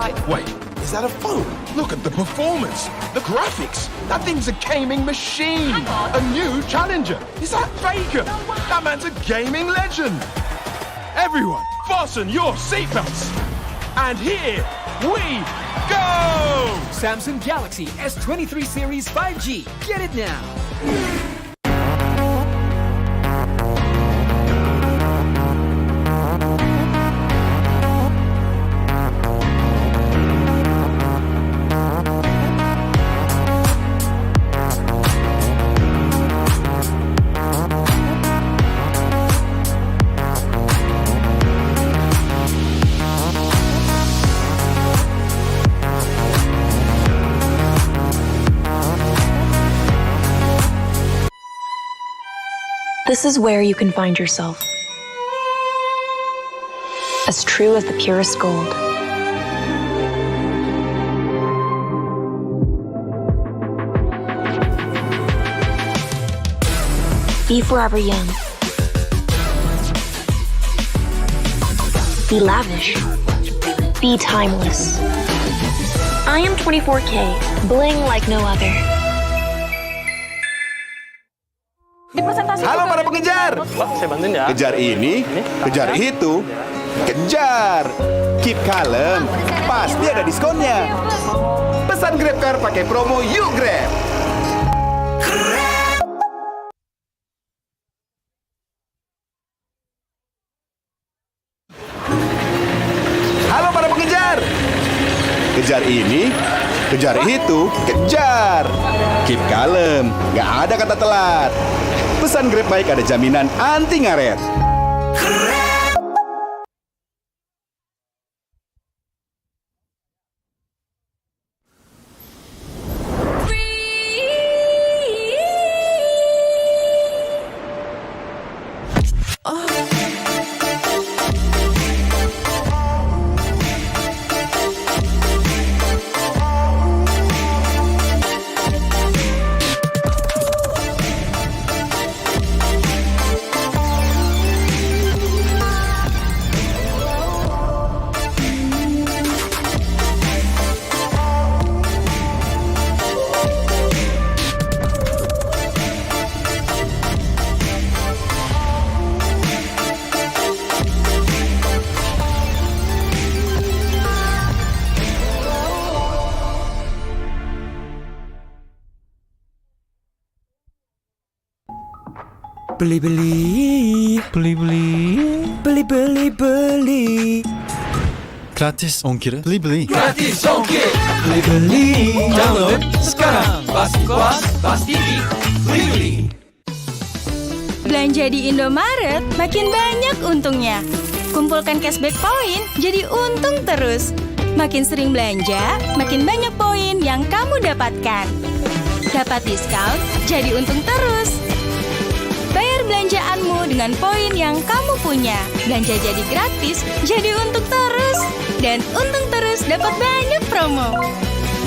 like... Wait, is that a phone? Look at the performance, the graphics. That thing's a gaming machine. Hang on. A new challenger. Is that Faker? That man's a gaming legend. Everyone, fasten your seatbelts. And here we go! Samsung Galaxy S23 Series 5G. Get it now. This is where you can find yourself. As true as the purest gold. Be forever young. Be lavish. Be timeless. I am 24K, bling like no other. Halo para pengejar. Pak, saya bantuin ya. Kejar ini, kejar itu, kejar. Keep kalem, pasti ada diskonnya. Pesan GrabCar pakai promo Yuk Grab. Halo para pengejar. Kejar ini, kejar itu, kejar. Keep kalem, nggak ada kata telat. Pesan Grab Bike ada jaminan anti ngaret. Beli. Gratis ongkir. Beli. Gratis ongkir. Beli. Download sekarang. Bas TV. Beli. Belanja di Indomaret makin banyak untungnya. Kumpulkan cashback poin jadi untung terus. Makin sering belanja, makin banyak poin yang kamu dapatkan. Dapat diskon, jadi untung terus. Bayar belanjaanmu dengan poin yang kamu punya. Belanja jadi gratis, jadi untung terus. Dan untung terus dapat banyak promo.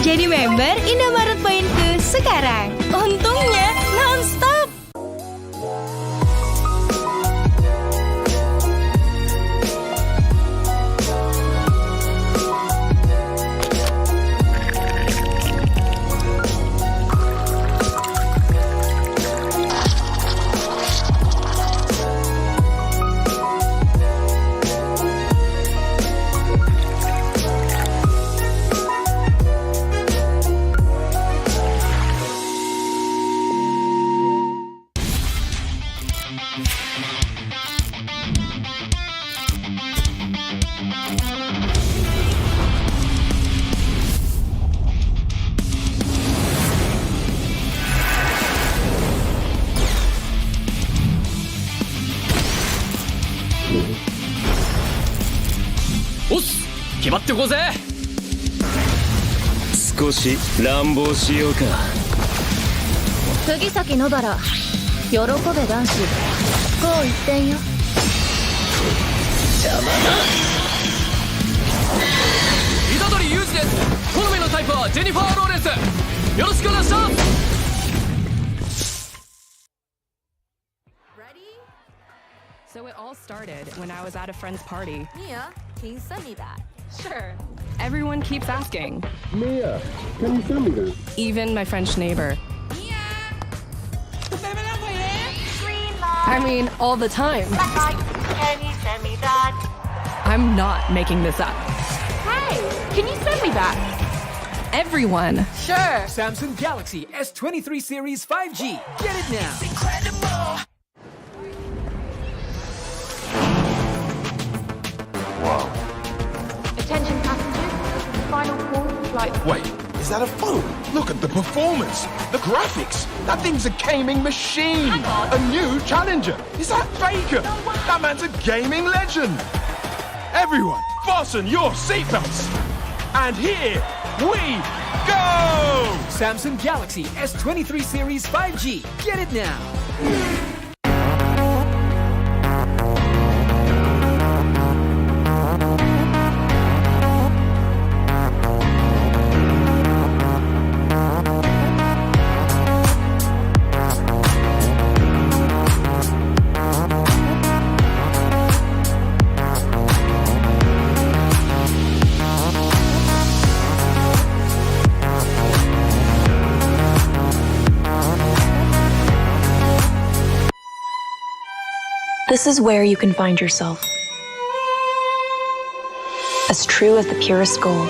Jadi member Indomaret Poinku sekarang. Untungnya non-stop.おっす、決まってこうぜ。少し乱暴しようか。釘崎野原、喜べ男子、こう一点よ。邪魔だ。虎杖裕二です。好みのタイプはジェニファー・ローレンス。よろしくお願いします。So it all started when I was at a friend's party. Mia, can you send me that? Sure. Everyone keeps asking. Mia, can you show me that? Even my French neighbor. I mean, all the time. Can you send me that? I'm not making this up. Hey, can you send me that? Everyone. Sure. Samsung Galaxy S23 Series 5G. Get it now. Attention passengers. Final call for flight. Wait, is that a phone? Look at the performance, the graphics. That thing's a gaming machine. A new challenger. Is that Faker? That man's a gaming legend. Everyone, fasten your seatbelts. And here we go! Samsung Galaxy S23 Series 5G. Get it now. This is where you can find yourself. As true as the purest gold.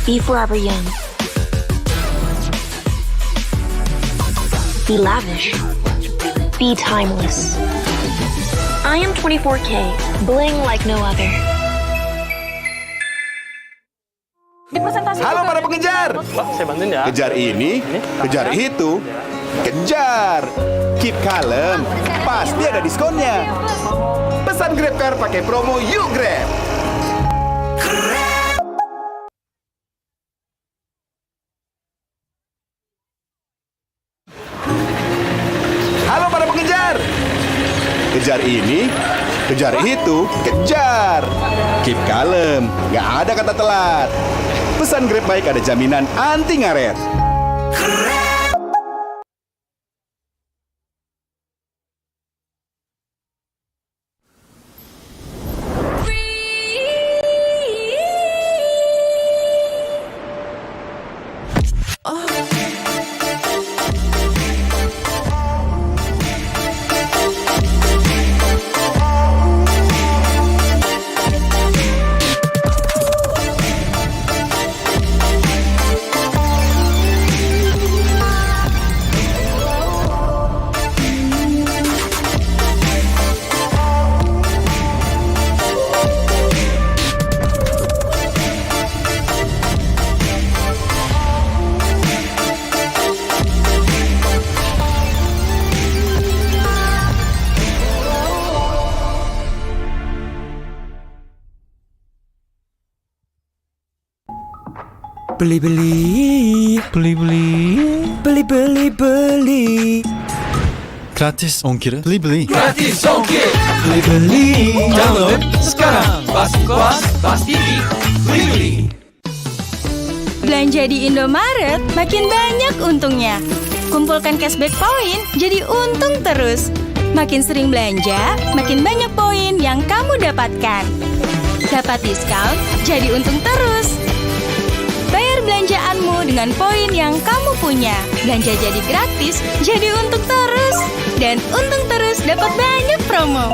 Be forever young. Be lavish. Be timeless. I am 24K, bling like no other. Halo para pengejar. Pak, saya bantuin ya. Kejar ini, kejar itu, kejar. Keep kalem, pasti ada diskonnya. Pesan GrabCar pakai promo Yuk Grab. Halo para pengejar. Kejar ini, kejar itu, kejar. Keep kalem, nggak ada kata telat. Pesan Grab Bike ada jaminan anti ngaret. Beli-beli, beli-beli. Gratis ongkir. Beli-beli. Gratis ongkir. Beli-beli. Download sekarang. Pasti puas, pasti beli. Belanja di Indomaret makin banyak untungnya. Kumpulkan cashback poin jadi untung terus. Makin sering belanja, makin banyak poin yang kamu dapatkan. Dapat diskon, jadi untung terus. Bayar belanjaanmu dengan poin yang kamu punya. Belanja jadi gratis, jadi untung terus. Dan untung terus dapat banyak promo.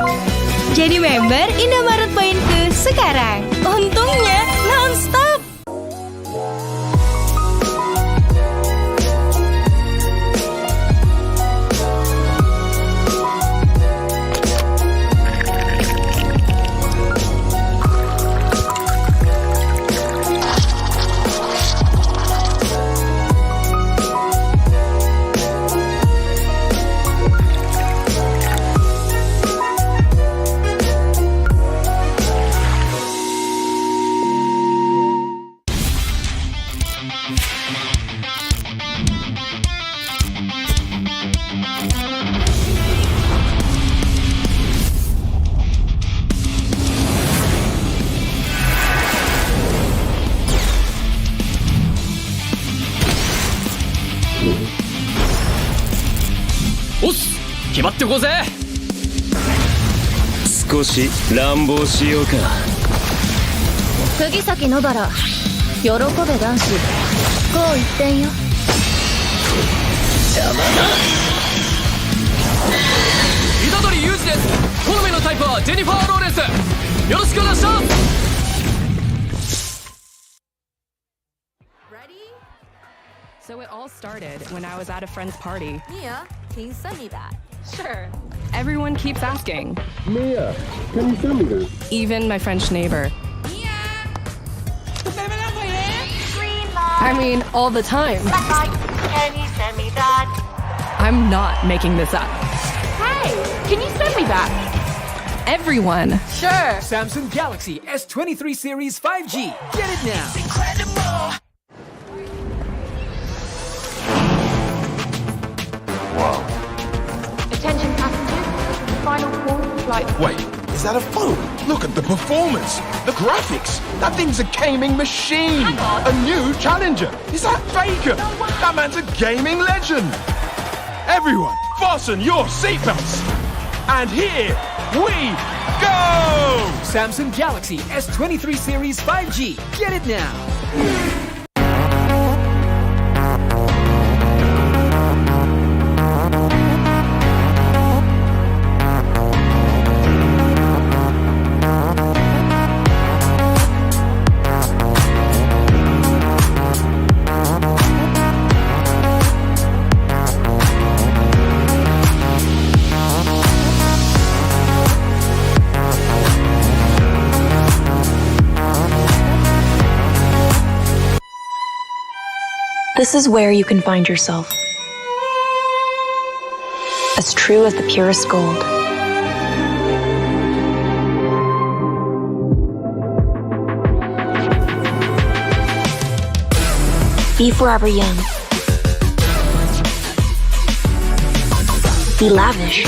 Jadi member Indomaret Poinku sekarang. Untungnya non-stop. おっす決まってこうぜ。少し乱暴しようか。釘崎野原、喜べ男子、こう一点よ。虎杖裕二です。好みのタイプはジェニファー・ローレンス。よろしくお願いします。So it all started when I was at a friend's party. Mia, can you send me that? Sure. Everyone keeps asking. Mia, can you send me that? Even my French neighbor. I mean, all the time. Can you send me that? I'm not making this up. Hey, can you send me that? Everyone. Sure. Samsung Galaxy S23 Series 5G. Get it now. Attention passengers, final call for flight. Wait, is that a phone? Look at the performance, the graphics. That thing's a gaming machine. A new challenger. Is that Faker? That man's a gaming legend. Everyone, fasten your seatbelts. And here we go! Samsung Galaxy S23 Series 5G. Get it now. This is where you can find yourself. As true as the purest gold. Be forever young. Be lavish.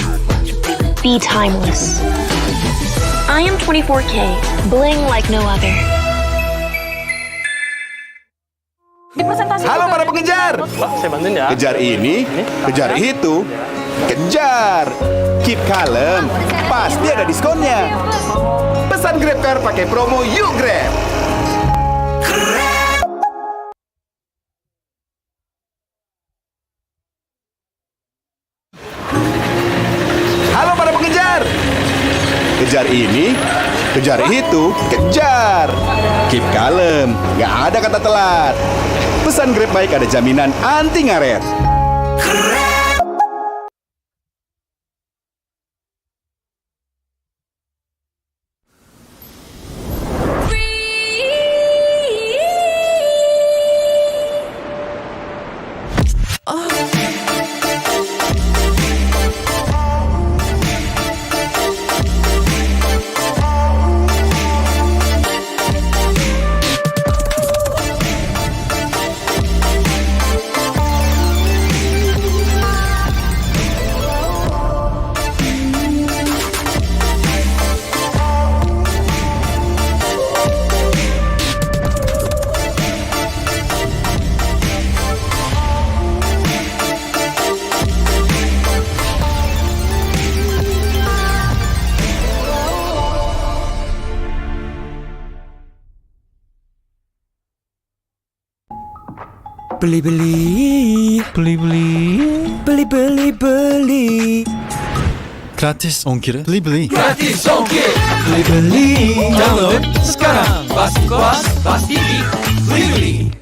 Be timeless. I am 24K, bling like no other. Halo para pengejar. Pak, saya bantuin ya. Kejar ini, kejar itu, kejar. Keep kalem, pasti ada diskonnya. Pesan GrabCar pakai promo Yuk Grab. Halo para pengejar. Kejar ini, kejar itu, kejar. Keep kalem, nggak ada kata telat. Pesan Grab baik ada jaminan anti ngaret. Beli-beli. Gratis ongkir. Beli-beli. Gratis ongkir. Beli-beli. Download sekarang. Pasti puas, pasti beli.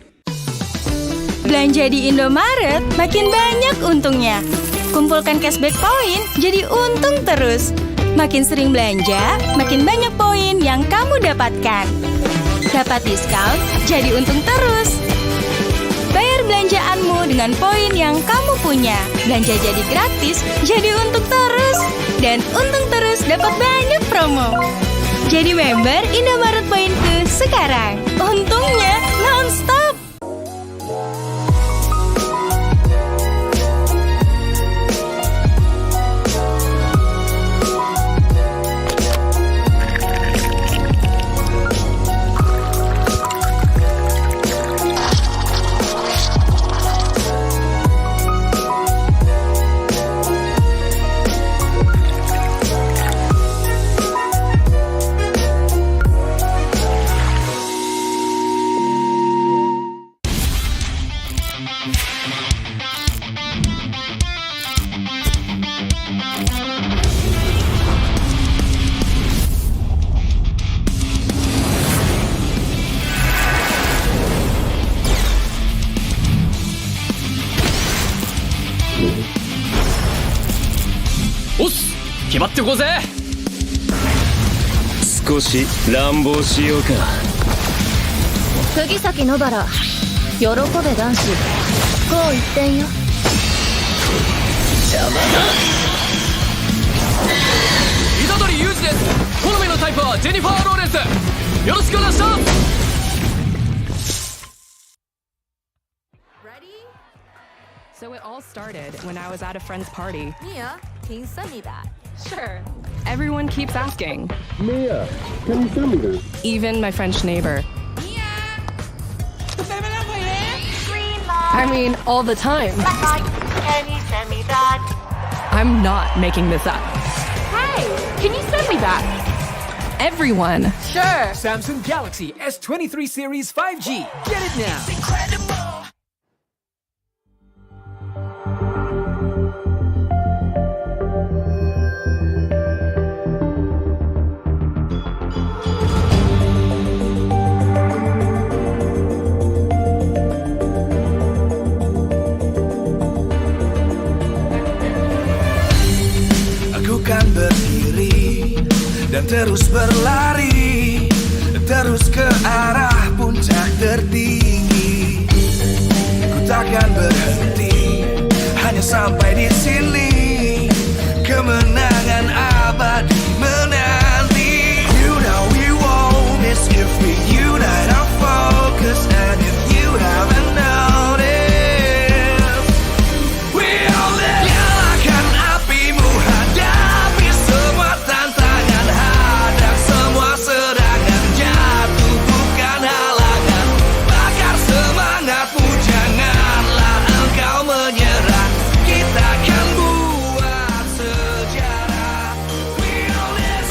Belanja di Indomaret makin banyak untungnya. Kumpulkan cashback poin jadi untung terus. Makin sering belanja, makin banyak poin yang kamu dapatkan. Dapat diskon, jadi untung terus. Bayar belanjaanmu dengan poin yang kamu punya. Belanja jadi gratis, jadi untung terus. Dan untung terus dapat banyak promo. Jadi member Indomaret Poinku sekarang. Untungnya non-stop. おっす決まってこうぜ。少し乱暴しようか。釘崎野原喜べ男子こう一点よ。邪魔だ。虎杖裕二です。好みのタイプはジェニファー・ローレンス。よろしくお願いします。So it all started when I was at a friend's party. Mia, can you send me that? Sure. Everyone keeps asking. Mia, can you send me that? Even my French neighbor. Green light. I mean, all the time. Black light. Can you send me that? I'm not making this up. Hey, can you send me that? Everyone. Sure. Samsung Galaxy S23 Series 5G. Get it now. It's incredible. Kan berdiri dan terus berlari, terus ke arah puncak tertinggi. Ku takkan berhenti, hanya sampai di sini. Kemenangan abadi menanti. You know we won't miss if we unite our focus. And if you haven't noticed, we all live. Nyalakan apimu, hadapi semua tantangan, hadang semua serangan, jatuh bukan halangan. Bakar semangatmu, janganlah engkau menyerah. Kita akan buat sejarah. We all this,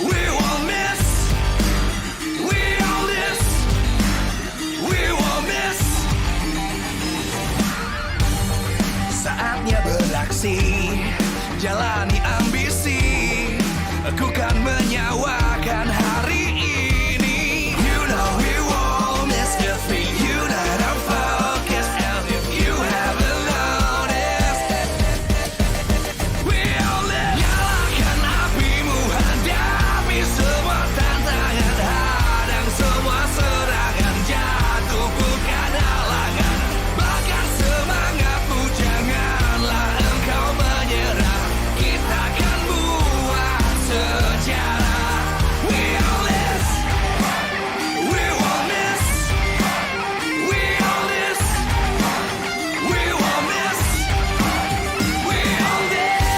we won't miss. We all this, we won't miss. Saatnya beraksi, jalani ambisi. Aku kan menyawakan hari ini. You know we won't miss if we unite our focus. And if you haven't noticed, we all live. Nyalakan apimu, hadapi semua tantangan, hadang semua serangan, jatuh bukan halangan. Bakar semangatmu, janganlah engkau menyerah. Kita akan buat sejarah. We all this, we won't miss. We all this, we won't miss. We all this.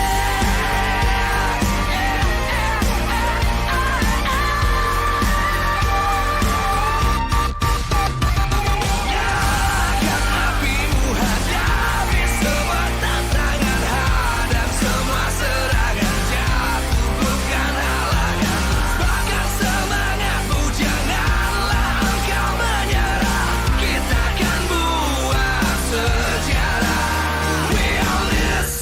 Nyalakan apimu, hadapi semua tantangan, hadang semua serangan, jatuh bukan halangan. Bakar semangatmu, janganlah engkau menyerah. Kita akan buat sejarah. We all this.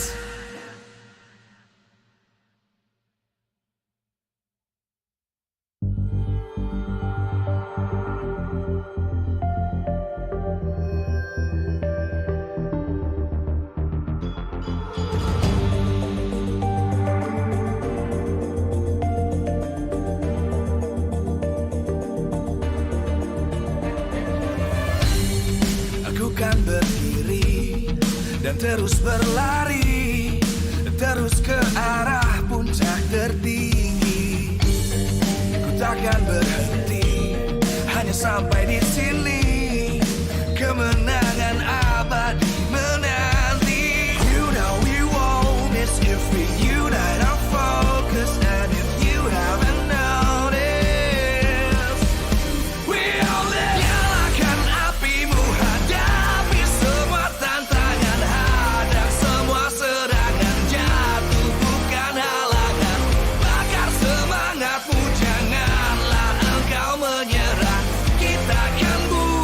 Aku kan berdiri dan terus berlari, terus ke arah puncak tertinggi. Ku takkan berhenti, hanya sampai di sini. Kemenangan abadi menanti. You know we won't miss if we unite our focus. And if you haven't noticed, we all live. Nyalakan apimu, hadapi semua tantangan, hadang semua serangan, jatuh bukan halangan. Bakar semangatmu, janganlah engkau menyerah. Kita akan buat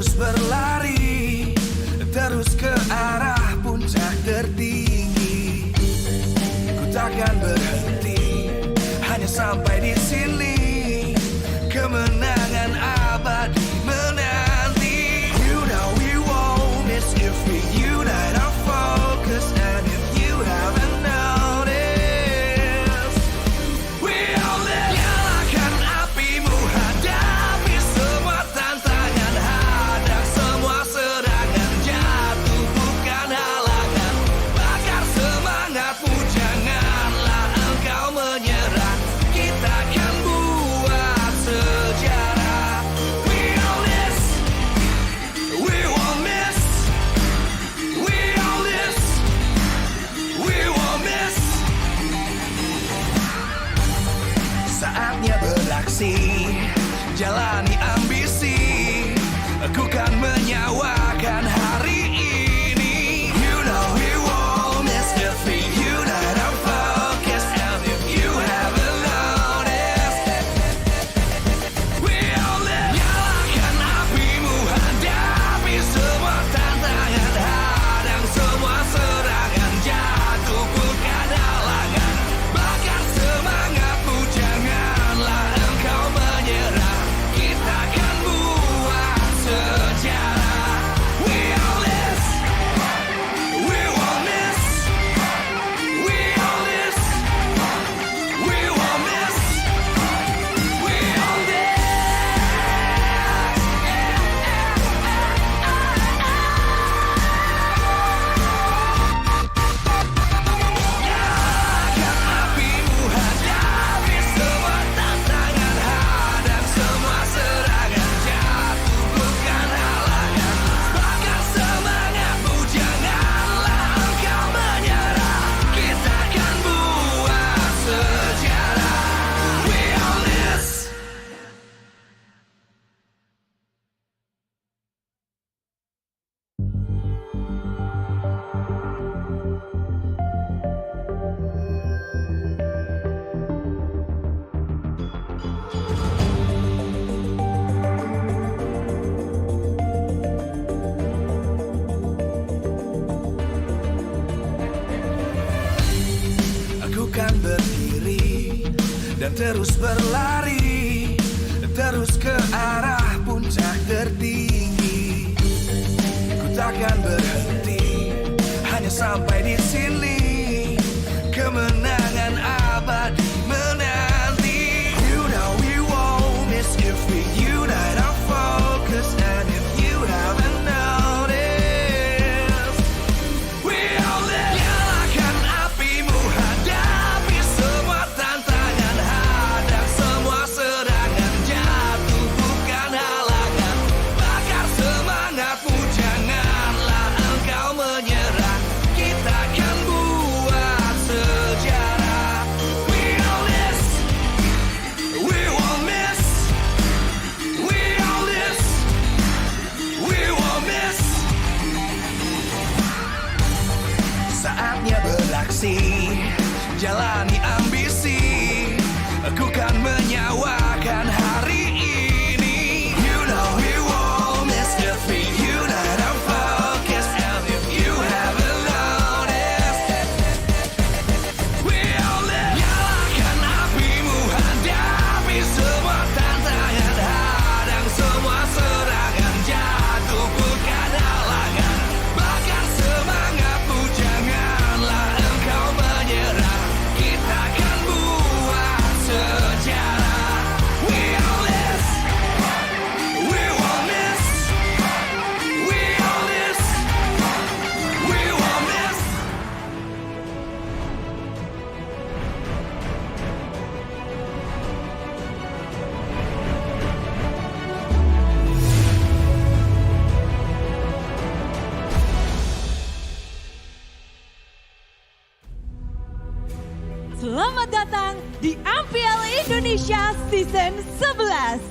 terus berlari, terus ke arah puncak tertinggi. Ku takkan berhenti, hanya sampai di sini. Kemenangan abadi menanti. You know we won't miss if we unite our focus. And if you haven't noticed, we all live. Nyalakan apimu, hadapi semua tantangan, hadang semua serangan, jatuh bukan halangan. Bakar semangatmu, janganlah engkau menyerah. Kita akan buat sejarah. We all this, we won't miss. We all this, we won't miss. Saatnya beraksi, jalani ambisi. Aku kan menyawakan hari ini. You know we won't miss if we unite our focus. And if you haven't noticed, we all live. Nyalakan apimu, hadapi semua tantangan, hadang semua serangan, jatuh bukan halangan. Bakar semangatmu, janganlah engkau menyerah. Kita akan buat sejarah. We all this, we won't miss. We all this, we won't miss. We all this. Nyalakan apimu, hadapi semua tantangan, hadang semua serangan, jatuh bukan halangan. Bakar semangatmu, janganlah engkau menyerah. Kita akan buat sejarah. We all this. Aku kan berdiri dan terus berlari, terus ke arah puncak tertinggi. Ku takkan berhenti, hanya sampai di sini. Kemenangan abadi menanti. You know we won't miss if we unite our focus. And if you haven't noticed, we all live. Nyalakan apimu, hadapi semua tantangan, hadang semua serangan, jatuh bukan halangan. Bakar semangatmu, janganlah engkau menyerah. Kita akan buat sejarah. We all this, we won't miss. We all this, we won't miss. Saatnya beraksi, jalani ambisi. Aku kan menyawakan hari ini. You know we won't miss if we unite our focus. And if you haven't noticed, we all live. Nyalakan apimu, hadapi semua tantangan, hadang semua serangan, jatuh bukan halangan. Bakar semangatmu, janganlah engkau menyerah. Kita akan buat sejarah. We all this, we won't miss. We all this, we won't miss. Selamat datang di MPL Indonesia Season 11.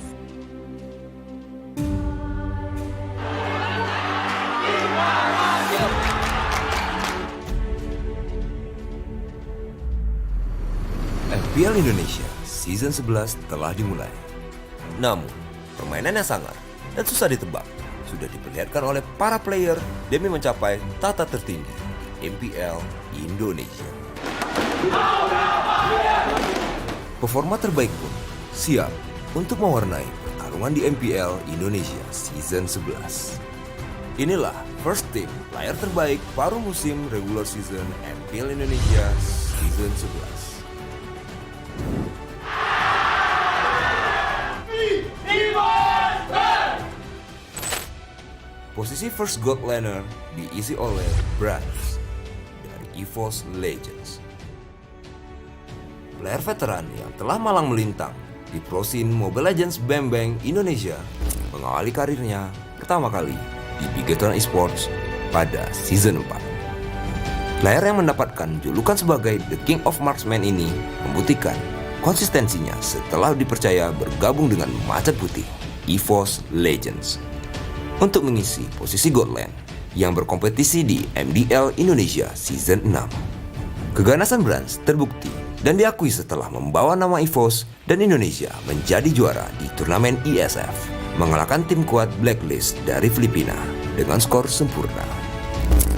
MPL Indonesia Season 11 telah dimulai. Namun, permainannya sangar dan susah ditebak. sudah diperlihatkan oleh para player demi mencapai tata tertinggi di MPL Indonesia. Performa terbaik pun siap untuk mewarnai pertarungan di MPL Indonesia Season 11. Inilah first team player terbaik paruh musim regular season MPL Indonesia Season 11. Posisi first gold laner diisi oleh Brands dari EVOS Legends. Player veteran yang telah malang melintang di pro scene Mobile Legends Bang Indonesia mengawali karirnya pertama kali di Bigetron Esports pada season 4. Player yang mendapatkan julukan sebagai The King of Marksman ini membuktikan konsistensinya setelah dipercaya bergabung dengan macan putih EVOS Legends untuk mengisi posisi gold lane yang berkompetisi di MPL Indonesia Season 6. Keganasan Brands terbukti dan diakui setelah membawa nama EVOS dan Indonesia menjadi juara di turnamen ISF, mengalahkan tim kuat Blacklist dari Filipina dengan skor sempurna.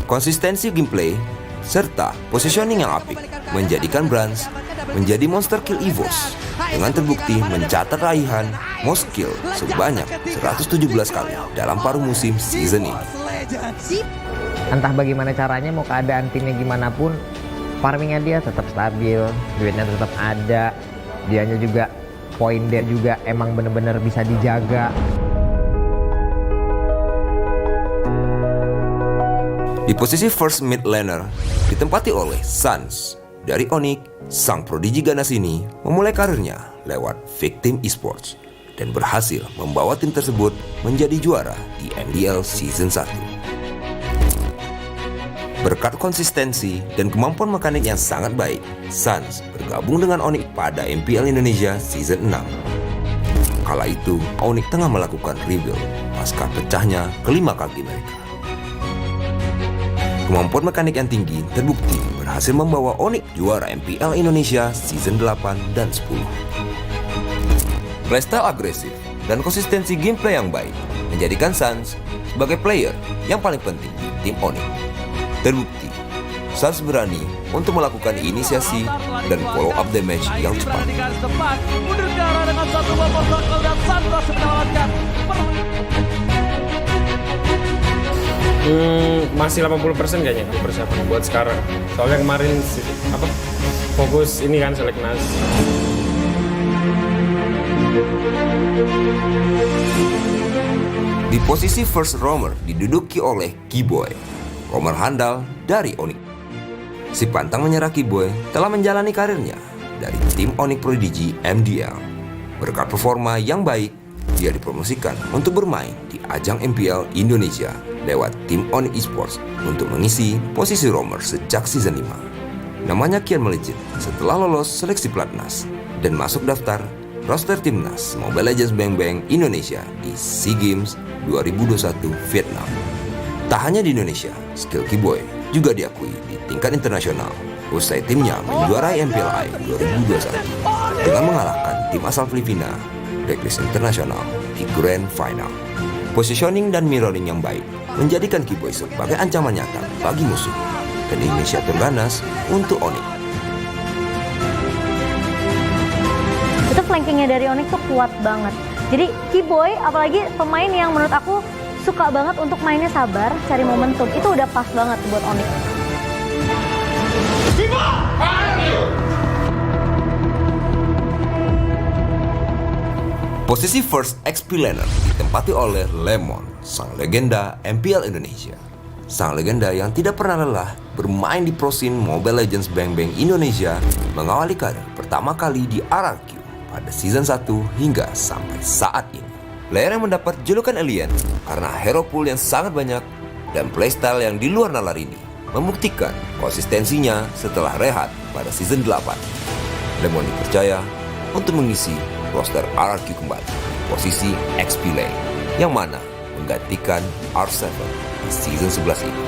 Konsistensi gameplay serta positioning yang apik menjadikan Brands menjadi monster kill EVOS dengan terbukti mencatat raihan most kill sebanyak 117 kali dalam paruh musim season ini. Entah bagaimana caranya, mau keadaan timnya gimana pun, farmingnya dia tetap stabil, duitnya tetap ada, dianya juga poin dia juga emang bener-bener bisa dijaga. Di posisi first mid laner ditempati oleh Sans dari ONIC. Sang prodigi ganas ini memulai karirnya lewat Victim Esports dan berhasil membawa tim tersebut menjadi juara di MPL Season 1. Berkat konsistensi dan kemampuan mekanik yang sangat baik, Sans bergabung dengan ONIC pada MPL Indonesia Season 6. Kala itu, ONIC tengah melakukan rebuild pasca pecahnya kelima kaki mereka. Kemampuan mekanik yang tinggi terbukti berhasil membawa ONIC juara MPL Indonesia Season 8 dan 10. Playstyle agresif dan konsistensi gameplay yang baik menjadikan Sans sebagai player yang paling penting di tim ONIC. Terbukti, Sans berani untuk melakukan inisiasi dan follow up damage yang cepat. Masih 80% kayaknya persiapan buat sekarang. Soalnya kemarin fokus ini kan seleknas. Di posisi first roamer diduduki oleh Keyboy, roamer handal dari ONIC. Si pantang menyerah Keyboy telah menjalani karirnya dari tim ONIC Prodigy MDL. Berkat performa yang baik, dia dipromosikan untuk bermain di ajang MPL Indonesia lewat tim ONIC Esports untuk mengisi posisi roamer sejak season 5. Namanya kian melejit setelah lolos seleksi pelatnas dan masuk daftar roster timnas Mobile Legends Bang Indonesia di SEA Games 2021 Vietnam. Tak hanya di Indonesia, skill Keyboy juga diakui di tingkat internasional usai timnya menjuarai MPL ID 2021 dengan mengalahkan tim asal Filipina Blacklist Internasional di Grand Final. Positioning dan mirroring yang baik menjadikan Keyboy sebagai ancaman nyata bagi musuh dan inisiator ganas untuk ONIC. Itu flankingnya dari ONIC tuh kuat banget. Jadi Keyboy apalagi pemain yang menurut aku suka banget untuk mainnya sabar, cari momentum. Itu udah pas banget buat ONIC. Posisi first XP laner ditempati oleh Lemon, sang legenda MPL Indonesia. Sang legenda yang tidak pernah lelah bermain di pro scene Mobile Legends Bang Indonesia mengawali karir pertama kali di RRQ pada season 1 hingga sampai saat ini. Player yang mendapat julukan alien karena hero pool yang sangat banyak dan playstyle yang di luar nalar ini membuktikan konsistensinya setelah rehat pada season 8. Lemon dipercaya untuk mengisi roster RRQ kembali posisi XP lane yang mana menggantikan R7 di season 11 ini.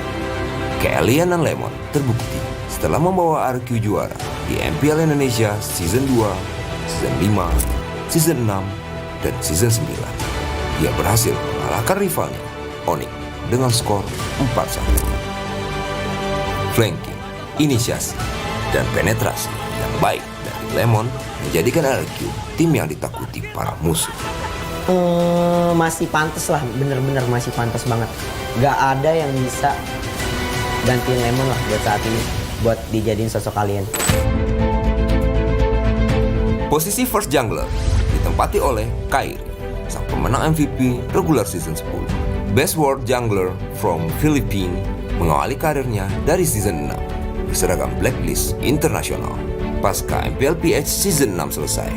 Kealianan Lemon terbukti setelah membawa RRQ juara di MPL Indonesia season 2, season 5, season 6, dan season 9. Dia berhasil mengalahkan rivalnya ONIC dengan skor 4-1. Flanking, inisiasi, dan penetrasi yang baik dari Lemon menjadikan LQ tim yang ditakuti para musuh. Masih pantas lah, bener-bener masih pantas banget. Gak ada yang bisa gantiin Lemon lah buat saat ini, buat dijadiin sosok kalian. Posisi first jungler ditempati oleh Kairi, sang pemenang MVP regular season 10. Best world jungler from Philippines, mengawali karirnya dari season 6 berseragam blacklist internasional. Pasca MPL PH season 6 selesai,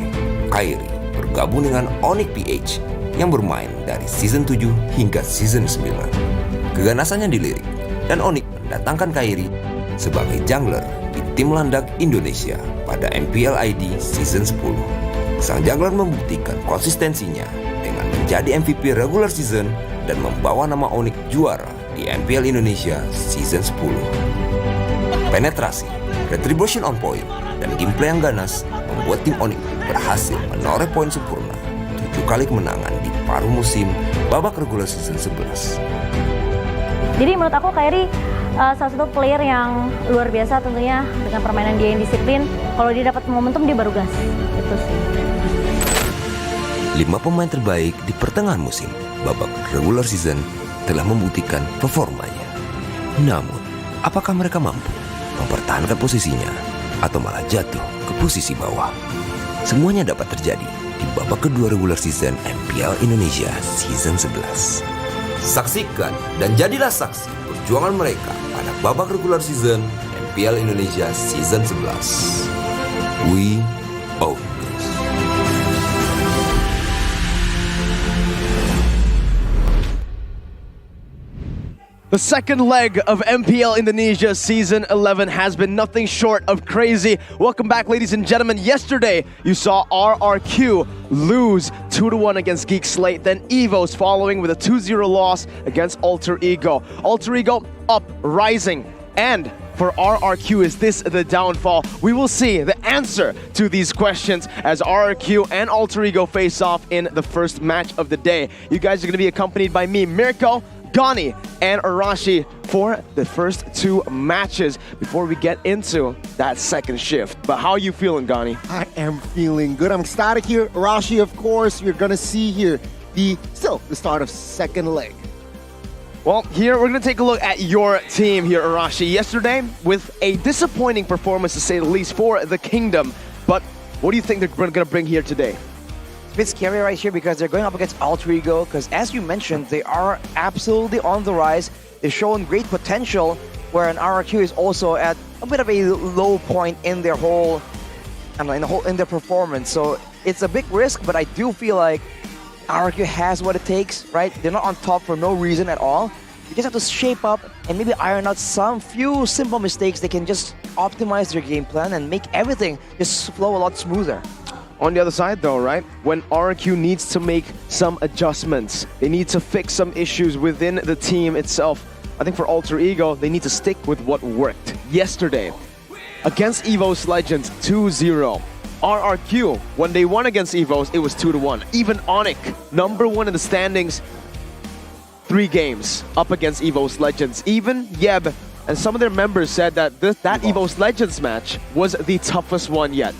Kairi bergabung dengan ONIC PH yang bermain dari season 7 hingga season 9. Keganasannya dilirik dan ONIC mendatangkan Kairi sebagai jungler di tim landak Indonesia pada MPL ID season 10. Sang jungler membuktikan konsistensinya dengan menjadi MVP regular season dan membawa nama ONIC juara di MPL Indonesia season 10. Penetrasi, retribution on point, dan gameplay yang ganas membuat tim ONIC berhasil menoreh poin sempurna 7 kali kemenangan di paruh musim babak regular season 11. Jadi menurut aku Kairi salah satu player yang luar biasa tentunya dengan permainan dia yang disiplin. Kalau dia dapat momentum dia baru gas. Itu sih. 5 pemain terbaik di pertengahan musim babak regular season telah membuktikan performanya. Namun, apakah mereka mampu mempertahankan posisinya atau malah jatuh ke posisi bawah? Semuanya dapat terjadi di babak kedua regular season MPL Indonesia season 11. Saksikan dan jadilah saksi perjuangan mereka pada babak regular season MPL Indonesia season 11. We own this. The second leg of MPL Indonesia Season 11 has been nothing short of crazy. Welcome back, ladies and gentlemen. Yesterday, you saw RRQ lose 2-1 against GEEK SLATE, then EVOS following with a 2-0 loss against Alter Ego. Alter Ego up, rising, and for RRQ, is this the downfall? We will see the answer to these questions as RRQ and Alter Ego face off in the first match of the day. You guys are going to be accompanied by me, Mirko, Gani, and Arashi for the first 2 matches before we get into that second shift. But how are you feeling, Gani? I am feeling good. I'm ecstatic here. Arashi, of course, you're going to see here the start of second leg. Well, here we're going to take a look at your team here, Arashi. Yesterday, with a disappointing performance to say the least for the Kingdom. But what do you think they're going to bring here today? It's a bit scary right here because they're going up against Alter Ego because, as you mentioned, they are absolutely on the rise. They've shown great potential, where an RRQ is also at a bit of a low point in their whole, in their performance. So it's a big risk, but I do feel like RRQ has what it takes, right? They're not on top for no reason at all. You just have to shape up and maybe iron out some few simple mistakes. They can just optimize their game plan and make everything just flow a lot smoother. On the other side though, right, when RRQ needs to make some adjustments, they need to fix some issues within the team itself. I think for Alter Ego, they need to stick with what worked yesterday. Against EVOS Legends, 2-0. RRQ, when they won against EVOS, it was 2-1. Even ONIC, #1 in the standings, 3 games up against EVOS Legends. Even Yeb and some of their members said that that EVOS Legends match was the toughest one yet.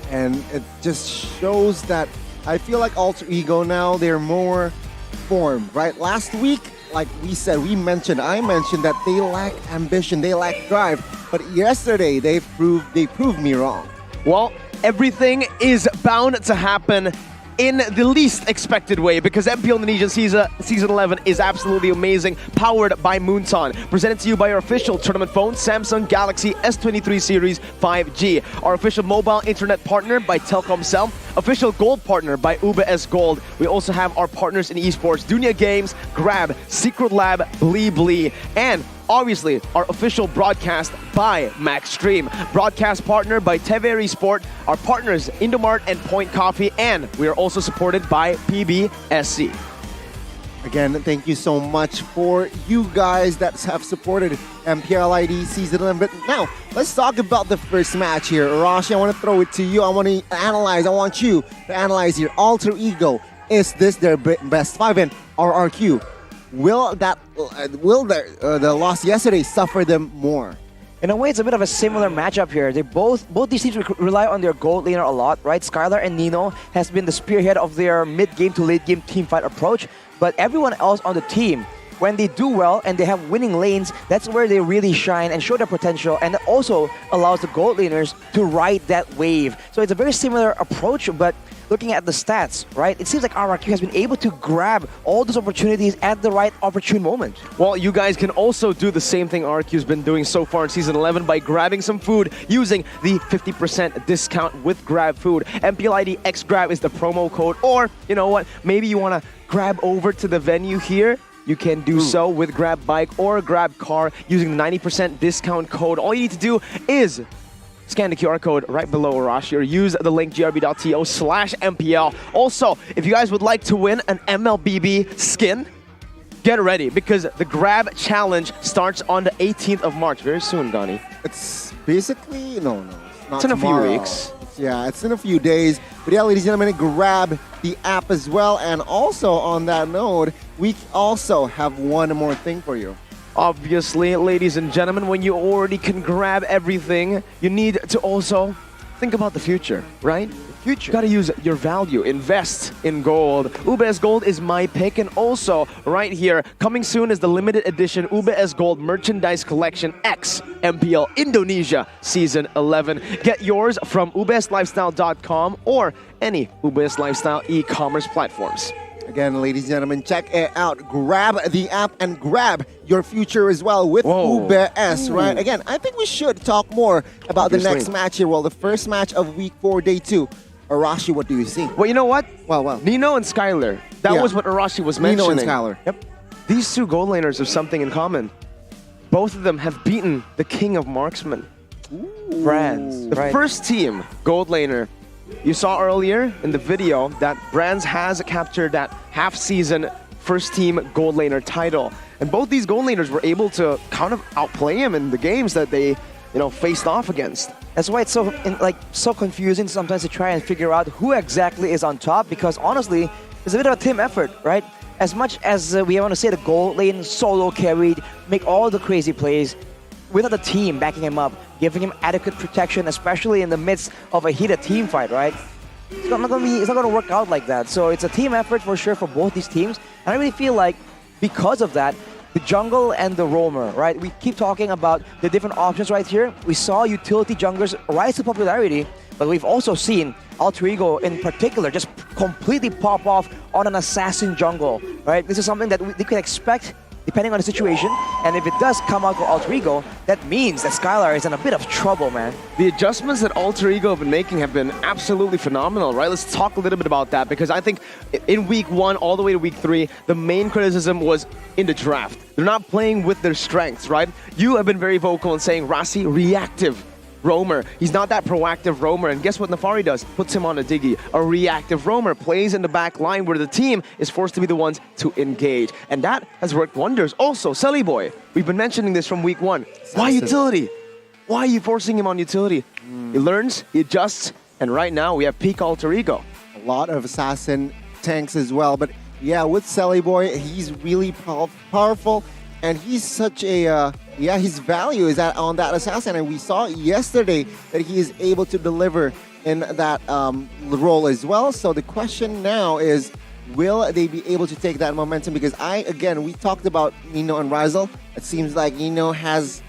And it just shows that I feel like Alter Ego now, they're more formed, right? Last week, like I mentioned that they lack ambition, they lack drive. But yesterday, they proved me wrong. Well, everything is bound to happen in the least expected way because MPL Indonesia Season 11 is absolutely amazing, powered by Moonton. Presented to you by our official tournament phone, Samsung Galaxy S23 Series 5G. Our official mobile internet partner by Telkomsel. Official gold partner by UBS Gold. We also have our partners in esports, Dunia Games, Grab, Secret Lab, Blee, and obviously our official broadcast by Maxstream. Broadcast partner by TVRI Sport, our partners Indomart and Point Coffee, and we are also supported by PBSC. Again, thank you so much for you guys that have supported MPL ID Season 11. But now, let's talk about the first match here. Arashi, I want to throw it to you. I want you to analyze here. Alter Ego, is this their best 5? And RRQ, will the loss yesterday suffer them more? In a way, it's a bit of a similar matchup here. Both these teams rely on their gold laner a lot, right? Skylar and Nino has been the spearhead of their mid-game to late-game teamfight approach, but everyone else on the team, when they do well and they have winning lanes, that's where they really shine and show their potential, and it also allows the gold laners to ride that wave. So it's a very similar approach, but looking at the stats, right, it seems like RRQ has been able to grab all those opportunities at the right opportune moment. Well, you guys can also do the same thing RRQ's been doing so far in Season 11 by grabbing some food using the 50% discount with Grab Food. MPL ID XGrab is the promo code, or, you know what, maybe you want to grab over to the venue here. You can do so with Grab Bike or Grab Car using the 90% discount code. All you need to do is scan the QR code right below Arashi or use the link grb.to/MPL. Also, if you guys would like to win an MLBB skin, get ready because the Grab Challenge starts on the 18th of March. Very soon, Gani. It's basically, no, it's not It's in tomorrow. a few weeks. Yeah, it's in a few days. But yeah, ladies and gentlemen, grab the app as well. And also on that note, we also have one more thing for you. Obviously, ladies and gentlemen, when you already can grab everything, you need to also think about the future, right? You gotta use your value, invest in gold. UBS Gold is my pick, and also right here, coming soon is the limited edition UBS Gold Merchandise Collection X MPL Indonesia Season 11. Get yours from ubslifestyle.com or any UBS Lifestyle e-commerce platforms. Again, ladies and gentlemen, check it out. Grab the app and grab your future as well with UBS, right? Again, I think we should talk more about the next match here. Well, the first match of week 4, day 2. Arashi, what do you see? Well, you know what? Well. Nino and Skylar. That was what Arashi was mentioning. Nino and Skylar. Yep. These two gold laners have something in common. Both of them have beaten the king of marksmen. Brands. The first team, gold laner. You saw earlier in the video that Brands has captured that half-season first team gold laner title. And both these gold laners were able to kind of outplay him in the games that they, faced off against. That's why it's so confusing sometimes to try and figure out who exactly is on top, because honestly, it's a bit of a team effort, right? As much as we want to say the gold lane solo carried, make all the crazy plays, without the team backing him up, giving him adequate protection, especially in the midst of a heated team fight, right? It's not going to work out like that. So it's a team effort for sure for both these teams. And I really feel like because of that, the jungle and the roamer, right? We keep talking about the different options right here. We saw utility junglers rise to popularity, but we've also seen Alter Ego in particular just completely pop off on an assassin jungle, right? This is something that we could expect depending on the situation, and if it does come out for Alter Ego, that means that Skylar is in a bit of trouble, man. The adjustments that Alter Ego have been making have been absolutely phenomenal, right? Let's talk a little bit about that, because I think in week 1 all the way to week 3, the main criticism was in the draft. They're not playing with their strengths, right? You have been very vocal in saying, Rasi, reactive roamer. He's not that proactive roamer, and guess what Nafari does? Puts him on a diggy. A reactive roamer plays in the back line where the team is forced to be the ones to engage, and that has worked wonders. Also, Selly Boy, we've been mentioning this from week 1. Why utility? Why are you forcing him on utility? He learns, he adjusts, and right now we have peak Alter Ego. A lot of assassin tanks as well, but yeah, with Selly Boy, he's really powerful, and he's such a his value is on that assassin, and we saw yesterday that he is able to deliver in that role as well. So the question now is, will they be able to take that momentum? Because we talked about Nino and Razel. It seems like Nino has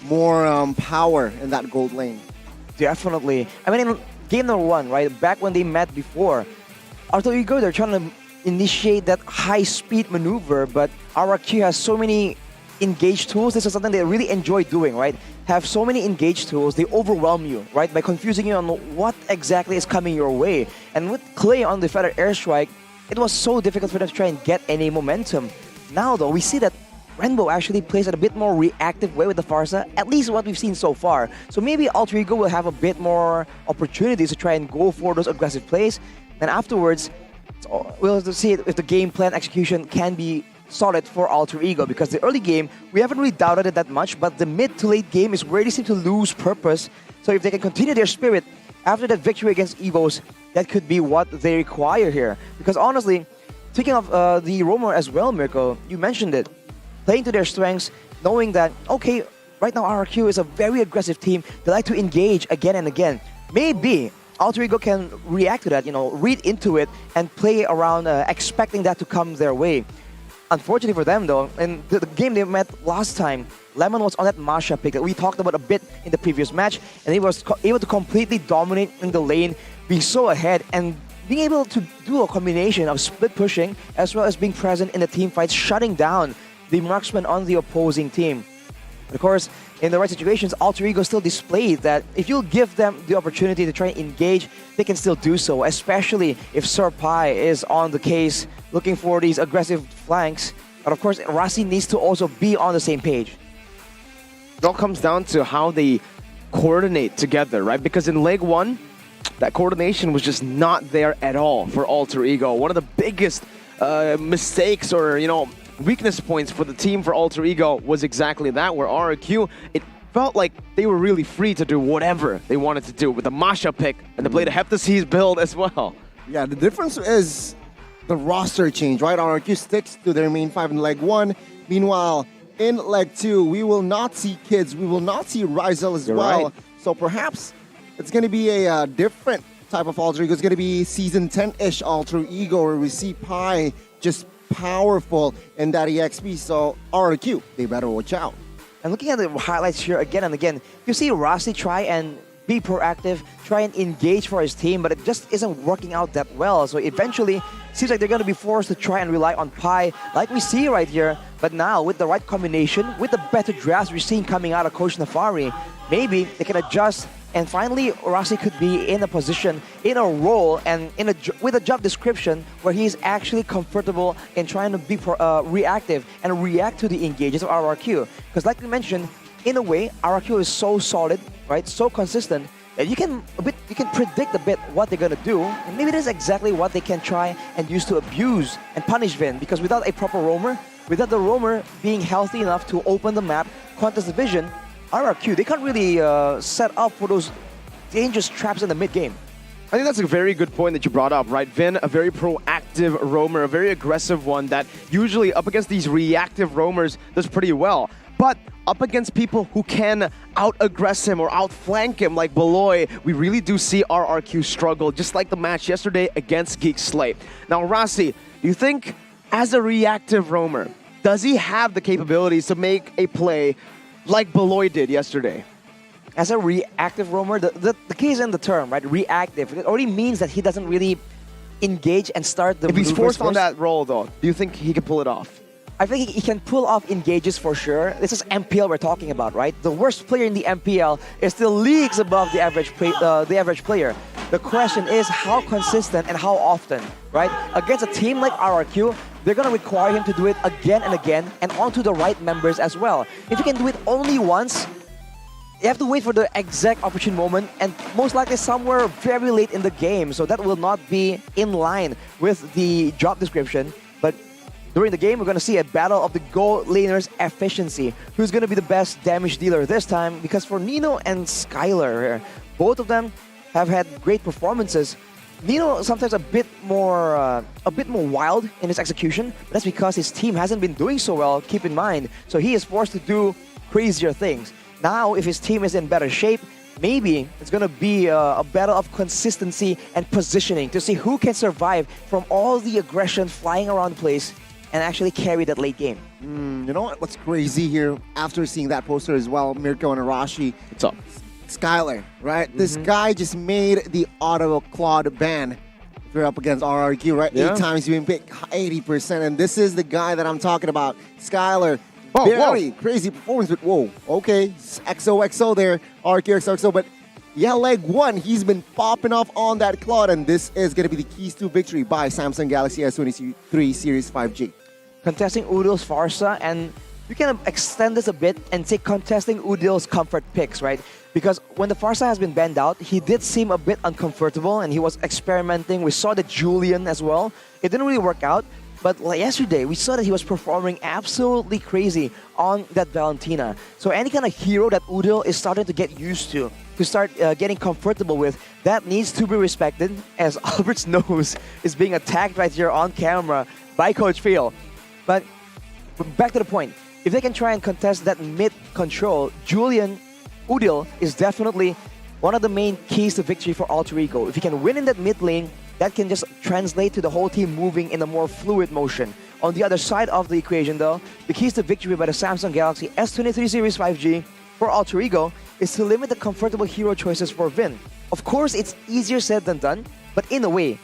more power in that gold lane. Definitely. I mean, in game number 1, right, back when they met before, Alter Ego, they're trying to initiate that high-speed maneuver, but RRQ has so many engage tools. This is something they really enjoy doing, right? Have so many engage tools, they overwhelm you, right? By confusing you on what exactly is coming your way. And with Clay on the feather airstrike, it was so difficult for them to try and get any momentum. Now though, we see that Rainbow actually plays in a bit more reactive way with the Farsa, at least what we've seen so far. So maybe Alter Ego will have a bit more opportunities to try and go for those aggressive plays. And afterwards, we'll have to see if the game plan execution can be solid for Alter Ego, because the early game, we haven't really doubted it that much, but the mid to late game is where they seem to lose purpose. So if they can continue their spirit after that victory against EVOS, that could be what they require here. Because honestly, speaking of the roamer as well, Mirko, you mentioned it. Playing to their strengths, knowing that, okay, right now RRQ is a very aggressive team. They like to engage again and again. Maybe Alter Ego can react to that, read into it and play around expecting that to come their way. Unfortunately for them though, in the game they met last time, Lemon was on that Masha pick that we talked about a bit in the previous match, and he was able to completely dominate in the lane, being so ahead and being able to do a combination of split pushing as well as being present in the team fights, shutting down the marksman on the opposing team. Of course, in the right situations, Alter Ego still displayed that if you give them the opportunity to try and engage, they can still do so, especially if Sir Pai is on the case looking for these aggressive flanks. But of course, Rasi needs to also be on the same page. It all comes down to how they coordinate together, right? Because in leg 1, that coordination was just not there at all for Alter Ego. One of the biggest mistakes or, weakness points for the team for Alter Ego was exactly that, where RRQ, it felt like they were really free to do whatever they wanted to do with the Masha pick and to play the Heptaseas build as well. Yeah, the difference is the roster change, right? RRQ sticks to their main 5 in leg 1. Meanwhile, in leg 2, we will not see Kids, we will not see Rizel as well. Right. So perhaps it's going to be a different type of Alter Ego. It's going to be Season 10-ish Alter Ego, where we see Pai just powerful in that EXP. So RRQ, they better watch out. And looking at the highlights here again and again, you see Rasi try and be proactive, try and engage for his team, but it just isn't working out that well. So eventually, seems like they're going to be forced to try and rely on Pai, like we see right here. But now, with the right combination, with the better drafts we're seeing coming out of Coach Nafari, maybe they can adjust. And finally, Rasi could be in a position, in a role, and with a job description where he's actually comfortable in trying to be reactive and react to the engages of RRQ. Because like we mentioned, in a way, RRQ is so solid, right, so consistent, that you can predict a bit what they're going to do. And maybe that's exactly what they can try and use to abuse and punish Vin. Because without a proper roamer, without the roamer being healthy enough to open the map, contest the vision, RRQ, they can't really set up for those dangerous traps in the mid-game. I think that's a very good point that you brought up, right? Vin, a very proactive roamer, a very aggressive one that usually up against these reactive roamers does pretty well. But up against people who can out-aggress him or outflank him like Beloy, we really do see RRQ struggle, just like the match yesterday against GEEK SLATE. Now, Rasi, do you think as a reactive roamer, does he have the capabilities to make a play like Beloy did yesterday? As a reactive roamer, the key is in the term, right? Reactive. It already means that he doesn't really engage and start the If he's forced on first. that role, though, do you think he can pull it off? I think he can pull off engages for sure. This is MPL we're talking about, right? The worst player in the MPL is still leagues above the average player. The question is how consistent and how often, right? Against a team like RRQ, they're going to require him to do it again and again and onto the right members as well. If you can do it only once, you have to wait for the exact opportune moment and most likely somewhere very late in the game. So that will not be in line with the job description. But during the game, we're going to see a battle of the gold laners' efficiency. Who's going to be the best damage dealer this time? Because for Nino and Skylar, both of them have had great performances. Nino sometimes a bit more wild in his execution. But that's because his team hasn't been doing so well, keep in mind. So he is forced to do crazier things. Now, if his team is in better shape, maybe it's going to be a battle of consistency and positioning to see who can survive from all the aggression flying around the place and actually carry that late game. You know what's crazy here after seeing that poster as well, Mirko and Arashi? What's up? Skylar, right? This guy just made the auto Claude ban. If you're up against RRQ, right? Yeah. 8 times you've been picked 80%, and this is the guy that I'm talking about. Skylar, very crazy performance, but whoa, okay, XOXO there, RRQ XOXO, but yeah, leg 1, he's been popping off on that Claude, and this is going to be the keys to victory by Samsung Galaxy S23 Series 5G. Contesting Udil's Farsa, and you can extend this a bit and say contesting Udil's comfort picks, right? Because when the Farsa has been banned out, he did seem a bit uncomfortable and he was experimenting. We saw the Julian as well. It didn't really work out. But like yesterday, we saw that he was performing absolutely crazy on that Valentina. So any kind of hero that Udil is starting to get used to start getting comfortable with, that needs to be respected, as Albert's nose is being attacked right here on camera by Coach Phil. But back to the point, if they can try and contest that mid control, Julian Udil is definitely one of the main keys to victory for Alter Ego. If he can win in that mid lane, that can just translate to the whole team moving in a more fluid motion. On the other side of the equation though, the keys to victory by the Samsung Galaxy S23 Series 5G for Alter Ego is to limit the comfortable hero choices for Vin. Of course, it's easier said than done, but in a way,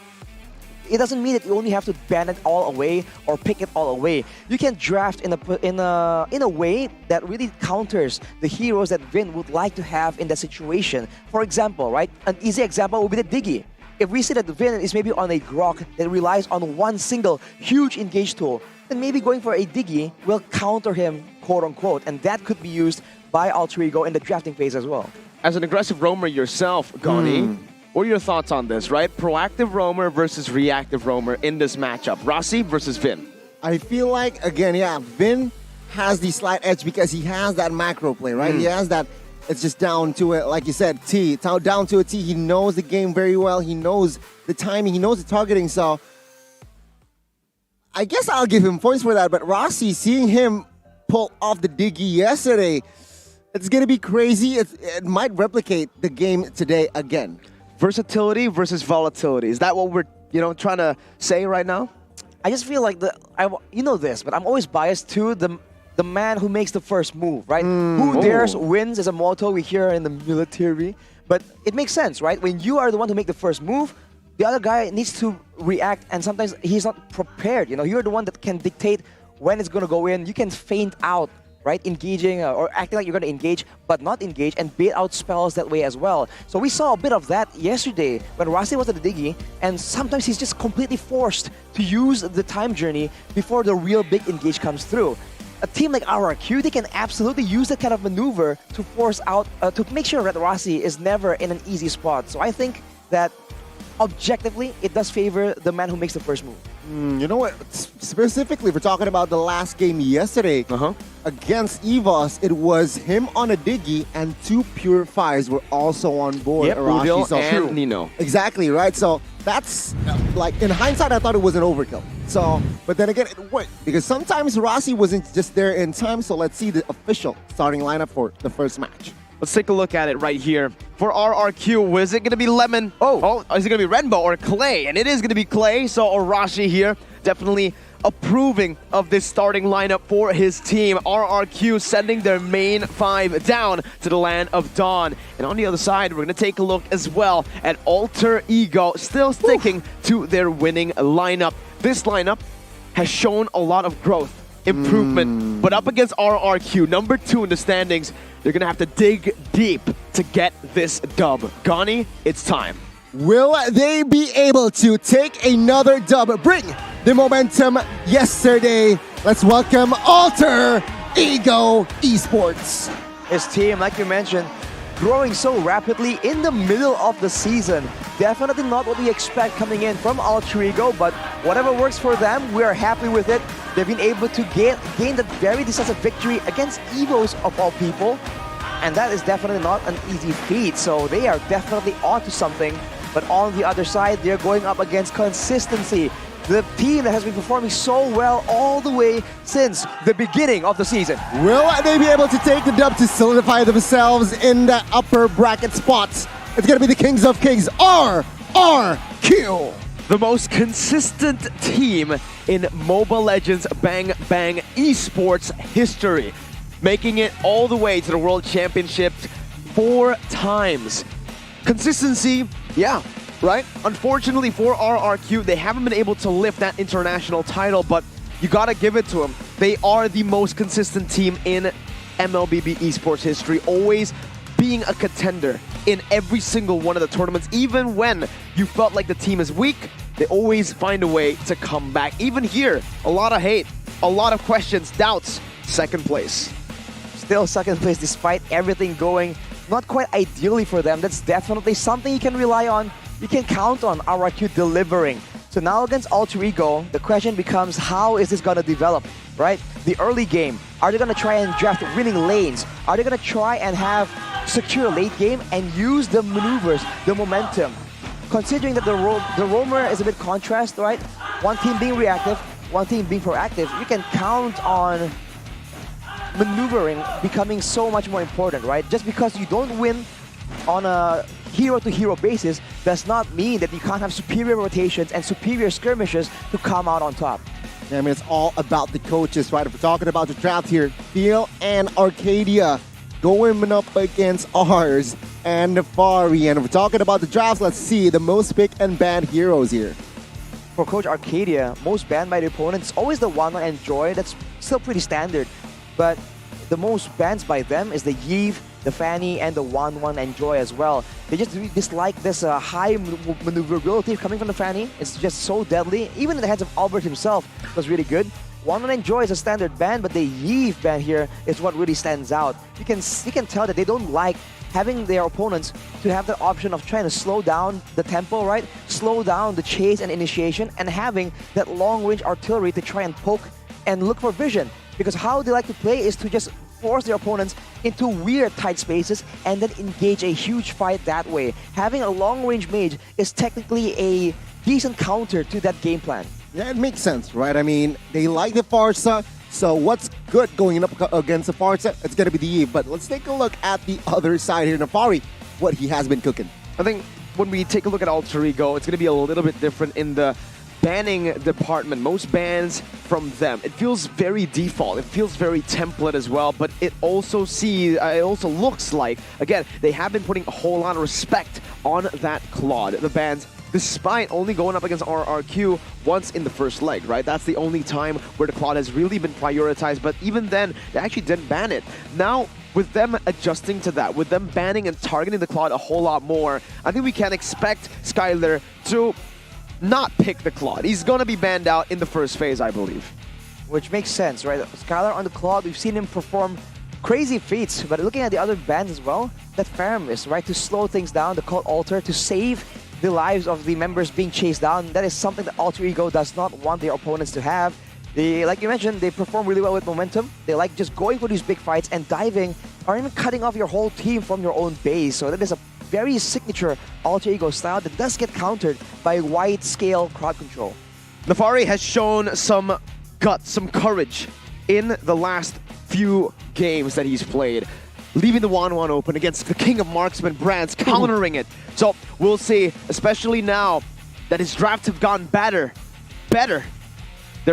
it doesn't mean that you only have to ban it all away or pick it all away. You can draft in a way that really counters the heroes that Vin would like to have in that situation. For example, right, an easy example would be the Diggy. If we see that the Vin is maybe on a Grok that relies on one single huge engage tool, then maybe going for a Diggy will counter him, quote unquote, and that could be used by Alter Ego in the drafting phase as well. As an aggressive roamer yourself, Gani, what are your thoughts on this, right? Proactive roamer versus reactive roamer in this matchup. Rossi versus Vin. I feel like, again, yeah, Vin has the slight edge because he has that macro play, right? He has that, it's just down to it, like you said, T. Down to a T. He knows the game very well. He knows the timing. He knows the targeting. So I guess I'll give him points for that. But Rossi, seeing him pull off the Diggy yesterday, it's going to be crazy. It might replicate the game today again. Versatility versus volatility. Is that what we're trying to say right now? I just feel like you know this, but I'm always biased to the man who makes the first move, right? Who dares wins is a motto we hear in the military, but it makes sense, right? When you are the one to make the first move, the other guy needs to react, and sometimes he's not prepared. You're the one that can dictate when it's going to go in. You can feint out, right? Engaging or acting like you're going to engage, but not engage, and bait out spells that way as well. So we saw a bit of that yesterday when Rossi was at the Diggy, and sometimes he's just completely forced to use the time journey before the real big engage comes through. A team like RRQ, they can absolutely use that kind of maneuver to force out, to make sure that Rossi is never in an easy spot. So I think that objectively, it does favor the man who makes the first move. You know what? Specifically, if we're talking about the last game yesterday against EVOS, it was him on a Diggy and two Purifiers were also on board. Yep, Udil and Nino. Exactly, right? So that's, like, in hindsight, I thought it was an overkill. So, but then again, it worked. Because sometimes Rossi wasn't just there in time, so let's see the official starting lineup for the first match. Let's take a look at it right here. For RRQ, is it going to be Lemon? Oh, is it going to be Renbo or Clay? And it is going to be Clay, so Arashi here definitely approving of this starting lineup for his team. RRQ sending their main 5 down to the land of Dawn. And on the other side, we're going to take a look as well at Alter Ego, still sticking to their winning lineup. This lineup has shown a lot of growth, improvement, but up against RRQ, number 2 in the standings, they're going to have to dig deep to get this dub. Gani, it's time. Will they be able to take another dub? Bring the momentum yesterday. Let's welcome Alter Ego Esports. His team, like you mentioned, growing so rapidly in the middle of the season. Definitely not what we expect coming in from Alter Ego, but whatever works for them, we are happy with it. They've been able to gain that very decisive victory against EVOS of all people, and that is definitely not an easy feat, so they are definitely onto something. But on the other side, they're going up against consistency. The team that has been performing so well all the way since the beginning of the season. Will they be able to take the dub to solidify themselves in the upper bracket spots? It's going to be the Kings of Kings, RRQ. The most consistent team in Mobile Legends Bang Bang Esports history, making it all the way to the World Championships 4 times. Consistency, yeah, right? Unfortunately for RRQ, they haven't been able to lift that international title, but you gotta give it to them. They are the most consistent team in MLBB Esports history, always being a contender in every single one of the tournaments. Even when you felt like the team is weak, they always find a way to come back. Even here, a lot of hate, a lot of questions, doubts, second place. Still second place despite everything going not quite ideally for them. That's definitely something you can rely on. You can count on RRQ delivering So now against Alter Ego, the question becomes, how is this going to develop, right? The early game, are they going to try and draft winning lanes? Are they going to try and have secure late game and use the maneuvers, the momentum? Considering that the roamer is a bit contrast, right? One team being reactive, one team being proactive, you can count on maneuvering becoming so much more important, right? Just because you don't win on a hero-to-hero basis does not mean that you can't have superior rotations and superior skirmishes to come out on top. Yeah, I mean, it's all about the coaches, right? If we're talking about the draft here, Phil and Arcadia going up against ours and Nefari. And if we're talking about the drafts, let's see the most picked and banned heroes here. For Coach Arcadia, most banned by the opponents, always the one on Enjoy. That's still pretty standard. But the most bans by them is the Yves, the Fanny, and the 1-1 Enjoy as well. They just dislike this high maneuverability coming from the Fanny. It's just so deadly. Even in the hands of Albert himself, it was really good. 1-1 Enjoy is a standard ban, but the Yves ban here is what really stands out. You can tell that they don't like having their opponents to have the option of trying to slow down the tempo, right? Slow down the chase and initiation, and having that long-range artillery to try and poke and look for vision. Because how they like to play is to just force their opponents into weird tight spaces and then engage a huge fight that way. Having a long-range mage is technically a decent counter to that game plan. Yeah, it makes sense, right? I mean, they like the Farsa, so what's good going up against the Farsa? It's going to be the Eve. But let's take a look at the other side here, Nefari, what he has been cooking. I think when we take a look at Alter Ego, it's going to be a little bit different in the banning department. Most bans from them. It feels very default. It feels very template as well, but it also looks like, again, they have been putting a whole lot of respect on that Claude. The bans, despite only going up against RRQ once in the first leg, right? That's the only time where the Claude has really been prioritized, but even then, they actually didn't ban it. Now, with them adjusting to that, with them banning and targeting the Claude a whole lot more, I think we can expect Skylar to not pick the Claude. He's gonna be banned out in the first phase, I believe. Which makes sense, right? Skylar on the Claude, we've seen him perform crazy feats, but looking at the other bans as well, that Faramis, right? To slow things down, the Cult Alter, to save the lives of the members being chased down, that is something that Alter Ego does not want their opponents to have. They, like you mentioned, they perform really well with momentum. They like just going for these big fights and diving, or even cutting off your whole team from your own base. So that is a very signature Alter Ego style that does get countered by wide-scale crowd control. Nefari has shown some guts, some courage in the last few games that he's played, leaving the 1-1 open against the King of Marksman Brands, countering it. So we'll see, especially now that his drafts have gone better. Their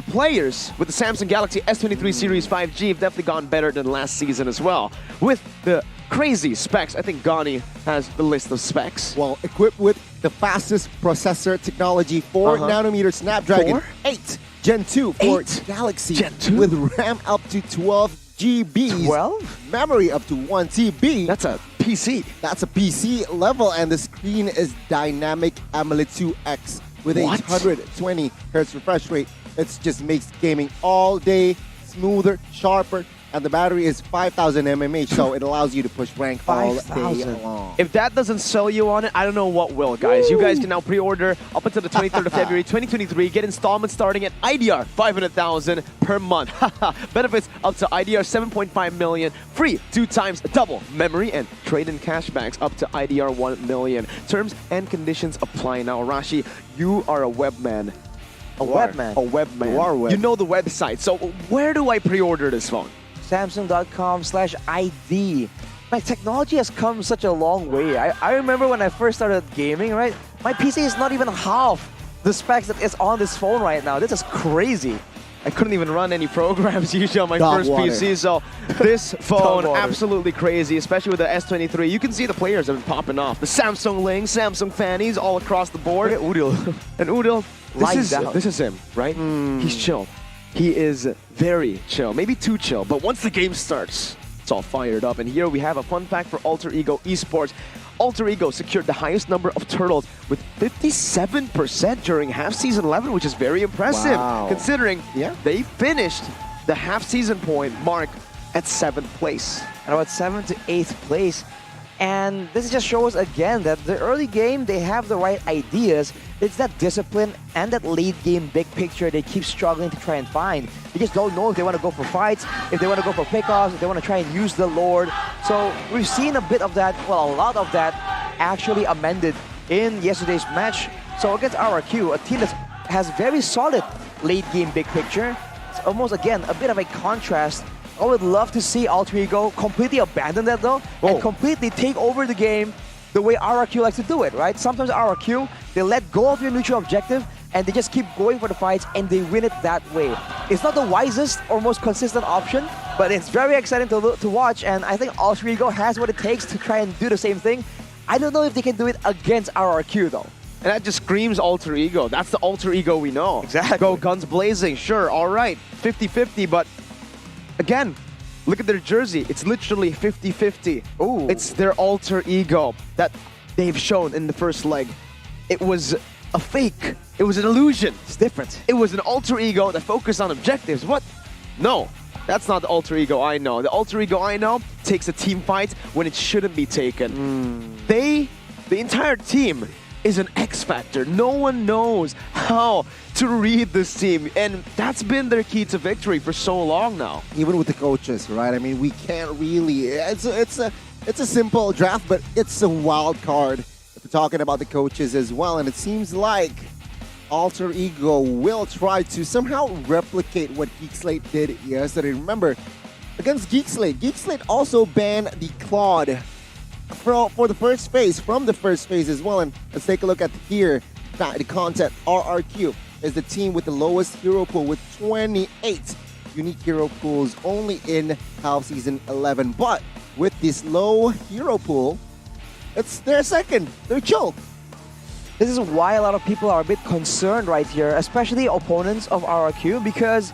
players with the Samsung Galaxy S23 Series 5G have definitely gone better than last season as well. With the crazy specs, I think Gani has the list of specs. Well, equipped with the fastest processor technology, 4nm Snapdragon 8 Gen 2 for Galaxy Gen 2? with RAM up to 12 GB. 12? Memory up to 1 TB. That's a PC. That's a PC level, and the screen is dynamic AMOLED 2X with a 120 Hz refresh rate. It just makes gaming all day smoother, sharper, and the battery is 5,000 mAh, so it allows you to push rank all day long. If that doesn't sell you on it, I don't know what will, guys. Woo! You guys can now pre-order up until the 23rd of February 2023. Get installments starting at IDR 500,000 per month. Benefits up to IDR 7.5 million. Free 2 times double memory and trade-in cashbacks up to IDR 1 million. Terms and conditions apply. Now, Rashi, you are a webman. A webman. You are web. You know the website. So where do I pre-order this phone? Samsung.com/ID. My technology has come such a long way. I remember when I first started gaming, right? My PC is not even half the specs that is on this phone right now. This is crazy. I couldn't even run any programs usually on my first PC, so this phone, absolutely crazy, especially with the S23. You can see the players have been popping off. The Samsung Ling, Samsung Fannies all across the board. Look at Udil. And Udil, this is him, right? He's chill. He is very chill, maybe too chill, but once the game starts, it's all fired up. And here we have a fun fact for Alter Ego Esports. Alter Ego secured the highest number of turtles with 57% during half-season 11, which is very impressive, considering they finished the half-season point mark at 7th place. And about 7th to 8th place, And this just shows again that the early game, they have the right ideas. It's that discipline and that late game big picture they keep struggling to try and find. They just don't know if they want to go for fights, if they want to go for pickoffs, if they want to try and use the Lord. So we've seen a bit of that, well, a lot of that actually amended in yesterday's match. So against RRQ, a team that has very solid late game big picture. It's almost, again, a bit of a contrast. I would love to see Alter Ego completely abandon that though, and completely take over the game the way RRQ likes to do it, right? Sometimes RRQ, they let go of your neutral objective and they just keep going for the fights and they win it that way. It's not the wisest or most consistent option, but it's very exciting to watch, and I think Alter Ego has what it takes to try and do the same thing. I don't know if they can do it against RRQ though. And that just screams Alter Ego. That's the Alter Ego we know. Exactly. Go guns blazing, sure, all right, 50-50, but again, look at their jersey. It's literally 50-50. Ooh. It's their Alter Ego that they've shown in the first leg. It was a fake. It was an illusion. It's different. It was an Alter Ego that focused on objectives. What? No, that's not the Alter Ego I know. The Alter Ego I know takes a team fight when it shouldn't be taken. The entire team is an X factor. No one knows how to read this team, and that's been their key to victory for so long now. Even with the coaches, right? I mean, we can't really. It's a simple draft, but it's a wild card if we're talking about the coaches as well. And it seems like Alter Ego will try to somehow replicate what GEEK SLATE did yesterday. Remember, against GEEK SLATE also banned the Claude for the first phase, from the first phase as well. And let's take a look at here, the content. RRQ is the team with the lowest hero pool with 28 unique hero pools only in half season 11. But with this low hero pool, they're second. They're choked. This is why a lot of people are a bit concerned right here, especially opponents of RRQ, because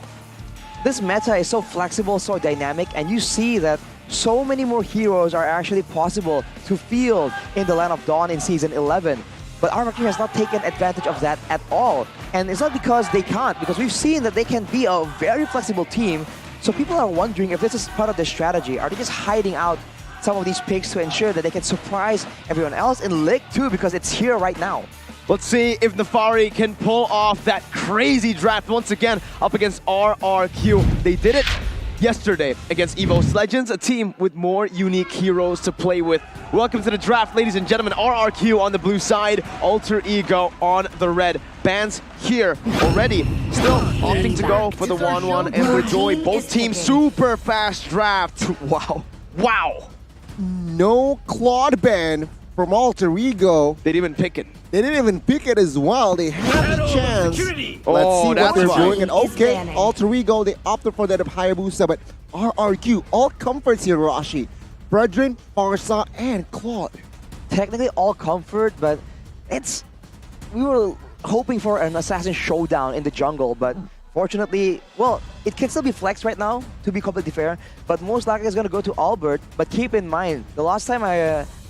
this meta is so flexible, so dynamic, and you see that so many more heroes are actually possible to field in the Land of Dawn in Season 11. But RRQ has not taken advantage of that at all. And it's not because they can't, because we've seen that they can be a very flexible team. So people are wondering if this is part of their strategy. Are they just hiding out some of these picks to ensure that they can surprise everyone else in League 2, because it's here right now? Let's see if Nefari can pull off that crazy draft once again up against RRQ. They did it yesterday against EVOS Legends, a team with more unique heroes to play with. Welcome to the draft, ladies and gentlemen. RRQ on the blue side, Alter Ego on the red. Bans here already. Still opting to go for the 1-1 and Rejoy. Both teams super fast draft. Wow. Wow. No Claude ban from Alter Ego. They didn't even pick it. They didn't even pick it as well. They had the chance. Let's see what they're doing. And okay, Alter Ego, they opted for that of Hayabusa, but RRQ, all comforts here, Rashi. Brethren, Farsa, and Claude. Technically all comfort, but we were hoping for an assassin showdown in the jungle, but fortunately, well, it can still be flexed right now, to be completely fair, but most likely it's going to go to Albert. But keep in mind, the last time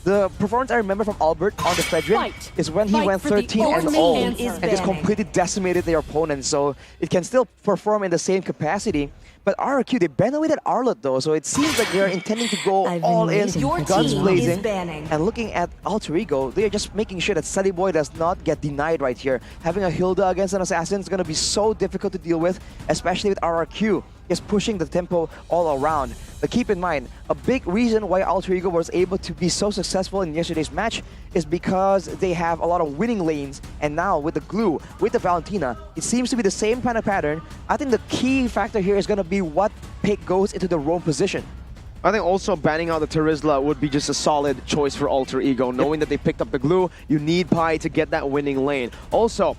the performance I remember from Albert on the Fredrin is when he went 13-0 and just completely decimated their opponents. So it can still perform in the same capacity. But RRQ, they banned away that Arlet though, so it seems like they're intending to go all in, guns blazing. And looking at Alter Ego, they're just making sure that Sunny Boy does not get denied right here. Having a Hilda against an assassin is going to be so difficult to deal with, especially with RRQ. Just pushing the tempo all around. But keep in mind, a big reason why Alter Ego was able to be so successful in yesterday's match is because they have a lot of winning lanes, and now with the glue, with the Valentina, it seems to be the same kind of pattern. I think the key factor here is going to be what pick goes into the roam position. I think also banning out the Terizla would be just a solid choice for Alter Ego. Knowing that they picked up the glue, you need Pi to get that winning lane. Also,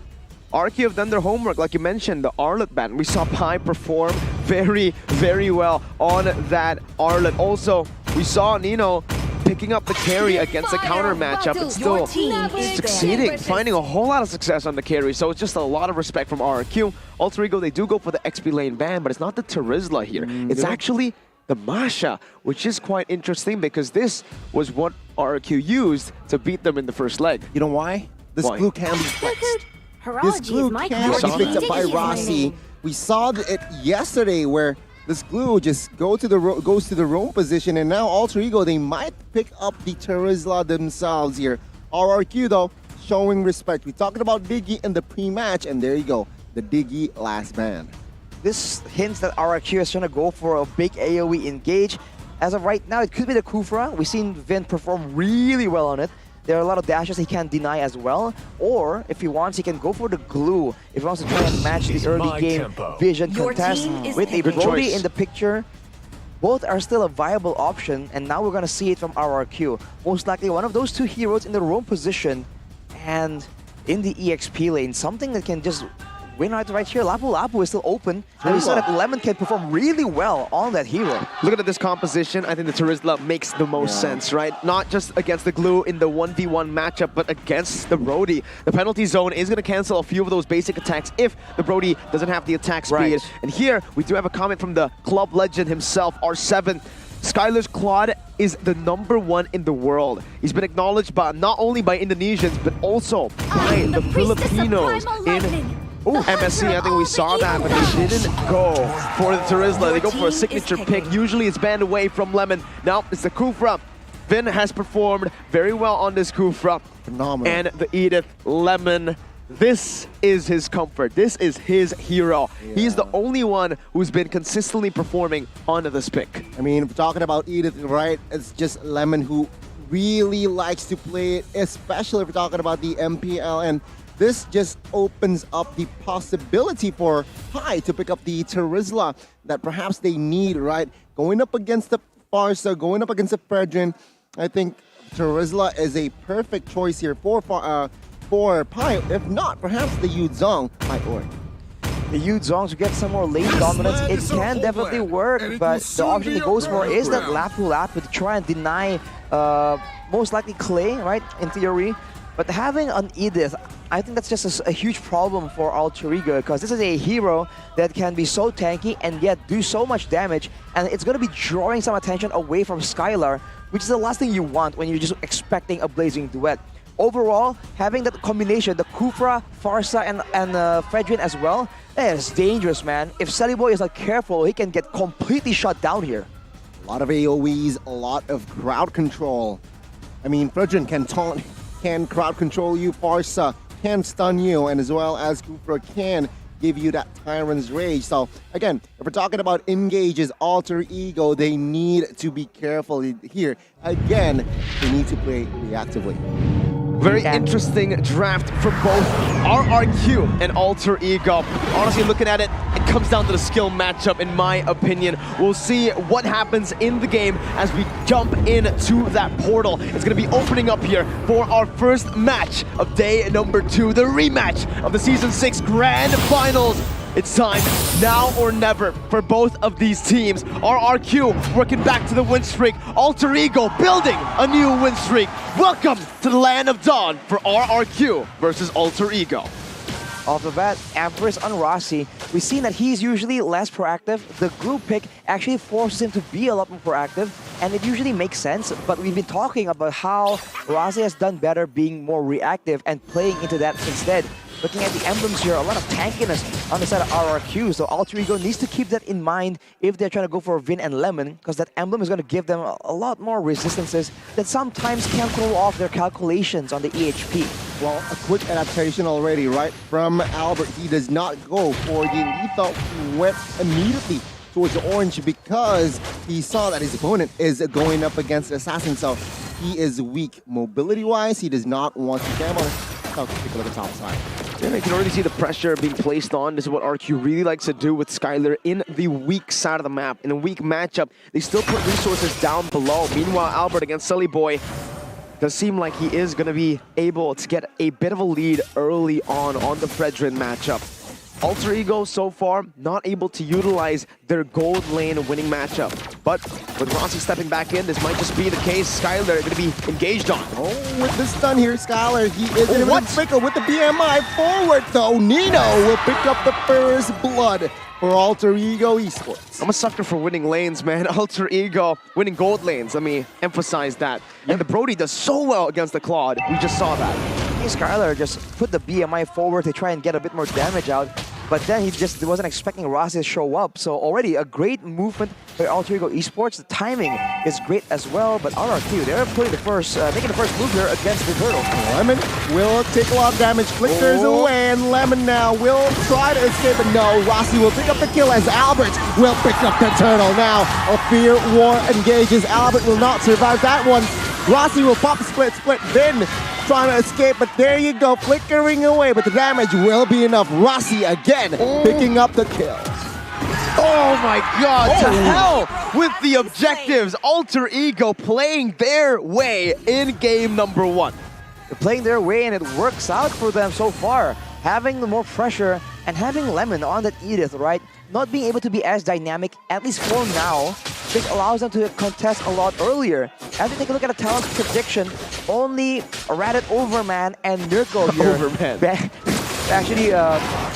RRQ have done their homework, like you mentioned, the Arlet ban. We saw Pi perform very, very well on that Arlet. Also, we saw Nino picking up the carry against a counter matchup and still succeeding, finding a whole lot of success on the carry. So it's just a lot of respect from RRQ. Alter Ego, they do go for the XP lane ban, but it's not the Terizla here. It's actually the Masha, which is quite interesting because this was what RRQ used to beat them in the first leg. You know why? This glue can be flexed. This glue can be picked up by Rossi. We saw it yesterday where this glue just goes to the roam position, and now Alter Ego, they might pick up the Terizla themselves here. RRQ though, showing respect. We talked about Diggy in the pre-match, and there you go, the Diggy last ban. This hints that RRQ is trying to go for a big AoE engage. As of right now, it could be the Kufra. We've seen Vin perform really well on it. There are a lot of dashes he can't deny as well. Or, if he wants, he can go for the glue. If he wants to try and match the early game vision contest with a Brody in the picture. Both are still a viable option, and now we're going to see it from RRQ. Most likely one of those two heroes in the roam position and in the EXP lane. Something that can just win right here. Lapu Lapu is still open. And we saw that Lemon can perform really well on that hero. Looking at this composition, I think the Terizla makes the most sense, right? Not just against the glue in the 1v1 matchup, but against the Brody. The penalty zone is going to cancel a few of those basic attacks if the Brody doesn't have the attack speed. Right. And here, we do have a comment from the club legend himself, R7. Skylar's Claude is the #1 in the world. He's been acknowledged by not only by Indonesians, but also by the Filipinos in MSC. I think we saw that, but they didn't go for the Terizla. They go for a signature pick. Usually it's banned away from Lemon. Now it's the Kufra. Vin has performed very well on this Kufra. Phenomenal. And the Edith Lemon. This is his comfort. This is his hero. Yeah. He's the only one who's been consistently performing on this pick. I mean, talking about Edith, right? It's just Lemon who really likes to play it, especially if we're talking about the MPL. And this just opens up the possibility for Pi to pick up the Terizla that perhaps they need, right? Going up against the Farsa, going up against the Fredrin, I think Terizla is a perfect choice here for Pi. If not, perhaps the Yuzong might work. The Yuzong to get some more lane dominance, it can definitely work, but the option he goes for is that Lapu Lapu to try and deny most likely Clay, right, in theory. But having an Edith, I think that's just a huge problem for Alter Ego, because this is a hero that can be so tanky and yet do so much damage, and it's going to be drawing some attention away from Skylar, which is the last thing you want when you're just expecting a blazing duet. Overall, having that combination, the Kufra, Farsa, and Fredrin as well, is dangerous, man. If Sally Boy is not careful, he can get completely shut down here. A lot of AoEs, a lot of crowd control. I mean, Fredrin can taunt, can crowd control you, Farsa can stun you, and as well as Kufra can give you that Tyrant's Rage. So again, if we're talking about engages, Alter Ego, they need to be careful here. Again, they need to play reactively. Very interesting draft for both RRQ and Alter Ego. Honestly, looking at it, it comes down to the skill matchup, in my opinion. We'll see what happens in the game as we jump into that portal. It's going to be opening up here for our first match of day number 2, the rematch of the Season 6 Grand Finals. It's time, now or never, for both of these teams. RRQ working back to the win streak. Alter Ego building a new win streak. Welcome to the land of dawn for RRQ versus Alter Ego. Off the bat, Empress on Rossi. We've seen that he's usually less proactive. The glue pick actually forces him to be a lot more proactive, and it usually makes sense, but we've been talking about how Rossi has done better being more reactive and playing into that instead. Looking at the emblems here, a lot of tankiness on the side of RRQ, so Alter Ego needs to keep that in mind if they're trying to go for Vin and Lemon, because that emblem is going to give them a lot more resistances that sometimes can throw off their calculations on the EHP. Well, a quick adaptation already, right? From Albert, he does not go for the lethal. He went immediately towards the orange because he saw that his opponent is going up against the assassin, so he is weak mobility-wise. He does not want to jam on it. Oh, take a look at the top side. Yeah, you can already see the pressure being placed on. This is what RQ really likes to do with Skylar in the weak side of the map. In a weak matchup, they still put resources down below. Meanwhile, Albert against Sully Boy does seem like he is going to be able to get a bit of a lead early on the Fredrin matchup. Alter Ego so far not able to utilize their gold lane winning matchup. But with Rossi stepping back in, this might just be the case. Skylar going to be engaged on. Oh, with the stun here, Skylar, he is in a pickle with the BMI forward though. Nino will pick up the first blood for Alter Ego Esports. I'm a sucker for winning lanes, man. Alter Ego winning gold lanes. Let me emphasize that. And the Brody does so well against the Claude. We just saw that. Skylar just put the BMI forward to try and get a bit more damage out. but then he just wasn't expecting Rossi to show up. So already a great movement by Alter Ego Esports. The timing is great as well, but RRQ, they're putting the first, making the first move here against the Turtle. Lemon will take a lot of damage, flickers away, and Lemon now will try to escape, but no, Rossi will pick up the kill as Albert will pick up the Turtle. Now, a Fear War engages. Albert will not survive that one. Rossi will pop split, Vin trying to escape, but there you go, flickering away, but the damage will be enough. Rossi again picking up the kill. Oh my god, to hell with the objectives. Alter Ego playing their way in game number 1. They're playing their way and it works out for them so far. Having more pressure and having Lemon on that Edith, right? Not being able to be as dynamic, at least for now, which allows them to contest a lot earlier. As we take a look at the talent prediction, only Radit Overman and Nurko here actually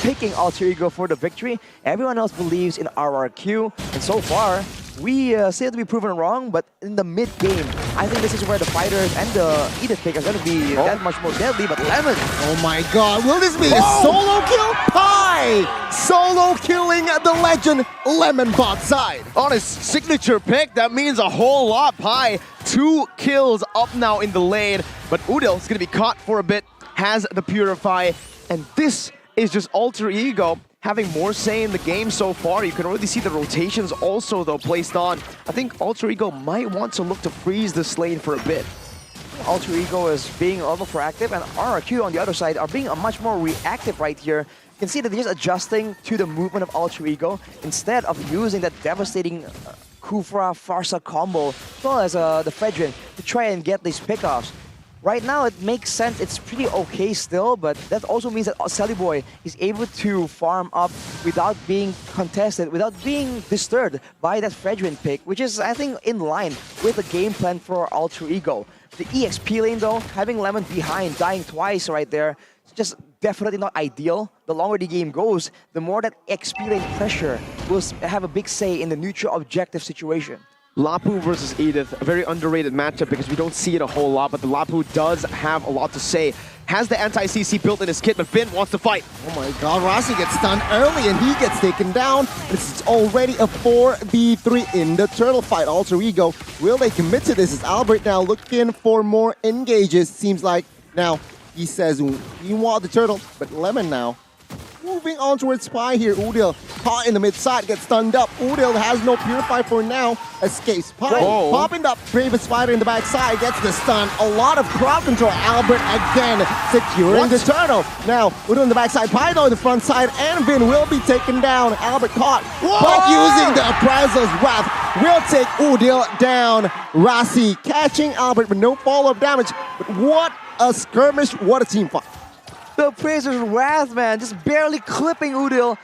picking Alter Ego for the victory. Everyone else believes in RRQ, and so far, we seem to be proven wrong, but in the mid-game, I think this is where the fighters and the Edith pick are going to be that much more deadly, but Lemon. Oh my god, will this be a solo kill? Pi! Solo killing the legend, Lemon bot side. On his signature pick, that means a whole lot. Pi, 2 kills up now in the lane, but Udil's going to be caught for a bit, has the Purify, and this is just Alter Ego having more say in the game so far. You can already see the rotations also, though, placed on. I think Alter Ego might want to look to freeze this lane for a bit. Alter Ego is being a little proactive, and RRQ on the other side are being a much more reactive right here. You can see that they're just adjusting to the movement of Alter Ego instead of using that devastating Kufra Farsa combo, as well as the Fredrin, to try and get these pickoffs. Right now, it makes sense. It's pretty okay still, but that also means that Sally is able to farm up without being contested, without being disturbed by that Fredrin pick, which is, I think, in line with the game plan for Alter Ego. The EXP lane, though, having Lemon behind, dying twice right there, it's just definitely not ideal. The longer the game goes, the more that XP lane pressure will have a big say in the neutral objective situation. Lapu versus Edith, a very underrated matchup because we don't see it a whole lot, but the Lapu does have a lot to say. Has the anti-CC built in his kit, but Finn wants to fight. Oh my god, Rossi gets stunned early and he gets taken down. This is already a 4v3 in the turtle fight. Alter Ego, will they commit to this? Is Albert now looking for more engages? Seems like now he says we want the turtle, but Lemon now moving on towards Spy here. Udil caught in the mid side, gets stunned up. Udil has no Purify for now. Escapes. Spy popping up. Brave Spider in the back side gets the stun. A lot of crowd control. Albert again securing the turtle. Now Udil in the back side. Pino in the front side. And Vin will be taken down. Albert caught. But using the Appraisal's Wrath will take Udil down. Rossi catching Albert with no follow-up damage. But what a skirmish. What a team fight. The Appraiser's Wrath, man, just barely clipping Udil.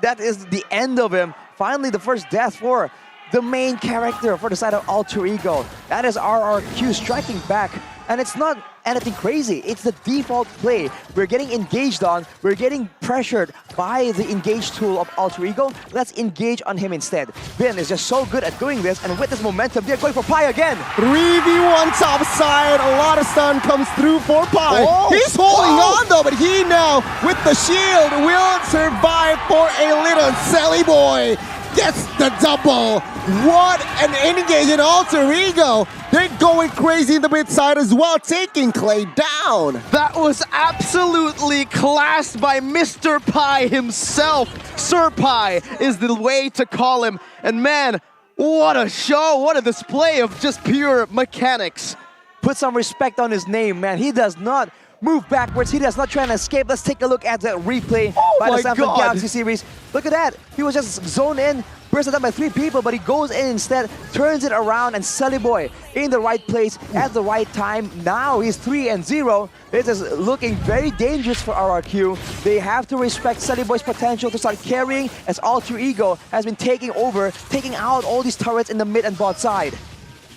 That is the end of him. Finally, the first death for the main character for the side of Alter Ego. That is RRQ striking back. And it's not anything crazy. It's the default play. We're getting engaged on. We're getting pressured by the engage tool of Alter Ego. Let's engage on him instead. Vin is just so good at doing this. And with this momentum, they're going for Pi again. 3v1 top side. A lot of stun comes through for Pi. He's holding on though, but he now, with the shield, will survive for a little Sally boy. Gets the double. What an engage in Alter Ego. They're going crazy in the mid side as well, taking Clay down. That was absolutely classed by Mr. Pi himself. Sir Pi is the way to call him. And man, what a show, what a display of just pure mechanics. Put some respect on his name, man. He does not move backwards. He does not try to escape. Let's take a look at that replay by the Samsung Galaxy series. Look at that. He was just zoned in, bursted up by 3 people, but he goes in instead, turns it around, and Sally Boy in the right place at the right time. Now he's 3-0. This is looking very dangerous for RRQ. They have to respect Sally Boy's potential to start carrying, as Alter Ego has been taking over, taking out all these turrets in the mid and bot side.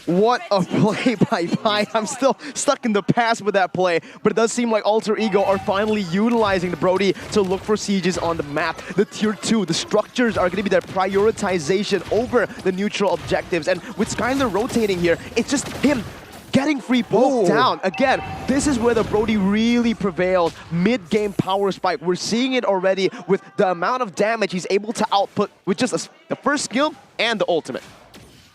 What a play by Pi. I'm still stuck in the past with that play, but it does seem like Alter Ego are finally utilizing the Brody to look for sieges on the map. The tier 2, the structures are going to be their prioritization over the neutral objectives. And with Skyler rotating here, it's just him getting free both down. Again, this is where the Brody really prevails. Mid-game power spike. We're seeing it already with the amount of damage he's able to output with just the first skill and the ultimate.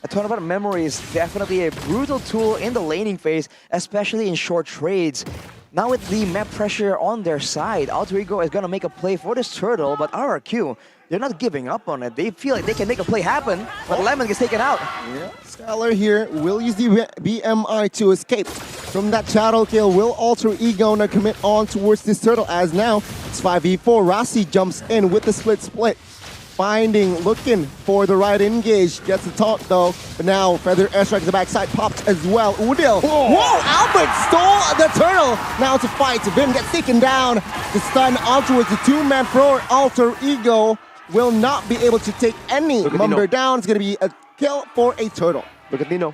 A tournament memory is definitely a brutal tool in the laning phase, especially in short trades. Now with the map pressure on their side, Alter Ego is going to make a play for this turtle, but RRQ, they're not giving up on it. They feel like they can make a play happen, but Lemon gets taken out. Yeah, Skylar here will use the BMI to escape from that shadow kill. Will Alter Ego now commit on towards this turtle, as now it's 5v4. Rasi jumps in with the split. Finding, looking for the right engage. Gets the taunt though. But now Feather airstrike to the backside popped as well. Udil. Whoa! Albert stole the turtle. Now to fight. Vin gets taken down. The stun on towards the two-man thrower. Alter Ego will not be able to take any member down. It's going to be a kill for a turtle. Look at Nino.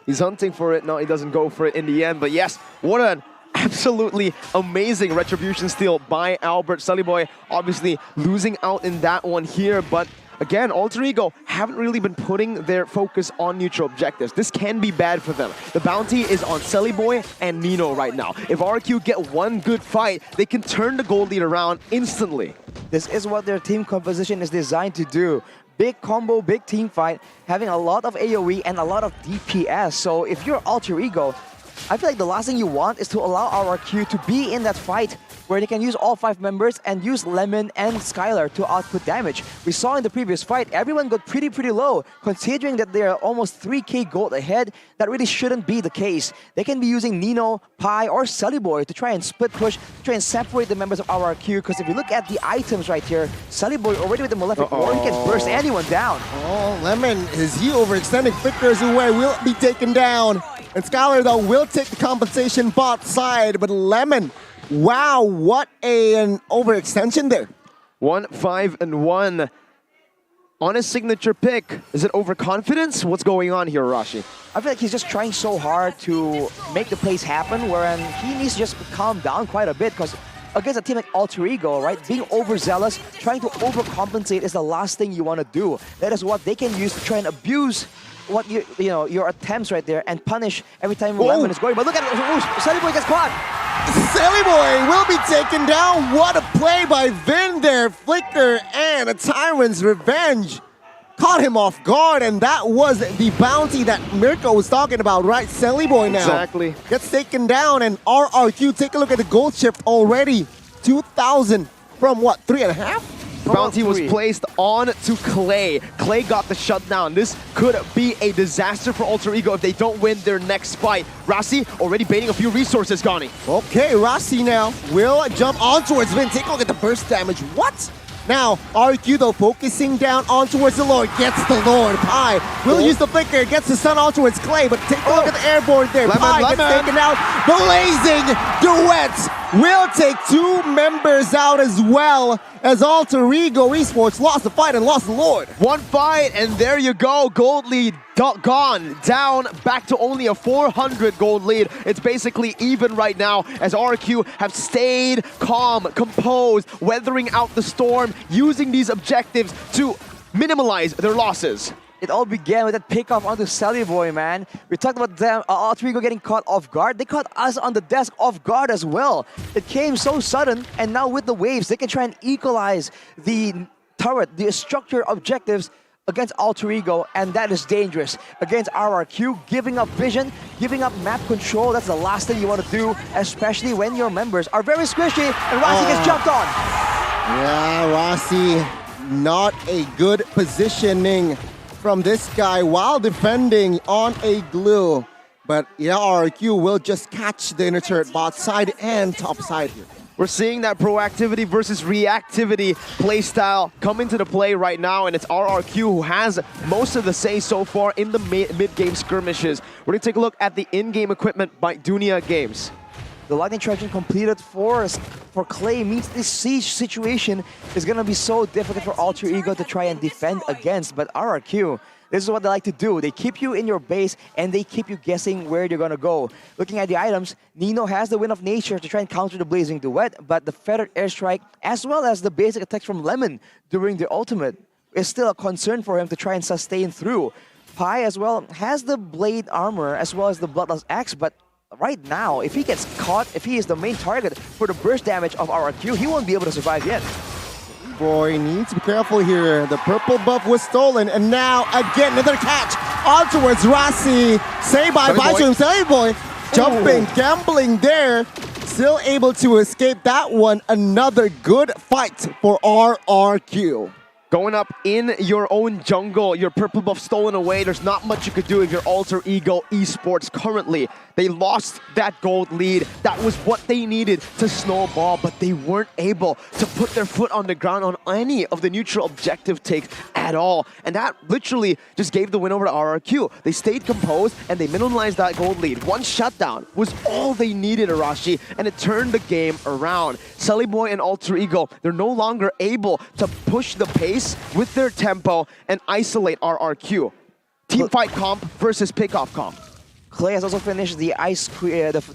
He's hunting for it. No, he doesn't go for it in the end. But yes, what an absolutely amazing retribution steal by Albert. Sully Boy obviously losing out in that one here, but again, Alter Ego haven't really been putting their focus on neutral objectives. This can be bad for them. The bounty is on Sully Boy and Nino right now. If RQ get one good fight, they can turn the gold lead around instantly. This is what their team composition is designed to do. Big combo, big team fight, having a lot of AoE and a lot of DPS. So if you're Alter Ego, I feel like the last thing you want is to allow RRQ to be in that fight where they can use all 5 members and use Lemon and Skylar to output damage. We saw in the previous fight, everyone got pretty low. Considering that they are almost 3k gold ahead, that really shouldn't be the case. They can be using Nino, Pi, or Sully Boy to try and split push, to try and separate the members of RRQ, because if you look at the items right here, Sully Boy already with the Malefic War, he can burst anyone down. Oh, Lemon, is he overextending? Flickers away, will be taken down. And Skylar, though, will take the compensation bot side, but Lemon, wow, what an overextension there. 1-5-1 on his signature pick. Is it overconfidence? What's going on here, Rashi? I feel like he's just trying so hard to make the plays happen, wherein he needs to just calm down quite a bit, because against a team like Alter Ego, right, being overzealous, trying to overcompensate is the last thing you want to do. That is what they can use to try and abuse what your attempts right there and punish every time Lemon is going. But look at it, Sully Boy gets caught. Sully Boy will be taken down. What a play by Vin there. Flicker and a Tyrant's Revenge caught him off guard, and that was the bounty that Mirko was talking about, right? Sully Boy now exactly gets taken down, and RRQ, take a look at the gold shift already. 2,000 from what, 3.5? The bounty was placed on to Clay. Clay got the shutdown. This could be a disaster for Alter Ego if they don't win their next fight. Rasi already baiting a few resources, Gani. Okay, Rasi now will jump on towards Vin. Take a look at the burst damage. What? Now, RQ though focusing down on towards the Lord. Gets the Lord. Pi will use the flicker. Gets the stun on towards Clay, but take a look at the airborne there. Pi gets taken out. Blazing duets will take 2 members out as well, as Alter Ego Esports lost the fight and lost the Lord. One fight, and there you go. Gold lead gone down back to only a 400 gold lead. It's basically even right now, as RQ have stayed calm, composed, weathering out the storm, using these objectives to minimize their losses. It all began with that pickoff onto Sully Boy, man. We talked about them, Alter Ego getting caught off guard. They caught us on the desk off guard as well. It came so sudden, and now with the waves, they can try and equalize the turret, the structure objectives against Alter Ego, and that is dangerous. Against RRQ, giving up vision, giving up map control, that's the last thing you want to do, especially when your members are very squishy, and Rasi gets jumped on. Yeah, Rasi, not a good positioning from this guy while defending on a glue. But yeah, RRQ will just catch the inner turret bot side and top side here. We're seeing that proactivity versus reactivity playstyle come into the play right now, and it's RRQ who has most of the say so far in the mid-game skirmishes. We're going to take a look at the in-game equipment by Dunia Games. The lightning traction completed for Clay means this siege situation is going to be so difficult for Alter Ego to try and defend against, but RRQ, this is what they like to do. They keep you in your base and they keep you guessing where you're going to go. Looking at the items, Nino has the Wind of Nature to try and counter the Blazing Duet, but the Feathered Airstrike as well as the basic attacks from Lemon during the ultimate is still a concern for him to try and sustain through. Pi as well has the Blade Armor as well as the Bloodlust Axe, but right now, if he gets caught, if he is the main target for the burst damage of RRQ, he won't be able to survive yet. Boy, needs to be careful here. The purple buff was stolen, and now again another catch on towards Rossi. Say bye-bye to him, Sally Boy. Jumping, gambling there. Still able to escape that one. Another good fight for RRQ. Going up in your own jungle, your purple buff stolen away. There's not much you could do if you're Alter Ego Esports currently. They lost that gold lead. That was what they needed to snowball, but they weren't able to put their foot on the ground on any of the neutral objective takes at all. And that literally just gave the win over to RRQ. They stayed composed and they minimalized that gold lead. One shutdown was all they needed, Arashi, and it turned the game around. Sully Boy and Alter Ego, they're no longer able to push the pace with their tempo and isolate RRQ. Teamfight comp versus pickoff comp. Clay has also finished the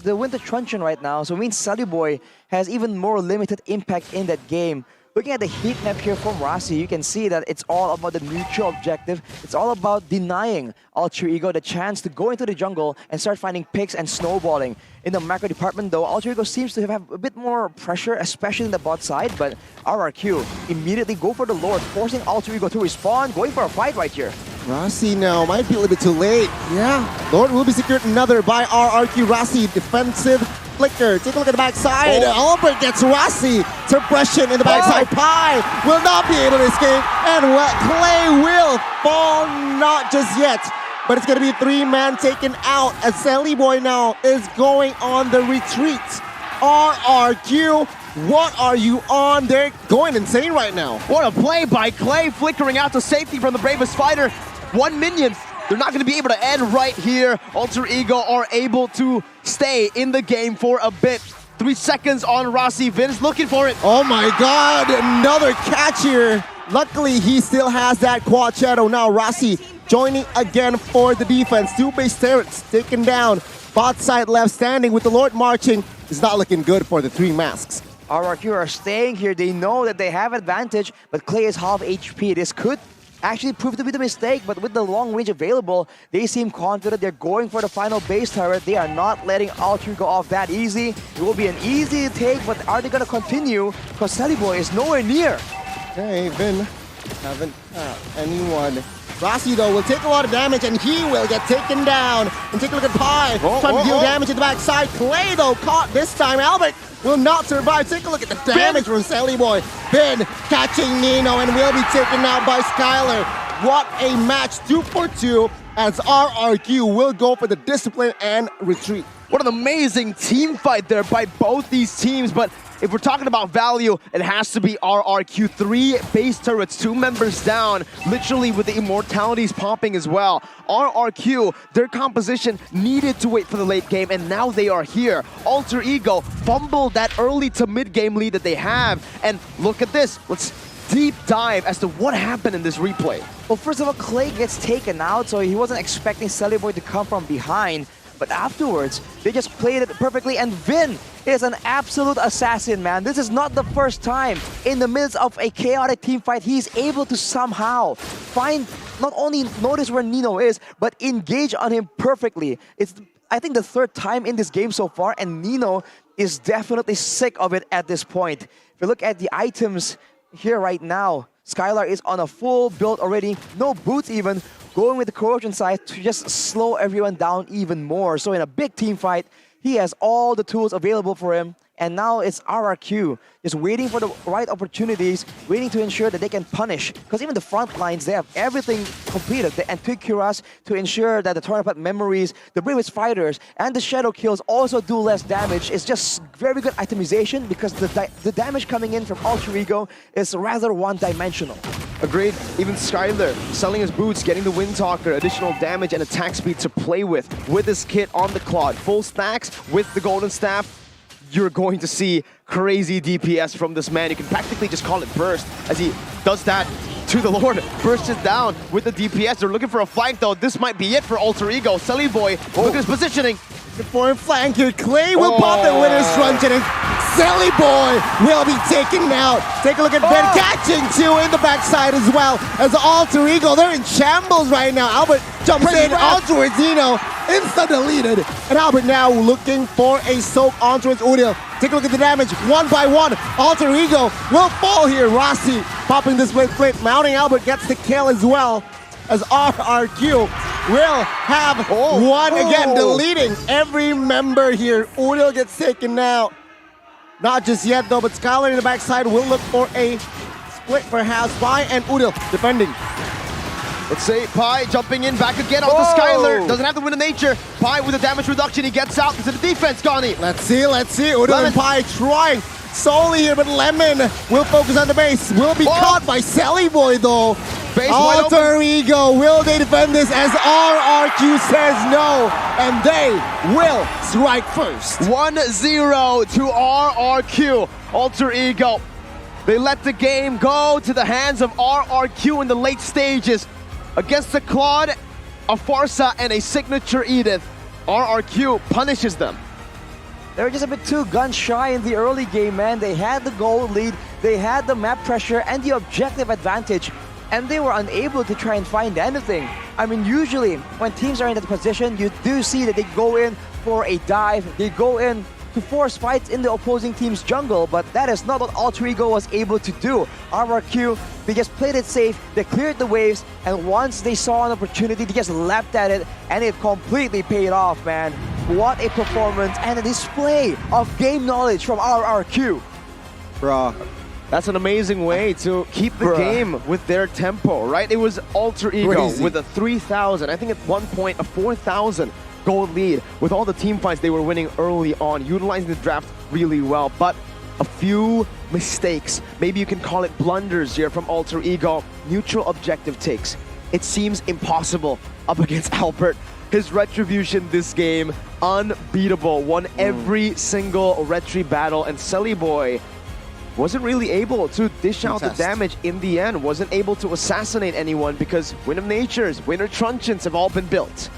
the Winter Truncheon right now, so it means Sully Boy has even more limited impact in that game. Looking at the heat map here from Rossi, you can see that it's all about the neutral objective. It's all about denying Alter Ego the chance to go into the jungle and start finding picks and snowballing. In the macro department though, Alter Ego seems to have a bit more pressure, especially in the bot side, but RRQ immediately go for the Lord, forcing Alter Ego to respawn, going for a fight right here. Rossi now might be a little bit too late. Yeah, Lord will be secured another by RRQ. Rossi, defensive flicker. Take a look at the backside. Albert gets Rossi. Suppression in the backside. Pi will not be able to escape. And Clay will fall, not just yet. But it's going to be 3-man taken out as Sally Boy now is going on the retreat. RRQ, what are you on? They're going insane right now. What a play by Clay, flickering out to safety from the bravest fighter. One minion. They're not going to be able to end right here. Alter Ego are able to stay in the game for a bit. 3 seconds on Rossi. Vince looking for it. Oh my God, another catch here. Luckily, he still has that quad shadow. Now Rossi joining again for the defense. 2 base turrets taken down. Bot side left standing with the Lord marching. It's not looking good for the 3 masks. RRQ are staying here. They know that they have advantage, but Clay is half HP. This could actually prove to be the mistake, but with the long range available, they seem confident. They're going for the final base turret. They are not letting Alter go off that easy. It will be an easy take, but are they going to continue? Because Sally Boy is nowhere near. Okay, Vin haven't anyone. Rossi though will take a lot of damage and he will get taken down. And take a look at Pi, trying to deal damage at the backside. Clay though caught this time. Albert will not survive. Take a look at the damage from Sally Boy. Ben catching Nino and will be taken out by Skylar. What a match, 2 for 2 as RRQ will go for the discipline and retreat. What an amazing team fight there by both these teams, but if we're talking about value, it has to be RRQ. 3 base turrets, 2 members down, literally with the immortalities popping as well. RRQ, their composition needed to wait for the late game, and now they are here. Alter Ego fumbled that early to mid-game lead that they have, and look at this. Let's deep dive as to what happened in this replay. Well, first of all, Clay gets taken out, so he wasn't expecting Sally Boy to come from behind. But afterwards, they just played it perfectly, and Vin is an absolute assassin, man. This is not the first time in the midst of a chaotic team fight he's able to somehow find, not only notice where Nino is, but engage on him perfectly. It's, I think, the 3rd time in this game so far, and Nino is definitely sick of it at this point. If you look at the items here right now, Skylar is on a full build already, no boots even, going with the corrosion side to just slow everyone down even more. So in a big team fight, he has all the tools available for him. And now it's RRQ, just waiting for the right opportunities, waiting to ensure that they can punish. Because even the front lines, they have everything completed. The Anticuras to ensure that the Tornapad memories, the bravest fighters, and the shadow kills also do less damage. It's just very good itemization because the damage coming in from Alter Ego is rather one-dimensional. Agreed. Even Skylar selling his boots, getting the Windtalker, additional damage and attack speed to play with his kit on the Claude. Full stacks with the Golden Staff. You're going to see crazy DPS from this man. You can practically just call it burst as he does that to the Lord. Bursts it down with the DPS. They're looking for a flank though. This might be it for Alter Ego. Sully Boy, look at his positioning. The foreign flank here. Clay will pop the winner's truncheon and Sally Boy will be taken out. Take a look at Ben catching 2 in the backside as well as Alter Ego. They're in shambles right now. Albert jumps in out towards Nino. insta-deleted. And Albert now looking for a soak on towards Udil. Take a look at the damage, one by one. Alter Ego will fall here. Rossi popping this way flip. Mounting Albert gets the kill as well, as RRQ will have one again, deleting every member here. Udil gets taken now. Not just yet though, but Skylar in the backside will look for a split perhaps. Pi and Udil defending. Let's see, Pi jumping in, back again onto Skylar. Doesn't have to win the nature. Pi with the damage reduction, he gets out into the defense, Gani. Let's see. Udil and Pi trying solely here, but Lemon will focus on the base. Will be caught by Sally Boy though. Base Alter Ego, will they defend this as RRQ says no, and they will strike first. 1-0 to RRQ. Alter Ego. They let the game go to the hands of RRQ in the late stages. Against the Claude, a Farsa, and a signature Edith, RRQ punishes them. They were just a bit too gun shy in the early game, man. They had the goal lead, they had the map pressure and the objective advantage, and they were unable to try and find anything. I mean, usually when teams are in that position, you do see that they go in for a dive, they go in to force fights in the opposing team's jungle, but that is not what Alter Ego was able to do. RRQ, they just played it safe, they cleared the waves, and once they saw an opportunity, they just leapt at it, and it completely paid off, man. What a performance and a display of game knowledge from RRQ. Bruh. That's an amazing way to keep the game with their tempo, right? It was Alter Ego with a 3,000, I think at one point a 4,000 gold lead with all the team fights they were winning early on, utilizing the draft really well, but a few mistakes, maybe you can call it blunders here from Alter Ego, neutral objective takes. It seems impossible up against Albert. His retribution this game, unbeatable, won every single retri battle, and Selly Boy wasn't really able to dish out the damage in the end, wasn't able to assassinate anyone because Wind of Natures, Winter Truncheons have all been built.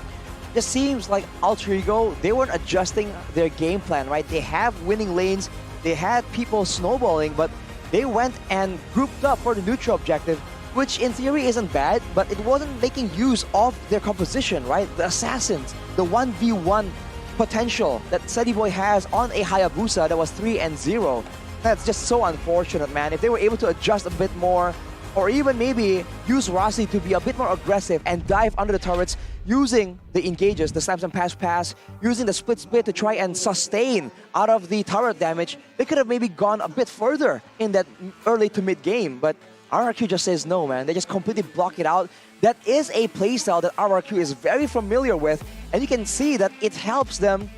Just seems like Alter Ego, they weren't adjusting their game plan, right? They have winning lanes, they had people snowballing, but they went and grouped up for the neutral objective, which in theory isn't bad, but it wasn't making use of their composition, right? The assassins, the 1v1 potential that Steady Boy has on a Hayabusa that was 3-0. That's just so unfortunate, man. If they were able to adjust a bit more, or even maybe use Rossi to be a bit more aggressive and dive under the turrets using the engages, the slams and pass, using the split to try and sustain out of the turret damage, they could have maybe gone a bit further in that early to mid game, but RRQ just says no, man. They just completely block it out. That is a playstyle that RRQ is very familiar with, and you can see that it helps them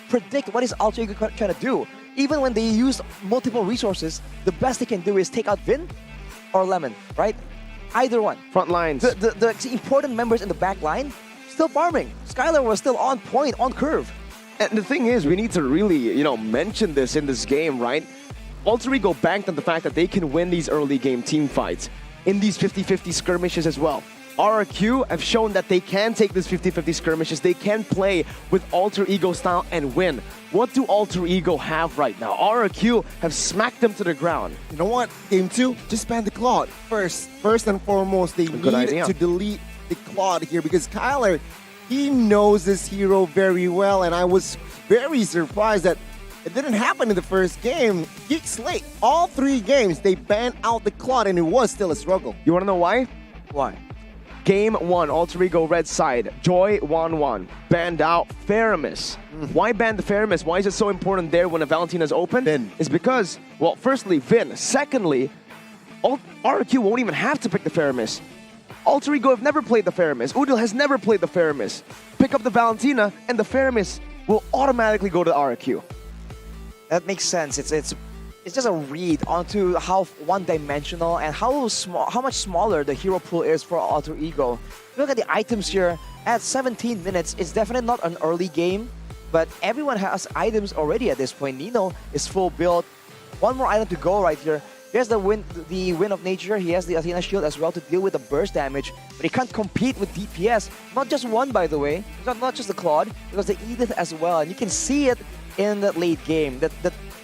predict what is Alter Ego trying to do. Even when they use multiple resources, the best they can do is take out Vin or Lemon, right? Either one. Front lines. The important members in the back line, still farming. Skylar was still on point, on curve. And the thing is, we need to really, mention this in this game, right? Alter Ego banked on the fact that they can win these early game team fights in these 50-50 skirmishes as well. RRQ have shown that they can take these 50-50 skirmishes, they can play with Alter Ego style and win. What do Alter Ego have right now? RRQ have smacked them to the ground. You know what? Game 2, just ban the Claude. First and foremost, they need to delete the Claude here because Kyler, he knows this hero very well, and I was very surprised that it didn't happen in the first game. GEEK SLATE, all 3 games, they banned out the Claude, and it was still a struggle. You want to know why? Why? Game 1, Alter Ego red side, Joy 1-1, banned out Faramis. Why ban the Faramis? Why is it so important there when a Valentina's open? Vin. It's because, well, firstly, Vin. Secondly, RRQ won't even have to pick the Faramis. Alter Ego have never played the Faramis. Udil has never played the Faramis. Pick up the Valentina, and the Faramis will automatically go to RRQ. That makes sense. It's just a read onto how one-dimensional and how much smaller the hero pool is for Alter Ego. Look at the items here. At 17 minutes, it's definitely not an early game, but everyone has items already at this point. Nino is full build. One more item to go right here. Here's the Wind of Nature. He has the Athena Shield as well to deal with the burst damage, but he can't compete with DPS. Not just one, by the way. Not just the Claude, because the Edith as well. And you can see it in the late game. That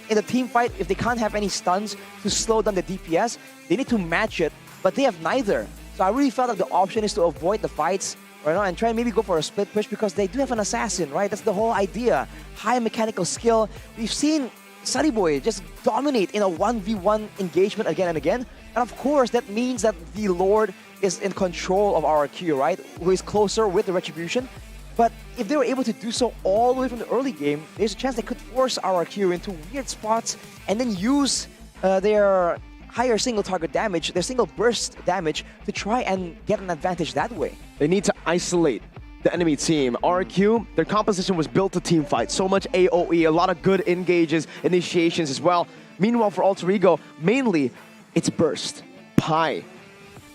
in the team fight, if they can't have any stuns to slow down the DPS, they need to match it, but they have neither. So I really felt like the option is to avoid the fights, right now and try and maybe go for a split push because they do have an assassin, right? That's the whole idea. High mechanical skill. We've seen Sunny Boy just dominate in a 1v1 engagement again and again. And of course, that means that the Lord is in control of RRQ, right? Who is closer with the Retribution. But if they were able to do so all the way from the early game, there's a chance they could force RRQ into weird spots and then use their higher single target damage, their single burst damage, to try and get an advantage that way. They need to isolate the enemy team. RRQ, their composition was built to team fight. So much AoE, a lot of good engages, initiations as well. Meanwhile, for Alter Ego, mainly it's burst, Pi,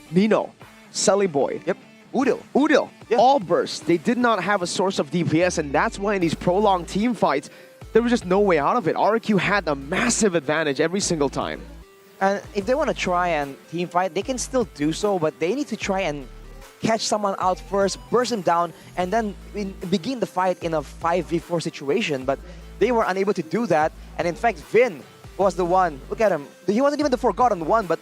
Nino, Selly Boy. Yep. Udil. Yeah. All burst. They did not have a source of DPS, and that's why in these prolonged team fights, there was just no way out of it. RRQ had a massive advantage every single time. And if they want to try and team fight, they can still do so, but they need to try and catch someone out first, burst him down, and then begin the fight in a 5v4 situation. But they were unable to do that, and in fact, Vin was the one. Look at him. He wasn't even the forgotten one, but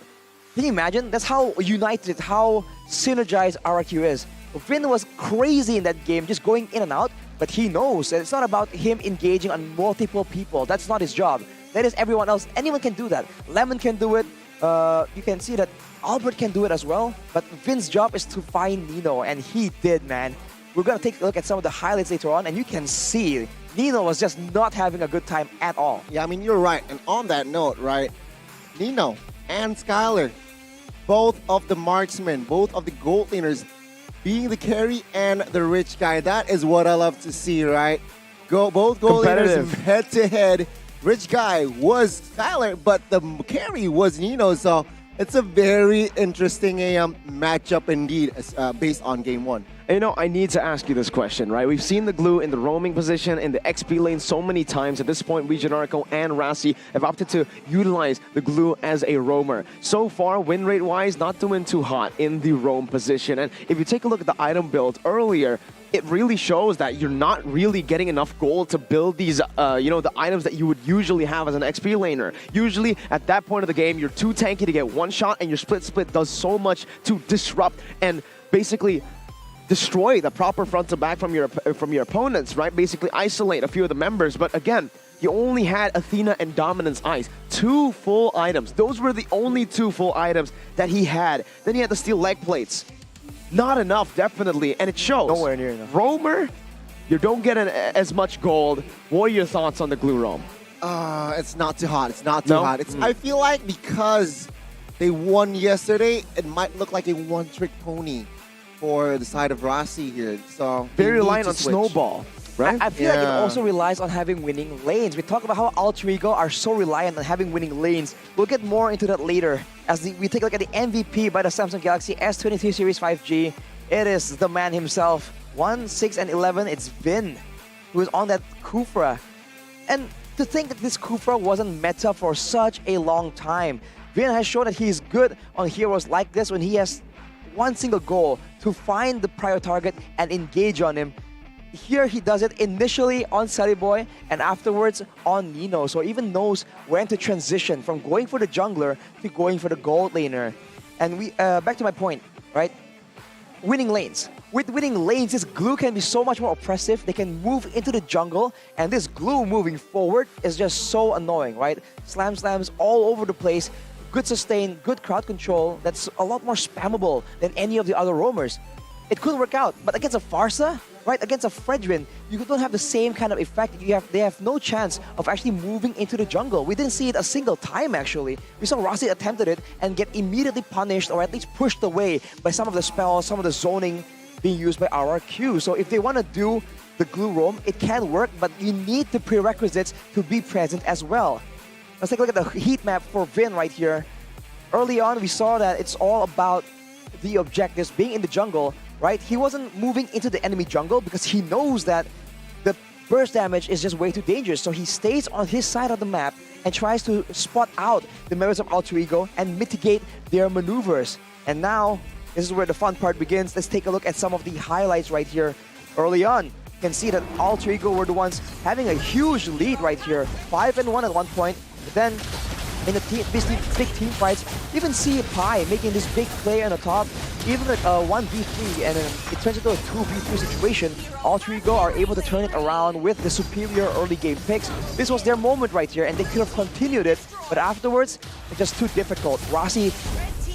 can you imagine? That's how united, how synergized RRQ is. Vin was crazy in that game, just going in and out, but he knows that it's not about him engaging on multiple people. That's not his job. That is everyone else. Anyone can do that. Lemon can do it. You can see that Albert can do it as well. But Vin's job is to find Nino, and he did, man. We're going to take a look at some of the highlights later on, and you can see Nino was just not having a good time at all. Yeah, I mean, you're right. And on that note, right, Nino and Skylar, both of the marksmen, both of the gold laners, being the carry and the rich guy. That is what I love to see, right? Both gold laners head-to-head. Rich guy was Skylar, but the carry was Nino. So it's a very interesting matchup indeed, based on game one. And, you know, I need to ask you this question, right? We've seen the Glue in the roaming position in the XP lane so many times. At this point, Vijanarko and Rasi have opted to utilize the Glue as a roamer. So far, win rate-wise, not doing too hot in the roam position. And if you take a look at the item build earlier, it really shows that you're not really getting enough gold to build these, the items that you would usually have as an XP laner. Usually, at that point of the game, you're too tanky to get one shot, and your split does so much to disrupt and basically destroy the proper front to back from your opponents, right? Basically isolate a few of the members. But again, you only had Athena and Dominance Ice. 2 full items. Those were the only 2 full items that he had. Then he had the steel leg plates. Not enough, definitely, and it shows. Nowhere near enough. Roamer, you don't get as much gold. What are your thoughts on the Glue roam? It's not too hot. It's not too hot. I feel like because they won yesterday, it might look like a one-trick pony for the side of Rasi here. So very reliant on Snowball, right? I feel like it also relies on having winning lanes. We talk about how Alter Ego are so reliant on having winning lanes. We'll get more into that later as we take a look at the MVP by the Samsung Galaxy S23 Series 5G. It is the man himself. 1, 6, and 11. It's Vin, who is on that Kufra. And to think that this Kufra wasn't meta for such a long time. Vin has shown that he's good on heroes like this when he has one single goal to find the prior target and engage on him. Here he does it initially on Selly Boy and afterwards on Nino. So even knows when to transition from going for the jungler to going for the gold laner. And we back to my point, right? Winning lanes. With winning lanes, this Glue can be so much more oppressive. They can move into the jungle, and this Glue moving forward is just so annoying, right? Slams all over the place. Good sustain, good crowd control. That's a lot more spammable than any of the other roamers. It could work out, but against a Farsa, right, against a Fredrin, you don't have the same kind of effect. They have no chance of actually moving into the jungle. We didn't see it a single time, actually. We saw Rasi attempted it and get immediately punished or at least pushed away by some of the spells, some of the zoning being used by RRQ. So if they want to do the Glue roam, it can work, but you need the prerequisites to be present as well. Let's take a look at the heat map for Vin right here. Early on, we saw that it's all about the objectives being in the jungle, right? He wasn't moving into the enemy jungle because he knows that the burst damage is just way too dangerous. So he stays on his side of the map and tries to spot out the members of Alter Ego and mitigate their maneuvers. And now, this is where the fun part begins. Let's take a look at some of the highlights right here. Early on, you can see that Alter Ego were the ones having a huge lead right here. 5-1 at one point. But then in the big team fights. You even see Pi making this big play on the top, even like 1v3, and then it turns into a 2v3 situation. Alter Ego are able to turn it around with the superior early game picks. This was their moment right here, and they could have continued it, but afterwards, it's just too difficult. Rossi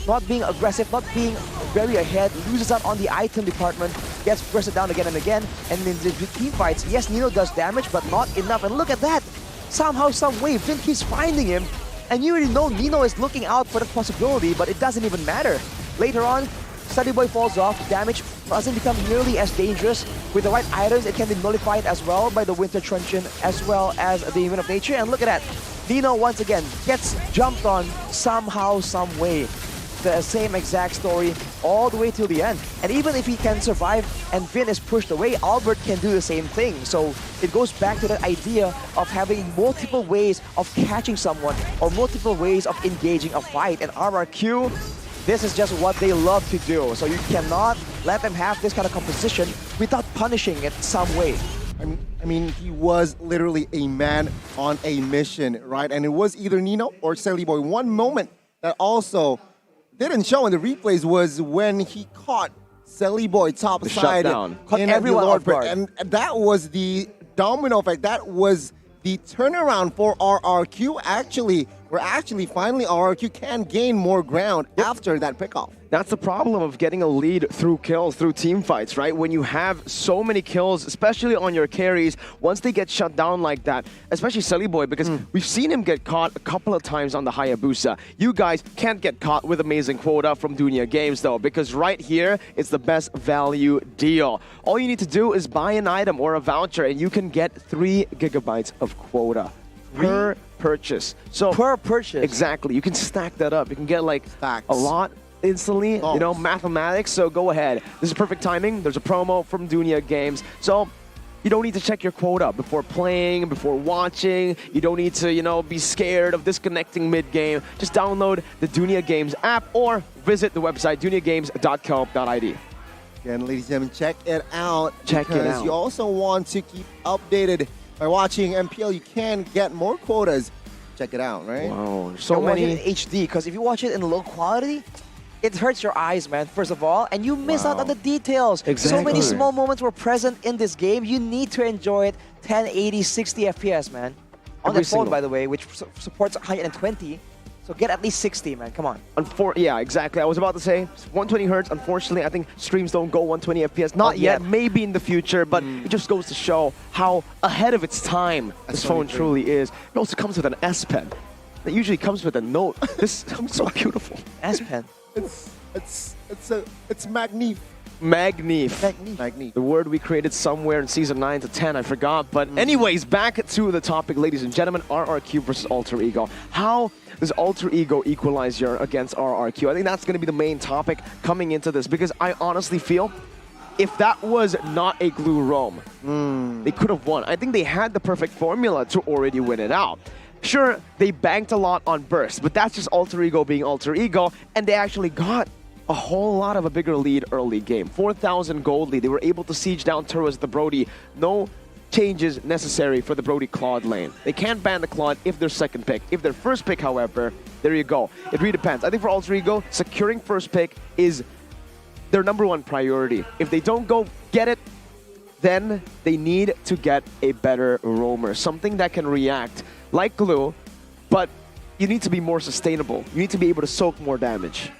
not being aggressive, not being very ahead, loses out on the item department, gets bursted down again and again, and in the team fights, yes, Nino does damage, but not enough, and look at that! Somehow, some way, Vin keeps finding him, and you already know Nino is looking out for the possibility, but it doesn't even matter. Later on, Study Boy falls off, damage doesn't become nearly as dangerous. With the right items, it can be nullified as well by the Winter Truncheon, as well as the Event of Nature, and look at that! Nino once again gets jumped on somehow, some way. The same exact story all the way till the end. And even if he can survive and Vin is pushed away, Albert can do the same thing. So it goes back to that idea of having multiple ways of catching someone or multiple ways of engaging a fight. And RRQ, this is just what they love to do. So you cannot let them have this kind of composition without punishing it some way. I mean, he was literally a man on a mission, right? And it was either Nino or Silly Boy. One moment that also didn't show in the replays was when he caught Silly Boy top side. Caught everyone off guard. And that was the domino effect. That was the turnaround for RRQ. Actually, finally RRQ can gain more ground after that pickoff. That's the problem of getting a lead through kills, through team fights, right? When you have so many kills, especially on your carries, once they get shut down like that, especially Silly Boy, because we've seen him get caught a couple of times on the Hayabusa. You guys can't get caught with amazing quota from Dunia Games though, because right here, it's the best value deal. All you need to do is buy an item or a voucher and you can get 3 gigabytes of quota per purchase. So per purchase? Exactly. You can stack that up. You can get like a lot instantly, you know, mathematics, so go ahead. This is perfect timing. There's a promo from Dunia Games, so you don't need to check your quota before playing, before watching. You don't need to, you know, be scared of disconnecting mid-game. Just download the Dunia Games app or visit the website duniagames.co.id. Again, ladies and gentlemen, check it out. Check it out. Because you also want to keep updated by watching MPL. You can get more quotas. Check it out, right? Wow, so many. Watch it in HD, because if you watch it in low quality, it hurts your eyes, man, first of all, and you miss out on the details. Exactly. So many small moments were present in this game. You need to enjoy it 1080, 60 FPS, man. On the phone, by the way, which supports 120. So get at least 60, man. Come on. Yeah, exactly. I was about to say 120 hertz. Unfortunately, I think streams don't go 120 FPS. Not yet. Maybe in the future, but it just goes to show how ahead of its time this phone truly is. It also comes with an S Pen. It usually comes with a note. This is so beautiful. S Pen. It's magnificent. Magnif. The word we created somewhere in season 9 to 10, I forgot. But anyways, back to the topic, ladies and gentlemen, RRQ versus Alter Ego. How does Alter Ego equalize against RRQ? I think that's going to be the main topic coming into this, because I honestly feel if that was not a glue roam, they could have won. I think they had the perfect formula to already win it out. Sure, they banked a lot on burst, but that's just Alter Ego being Alter Ego, and they actually got a whole lot of a bigger lead early game. 4,000 gold lead. They were able to siege down turrets the Brody. No changes necessary for the Brody Claude lane. They can't ban the Claude if they're second pick. If they're first pick, however, there you go. It really depends. I think for Alter Ego, securing first pick is their #1 priority. If they don't go get it, then they need to get a better roamer. Something that can react like glue, but you need to be more sustainable. You need to be able to soak more damage.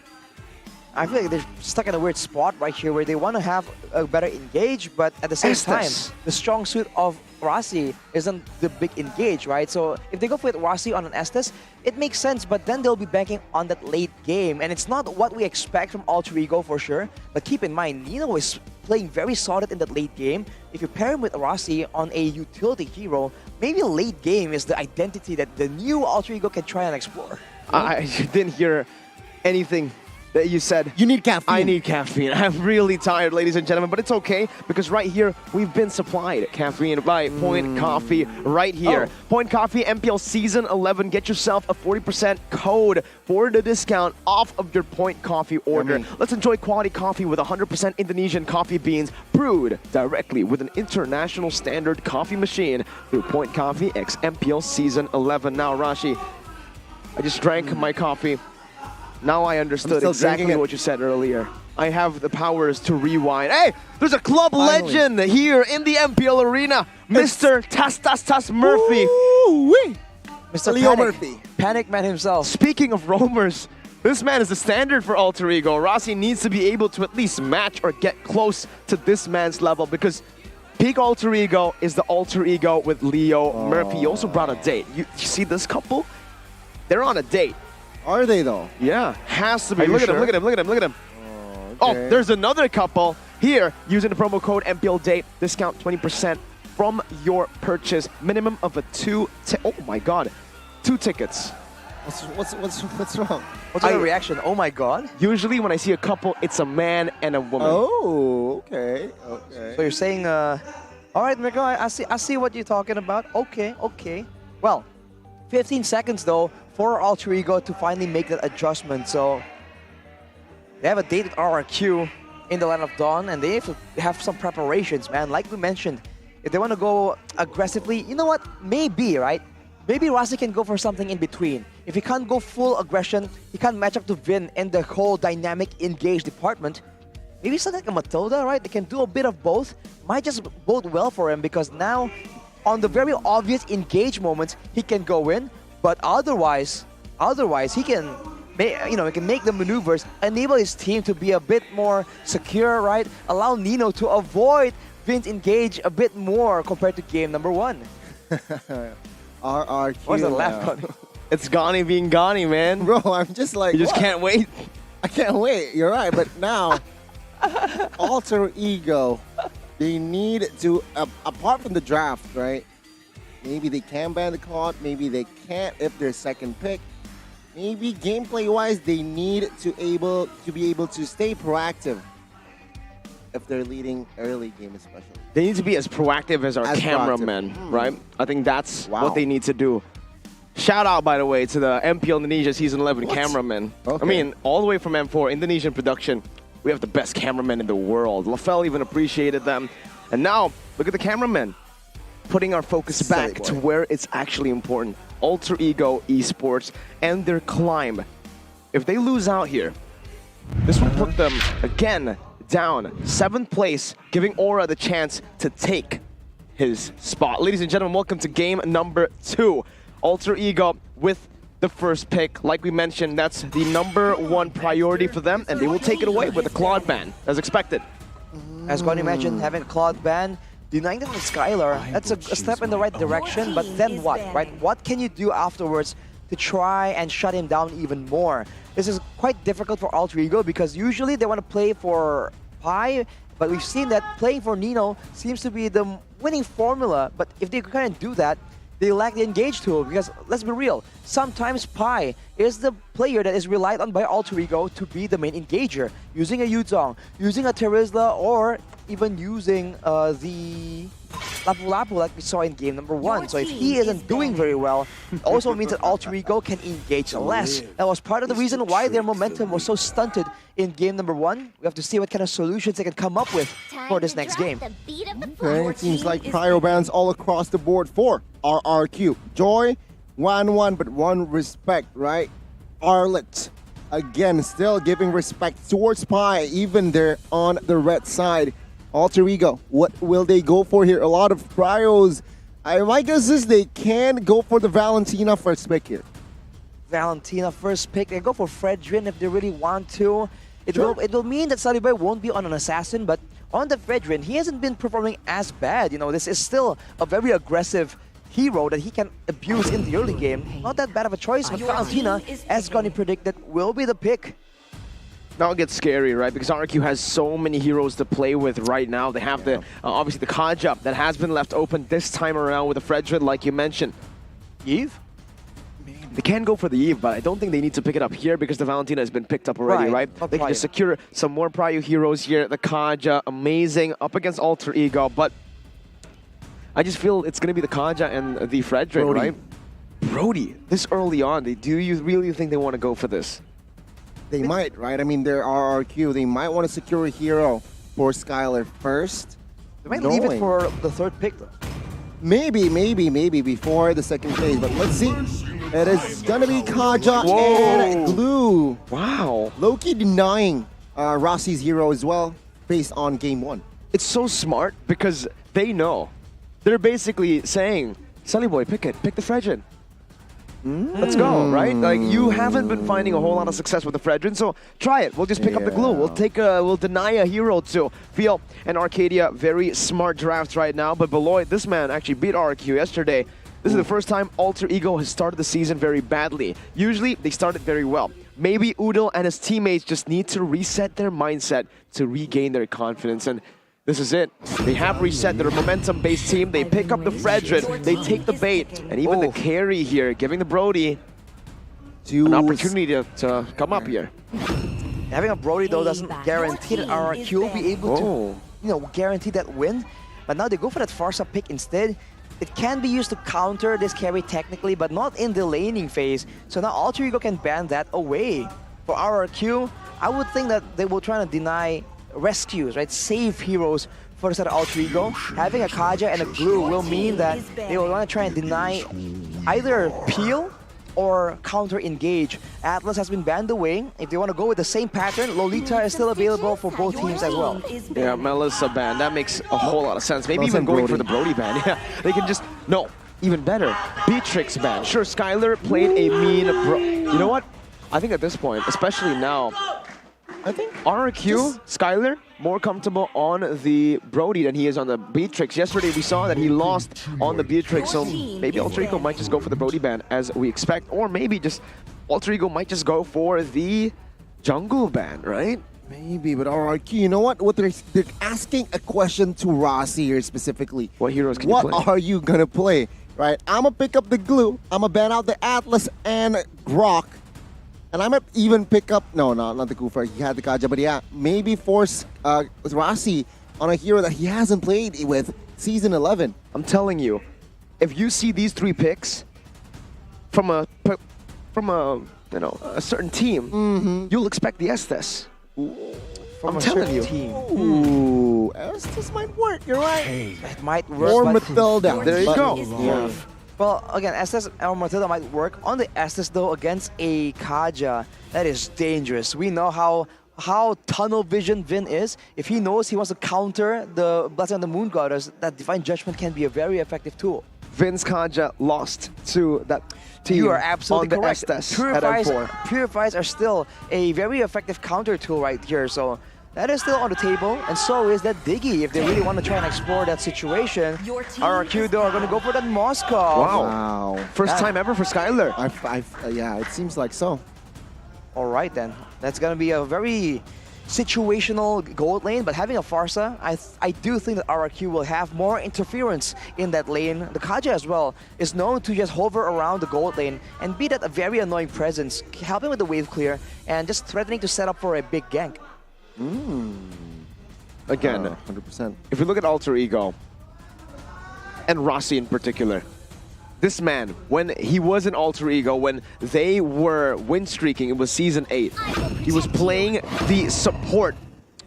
I feel like they're stuck in a weird spot right here where they want to have a better engage, but at the same time, the strong suit of Rossi isn't the big engage, right? So if they go with Rossi on an Estes, it makes sense, but then they'll be banking on that late game, and it's not what we expect from Alter Ego for sure. But keep in mind, Nino is playing very solid in that late game. If you pair him with Rossi on a utility hero, maybe a late game is the identity that the new Alter Ego can try and explore. I didn't hear anything that you said. You need caffeine. I need caffeine. I'm really tired, ladies and gentlemen, but it's okay because right here we've been supplied caffeine by Point Coffee right here. Point Coffee MPL Season 11. Get yourself a 40% code for the discount off of your Point Coffee order. Let's enjoy quality coffee with 100% Indonesian coffee beans brewed directly with an international standard coffee machine through Point Coffee X MPL Season 11. Now, Rashi, I just drank my coffee. Now I understood exactly what you said earlier. I have the powers to rewind. Hey, there's a club legend here in the MPL arena. Mr. Tas Murphy. Mr. Leo Panic. Murphy. Panic Man himself. Speaking of roamers, this man is the standard for Alter Ego. Rossi needs to be able to at least match or get close to this man's level because peak Alter Ego is the Alter Ego with Leo Murphy. He also brought a date. You see this couple? They're on a date. Are they though? Yeah, has to be. Look at him, look at him, look at him, look at him. Oh, there's another couple here using the promo code MPL Date. Discount 20% from your purchase. Minimum of a two tickets. What's wrong? What's your reaction? Oh my god. Usually when I see a couple, it's a man and a woman. Oh, okay. So you're saying, all right, Mirko, I see what you're talking about. Okay. Well, 15 seconds though for Alter Ego to finally make that adjustment. So they have a date with RRQ in the Land of Dawn, and they have to have some preparations, man. Like we mentioned, if they want to go aggressively, you know what? Maybe, right? Maybe Rossi can go for something in between. If he can't go full aggression, he can't match up to Vin in the whole dynamic engage department. Maybe something like a Matilda, right? They can do a bit of both. Might just bode well for him because now, on the very obvious engage moments, he can go in. But otherwise, he can, he can make the maneuvers, enable his team to be a bit more secure, right? Allow Nino to avoid Vin's engage a bit more compared to game number 1. RRQ. What's the laugh, Connie? It's Gani being Gani, man. Bro, I'm just like, you just can't wait. I can't wait. You're right, but now Alter Ego, they need to, apart from the draft, right? Maybe they can ban the Claude, maybe they can't if they're second pick. Maybe gameplay-wise, they need to be able to stay proactive if they're leading early game especially. They need to be as proactive as our cameramen, right? I think that's what they need to do. Shout out, by the way, to the MPL Indonesia Season 11 cameramen. Okay. I mean, all the way from M4, Indonesian production, we have the best cameramen in the world. LaFell even appreciated them. And now, look at the cameramen. Putting our focus back to where it's actually important. Alter Ego Esports and their climb. If they lose out here, this will put them, again, down 7th place, giving Aura the chance to take his spot. Ladies and gentlemen, welcome to game number 2. Alter Ego with the first pick. Like we mentioned, that's the #1 priority for them, and they will take it away with a Claude ban, as expected. As Connie mentioned, having a Claude ban, denying them with Skylar, that's a step in the right direction, but then what, right? What can you do afterwards to try and shut him down even more? This is quite difficult for Alter Ego because usually they want to play for Pi, but we've seen that playing for Nino seems to be the winning formula, but if they can't do that, they lack the engage tool because, let's be real, sometimes Pi is the player that is relied on by Alter Ego to be the main engager, using a Yuzong, using a Terizla, or even using the Lapu-Lapu like we saw in game number 1. So if he isn't doing very well, it also means that Alter Ego can engage less. That was part of the reason why their momentum was so stunted in game number 1. We have to see what kind of solutions they can come up with for this next game. Okay, it seems like prio bans all across the board for RRQ. Joy, 1-1, but 1 respect, right? Arlet, again, still giving respect towards Pi, even they're on the red side. Alter Ego, what will they go for here? A lot of prios. My guess is they can go for the Valentina first pick here. Valentina first pick. They go for Fredrin if they really want to. It will mean that Salibay won't be on an assassin, but on the Fredrin, he hasn't been performing as bad. You know, this is still a very aggressive hero that he can abuse in the early game. Not that bad of a choice, but Valentina, as Connie predicted, will be the pick. Now it gets scary, right? Because RQ has so many heroes to play with right now. They have the obviously the Kaja that has been left open this time around with the Fredrin, like you mentioned. Eve? They can go for the Eve, but I don't think they need to pick it up here because the Valentina has been picked up already, right? They can just secure some more Prio heroes here. The Kaja, amazing, up against Alter Ego, but I just feel it's going to be the Kaja and the Fredrin, right? Brody, this early on, do you really think they want to go for this? They might, right? I mean, they're RRQ. They might want to secure a hero for Skylar first. They might leave it for the 3rd pick, though. Maybe before the 2nd phase, but let's see. It is gonna be Kaja and Glue. Wow. Loki denying Rossi's hero as well, based on game 1. It's so smart because they know. They're basically saying, Sully Boy, pick it. Pick the Fredrin. Let's go, right? Like, you haven't been finding a whole lot of success with the Fredrin, so try it. We'll just pick up the glue. We'll deny a hero to Feel and Arcadia. Very smart drafts right now, but Beloit, this man actually beat RQ yesterday. This is the first time Alter Ego has started the season very badly. Usually, they started very well. Maybe Udal and his teammates just need to reset their mindset to regain their confidence, and this is it. They have reset their momentum-based team. They pick up the Fredrin. They take the bait. And even the carry here, giving the Brody an opportunity to come up here. Having a Brody, though, doesn't guarantee that RRQ will be able to, guarantee that win. But now they go for that Farsa pick instead. It can be used to counter this carry technically, but not in the laning phase. So now Alter Ego can ban that away. For RRQ, I would think that they will try to deny rescues, right? Save heroes for the side of Alter Ego. Having a Kaja and a Glue will mean that they will want to try and deny either peel or counter-engage. Atlas has been banned away. If they want to go with the same pattern, Lolita is still available for both teams as well. Yeah, Melissa ban. That makes a whole lot of sense. Maybe even going for the Brody ban. Yeah, they can just... No, even better. Beatrix ban. Sure, Skylar played a mean... You know what? I think at this point, especially now, I think RRQ, Skylar, more comfortable on the Brody than he is on the Beatrix. Yesterday we saw that he lost on the Beatrix, so maybe Alter Ego might just go for the Brody ban as we expect, or maybe just Alter Ego might just go for the jungle ban, right? Maybe, but RRQ, you know what? They're asking a question to Rossi here specifically. What heroes can you play? What are you gonna play, right? I'm gonna pick up the Glue, I'm gonna ban out the Atlas and Grok. And I might even pick up, no, not the Kufa, he had the Kaja, but yeah, maybe force Rossi on a hero that he hasn't played with Season 11. I'm telling you, if you see these 3 picks from a certain team, you'll expect the Estes. I'm telling you. Ooh, Estes might work, you're right. It might work. Or Matilda. There you go. Yeah. Well, again, Estes or Matilda might work. On the Estes, though, against a Kaja, that is dangerous. We know how tunnel vision Vin is. If he knows he wants to counter the Blessing of the Moon Goddess, that Divine Judgment can be a very effective tool. Vin's Kaja lost to that team. You are absolutely on correct. The Estes at M4. Purifies are still a very effective counter tool right here, so that is still on the table, and so is that Diggy if they really want to try and explore that situation. RRQ, though, are going to go for that Moskov. Wow. First time ever for Skylar. Yeah, it seems like so. All right, then. That's going to be a very situational gold lane, but having a Farsa, I do think that RRQ will have more interference in that lane. The Kaja as well is known to just hover around the gold lane and be that a very annoying presence, helping with the wave clear and just threatening to set up for a big gank. Again, 100%. If we look at Alter Ego, and Rossi in particular, this man, when he was in Alter Ego, when they were win streaking, it was Season 8, he was playing the support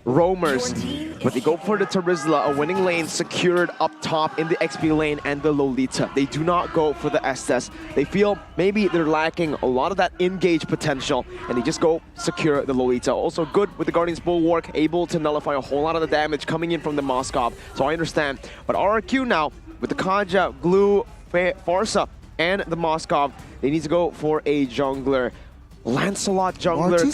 roamers, but they go for the Terizla, a winning lane secured up top in the XP lane and the Lolita. They do not go for the Estes. They feel maybe they're lacking a lot of that engage potential, and they just go secure the Lolita. Also good with the Guardian's Bulwark, able to nullify a whole lot of the damage coming in from the Moskov, so I understand. But RRQ now, with the Kaja, Glue, Farsa, and the Moskov, they need to go for a jungler. Lancelot jungler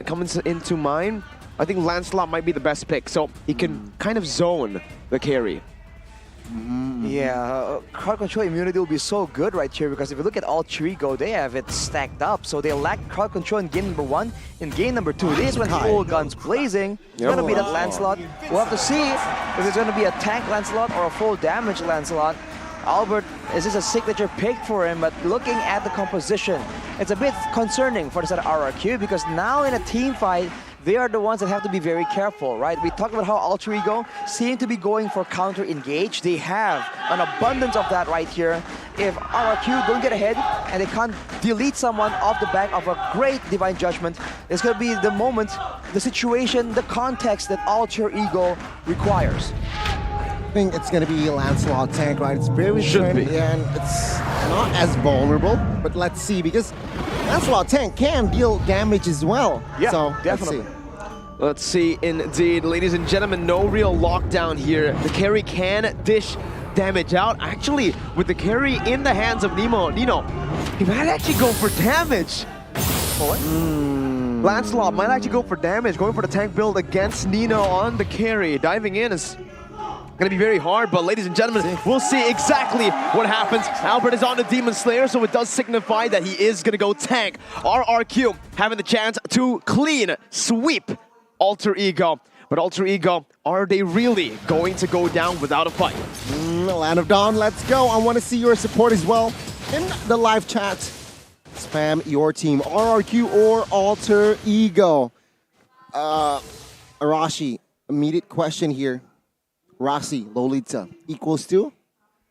comes into mind. I think Lancelot might be the best pick, so he can kind of zone the carry. Yeah, crowd control immunity will be so good right here, because if you look at Alter Ego, they have it stacked up. So they lack crowd control in game number 1. In game number 2, this is when full guns blazing. It's going to be that Lancelot. We'll have to see if it's going to be a tank Lancelot or a full damage Lancelot. Albert, is this a signature pick for him? But looking at the composition, it's a bit concerning for the side of RRQ, because now in a team fight, they are the ones that have to be very careful, right? We talked about how Alter Ego seem to be going for counter-engage. They have an abundance of that right here. If RRQ don't get ahead and they can't delete someone off the back of a great Divine Judgment, it's going to be the moment, the situation, the context that Alter Ego requires. I think it's going to be Lancelot tank, right? It's very trendy, and it's not as vulnerable, but let's see, because Lancelot tank can deal damage as well. Yeah, so, definitely. Let's see, indeed. Ladies and gentlemen, no real lockdown here. The carry can dish damage out. Actually, with the carry in the hands of Nino, he might actually go for damage. What? Lancelot might actually go for damage, going for the tank build against Nino on the carry. Diving in is gonna be very hard, but ladies and gentlemen, we'll see exactly what happens. Albert is on the Demon Slayer, so it does signify that he is gonna go tank. RRQ having the chance to clean sweep Alter Ego. But Alter Ego, are they really going to go down without a fight? Land of Dawn, let's go. I want to see your support as well in the live chat. Spam your team, RRQ or Alter Ego. Arashi, immediate question here. Rasi, Lolita, equals to?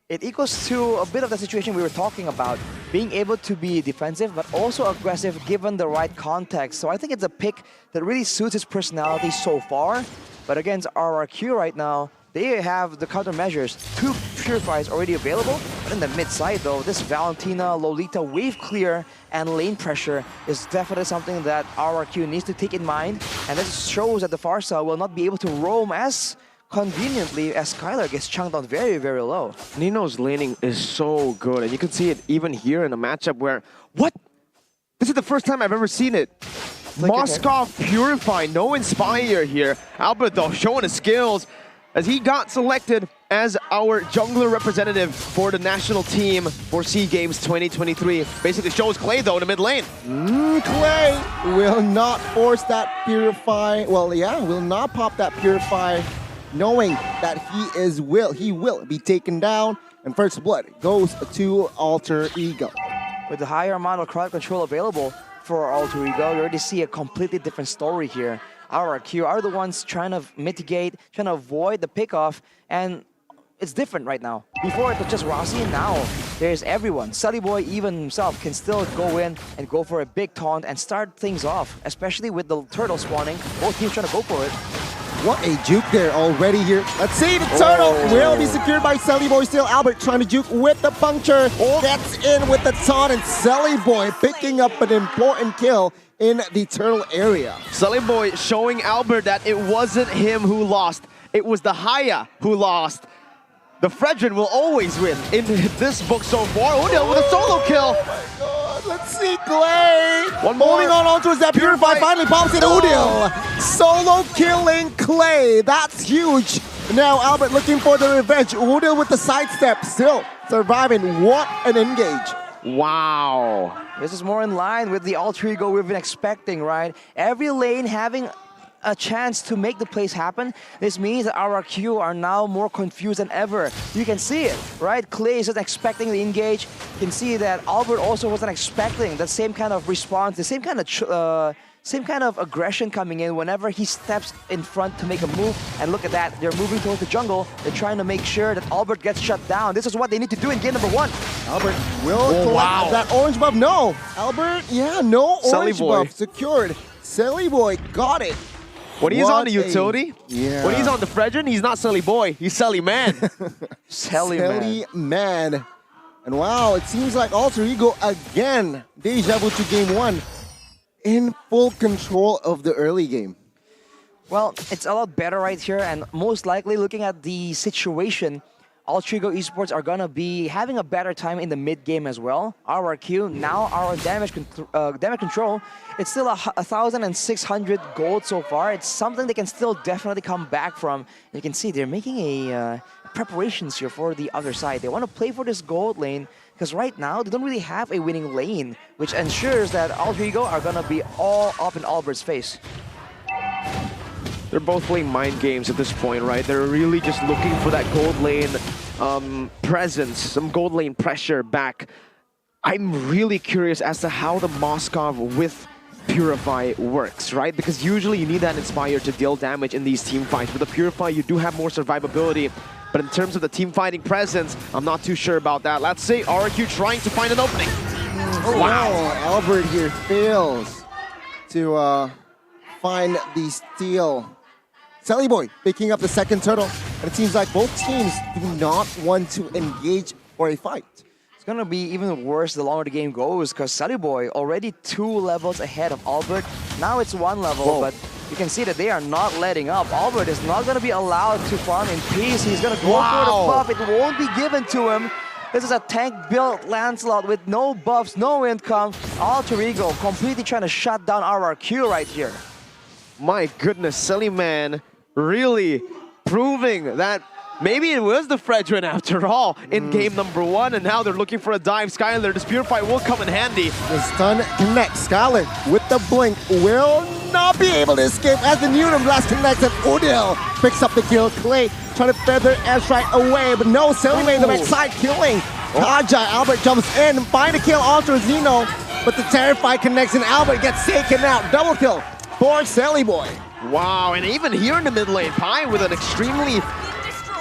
It equals to a bit of the situation we were talking about, being able to be defensive but also aggressive given the right context. So I think it's a pick that really suits his personality so far. But against RRQ right now, they have the countermeasures. 2 Purifiers already available, but in the mid side though, this Valentina, Lolita wave clear and lane pressure is definitely something that RRQ needs to take in mind. And this shows that the Pharsa will not be able to roam as conveniently as Skylar gets chunked down very, very low. Nino's laning is so good, and you can see it even here in a matchup where, what? This is the first time I've ever seen it. Moskov Purify, no Inspire here. Albert though showing his skills as he got selected as our jungler representative for the national team for SEA Games 2023. Basically shows Clay though in the mid lane. Clay will not force that Purify. Well, yeah, will not pop that Purify, knowing that he will be taken down, and first blood goes to Alter Ego. With the higher amount of crowd control available for Alter Ego, you already see a completely different story here. RRQ are the ones trying to mitigate, trying to avoid the pickoff, and it's different right now. Before it was just Rossi, now there's everyone. Sully Boy even himself can still go in and go for a big taunt and start things off, especially with the turtle spawning. Both teams trying to go for it. What a juke there already here. Let's see, the turtle will be secured by Sully Boy still. Albert trying to juke with the puncture. Gets in with the taunt, and Sully Boy picking up an important kill in the turtle area. Sully Boy showing Albert that it wasn't him who lost. It was the Haya who lost. The Fredrin will always win in this book so far. Odell with a solo kill. Oh my god, let's see Clay. One more. Holding on towards that Purify, finally pops it. Odell solo killing Clay. That's huge. Now Albert looking for the revenge. Odell with the sidestep, still surviving. What an engage. Wow. This is more in line with the Alter Ego we've been expecting, right? Every lane having a chance to make the plays happen. This means that RRQ are now more confused than ever. You can see it, right? Clay isn't expecting the engage. You can see that Albert also wasn't expecting the same kind of response, the same kind of aggression coming in whenever he steps in front to make a move. And look at that, they're moving towards the jungle. They're trying to make sure that Albert gets shut down. This is what they need to do in game number 1. Albert will collect that orange buff. No, Albert, yeah, no orange buff secured. Sully Boy got it. When he's on the utility, yeah. When he's on the Fredrin, he's not Sully Boy, he's Sully Man. Sully Man. And wow, it seems like Alter Ego again, deja vu to game 1, in full control of the early game. Well, it's a lot better right here, and most likely looking at the situation, Alter Ego Esports are gonna be having a better time in the mid game as well. RRQ, now our damage control, it's still 1,600 gold so far. It's something they can still definitely come back from. You can see they're making a preparations here for the other side. They want to play for this gold lane because right now they don't really have a winning lane, which ensures that Alter Ego are gonna be all up in Albert's face. They're both playing mind games at this point, right? They're really just looking for that gold lane presence, some gold lane pressure back. I'm really curious as to how the Moskov with Purify works, right? Because usually you need that Inspire to deal damage in these team fights. With the Purify, you do have more survivability. But in terms of the team fighting presence, I'm not too sure about that. Let's see, RRQ trying to find an opening. Wow, Albert here fails to find the steal. Sully Boy picking up the second turtle, and it seems like both teams do not want to engage for a fight. It's gonna be even worse the longer the game goes, because Sully Boy already 2 levels ahead of Albert. Now it's 1 level, but you can see that they are not letting up. Albert is not gonna be allowed to farm in peace. He's gonna go for the buff. It won't be given to him. This is a tank-built Lancelot with no buffs, no income. Alter Ego completely trying to shut down RRQ right here. My goodness, Sully man really proving that maybe it was the Fredrin after all in game number 1, and now they're looking for a dive. Skylar, this Purify will come in handy. The stun connects. Skylar with the blink will not be able to escape as the Neutron Blast connects, and Odell picks up the kill. Clay trying to feather airstrike away, but no, Sully made the backside killing. Kaja, Albert jumps in, find a kill onto Zeno, but the Terrify connects and Albert gets taken out. Double kill for Sully Boy. Wow, and even here in the mid lane, Pi with an extremely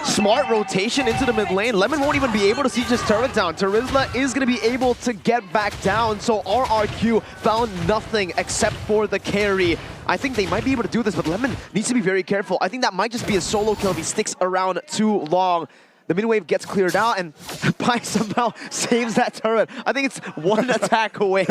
smart rotation into the mid lane. Lemon won't even be able to siege his turret down. Terizla is going to be able to get back down, so RRQ found nothing except for the carry. I think they might be able to do this, but Lemon needs to be very careful. I think that might just be a solo kill if he sticks around too long. The mid wave gets cleared out, and Pi somehow saves that turret. I think it's 1 attack away.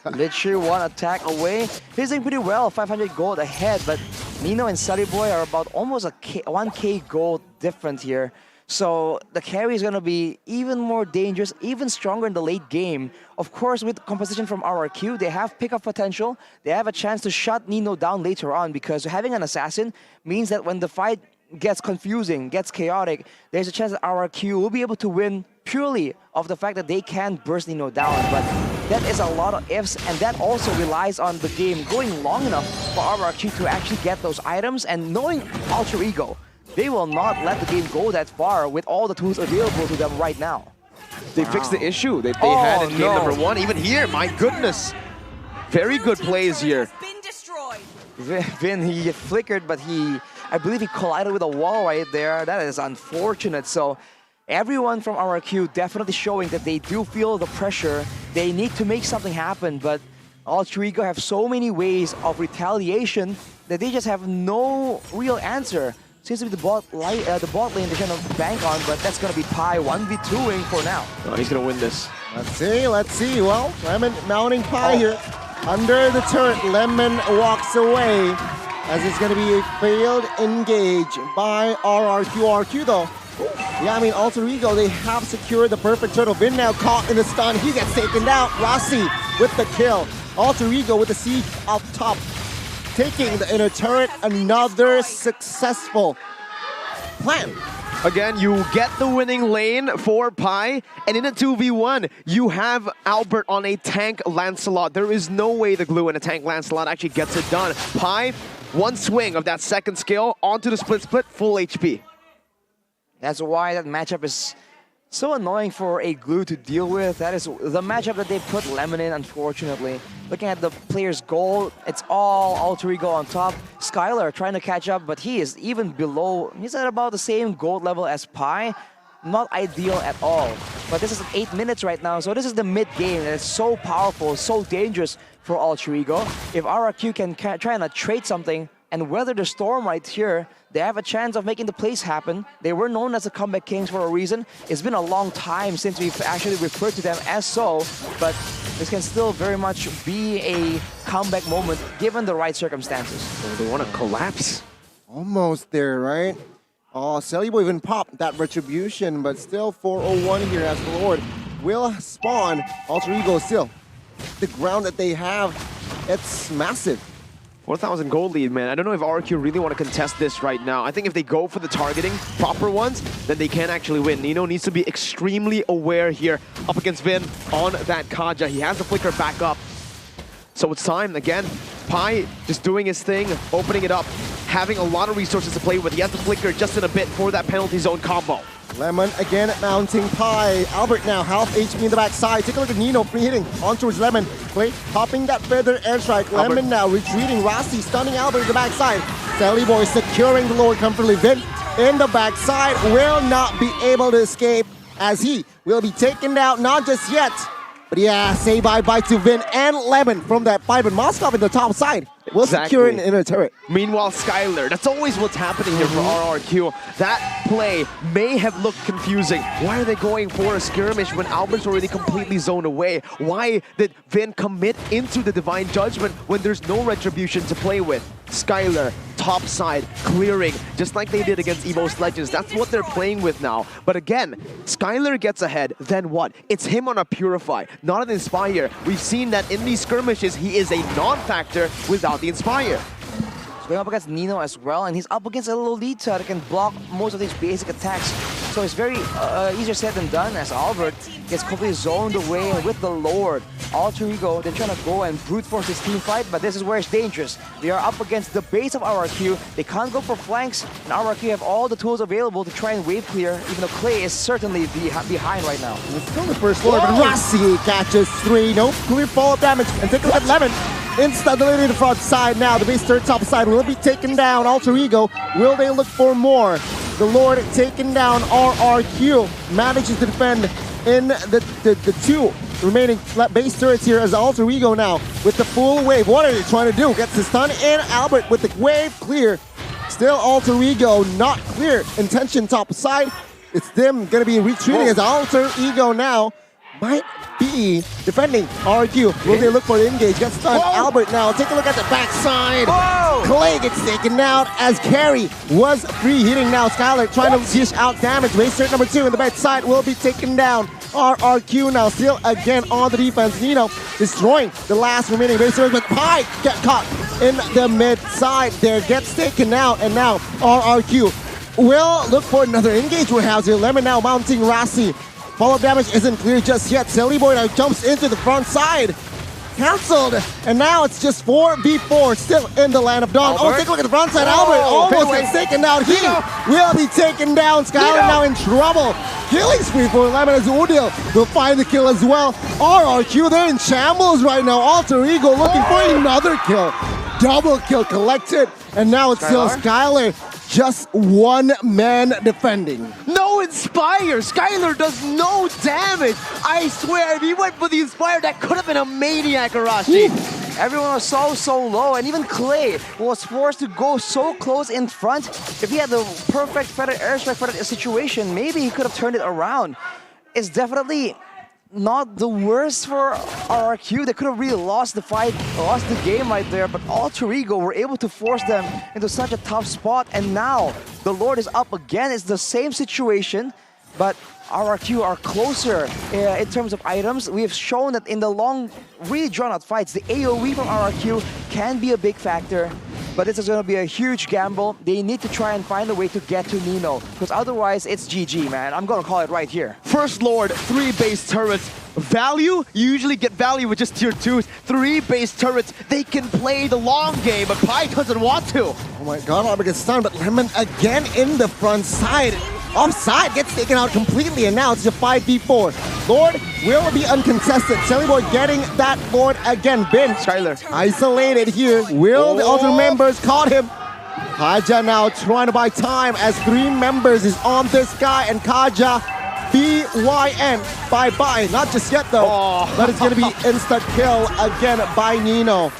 Literally 1 attack away. He's doing pretty well, 500 gold ahead, but Nino and Sully Boy are about almost a 1k gold different here. So the carry is going to be even more dangerous, even stronger in the late game. Of course, with composition from RRQ, they have pickup potential. They have a chance to shut Nino down later on, because having an assassin means that when the fight gets confusing, gets chaotic, there's a chance that RRQ will be able to win purely of the fact that they can burst Nino down. But that is a lot of ifs, and that also relies on the game going long enough for RRQ to actually get those items. And knowing Alter Ego, they will not let the game go that far with all the tools available to them right now. They fixed the issue that they had in game number 1. Even here, my goodness. Very good plays here. Vin, he flickered, but I believe he collided with a wall right there. That is unfortunate. So everyone from RRQ definitely showing that they do feel the pressure. They need to make something happen, but Alter Ego have so many ways of retaliation that they just have no real answer. Seems to be the bot lane they're trying to bank on, but that's going to be Pi 1v2ing for now. Oh, he's going to win this. Let's see. Well, Lemon mounting Pi here. Under the turret, Lemon walks away, as it's going to be a failed engage by RRQ though. Yeah, I mean, Alter Ego, they have secured the perfect turtle. Vin now caught in the stun. He gets taken down. Rossi with the kill. Alter Ego with the siege up top, taking the inner turret. Another successful plan. Again, you get the winning lane for Pi, and in a 2v1, you have Albert on a tank Lancelot. There is no way the glue in a tank Lancelot actually gets it done. Pi, 1 swing of that second skill onto the split, full HP. That's why that matchup is so annoying for a glue to deal with. That is the matchup that they put Lemon in, unfortunately. Looking at the player's goal, it's all Alter Ego on top. Skylar trying to catch up, but he is even below. He's at about the same gold level as Pi. Not ideal at all. But this is 8 minutes right now, so this is the mid-game, and it's so powerful, so dangerous for Alter Ego. If RRQ can try and trade something and weather the storm right here, they have a chance of making the plays happen. They were known as the comeback kings for a reason. It's been a long time since we've actually referred to them as so, but this can still very much be a comeback moment given the right circumstances. Oh, they want to collapse. Almost there, right? Oh, Cellubo even popped that retribution, but still 401 here as the Lord will spawn. Alter Ego still. The ground that they have, it's massive. 4,000 gold lead, man. I don't know if RRQ really want to contest this right now. I think if they go for the targeting, proper ones, then they can actually win. Nino needs to be extremely aware here up against Vin on that Kaja. He has the flicker back up. So it's time again. Pi just doing his thing, opening it up, having a lot of resources to play with. He has the flicker just in a bit for that penalty zone combo. Lemon again mounting Pi. Albert now half HP in the backside. Take a look at Nino hitting on towards Lemon. Play popping that feather airstrike. Lemon now retreating. Rossi stunning Albert in the backside. Sally Boy securing the Lord comfortably. Vin in the backside will not be able to escape, as he will be taken down, not just yet, But yeah, say bye-bye to Vin and Lemon from that fight. But Moskov in the top side will secure an inner turret. Meanwhile, Skylar, that's always what's happening here for RRQ. That play may have looked confusing. Why are they going for a skirmish when Albert's already completely zoned away? Why did Vin commit into the Divine Judgment when there's no retribution to play with? Skylar, top side, clearing, just like they did against EVOS Legends. That's what they're playing with now. But again, Skylar gets ahead, then what? It's him on a Purify, not an Inspire. We've seen that in these skirmishes, he is a non-factor without the Inspire. Going up against Nino as well, and he's up against a Lolita that can block most of these basic attacks. So it's very easier said than done as Albert gets completely zoned away, and with the Lord, Alter Ego, they're trying to go and brute force this team fight, but this is where it's dangerous. They are up against the base of RRQ, they can't go for flanks, and RRQ have all the tools available to try and wave clear, even though Clay is certainly behind right now. It's still the first Lord, but Rossi catches 3, no clear follow-up damage, and take a look at Lemon. Instability to the front side now. The base third top side will be taken down. Alter Ego, will they look for more? The Lord taken down. RRQ manages to defend in the two remaining base turrets here as Alter Ego now with the full wave. What are they trying to do? Gets the stun in. Albert with the wave clear. Still Alter Ego not clear. Intention top side. It's them going to be retreating as Alter Ego now might be defending RQ. Will they look for the engage? Gets stunned. Albert now. Take a look at the backside. Clay gets taken out as Carry was free hitting now. Skylar trying to dish out damage. Base turret number 2 in the backside will be taken down. RRQ now still again on the defense. Nino destroying the last remaining base turret, but Pi get caught in the mid side there. Gets taken out, and now RRQ will look for another engage warehouse here. Lemon now mounting Rossi. Follow-up damage isn't clear just yet. Silly Boy now jumps into the front side. Cancelled. And now it's just 4v4 still in the land of Dawn. Albert. Oh, take a look at the front side. Albert almost gets taken down. He will be taken down. Skylar now in trouble. Killing spree for Lemon as Udil will find the kill as well. RRQ, they're in shambles right now. Alter Ego looking for another kill. Double kill collected. And now it's still Skylar. Just one man defending. No Inspire! Skylar does no damage! I swear, if he went for the Inspire, that could have been a maniac, Arashi. Everyone was so low, and even Clay was forced to go so close in front. If he had the perfect feathered airstrike for that situation, maybe he could have turned it around. It's definitely not the worst for RRQ. They could have really lost the fight, lost the game right there, but Alter Ego were able to force them into such a tough spot, and now the Lord is up again. It's the same situation, but RRQ are closer in terms of items. We have shown that in the long, really drawn-out fights, the AoE from RRQ can be a big factor. But this is going to be a huge gamble. They need to try and find a way to get to Nino, because otherwise it's GG, man. I'm going to call it right here. First Lord, 3 base turrets. Value? You usually get value with just tier 2s. 3 base turrets. They can play the long game, but Pi doesn't want to. Oh my god, Albert gets stunned, but Lemon again in the front side. Offside gets taken out completely, and now it's a 5v4. Lord will be uncontested. Silly Boy getting that Lord again. Ben Skylar isolated here. Will the other members caught him? Kaja now trying to buy time as 3 members is on this guy, and Kaja BYN bye-bye. Not just yet though, but it's gonna be instant kill again by Nino.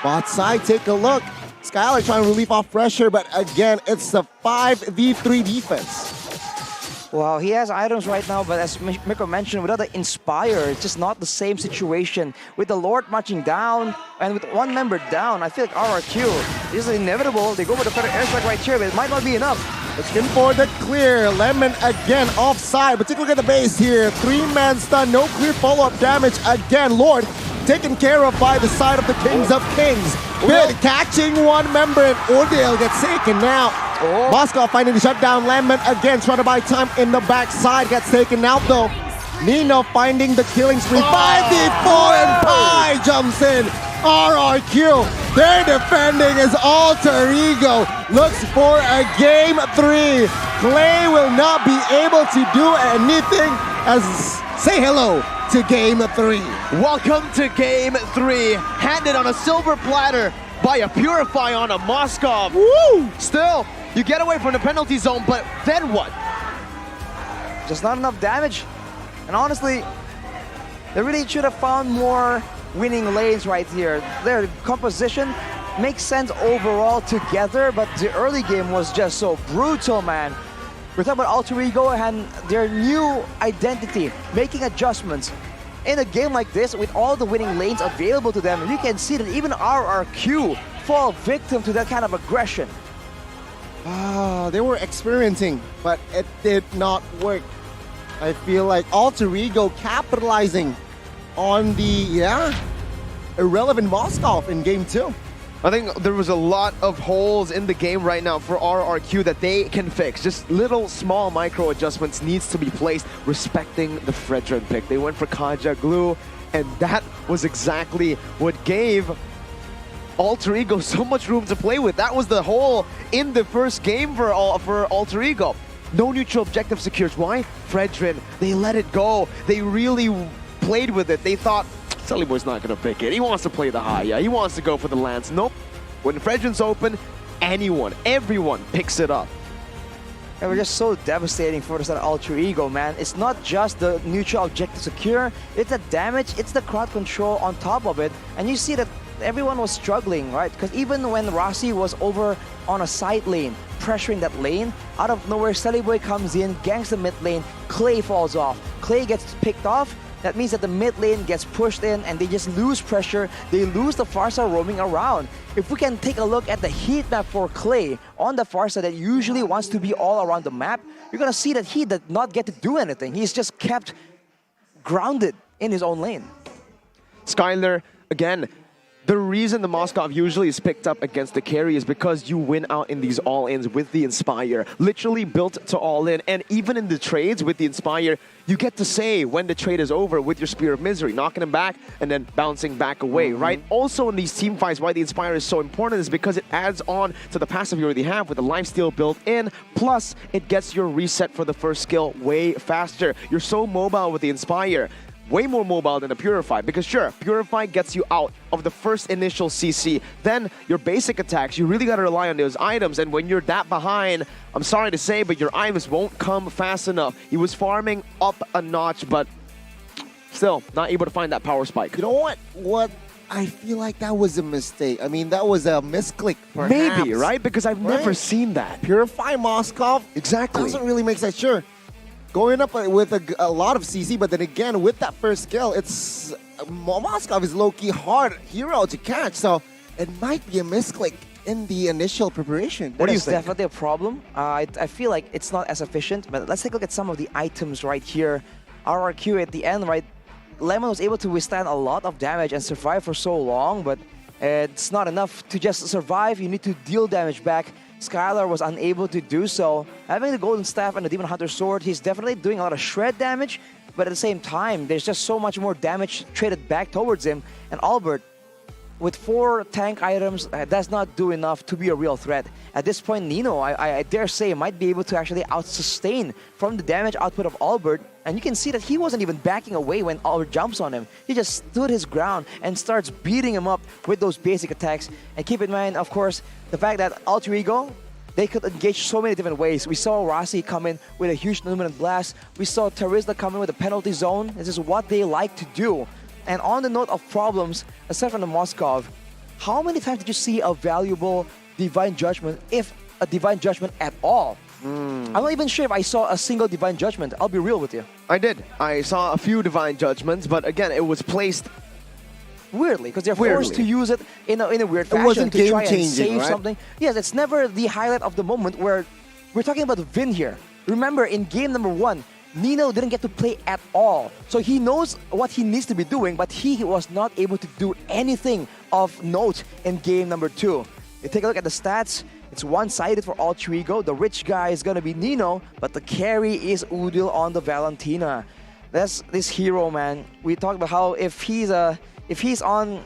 Bot side, take a look. Skylar trying to relieve off pressure, but again, it's the 5v3 defense. Well, he has items right now, but as Miko mentioned, without the Inspire, it's just not the same situation. With the Lord marching down, and with 1 member down, I feel like RRQ, this is inevitable. They go for the feather airstrike right here, but it might not be enough. Looking for the clear. Lemon again offside, but take a look at the base here. 3-man stun, no clear follow-up damage again. Lord taken care of by the side of the Kings of Kings. Bid catching 1 member, and Ordale gets taken out. Moskov finding the shutdown. Lemon again trying to buy time in the backside. Gets taken out though. Nino finding the killing spree. 5v4 and Pi jumps in. RRQ, they're defending as Alter Ego looks for a game 3. Clay will not be able to do anything as say hello to game 3. Welcome to game 3, handed on a silver platter by a Purify on a Moskov. Woo! Still, you get away from the penalty zone, but then what? Just not enough damage. And honestly, They really should have found more winning lanes right here. Their composition makes sense overall together, but the early game was just so brutal, man. We're talking about Alter Ego and their new identity, making adjustments. In a game like this, with all the winning lanes available to them, you can see that even RRQ fall victim to that kind of aggression. They were experimenting, but it did not work. I feel like Alter Ego capitalizing on the, irrelevant Moskov in game 2. I think there was a lot of holes in the game right now for RRQ that they can fix. Just little small micro adjustments needs to be placed respecting the Fredrin pick. They went for Kaja Glue, and that was exactly what gave Alter Ego so much room to play with. That was the hole in the first game for Alter Ego. No neutral objective secures. Why? Fredrin, they let it go. They really played with it. They thought, Sullyboy's not going to pick it. He wants to play the high. Yeah, he wants to go for the lance. Nope. When Fredrin's open, everyone picks it up. And we're just so devastating for this Alter Ego, man. It's not just the neutral objective secure, it's the damage, it's the crowd control on top of it. And you see that everyone was struggling, right? Because even when Rossi was over on a side lane, pressuring that lane, out of nowhere, Sullyboy comes in, ganks the mid lane, Clay falls off. Clay gets picked off. That means that the mid lane gets pushed in and they just lose pressure. They lose the Farsa roaming around. If we can take a look at the heat map for Clay on the Farsa that usually wants to be all around the map, you're going to see that he did not get to do anything. He's just kept grounded in his own lane. Skylar, again, the reason the Moskov usually is picked up against the carry is because you win out in these all-ins with the Inspire. Literally built to all-in, and even in the trades with the Inspire, you get to say when the trade is over with your Spear of Misery, knocking him back and then bouncing back away, right? Also in these team fights, why the Inspire is so important is because it adds on to the passive you already have with the lifesteal built in, plus it gets your reset for the first skill way faster. You're so mobile with the Inspire. Way more mobile than the Purify, because sure, Purify gets you out of the first initial CC. Then your basic attacks, you really got to rely on those items, and when you're that behind, I'm sorry to say, but your items won't come fast enough. He was farming up a notch, but still not able to find that power spike. You know what? I feel like that was a mistake. I mean, that was a misclick, perhaps. Maybe, right? Because I've never seen that. Purify Moskov? Exactly. Doesn't really make sense. Sure. Going up with a lot of CC, but then again, with that first skill, it's Moskov is low-key hard hero to catch, so it might be a misclick in the initial preparation. What do you think? That's definitely a problem. I feel like it's not as efficient, but let's take a look at some of the items right here. RRQ at the end, right? Lemon was able to withstand a lot of damage and survive for so long, but it's not enough to just survive. You need to deal damage back. Skylar was unable to do so. Having the Golden Staff and the Demon Hunter Sword, he's definitely doing a lot of shred damage, but at the same time, there's just so much more damage traded back towards him. And Albert, with 4 tank items, does not do enough to be a real threat. At this point, Nino, I dare say, might be able to actually out-sustain from the damage output of Albert. And you can see that he wasn't even backing away when Albert jumps on him. He just stood his ground and starts beating him up with those basic attacks. And keep in mind, of course, the fact that Alter Ego, they could engage so many different ways. We saw Rossi come in with a huge Luminant Blast. We saw Terizla come in with a penalty zone. This is what they like to do. And on the note of problems, aside from the Moskov, how many times did you see a valuable Divine Judgment, if a Divine Judgment at all? I'm not even sure if I saw a single Divine Judgment. I'll be real with you. I did. I saw a few Divine Judgments, but again, it was placed weirdly, because they're forced to use it in a weird fashion to try and save something. Yes, it's never the highlight of the moment where we're talking about Vin here. Remember, in game number 1, Nino didn't get to play at all. So he knows what he needs to be doing, but he was not able to do anything of note in game number 2. You take a look at the stats, it's one-sided for Alter Ego. The rich guy is going to be Nino, but the carry is Udil on the Valentina. That's this hero, man. We talked about how if he's on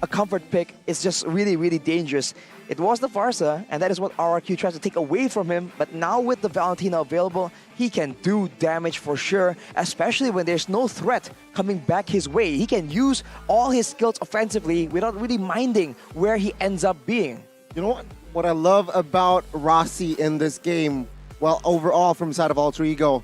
a comfort pick, it's just really, really dangerous. It was the Farsa, and that is what RRQ tries to take away from him. But now with the Valentina available, he can do damage for sure, especially when there's no threat coming back his way. He can use all his skills offensively without really minding where he ends up being. You know what I love about Rossi in this game, well, overall from the side of Alter Ego,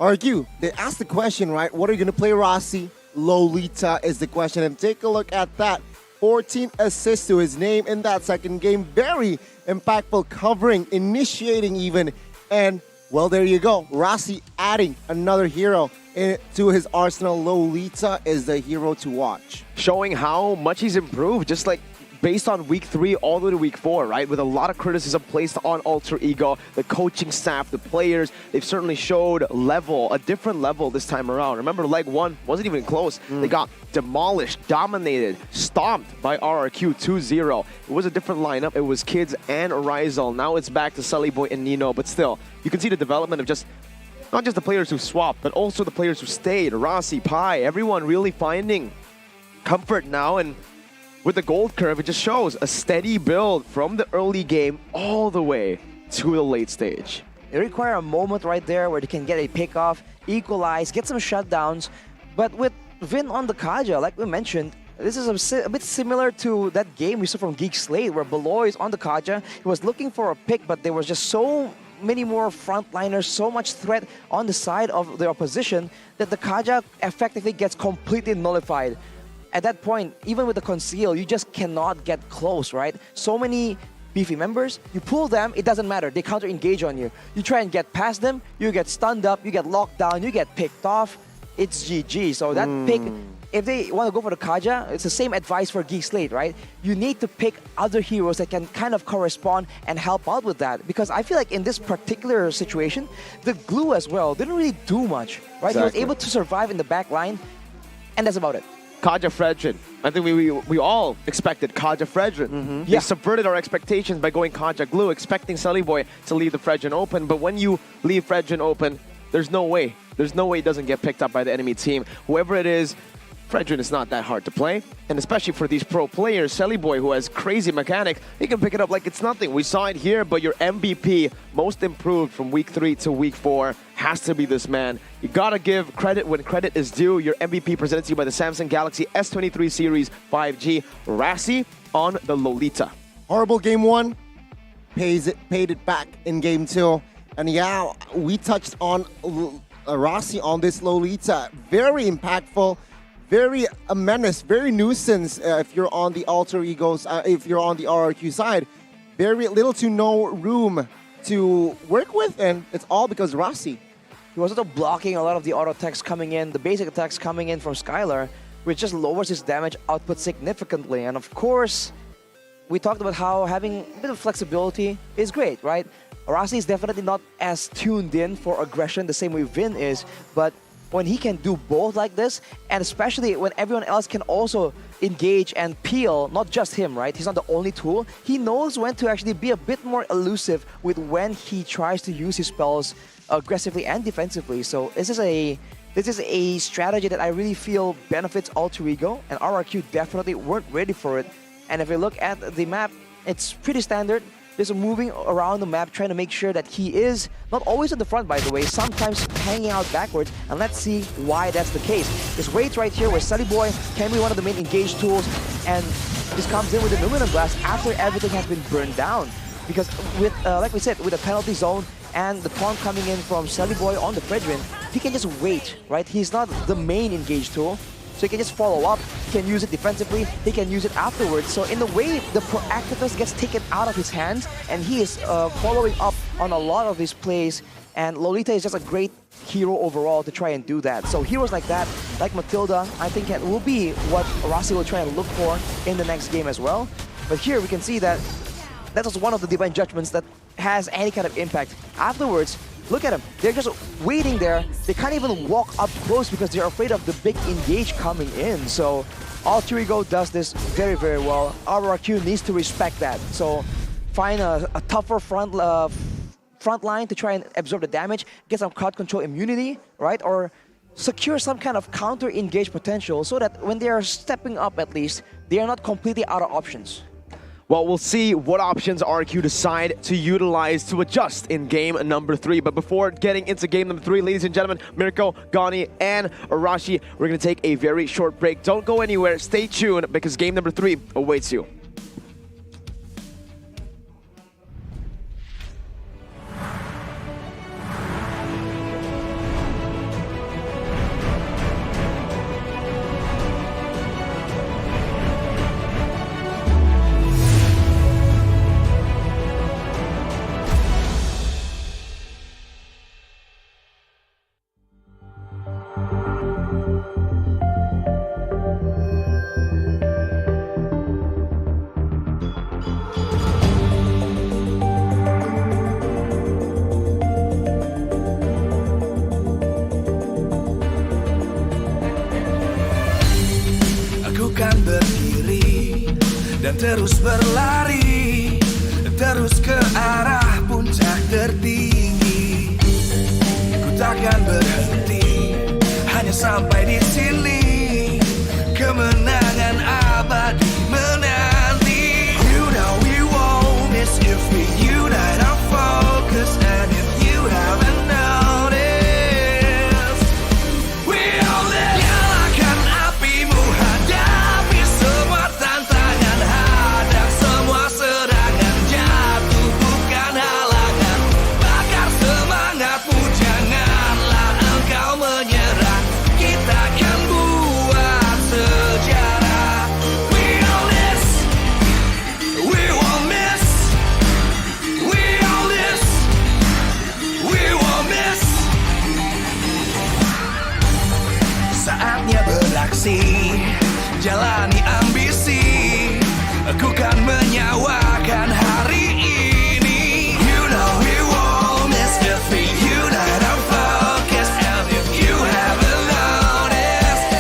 RQ, they asked the question, right? What are you going to play Rossi? Lolita is the question. And take a look at that. 14 assists to his name in that second game. Very impactful, covering, initiating even. And, well, there you go. Rasi adding another hero to his arsenal. Lolita is the hero to watch. Showing how much he's improved, just like based on week 3 all the way to week 4, right? With a lot of criticism placed on Alter Ego, the coaching staff, the players, they've certainly showed a different level this time around. Remember, leg 1 wasn't even close. They got demolished, dominated, stomped by RRQ 2-0. It was a different lineup. It was Kids and Rizal. Now it's back to Sully Boy and Nino, but still, you can see the development of just not just the players who swapped, but also the players who stayed. Rasi, Pai, everyone really finding comfort now. And with the gold curve, it just shows a steady build from the early game all the way to the late stage. They require a moment right there where they can get a pick-off, equalize, get some shutdowns. But with Vin on the Kaja, like we mentioned, this is a bit similar to that game we saw from GEEK SLATE, where Beloy is on the Kaja. He was looking for a pick, but there was just so many more frontliners, so much threat on the side of the opposition that the Kaja effectively gets completely nullified. At that point, even with the conceal, you just cannot get close, right? So many beefy members, you pull them, it doesn't matter, they counter-engage on you. You try and get past them, you get stunned up, you get locked down, you get picked off, it's GG. So that pick, if they want to go for the Kaja, it's the same advice for GEEK SLATE, right? You need to pick other heroes that can kind of correspond and help out with that. Because I feel like in this particular situation, the glue as well didn't really do much, right? Exactly. He was able to survive in the back line, and that's about it. Kaja Fredrin. I think we all expected Kaja Fredrin. They subverted our expectations by going Kaja Glue, expecting Sully Boy to leave the Fredrin open. But when you leave Fredrin open, there's no way. There's no way it doesn't get picked up by the enemy team. Whoever it is, Fredrin is not that hard to play. And especially for these pro players, Sully Boy, who has crazy mechanic, he can pick it up like it's nothing. We saw it here, but your MVP, most improved from week 3 to week 4, has to be this man. You gotta give credit when credit is due. Your MVP presented to you by the Samsung Galaxy S23 Series 5G. Rasi on the Lolita. Horrible game 1, paid it back in game 2. And yeah, we touched on Rasi on this Lolita. Very impactful. Very a menace, very nuisance if you're on the Alter Egos, if you're on the RRQ side. Very little to no room to work with, and it's all because Rasi. He was also blocking a lot of the auto attacks coming in, the basic attacks coming in from Skylar, which just lowers his damage output significantly. And of course, we talked about how having a bit of flexibility is great, right? Rasi is definitely not as tuned in for aggression the same way Vin is, but when he can do both like this, and especially when everyone else can also engage and peel, not just him, right? He's not the only tool. He knows when to actually be a bit more elusive with when he tries to use his spells aggressively and defensively. So this is a strategy that I really feel benefits Alter Ego, and RRQ definitely weren't ready for it. And if you look at the map, it's pretty standard. Just moving around the map, trying to make sure that he is not always in the front, by the way, sometimes hanging out backwards, and let's see why that's the case. This waits right here where Sully Boy can be one of the main engage tools, and this comes in with the Aluminum Blast after everything has been burned down. Because with, like we said, with a penalty zone and the taunt coming in from Sully Boy on the Fredrin, he can just wait, right? He's not the main engage tool. So he can just follow up, he can use it defensively, he can use it afterwards. So in a way, the proactiveness gets taken out of his hands, and he is following up on a lot of these plays, and Lolita is just a great hero overall to try and do that. So heroes like that, like Matilda, I think it will be what Rasi will try and look for in the next game as well. But here we can see that that was one of the Divine Judgments that has any kind of impact. Afterwards, look at them. They're just waiting there. They can't even walk up close because they're afraid of the big engage coming in. So Alter Ego does this very, very well. RRQ needs to respect that. So find a tougher front line to try and absorb the damage, get some crowd control immunity, right? Or secure some kind of counter engage potential so that when they are stepping up at least, they are not completely out of options. Well, we'll see what options RRQ decide to utilize to adjust in game number 3. But before getting into game number 3, ladies and gentlemen, Mirko, Gani, and Arashi, we're going to take a very short break. Don't go anywhere. Stay tuned because game number 3 awaits you. berdiri dan terus berlari, terus ke arah puncak tertinggi. Ku takkan berhenti, hanya sampai di sini. Kemenangan abadi menanti. You know we won't miss if we unite our focus. And if you haven't noticed, we all live. Nyalakan apimu, hadapi semua tantangan, hadang semua serangan, jatuh bukan halangan. Bakar semangatmu, janganlah engkau menyerah. Kita akan buat sejarah. We all this, we won't miss. We all this, we won't miss. Saatnya beraksi, jalani ambisi. Aku kan menyawakan hari ini. You know we won't miss if we unite our focus. And if you haven't noticed,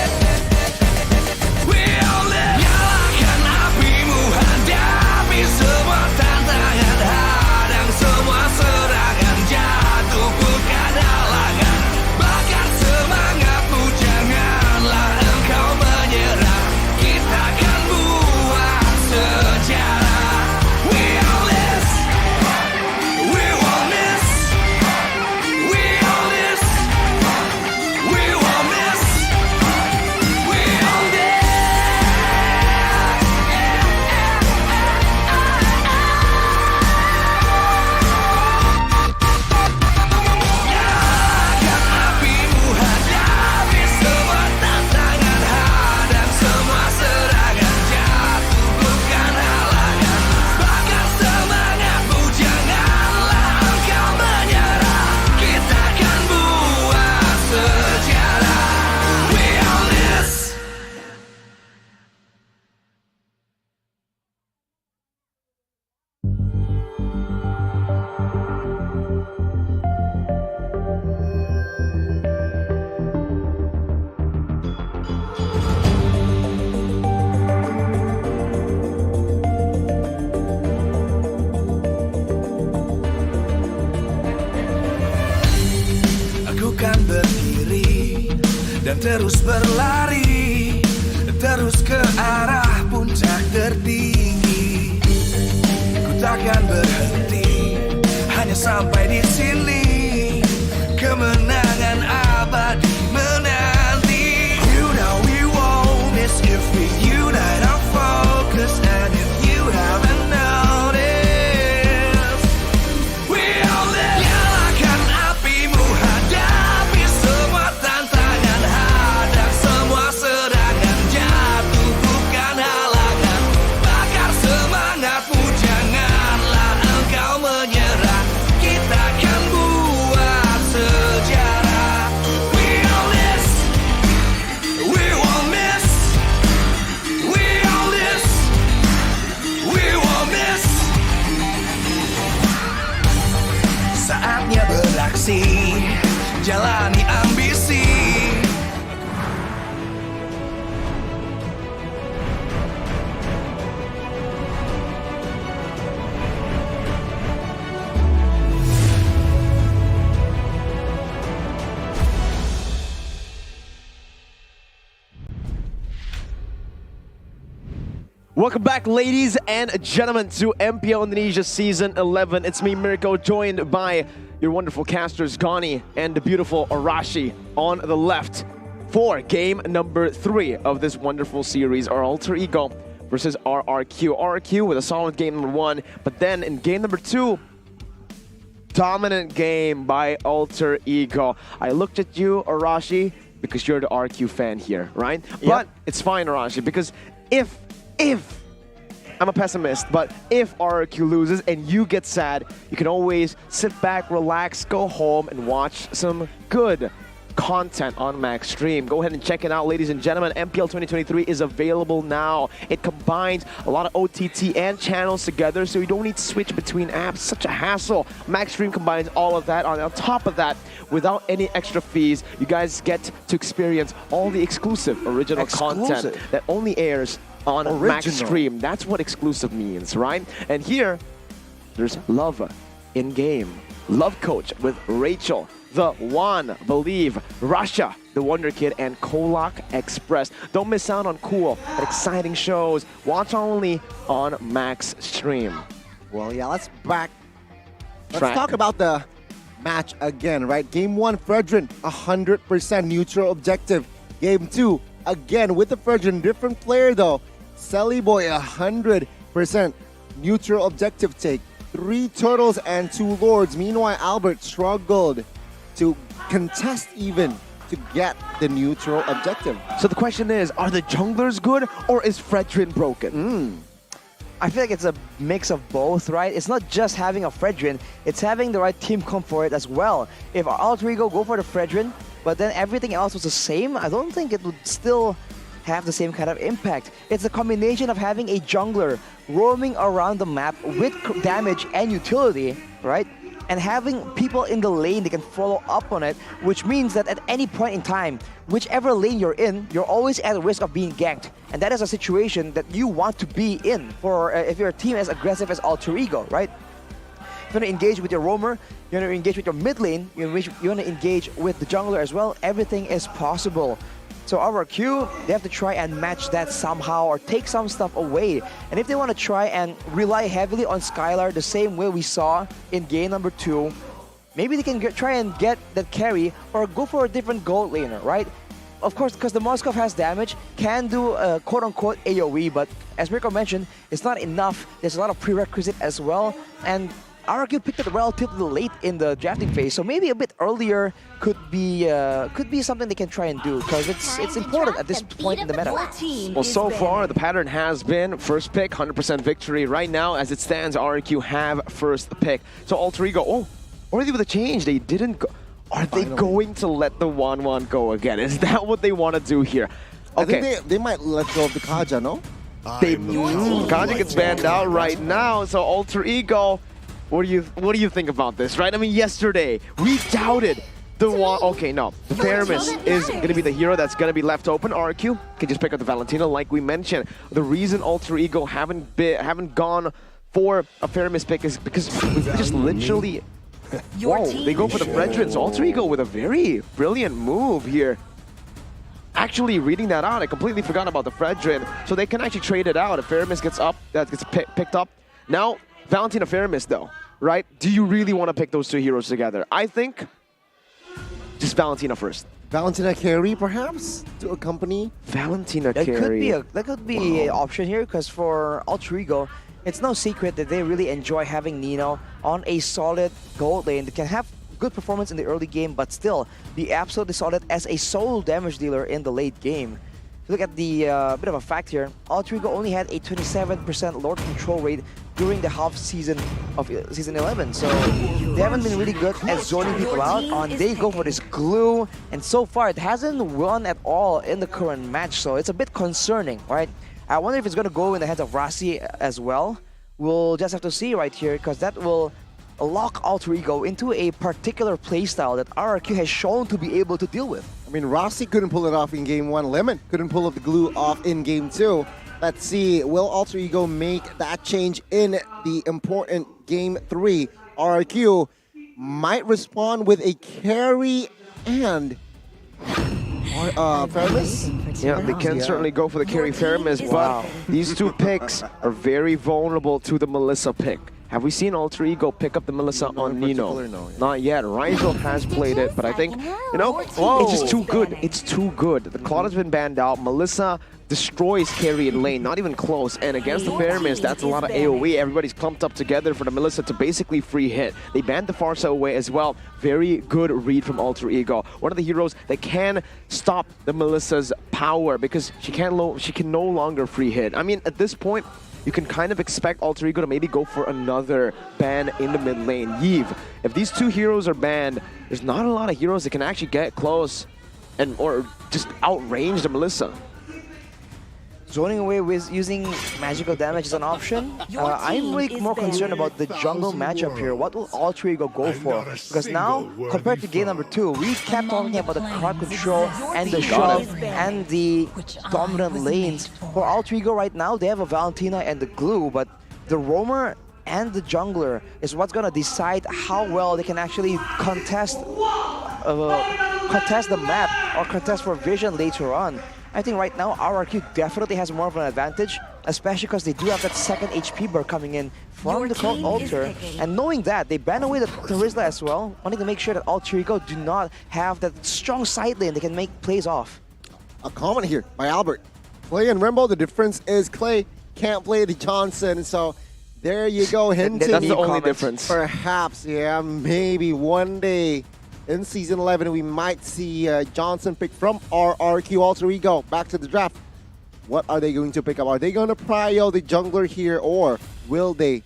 we all live. Nyalakan apimu, hadapi semua tantangan, hadang semua serangan, jatuh bukan halangan. Bakar semangatmu, janganlah engkau menyerah. Kita akan buat sejarah. We all this, we won't miss. We all this, we won't miss. We all this. Nyalakan apimu, hadapi semua tantangan, hadang semua serangan, jatuh bukan halangan. Bakar semangatmu, janganlah engkau menyerah. Kita akan buat sejarah. We all this. Aku kan berdiri dan terus berlari, terus ke arah puncak tertinggi. Ku takkan berhenti, hanya sampai di sini. Kemenangan abadi menanti. You know we won't miss if we unite our focus. And if you haven't noticed, we all live. Nyalakan apimu, hadapi semua tantangan, hadang semua serangan, jatuh bukan halangan. Bakar semangatmu, janganlah engkau menyerah. Kita akan buat sejarah. We all this, we won't miss. We all this, we won't miss. Saatnya beraksi, jalani ambisi. Welcome back, ladies and gentlemen, to MPL Indonesia Season 11. It's me, Mirko, joined by your wonderful casters, Gani and the beautiful Arashi on the left for game number 3 of this wonderful series, our alter ego versus RRQ. RRQ with a solid game number 1, but then in game number 2, dominant game by alter ego. I looked at you, Arashi, because you're the RQ fan here, right? Yep. But it's fine, Arashi, because if I'm a pessimist, but if RRQ loses and you get sad, you can always sit back, relax, go home, and watch some good content on Max Stream. Go ahead and check it out, ladies and gentlemen. MPL 2023 is available now. It combines a lot of OTT and channels together, so you don't need to switch between apps. Such a hassle. Max Stream combines all of that. On top of that, without any extra fees, you guys get to experience all the exclusive original content that only airs on Original. Max Stream. That's what exclusive means, right? And here, there's love in-game. Love Coach with Rachel, The One, Believe, Russia, The Wonder Kid, and Kolak Express. Don't miss out on cool and exciting shows. Watch only on Max Stream. Well, yeah, let's Track. talk about the match again, right? Game 1, Fredrin, 100% neutral objective. Game 2, again with the Fredrin, different player though. Selly Boy, 100% neutral objective take. 3 turtles and 2 lords. Meanwhile, Albert struggled to contest even to get the neutral objective. So the question is, are the junglers good or is Fredrin broken? I feel like it's a mix of both, right? It's not just having a Fredrin, it's having the right team comp for it as well. If Alter Ego go for the Fredrin, but then everything else was the same, I don't think it would still have the same kind of impact. It's a combination of having a jungler roaming around the map with damage and utility, right? And having people in the lane that can follow up on it, which means that at any point in time, whichever lane you're in, you're always at risk of being ganked. And that is a situation that you want to be in for if you're a team as aggressive as Alter Ego, right? If you want to engage with your roamer, you want to engage with your mid lane, you want to engage with the jungler as well, everything is possible. So RRQ, they have to try and match that somehow or take some stuff away. And if they want to try and rely heavily on Skylar the same way we saw in game number 2, maybe they can try and get that carry or go for a different gold laner, right? Of course, because the Moskov has damage, can do a quote-unquote AoE, but as Mirko mentioned, it's not enough. There's a lot of prerequisite as well. And RRQ picked it relatively late in the drafting phase, so maybe a bit earlier could be something they can try and do, because it's important at this point in the meta. Well, so far the pattern has been first pick, 100% victory. Right now, as it stands, RRQ have first pick. So Alter Ego, already with a change, they didn't go. Are they going to let the 1-1 go again? Is that what they want to do here? Okay. I think they might let go of the Kaja, no? Kaja gets banned out right now, so Alter Ego. What do you think about this, right? I mean, yesterday we doubted the one. Okay, no, the Faramis is going to be the hero that's going to be left open. RQ can just pick up the Valentina, like we mentioned. The reason Alter Ego haven't gone for a Faramis pick is because we just literally. Whoa, they go for the Fredrin. So Alter Ego with a very brilliant move here. Actually, reading that out, I completely forgot about the Fredrin. So they can actually trade it out. If Faramis gets picked up. Now, Valentina Faramis though, right? Do you really want to pick those 2 heroes together? I think just Valentina first. Valentina carry, perhaps, to accompany? Valentina that carry. That could be an option here, because for Alter Ego, it's no secret that they really enjoy having Nino on a solid gold lane that can have good performance in the early game, but still be absolutely solid as a solo damage dealer in the late game. If you look at the bit of a fact here, Alter Ego only had a 27% Lord control rate during the half season of Season 11, so they haven't been really good at zoning people out. They go for this glue, and so far it hasn't won at all in the current match, so it's a bit concerning, right? I wonder if it's going to go in the hands of Rasi as well. We'll just have to see right here, because that will lock Alter Ego into a particular playstyle that RRQ has shown to be able to deal with. I mean, Rossi couldn't pull it off in game 1. Lemon couldn't pull up the glue off in game 2. Let's see, will Alter Ego make that change in the important game 3? RRQ might respond with a carry and Faramis? Yeah, they can certainly go for the carry Faramis, but these 2 picks are very vulnerable to the Melissa pick. Have we seen Alter Ego pick up the Melissa on Nino? No, yeah. Not yet. Rigel has played it, but I think, it's just too good. It's too good. The Claude has been banned out. Melissa destroys carry in lane, not even close. And against the Faramis, that's a lot of AoE. Everybody's clumped up together for the Melissa to basically free hit. They banned the Farsa away as well. Very good read from Alter Ego. One of the heroes that can stop the Melissa's power, because she can no longer free hit. I mean, at this point, you can kind of expect Alter Ego to maybe go for another ban in the mid lane. Yves, if these 2 heroes are banned, there's not a lot of heroes that can actually get close or just outrange the Melissa. zoning away with using magical damage as an option. I'm really more concerned about the jungle matchup here. What will Alter Ego go for? Because now, compared to game number 2, we kept talking about the crowd control and the shove and the dominant lanes. For Alter Ego right now, they have a Valentina and the glue, but the roamer and the jungler is what's gonna decide how well they can actually contest the map or contest for vision later on. I think right now RRQ definitely has more of an advantage, especially because they do have that second HP bar coming in from the Cold Altar. And knowing that, they ban away the Terizla as well, wanting to make sure that Alter Ego do not have that strong side lane they can make plays off. A comment here by Albert. Clay and Rembo, the difference is Clay can't play the Johnson, so there you go, hinting. That's the only difference. Perhaps, yeah, maybe one day in Season 11, we might see Johnson pick from RRQ Alter Ego. Back to the draft. What are they going to pick up? Are they going to prio the jungler here, or will they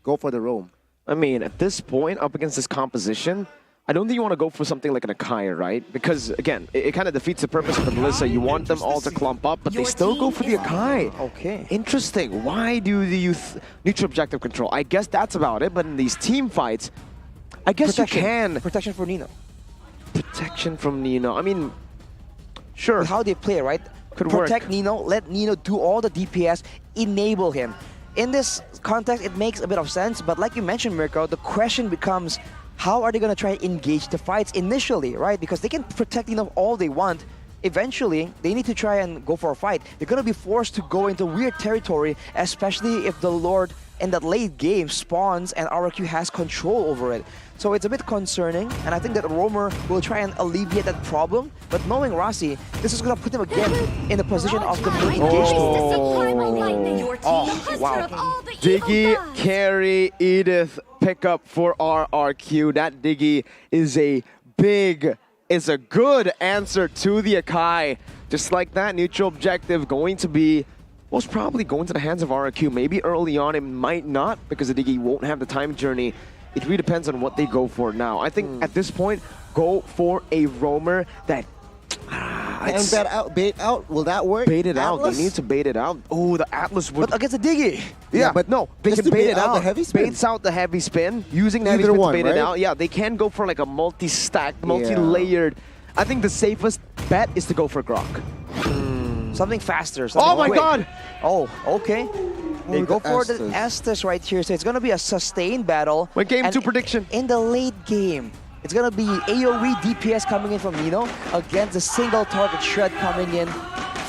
go for the roam? I mean, at this point, up against this composition, I don't think you want to go for something like an Akai, right? Because, again, it kind of defeats the purpose of the Melissa. You want them all to clump up, but they still go for the Akai. Okay. Interesting. Why do the youth neutral objective control? I guess that's about it, but in these team fights, I guess you can. Protection for Nino. Protection from Nino. I mean, sure. But how they play, right? Could protect work. Nino, let Nino do all the DPS, enable him. In this context, it makes a bit of sense, but like you mentioned, Mirko, the question becomes, how are they going to try and engage the fights initially, right? Because they can protect Nino all they want. Eventually, they need to try and go for a fight. They're going to be forced to go into weird territory, especially if the Lord in that late game spawns and RRQ has control over it. So it's a bit concerning, and I think that Roamer will try and alleviate that problem. But knowing Rossi, this is going to put him again in the position of the main engagement. Oh, wow. Diggy, carry, Edith, pick up for RRQ. That Diggy is a good answer to the Akai. Just like that, neutral objective going to be most probably going to the hands of RRQ. Maybe early on it might not, because the Diggy won't have the time journey. It really depends on what they go for now. I think at this point, go for a roamer that... and bait out, will that work? Bait it out, Atlas? they need to bait it out. Oh, the Atlas would... But against the Diggy! Yeah, but no, they can bait it out. The heavy spin. Baits out the heavy spin, using the heavy spin to bait it out. Yeah, they can go for like a multi-stacked, multi-layered. I think the safest bet is to go for Grok. Something faster. Something my quick. God! Oh, okay. They go for the Estes right here, so it's going to be a sustained battle. When game 2 prediction. In the late game, it's going to be AoE DPS coming in from Nino against the single target shred coming in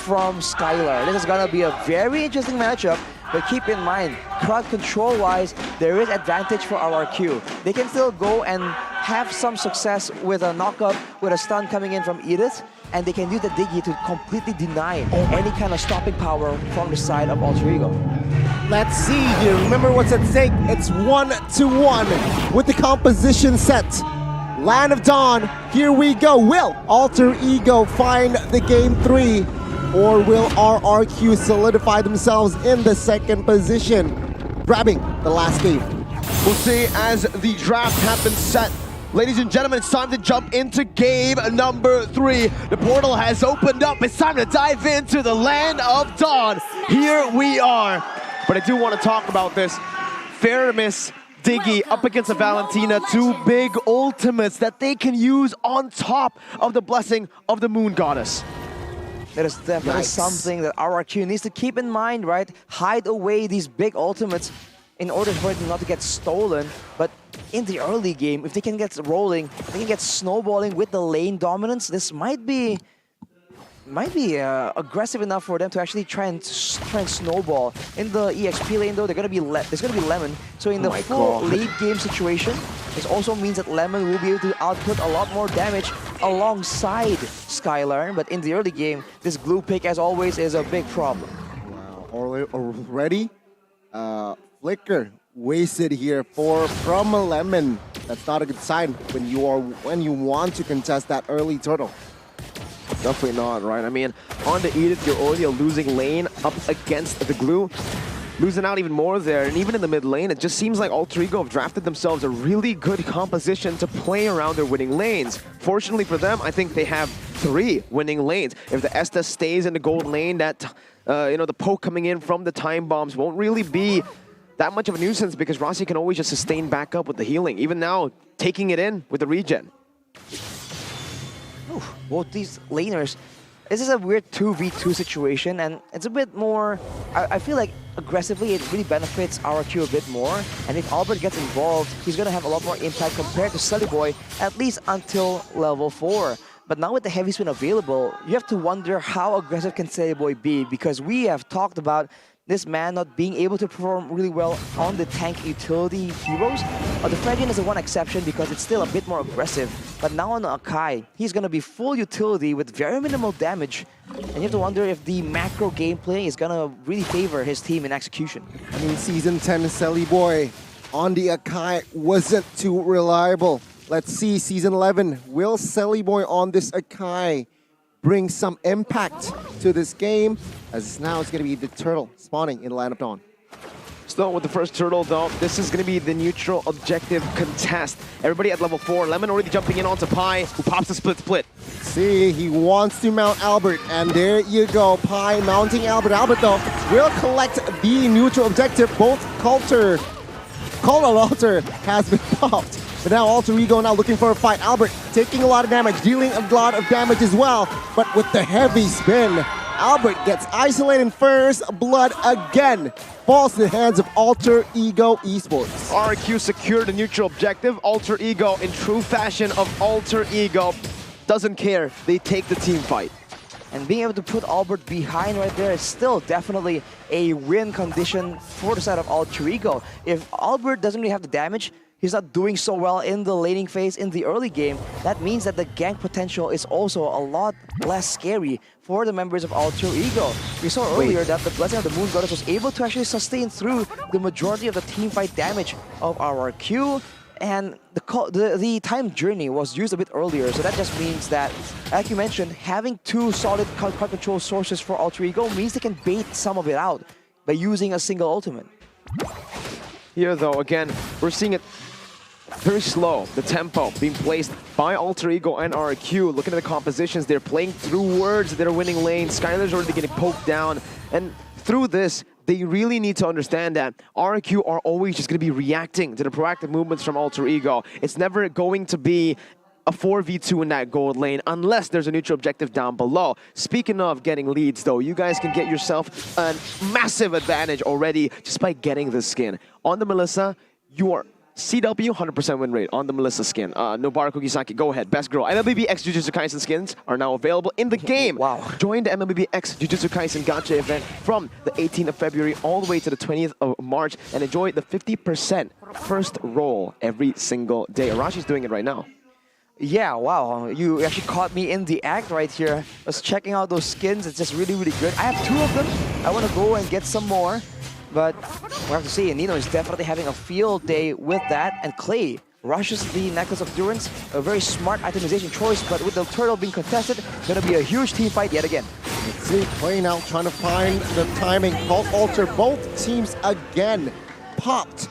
from Skylar. This is going to be a very interesting matchup, but keep in mind, crowd control-wise, there is advantage for RRQ. They can still go and have some success with a knockup, with a stun coming in from Edith, and they can use the Diggy to completely deny any kind of stopping power from the side of Alter Ego. Let's see here. Remember what's at stake. It's 1-1 with the composition set. Land of Dawn, here we go. Will Alter Ego find the game 3, or will RRQ solidify themselves in the second position, grabbing the last game? We'll see as the draft happens set. Ladies and gentlemen, it's time to jump into game number 3. The portal has opened up. It's time to dive into the Land of Dawn. Here we are. But I do want to talk about this. Faramis, Diggy up against a Valentina, 2 big ultimates that they can use on top of the blessing of the Moon Goddess. That is definitely something that RRQ needs to keep in mind, right? Hide away these big ultimates in order for it not to get stolen. But in the early game, if they can get rolling, they can get snowballing with the lane dominance, this might be aggressive enough for them to actually try and snowball. In the EXP lane though, there's gonna be Lemon. So in the full late game situation, this also means that Lemon will be able to output a lot more damage alongside Skylar. But in the early game, this glue pick, as always, is a big problem. Wow, already Flicker wasted here from a Lemon. That's not a good sign when you want to contest that early turtle. Definitely not, right? I mean, on the Edith, you're already a losing lane up against the glue. Losing out even more there, and even in the mid lane, it just seems like Alter Ego have drafted themselves a really good composition to play around their winning lanes. Fortunately for them, I think they have 3 winning lanes. If the Estes stays in the gold lane, that the poke coming in from the time bombs won't really be that much of a nuisance because Rossi can always just sustain back up with the healing. Even now, taking it in with the regen. Both these laners, this is a weird 2v2 situation, and it's a bit more, I feel like aggressively it really benefits RQ a bit more, and if Albert gets involved, he's going to have a lot more impact compared to Sully Boy, at least until level 4. But now with the heavy spin available, you have to wonder how aggressive can Sully Boy be, because we have talked about this man not being able to perform really well on the tank utility heroes. The Fredian is the one exception because it's still a bit more aggressive. But now on Akai, he's going to be full utility with very minimal damage. And you have to wonder if the macro gameplay is going to really favor his team in execution. I mean, Season 10 Sully Boy on the Akai wasn't too reliable. Let's see, Season 11, will Sully Boy on this Akai bring some impact to this game? As now it's going to be the turtle spawning in lineup dawn. Still with the first turtle though, this is going to be the neutral objective contest. Everybody at level 4. Lemon already jumping in onto Pi, who pops the split. See, he wants to mount Albert, and there you go, Pi mounting Albert. Albert though will collect the neutral objective. Both Coulter Alter has been popped. But now Alter Ego now looking for a fight. Albert taking a lot of damage, dealing a lot of damage as well. But with the heavy spin, Albert gets isolated first. Blood again falls in the hands of Alter Ego Esports. RQ secured a neutral objective. Alter Ego, in true fashion of Alter Ego, doesn't care. They take the team fight. And being able to put Albert behind right there is still definitely a win condition for the side of Alter Ego. If Albert doesn't really have the damage, he's not doing so well in the laning phase in the early game, that means that the gank potential is also a lot less scary for the members of Alter Ego. We saw earlier that the Blessing of the Moon Goddess was able to actually sustain through the majority of the teamfight damage of RRQ, and the time journey was used a bit earlier, so that just means that, like you mentioned, having two solid card control sources for Alter Ego means they can bait some of it out by using a single ultimate. Here though, again, we're seeing it very slow, the tempo being placed by Alter Ego and RQ. Looking at the compositions, they're playing through words, they're winning lanes. Skylar's already getting poked down, and through this, they really need to understand that RQ are always just going to be reacting to the proactive movements from Alter Ego. It's never going to be a 4v2 in that gold lane unless there's a neutral objective down below. Speaking of getting leads though, you guys can get yourself a massive advantage already just by getting the skin. On the Melissa, you are CW 100% win rate on the Melissa skin. Nobara Kugisaki, go ahead. Best girl. MLBB X Jujutsu Kaisen skins are now available in the game. Wow. Join the MLBB X Jujutsu Kaisen Gacha event from the 18th of February all the way to the 20th of March and enjoy the 50% first roll every single day. Arashi's doing it right now. Yeah, wow, you actually caught me in the act right here. I was checking out those skins, it's just really, really good. I have 2 of them. I want to go and get some more, but we'll have to see. Nino is definitely having a field day with that, and Clay rushes the Necklace of Durance, a very smart itemization choice, but with the turtle being contested, going to be a huge team fight yet again. Let's see, Clay now trying to find the timing. Cult Alter, both teams again popped.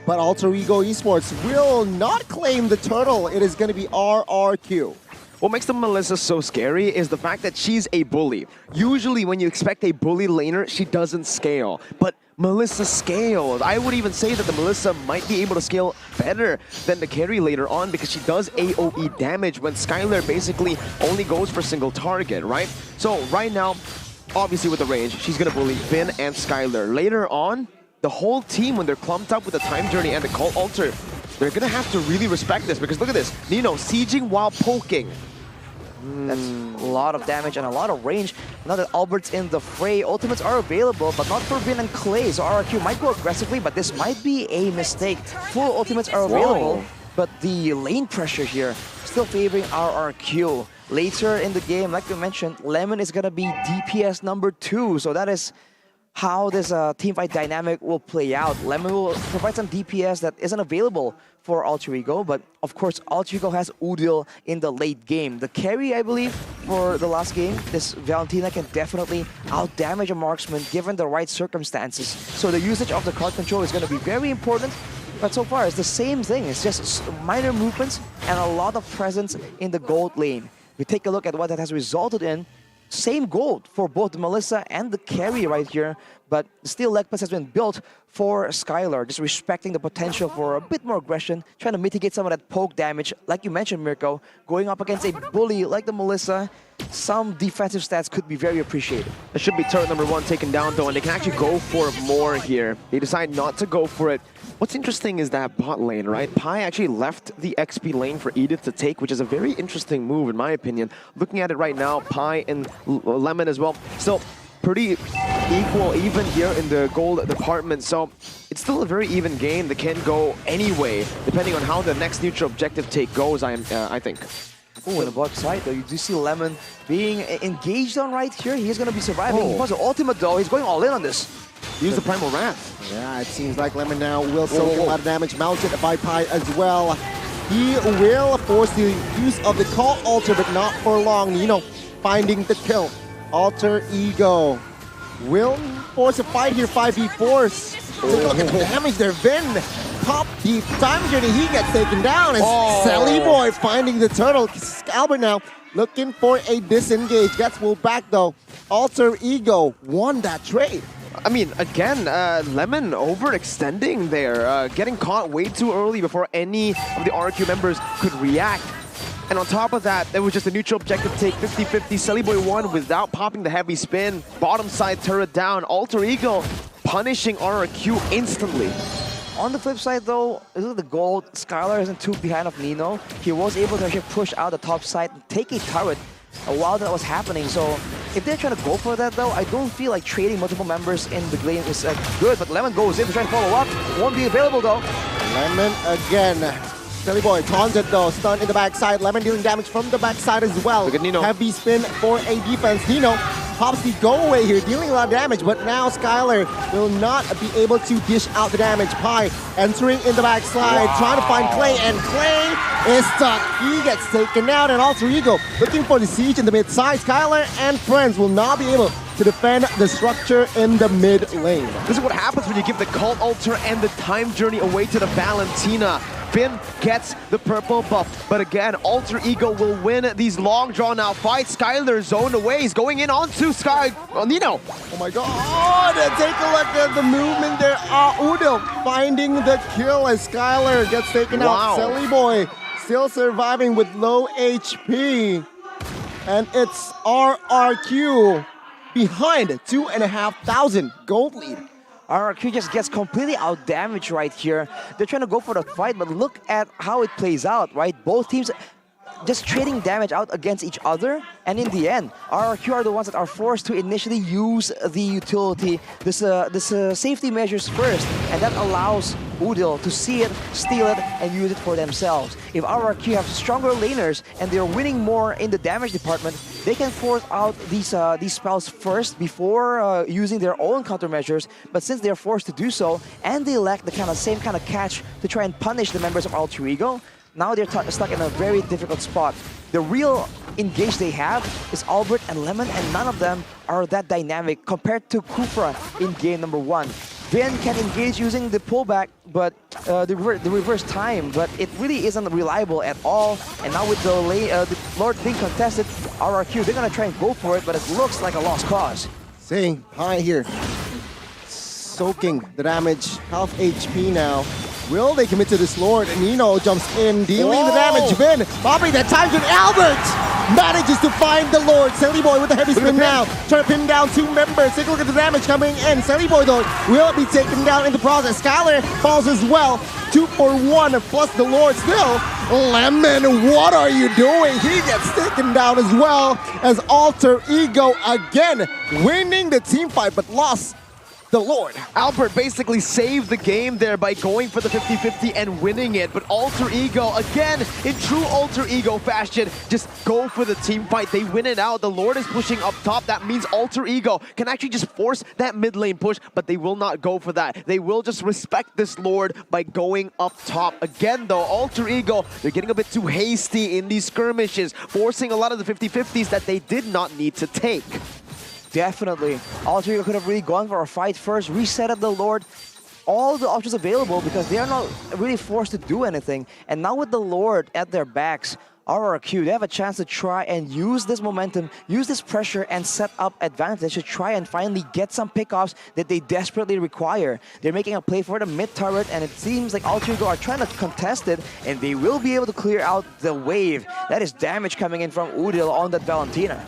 But Alter Ego Esports will not claim the turtle. It is going to be RRQ. What makes the Melissa so scary is the fact that she's a bully. Usually when you expect a bully laner, she doesn't scale. But Melissa scales. I would even say that the Melissa might be able to scale better than the carry later on because she does AoE damage when Skylar basically only goes for single target, right? So right now, obviously with the range, she's going to bully Finn and Skylar. Later on, the whole team, when they're clumped up with the time journey and the Cult Alter, they're going to have to really respect this because look at this. Nino sieging while poking. That's a lot of damage and a lot of range. Now that Albert's in the fray, ultimates are available, but not for Vin and Clay. So RRQ might go aggressively, but this might be a mistake. Full ultimates are available, but the lane pressure here still favoring RRQ. Later in the game, like we mentioned, Lemon is going to be DPS number 2. So that is how this teamfight dynamic will play out. Lemon will provide some DPS that isn't available for Alter Ego, but of course Alter Ego has Udil in the late game. The carry, I believe, for the last game, this Valentina can definitely out-damage a marksman given the right circumstances. So the usage of the card control is going to be very important, but so far it's the same thing. It's just minor movements and a lot of presence in the gold lane. We take a look at what that has resulted in. same goal for both the Melissa and the carry right here, but still leg pass has been built for Skylar, just respecting the potential for a bit more aggression, trying to mitigate some of that poke damage. Like you mentioned, Mirko, going up against a bully like the Melissa, some defensive stats could be very appreciated. It should be turret number 1 taken down though, and they can actually go for more here. They decide not to go for it. What's interesting is that bot lane, right? Pi actually left the XP lane for Edith to take, which is a very interesting move in my opinion. Looking at it right now, Pi and Lemon as well, still pretty even here in the gold department. So it's still a very even game that can go anyway, depending on how the next neutral objective take goes, I think. Oh, on the bot side though, you do see Lemon being engaged on right here. He's going to be surviving. He wants an ultimate though. He's going all in on this. Use the Primal Wrath. Yeah, it seems like Lemon now will soak a lot of damage. Mounted by Pi as well. He will force the use of the Call Altar, but not for long. Nino finding the kill. Alter Ego will force a fight here, 5v4s. Take a look at the damage there. Vin, top deep time journey, he gets taken down. And Sally Boy finding the turtle. Albert now looking for a disengage. Gets pulled back though. Alter Ego won that trade. I mean, again, Lemon overextending there, getting caught way too early before any of the RQ members could react. And on top of that, there was just a neutral objective take, 50-50. Sally Boy won without popping the heavy spin. Bottom side turret down. Alter Ego punishing RRQ instantly. On the flip side though, look at the gold. Skylar isn't too behind of Nino. He was able to actually push out the top side and take a turret while that was happening. So if they're trying to go for that though, I don't feel like trading multiple members in the lane is good. But Lemon goes in to try and follow up. Won't be available though. Lemon again. Sally Boy taunted though, stun in the backside. Lemon dealing damage from the backside as well. Look at Nino. Heavy spin for a defense. Nino pops the go away here, dealing a lot of damage, but now Skylar will not be able to dish out the damage. Pi entering in the backside, trying to find Clay, and Clay is stuck. He gets taken out, and Alter Ego looking for the siege in the mid side. Skylar and friends will not be able to defend the structure in the mid lane. This is what happens when you give the Cult Altar and the Time Journey away to the Valentina. Finn gets the purple buff, but again, Alter Ego will win these long drawn-out fights. Skylar zoned away. He's going in onto Nino. Oh my god, take a look at the movement there. Udo finding the kill as Skylar gets taken out. Sally Boy still surviving with low HP. And it's RRQ behind 2,500 gold lead. RRQ just gets completely out-damaged right here. They're trying to go for the fight, but look at how it plays out, right? Both teams just trading damage out against each other, and in the end, RRQ are the ones that are forced to initially use the utility, this safety measures first, and that allows Udil to see it, steal it, and use it for themselves. If RRQ have stronger laners and they're winning more in the damage department, they can force out these spells first before using their own countermeasures. But since they're forced to do so, and they lack the same kind of catch to try and punish the members of Alter Ego, now they're stuck in a very difficult spot. The real engage they have is Albert and Lemon, and none of them are that dynamic compared to Kufra in game number 1. Vin can engage using the pullback, but the reverse time, but it really isn't reliable at all. And now with the Lord being contested, RRQ, they're gonna try and go for it, but it looks like a lost cause. Seeing Pi here, soaking the damage, half HP now. Will they commit to this Lord? And Nino jumps in, dealing the damage. Vin popping that time to Albert manages to find the Lord. Sally Boy with the heavy spin now, trying to pin down 2 members. Take a look at the damage coming in. Sally Boy though will be taken down in the process. Skylar falls as well. 2 for 1 plus the Lord still. Lemon, what are you doing? He gets taken down as well as Alter Ego again winning the team fight, but lost the Lord. Albert basically saved the game there by going for the 50-50 and winning it, but Alter Ego, again, in true Alter Ego fashion, just go for the team fight. They win it out. The Lord is pushing up top. That means Alter Ego can actually just force that mid lane push, but they will not go for that. They will just respect this Lord by going up top. Again, though, Alter Ego, they're getting a bit too hasty in these skirmishes, forcing a lot of the 50-50s that they did not need to take. Definitely. Alter Ego could have really gone for a fight first, reset up the Lord, all the options available because they are not really forced to do anything. And now with the Lord at their backs, RRQ, they have a chance to try and use this momentum, use this pressure, and set up advantage to try and finally get some pickoffs that they desperately require. They're making a play for the mid turret, and it seems like Alter Ego are trying to contest it, and they will be able to clear out the wave. That is damage coming in from Udil on that Valentina.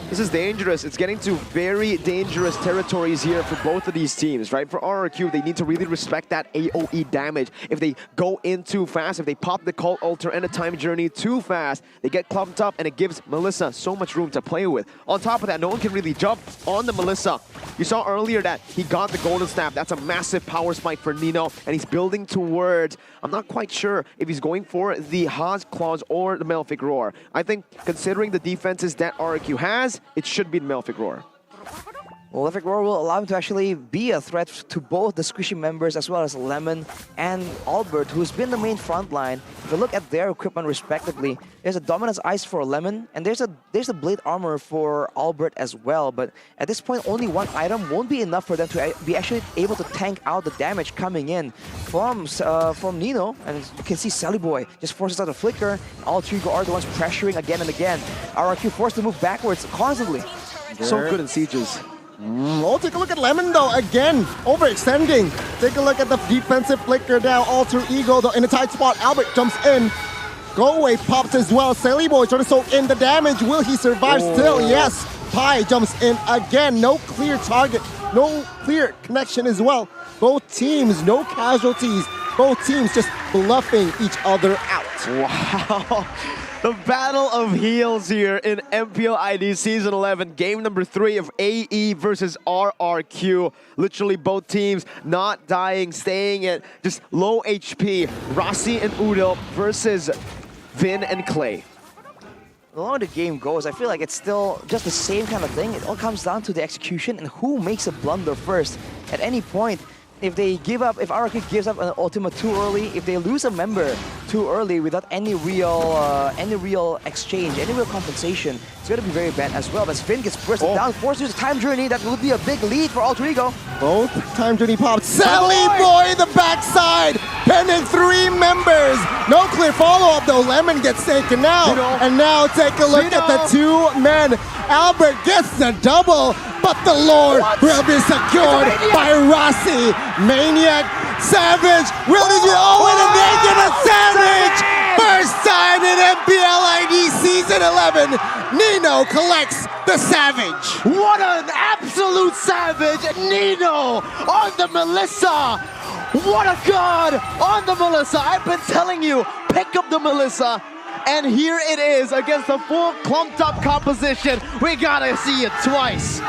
This is dangerous. It's getting to very dangerous territories here for both of these teams, right? For RRQ, they need to really respect that AoE damage. If they go in too fast, if they pop the Cult Altar and a Time Journey too fast, they get clumped up, and it gives Melissa so much room to play with. On top of that, no one can really jump on the Melissa. You saw earlier that he got the Golden Staff. That's a massive power spike for Nino, and he's building towards, I'm not quite sure if he's going for the Haas Claws or the Malefic Roar. I think considering the defenses that RRQ has, it should be the Malefic Roar. Well, Malefic Roar will allow him to actually be a threat to both the Squishy members as well as Lemon and Albert, who's been the main front line. If you look at their equipment respectively, there's a Dominance Ice for Lemon, and there's a Blade Armor for Albert as well. But at this point, only one item won't be enough for them to be actually able to tank out the damage coming in from Nino. And you can see Sally Boy just forces out a flicker. All three are the ones pressuring again and again. RRQ forced to move backwards constantly. So good in sieges. Oh, take a look at Lemon though, again, overextending. Take a look at the defensive flicker down, Alter Ego though, in a tight spot. Albert jumps in. Go away pops as well. Sally Boy trying to soak in the damage. Will he survive still? Yes. Pi jumps in again. No clear target, no clear connection as well. Both teams, no casualties. Both teams just bluffing each other out. Wow. The battle of heels here in MPL ID Season 11, game number 3 of AE versus RRQ. Literally both teams not dying, staying at just low HP. Rossi and Udil versus Vin and Clay. The longer the game goes, I feel like it's still just the same kind of thing. It all comes down to the execution and who makes a blunder first. At any point, if they give up, if RRQ gives up an ultimate too early, if they lose a member too early without any real exchange, any real compensation, it's going to be very bad as well. As Finn gets bursted down, forced to use a Time Journey, that would be a big lead for Alter Ego. Both Time Journey pops. Sally Boy, the backside, pending 3 members. No clear follow-up though. Lemon gets taken out. And now take a look at the 2 men. Albert gets the double, but the Lord will be secured by Rossi. Maniac, Savage, will he be and they get a Savage! First time in MPL ID Season 11, Nino collects the Savage. What an absolute savage! Nino on the Melissa! What a god on the Melissa! I've been telling you, pick up the Melissa. And here it is against the full clumped up composition. We gotta see it twice.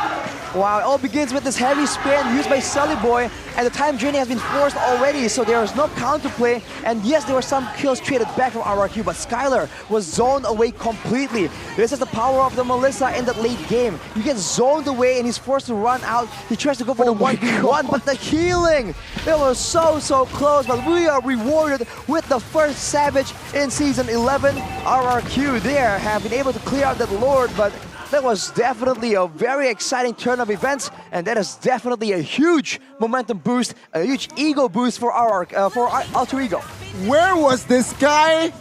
Wow, it all begins with this heavy spin used by Sully Boy, and the Time Journey has been forced already, so there is no counterplay. And yes, there were some kills traded back from RRQ, but Skylar was zoned away completely. This is the power of the Melissa in that late game. You get zoned away and he's forced to run out. He tries to go for the 1v1, but the healing, it was so close, but we are rewarded with the first Savage in Season 11. RRQ there have been able to clear out that Lord, but that was definitely a very exciting turn of events, and that is definitely a huge momentum boost, a huge ego boost for Alter Ego. Where was this guy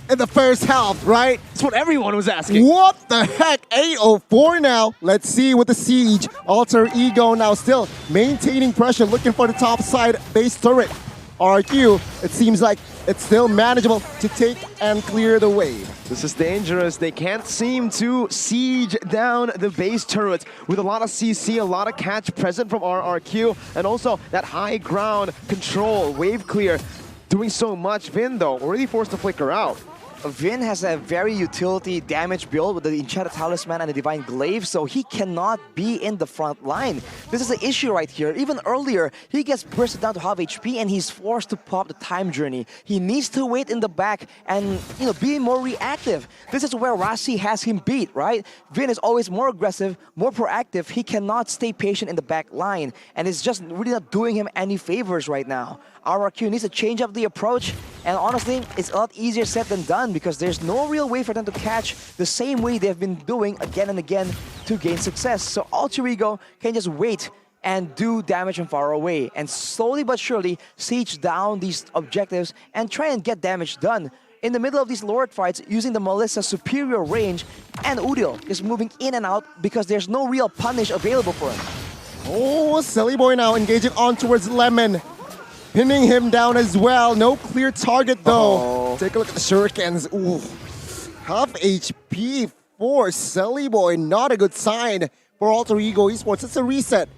in the first half, right? That's what everyone was asking. What the heck? 8:04 now. Let's see with the siege. Alter Ego now still maintaining pressure, looking for the top side base turret. RQ, it seems like it's still manageable to take and clear the wave. This is dangerous. They can't seem to siege down the base turrets with a lot of CC, a lot of catch present from RRQ, and also that high ground control, wave clear, doing so much. Vin, though, already forced to flicker out. Vin has a very utility damage build with the Enchanted Talisman and the Divine Glaive, so he cannot be in the front line. This is the issue right here. Even earlier, he gets bursted down to half HP and he's forced to pop the Time Journey. He needs to wait in the back and be more reactive. This is where Rossi has him beat, right? Vin is always more aggressive, more proactive. He cannot stay patient in the back line, and it's just really not doing him any favors right now. RRQ needs to change up the approach, and honestly, it's a lot easier said than done because there's no real way for them to catch the same way they've been doing again and again to gain success. So Alter Ego can just wait and do damage from far away and slowly but surely siege down these objectives and try and get damage done. in the middle of these Lord fights using the Melissa's superior range, and Udil is moving in and out because there's no real punish available for him. Oh, Silly Boy now engaging on towards Lemon. Pinning him down as well. No clear target though. Take a look at the shurikens. Ooh. Half HP for Silly Boy. Not a good sign for Alter Ego Esports. It's a reset.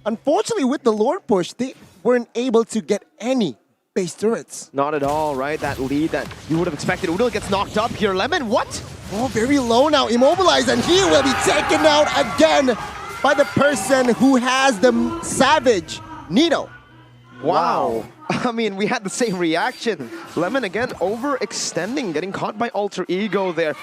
Unfortunately, with the Lord push, they weren't able to get any base turrets. Not at all, right? That lead that you would have expected. Udil gets knocked up here. Lemon, what? Oh, very low now. Immobilized, and he will be taken out again by the person who has the Savage, Nino. Wow. I mean, we had the same reaction. Lemon again overextending, getting caught by Alter Ego there.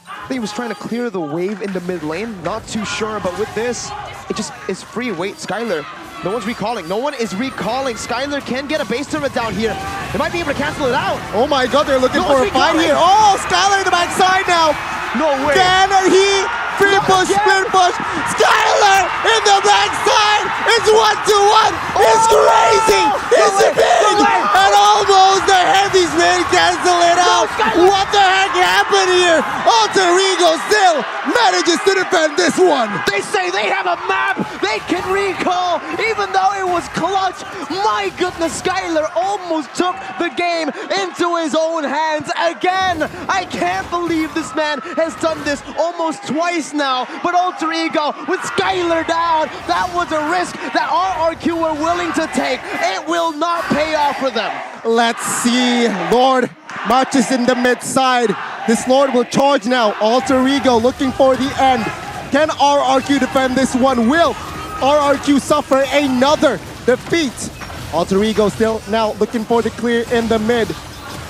I think he was trying to clear the wave in the mid lane. Not too sure, but with this, it just is free. Wait, Skylar. No one's recalling. No one is recalling. Skylar can get a base turret down here. They might be able to cancel it out. Oh my god, they're looking for a fight here. Oh, Skylar in the backside now. No way. Can he? Free push, split push. Skylar in the backside. It's 1-1. It's crazy. It's big. And almost the heavies man cancel it out. What the heck happened here? Alter Ego still manages to defend this one. They say they have a map. They can recall, even though it was clutch. My goodness, Skylar almost took the game into his own hands again. I can't believe this man has done this almost twice now. But Alter Ego with Skylar down, that was a risk that RRQ were willing to take. It will not pay off for them. Let's see. Lord marches in the mid side. This Lord will charge now. Alter Ego looking for the end. Can RRQ defend this one? Will RRQ suffer another defeat? Alter Ego still now looking for the clear in the mid.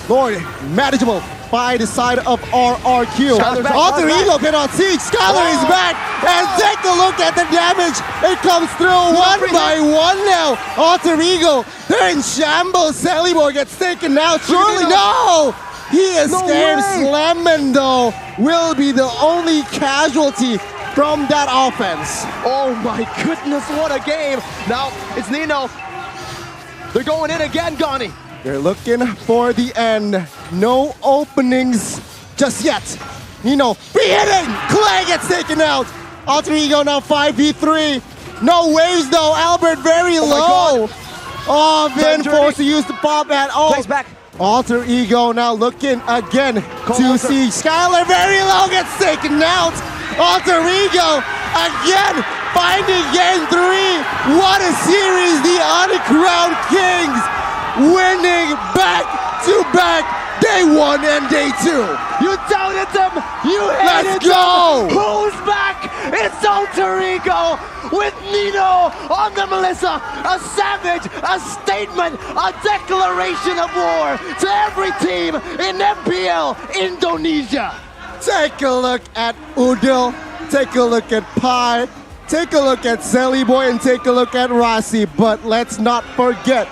Lord, manageable by the side of RRQ. Alter Ego cannot see. Skylar is back. And take a look at the damage. It comes through one by one now. Alter Ego, they're in shambles. Sallyboy gets taken out. Surely no! He escapes. Lemon, though, will be the only casualty from that offense. Oh my goodness, what a game. Now, it's Nino. They're going in again, Gani. They're looking for the end. No openings just yet. Nino hitting. Clay gets taken out. Alter Ego now 5v3. No waves though. Albert very low. Oh, Vin forced to use the pop at all. Plays back. Alter Ego now looking again to see Skylar very low gets taken out. Alter Ego again finding game 3. What a series. The uncrowned Kings winning back-to-back day 1 and day 2. You doubted them. You hated Let's go. them. Who's back? It's Alter Ego with Nino on the Melissa. A savage, a statement, a declaration of war to every team in MPL Indonesia. Take a look at Udil. Take a look at Pi. Take a look at Selly Boy and take a look at Rossi. But let's not forget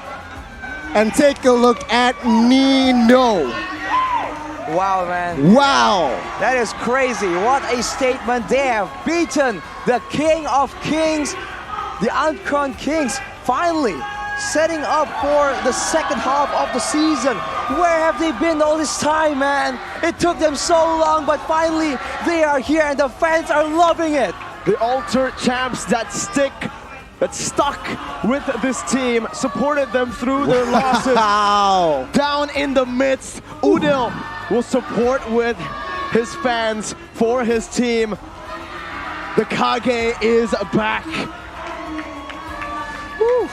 and take a look at Nino. Wow, man. Wow. That is crazy. What a statement. They have beaten the King of Kings, the Uncrowned Kings, finally setting up for the second half of the season. Where have they been all this time, man? It took them so long, but finally they are here and the fans are loving it. The Alter champs that stuck with this team, supported them through their losses. Down in the midst, Udil will support with his fans for his team. The Kage is back. Whew.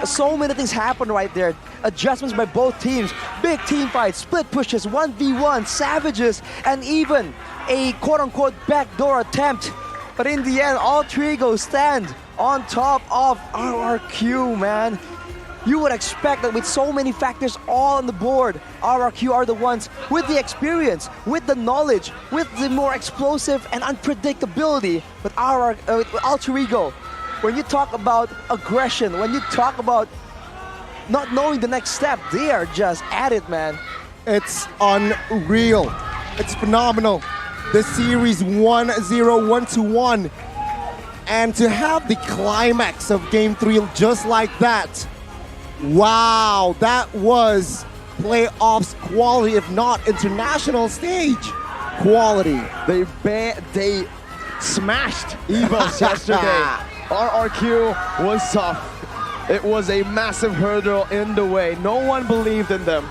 So many things happened right there. Adjustments by both teams, big team fights, split pushes, 1v1, savages, and even a quote-unquote backdoor attempt. But in the end, Alter Ego stand on top of RRQ, man. You would expect that with so many factors all on the board, RRQ are the ones with the experience, with the knowledge, with the more explosive and unpredictability. But Alter Ego, when you talk about aggression, when you talk about not knowing the next step, they are just at it, man. It's unreal. It's phenomenal. The series 1-0, 1-1. And to have the climax of Game 3 just like that, wow, that was playoffs quality, if not international stage quality. They smashed EVOS yesterday. RRQ was tough. It was a massive hurdle in the way. No one believed in them.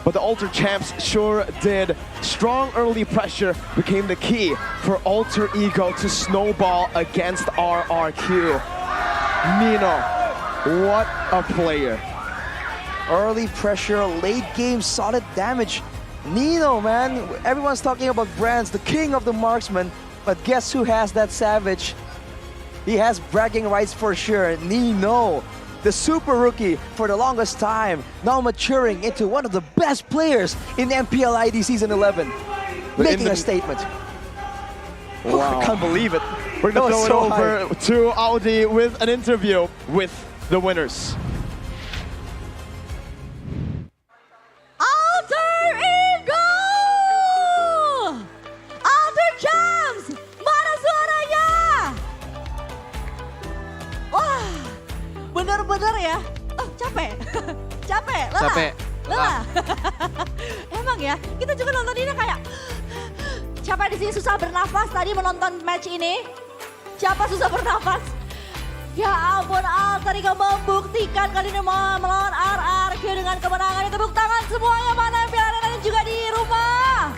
But the Alter Champs sure did. Strong early pressure became the key for Alter Ego to snowball against RRQ. Nino, what a player. Early pressure, late game, solid damage. Nino, man, everyone's talking about Brands, the king of the marksman, but guess who has that savage? He has bragging rights for sure. Nino, the super rookie for the longest time, now maturing into one of the best players in MPL ID Season 11, making a statement. Wow. I can't believe it. We're going to throw so it over to Audi with an interview with the winners. Alter Ego! Alter Champs! Mana suaranya? Wah, bener-bener ya. Oh, capek. Capek, lelah. Capek. Lelah. Emang ya, kita juga nonton ini kayak siapa di sini susah bernafas tadi menonton match ini? Siapa susah bernafas? Ya ampun, Alter Ego membuktikan kali ini melawan RRQ dengan kemenangan. Tepuk tangan semuanya, mana MPL dan juga di rumah.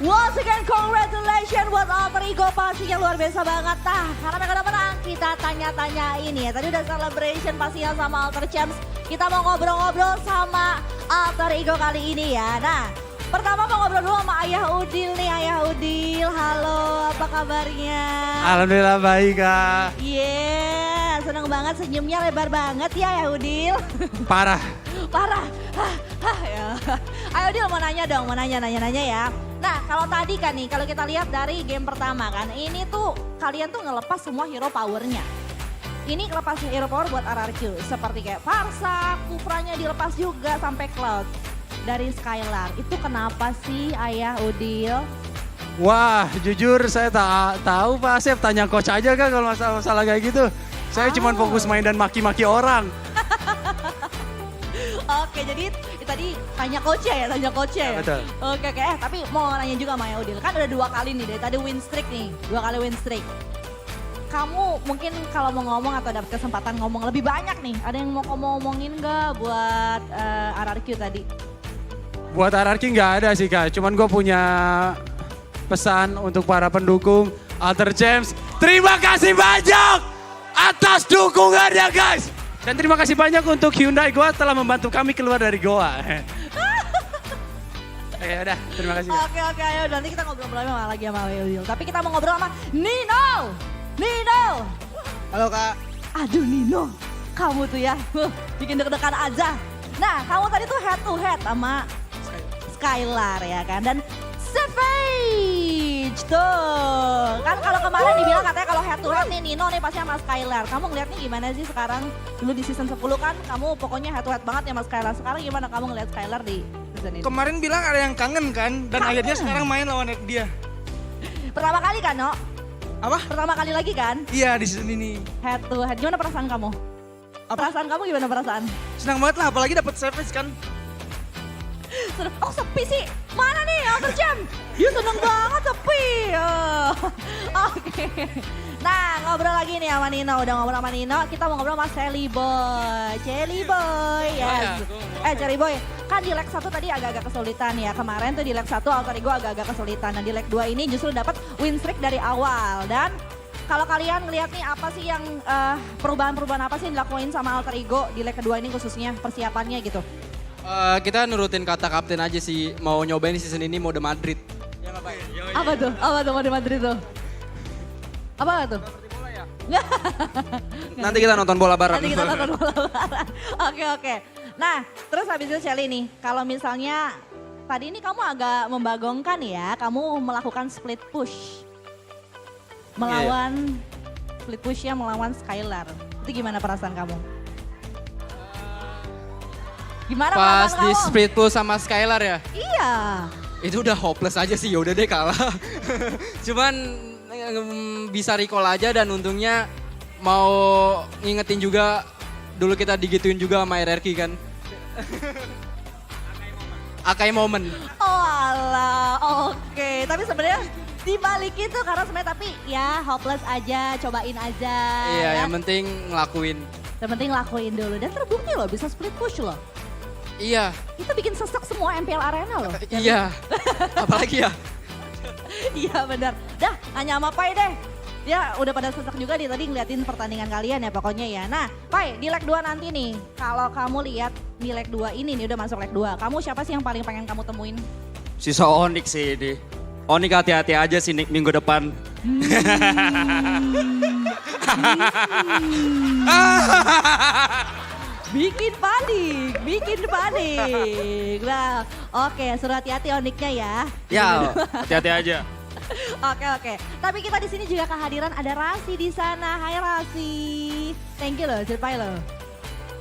Once again, congratulations buat Alter Ego, pastinya luar biasa banget. Nah, karena mereka udah menang, kita tanya-tanya ini ya. Tadi udah celebration pastinya sama Alter Champs. Kita mau ngobrol-ngobrol sama Alter Ego kali ini ya. Nah, pertama mau ngobrol dulu sama Ayah Udil nih. Ayah Udil, halo, apa kabarnya? Alhamdulillah baik, Kak. Yeah, seneng banget, senyumnya lebar banget ya Ayah Udil. Parah. Parah. Ya. Ayo Udil mau nanya dong, mau nanya ya. Nah, kalau tadi kan nih, kalau kita lihat dari game pertama kan, ini tuh kalian tuh ngelepas semua hero powernya. Ini lepas hero power buat RRQ, seperti kayak Parsa, Kufranya dilepas juga sampai Cloud dari Skylar. Itu kenapa sih Ayah Udil? Wah, jujur saya tak tahu Pak Asep, tanya coach aja Kak kalau masalah kayak gitu. Saya cuma fokus main dan maki-maki orang. Oke, jadi tadi tanya coach ya, tanya coach ya. Betul. Oke, tapi mau nanya juga sama Ayah Udil. Kan udah 2 kali nih, dari tadi win streak nih, 2 kali win streak. Kamu mungkin kalau mau ngomong atau dapat kesempatan ngomong lebih banyak nih, ada yang mau kamu omongin nggak buat RRQ tadi? Buat RRQ nggak ada sih Kak, cuman gue punya pesan untuk para pendukung Alter Champs. Terima kasih banyak atas dukungannya guys. Dan terima kasih banyak untuk Hyundai Goa telah membantu kami keluar dari Goa. Oke udah, terima kasih. Oke, ayo nanti kita ngobrol-ngobrol lagi sama Will. Tapi kita mau ngobrol sama Nino. Halo Kak. Aduh Nino, kamu tuh ya bikin deg-degan aja. Nah, kamu tadi tuh head to head sama Skylar ya kan. Dan Savage tuh. Kan kalau kemarin dibilang katanya kalau head to head nih Nino nih pasti sama Skylar. Kamu ngeliatnya gimana sih sekarang? Dulu di season 10 kan kamu pokoknya head to head banget ya sama Skylar. Sekarang gimana kamu ngeliat Skylar di season ini? Kemarin bilang ada yang kangen kan, dan akhirnya sekarang main lawan dia. Pertama kali kan, No? Apa? Pertama kali lagi kan? Iya, di season ini. Head to head. Gimana perasaan kamu? Perasaan kamu gimana perasaan? Senang banget lah, apalagi dapat Savage kan. Oh sepi sih, mana nih Alter Champ? Dia seneng banget sepi. Oke. Nah ngobrol lagi nih sama Nino, udah ngobrol sama Nino, kita mau ngobrol sama Shelly Boy. Yes. Shelly Boy, kan di leg 1 tadi agak-agak kesulitan ya. Kemarin tuh di leg 1 Alter Ego agak-agak kesulitan. Dan di leg 2 ini justru dapat win streak dari awal. Dan kalau kalian ngeliat nih apa sih yang perubahan-perubahan apa sih yang dilakuin sama Alter Ego di leg kedua ini khususnya persiapannya gitu? Kita nurutin kata kapten aja sih, mau nyobain di season ini mode Madrid. Apa tuh mode Madrid tuh? Apa tuh? Nanti kita nonton bola bareng. Oke. Nah, terus habis itu Shelly nih, kalau misalnya tadi ini kamu agak membagongkan ya, kamu melakukan split push. Split pushnya melawan Skylar. Itu gimana perasaan kamu? Gimana pas di kamu? split push sama Skylar ya? Iya. Itu udah hopeless aja sih, yaudah deh kalah. Cuman bisa recall aja dan untungnya mau ngingetin juga, dulu kita digituin juga sama RRQ kan. Akai momen. Oh alah, oke. Tapi sebenarnya dibalik itu karena sebenarnya tapi ya hopeless aja, cobain aja. Iya, ya. yang penting ngelakuin. Yang penting lakuin dulu dan terbukti loh bisa split push loh. Iya. Itu bikin sesek semua MPL Arena loh. Iya. Apalagi ya. Iya benar. Dah, hanya sama Pai deh. Ya udah pada sesek juga nih tadi ngeliatin pertandingan kalian ya pokoknya ya. Nah, Pai di leg 2 nanti nih. Kalau kamu lihat di leg 2 ini nih udah masuk leg 2. Kamu siapa sih yang paling pengen kamu temuin? Sisa ONIC sih ini. ONIC hati-hati aja sih minggu depan. Bikin panik. Nah, oke, suruh hati-hati ONIC-nya ya. Ya, hati-hati aja. Oke. Tapi kita di sini juga kehadiran ada Rasi di sana. Hai Rasi. Thank you loh, Cirpai loh.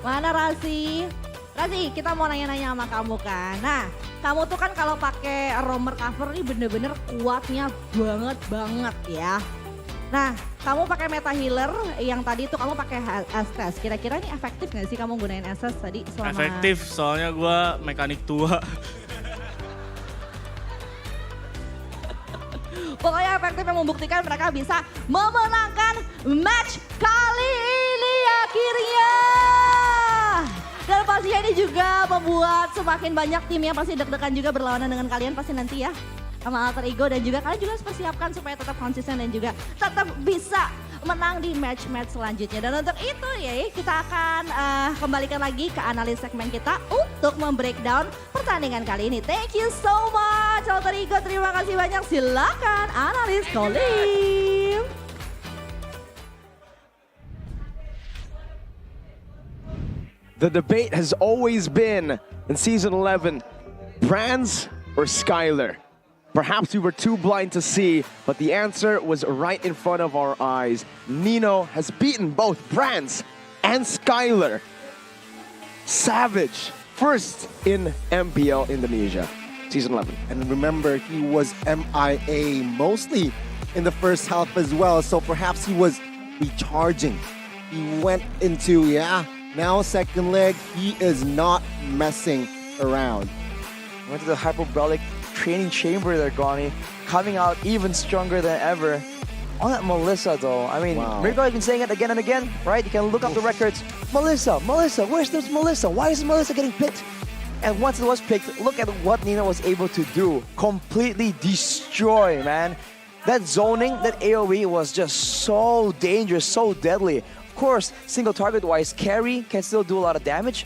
Mana Rasi? Rasi, kita mau nanya-nanya sama kamu kan. Nah, kamu tuh kan kalau pakai roamer cover ini bener-bener kuatnya banget ya. Nah, kamu pakai meta healer yang tadi tuh kamu pakai SS. Kira-kira ini efektif nggak sih kamu gunain SS tadi selama... Efektif, soalnya gue mekanik tua. Pokoknya efektif yang membuktikan mereka bisa memenangkan match kali ini akhirnya. Dan pastinya ini juga membuat semakin banyak tim yang pasti deg-degan juga berlawanan dengan kalian pasti nanti ya. Sama alter ego dan juga kalian juga harus persiapkan supaya tetap konsisten dan juga tetap bisa menang di match-match selanjutnya. Dan untuk itu ya kita akan kembalikan lagi ke analis segmen kita untuk membreakdown pertandingan kali ini. Thank you so much alter ego, terima kasih banyak. Silakan analis Kolim. The debate has always been in season 11, Brands or Skylar? Perhaps we were too blind to see, but the answer was right in front of our eyes. Nino has beaten both Brands and Skylar. Savage, first in MPL Indonesia, season 11. And remember, he was MIA mostly in the first half as well, so perhaps he was recharging. He went into, now second leg, he is not messing around. Went to the hyperbolic training chamber there, Goni, coming out even stronger than ever. On that Melissa though, I mean, Miracle has been saying it again and again, right? You can look up the records. Melissa, where's this Melissa? Why is Melissa getting picked? And once it was picked, look at what Nino was able to do. Completely destroy, man. That zoning, that AoE was just so dangerous, so deadly. Of course, single target-wise, carry can still do a lot of damage.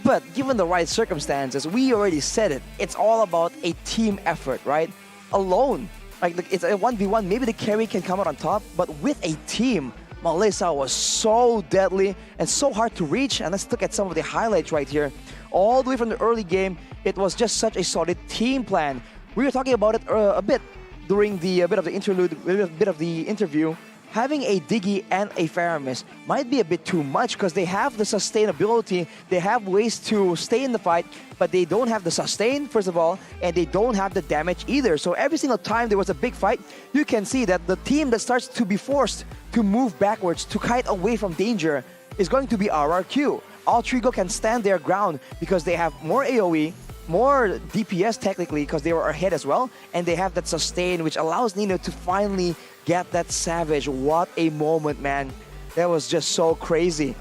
But given the right circumstances, we already said it. It's all about a team effort, right? Alone, like it's a 1v1, maybe the carry can come out on top, but with a team, Melissa was so deadly and so hard to reach. And let's look at some of the highlights right here. All the way from the early game, it was just such a solid team plan. We were talking about it a bit during the bit of the interlude, a bit of the interview. Having a Diggy and a Faramis might be a bit too much because they have the sustainability, they have ways to stay in the fight, but they don't have the sustain, first of all, and they don't have the damage either. So every single time there was a big fight, you can see that the team that starts to be forced to move backwards, to kite away from danger, is going to be RRQ. Altrigo can stand their ground because they have more AoE, more DPS technically because they were ahead as well, and they have that sustain which allows Nino to finally get that Savage. What a moment, man. That was just so crazy.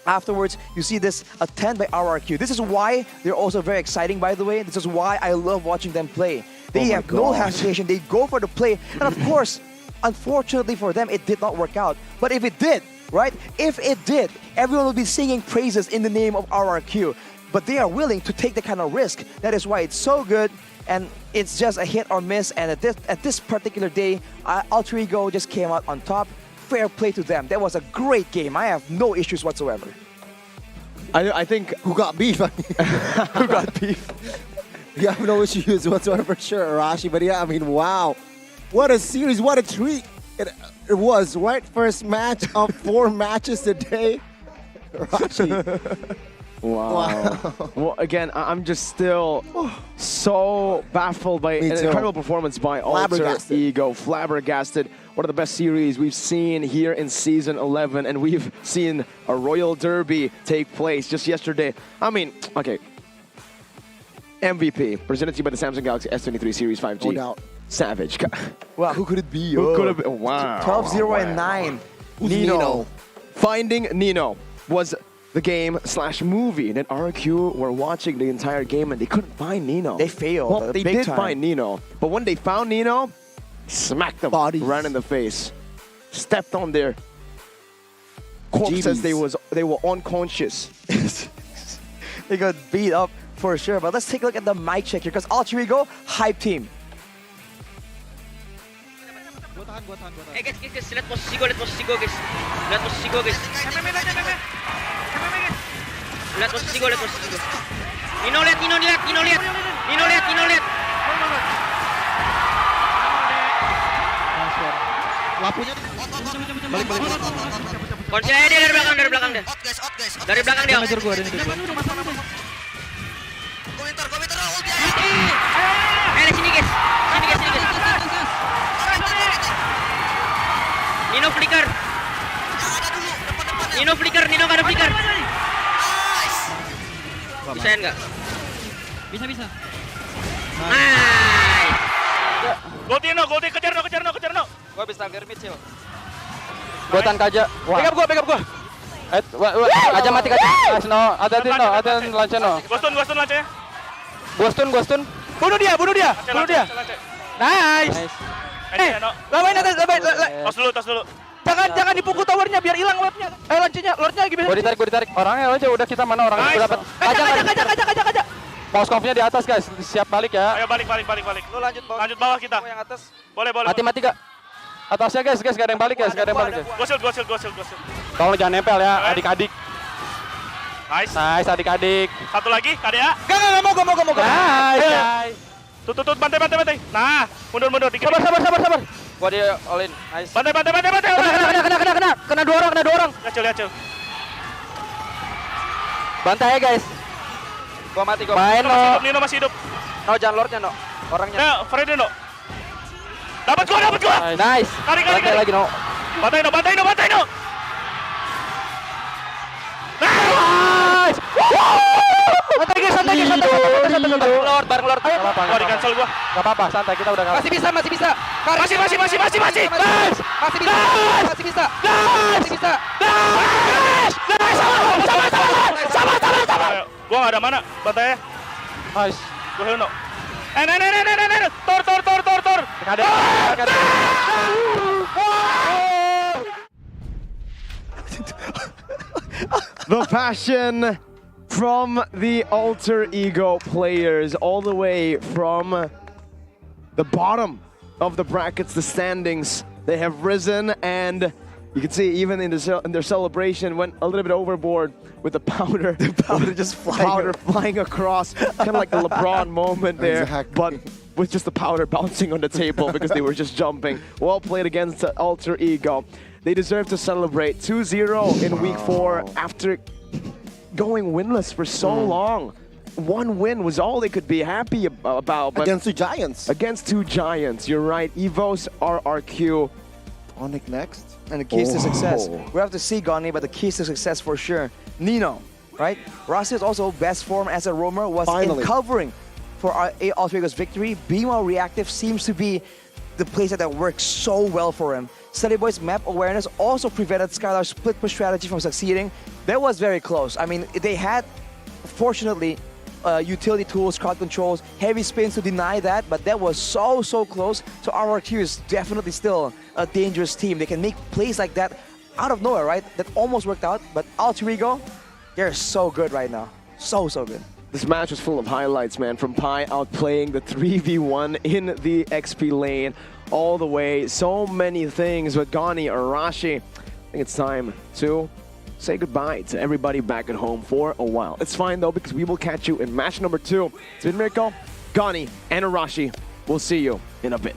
Afterwards, you see this a 10 by RRQ. This is why they're also very exciting, by the way. This is why I love watching them play. They have no hesitation. They go for the play. And of course, unfortunately for them, it did not work out. But if it did, right? If it did, everyone will be singing praises in the name of RRQ. But they are willing to take the kind of risk. That is why it's so good. And it's just a hit or miss. And at this particular day, Alter Ego just came out on top. Fair play to them. That was a great game. I have no issues whatsoever. I think who got beef? Who got beef? You have no issues whatsoever for sure, Arashi. But yeah, I mean, wow. What a series. What a treat it was, right? First match of 4 matches today. Arashi. Wow. Well, again, I'm just still so baffled by an incredible performance by Alter Ego. Flabbergasted. One of the best series we've seen here in Season 11, and we've seen a Royal Derby take place just yesterday. I mean, okay, MVP, presented to you by the Samsung Galaxy S23 Series 5G. No doubt. Savage. Wow, who could it be? Who could have been? Wow. 12-0 and 9. Who's Nino. Finding Nino was the game/movie that RQ were watching the entire game and they couldn't find Nino. They failed. Well, they big did time. find Nino, but when they found Nino, smacked them right in the face, stepped on their corpses. They were unconscious. They got beat up for sure. But let's take a look at the mic check here because Alter Ego, hype team. Guys, lihat posisi gue, guys. Lihat posisi gue, guys. Lihat posisi gue. Nino lihat. Lampunya balik. Kunci aja dia dari belakang deh. Dari belakang dia. Ngejar gua, ada nih. Sini guys. Nino flicker. Nino gak ada flicker. Bisa enggak? Bisa. Nice. Gold, kejar no. Gua bisa target mid, Cil. Gua tan Kaja. Backup gua. Kaja mati. Nice, no. Ada lance no. Gua stun lancenya. Gua stun. Bunuh dia. Nice. Lawain atas. Tos dulu. Jangan dipukul towernya biar hilang lordnya. Lancenya lagi bisa. Gua ditarik. Orangnya aja udah kita mana orangnya udah dapat. Kaja. Mouse-nya di atas, guys. Siap balik ya. Ayo balik. Lu lanjut bawah kita. Yang atas. Boleh. Mati gak? Atasnya guys, gak ada yang balik guys, gak ada yang balik guys. Gua shield. Tolong jangan nempel ya, adik-adik. Nice, adik-adik. Satu lagi, KDA. Gak mau. Nice. Tuh, bantai. Nah, mundur dikit. Sabar. Gua di all in. Nice. Bantai. Kena dua orang. Lihat. Bantai ya guys. Gua mati. Main no. Nino masih hidup. No, jangan lordnya no. Orangnya. Nah, Freddy no. Dapat gua. Nice. Kali. Lagi no. Bantai no. Nice. Santai guys. Lord. Gua di cancel gua. Gak apa-apa, santai, kita udah kalah. Masih bisa. Masih. Nice. Masih bisa. Sama. Gua gak ada mana, bantai ya. Nice. Gua heal no. Tor. The passion from the Alter Ego players all the way from the bottom of the brackets, the standings. They have risen, and you can see even in their celebration went a little bit overboard with the powder. The powder just flying across, kind of like the LeBron moment there, but with just the powder bouncing on the table because they were just jumping. Well played against Alter Ego. They deserve to celebrate 2-0 in week 4 after going winless for so long. One win was all they could be happy about. But against 2 giants. Against 2 giants, you're right. EVOS, RRQ. ONIC next. And the keys to success. We have to see Gani, but the keys to success for sure. Nino, right? Rossi is also best form as a roamer, was in covering for Alter Ego's victory. Being more reactive seems to be the place that works so well for him. Study Boy's map awareness also prevented Skylar's split push strategy from succeeding. That was very close. I mean, they had, fortunately, utility tools, crowd controls, heavy spins to deny that, but that was so close. So RRQ is definitely still a dangerous team. They can make plays like that out of nowhere, right? That almost worked out, but Alter Ego, they're so good right now. So good. This match was full of highlights, man. From Pi outplaying the 3v1 in the XP lane all the way. So many things with Gani, Arashi. I think it's time to say goodbye to everybody back at home for a while. It's fine though, because we will catch you in match number 2. It's been Mirko, Gani, and Arashi. We'll see you in a bit.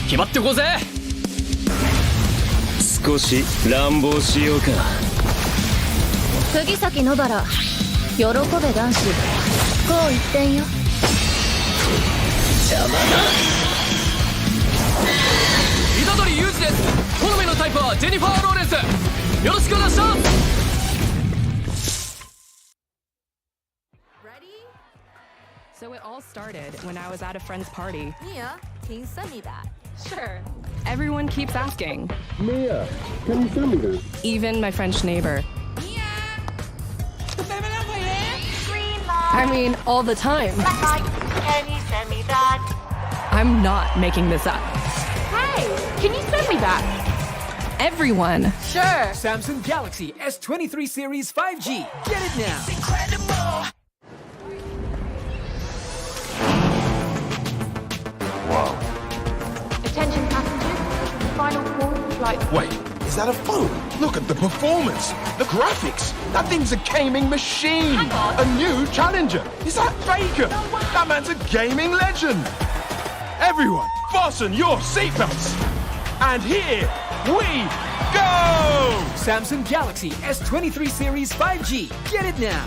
決まってこうぜ。少し乱暴しようか。釘崎野原、喜べ男子。こう一点よ。邪魔だ。虎杖裕二です。好みのタイプはジェニファー・ローレンス。よろしくお願いします。So it all started when I was at a friend's party. Mia, can you send me that? Sure. Everyone keeps asking. Mia, can you send me that? Even my French neighbor. Green light. I mean, all the time. Black light. Can you send me that? I'm not making this up. Hey, can you send me that? Everyone. Sure. Samsung Galaxy S23 Series 5G. Get it now. Incredible. Attention passengers. Final call for flight. Wait, is that a phone? Look at the performance, the graphics. That thing's a gaming machine. Hang on. A new challenger. Is that Faker? That man's a gaming legend. Everyone, fasten your seatbelts. And here we go! Samsung Galaxy S23 Series 5G. Get it now.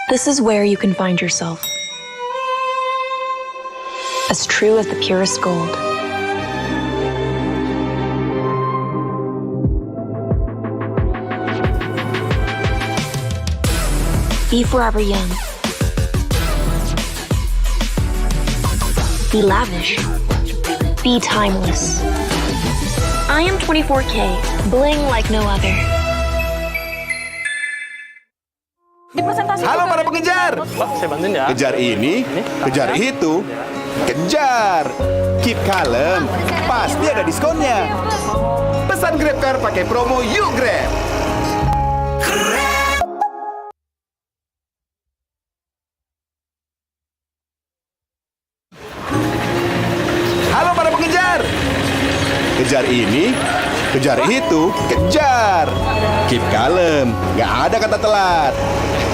This is where you can find yourself. As true as the purest gold. Be forever young. Be lavish. Be timeless. I am 24K, bling like no other. Halo para pengejar. Pak, saya bantuin ya. Kejar ini, kejar itu, kejar. Keep kalem, pasti ada diskonnya. Pesan GrabCar pakai promo Yuk Grab. Halo para pengejar. Kejar ini, kejar itu, kejar. Keep kalem, nggak ada kata telat.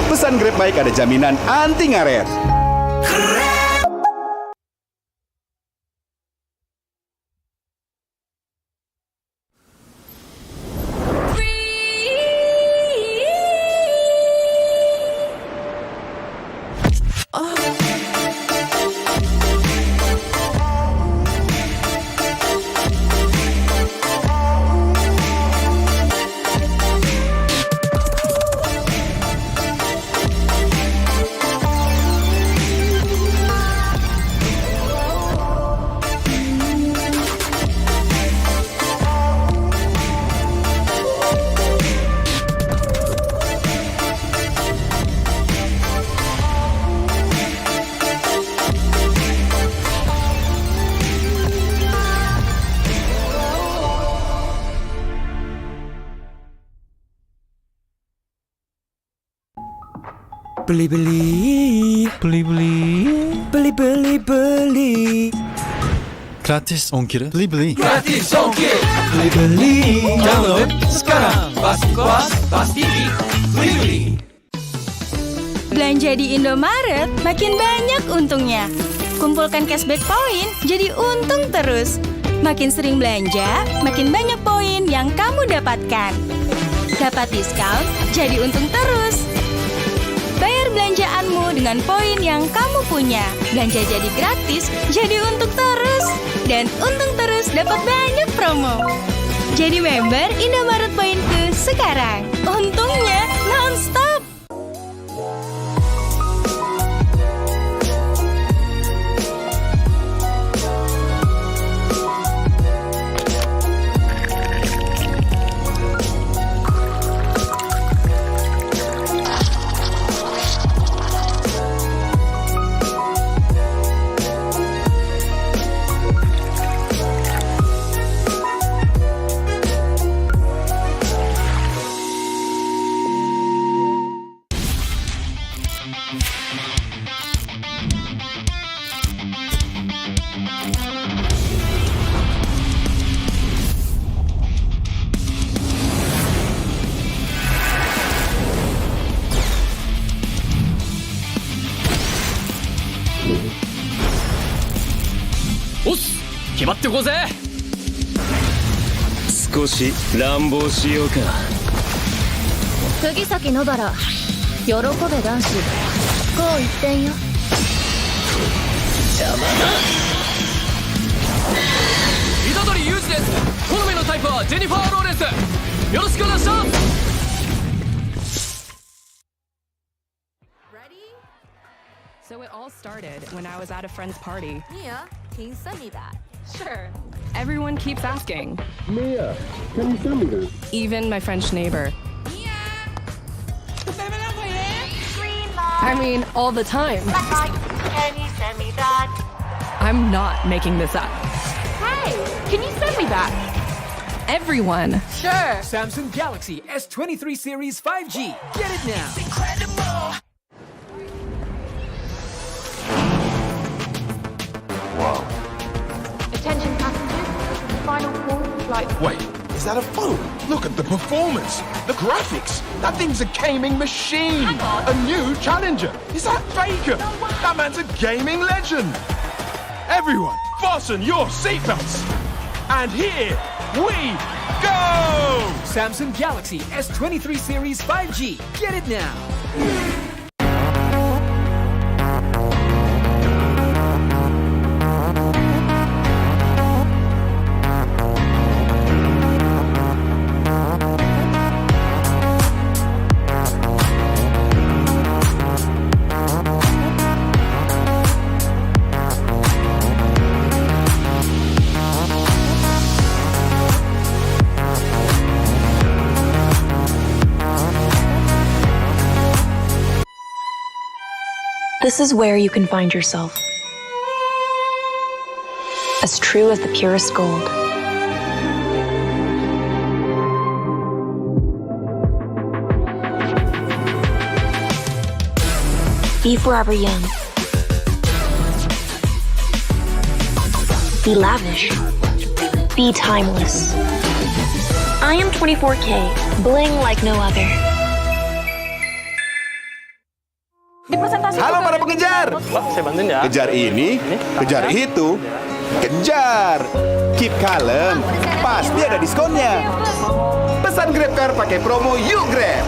Pesan Grab baik ada jaminan anti ngaret. Beli. Gratis ongkir. Beli. Gratis ongkir. Beli. Download sekarang. Bas TV. Beli. Belanja di Indomaret makin banyak untungnya. Kumpulkan cashback poin jadi untung terus. Makin sering belanja, makin banyak poin yang kamu dapatkan. Dapat diskon, jadi untung terus. Bayar belanjaanmu dengan poin yang kamu punya. Belanja jadi gratis, jadi untung terus. Dan untung terus dapat banyak promo. Jadi member Indomaret Poinku sekarang. Untungnya non-stop. おっす決まってこうぜ少し乱暴しようか釘崎野原喜べ男子こう一点よ邪魔だ虎杖裕二です好みのタイプはジェニファー・ローレンスよろしくお願いします So it all started when I was at a friend's party. Mia, can you send me that? Sure. Everyone keeps asking. Mia, can you send me that? Even my French neighbor. Green light. I mean, all the time. Black light. Can you send me that? I'm not making this up. Hey, can you send me that? Everyone. Sure. Samsung Galaxy S23 Series 5G. Get it now. Incredible. Wow. Attention passengers. Final call for flight. Wait, is that a phone? Look at the performance, the graphics. That thing's a gaming machine. Hang on. A new challenger. Is that Faker? That man's a gaming legend. Everyone, fasten your seatbelts. And here we go! Samsung Galaxy S23 Series 5G. Get it now. This is where you can find yourself. As true as the purest gold. Be forever young. Be lavish. Be timeless. I am 24K, bling like no other. Halo para pengejar. Saya bantuin ya. Kejar ini, kejar itu, kejar. Keep kalem, pasti ada diskonnya. Pesan GrabCar pakai promo Yuk Grab.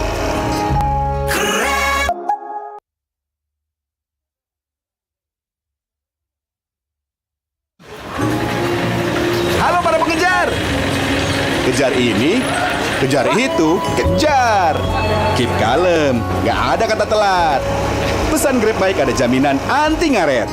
Halo para pengejar. Kejar ini, kejar itu, kejar. Keep kalem, nggak ada kata telat. Pesan Grab baik ada jaminan anti ngaret.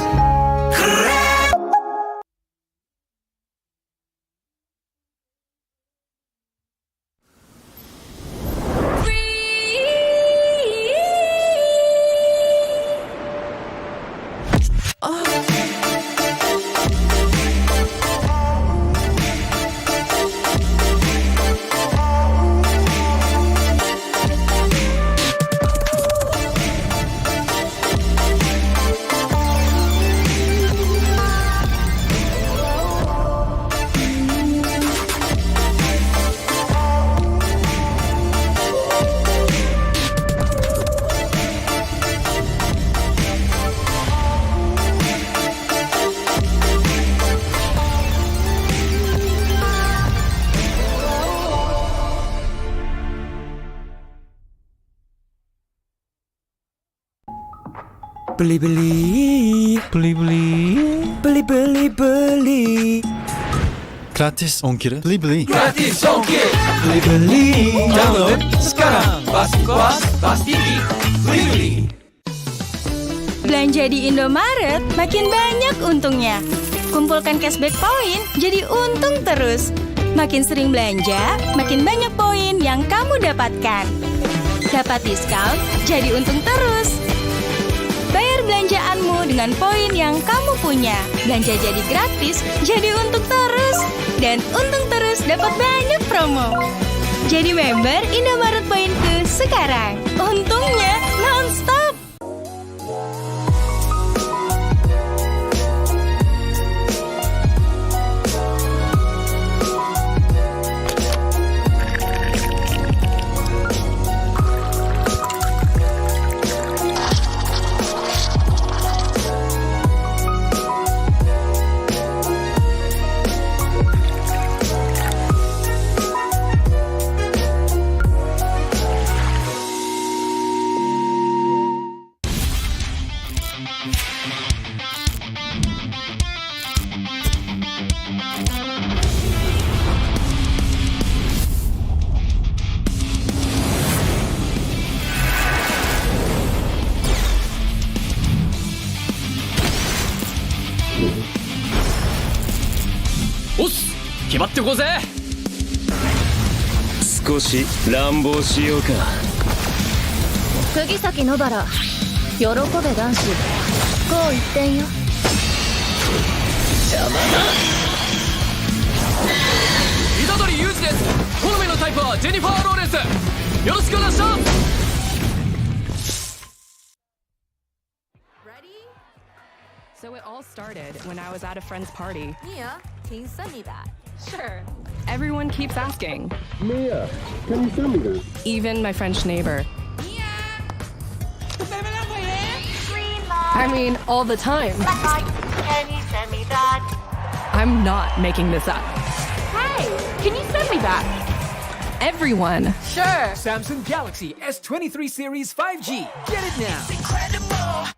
Beli. Gratis ongkir. Beli. Gratis ongkir beli download sekarang pasti puas pasti beli. Belanja di Indomaret makin banyak untungnya. Kumpulkan cashback poin jadi untung terus. Makin sering belanja, makin banyak poin yang kamu dapatkan. Dapat diskon, jadi untung terus. Bayar belanjaanmu dengan poin yang kamu punya. Belanja jadi gratis, jadi untung terus. Dan untung terus dapat banyak promo. Jadi member Indomaret Poinku sekarang. Untungnya non-stop. おっす決まってこうぜ少し乱暴しようか釘崎野原喜べ男子こう一点よ邪魔だ虎杖裕二です好みのタイプはジェニファー・ローレンスよろしくお願いします So it all started when I was at a friend's party. Mia, can you send me that? Sure. Everyone keeps asking. Mia, can you send me that? Even my French neighbor. I mean, all the time. Can you send me that? I'm not making this up. Hey, can you send me that? Everyone. Sure. Samsung Galaxy S23 Series 5G. Get it now.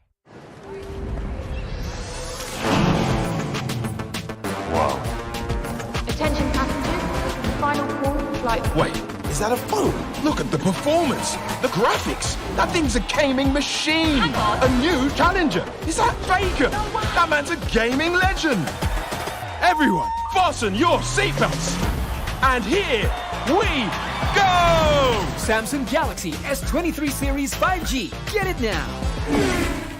Attention passengers, final call for flight. Wait, is that a phone? Look at the performance, the graphics. That thing's a gaming machine. A new challenger. Is that Faker? That man's a gaming legend. Everyone, fasten your seatbelts. And here we go! Samsung Galaxy S23 Series 5G. Get it now.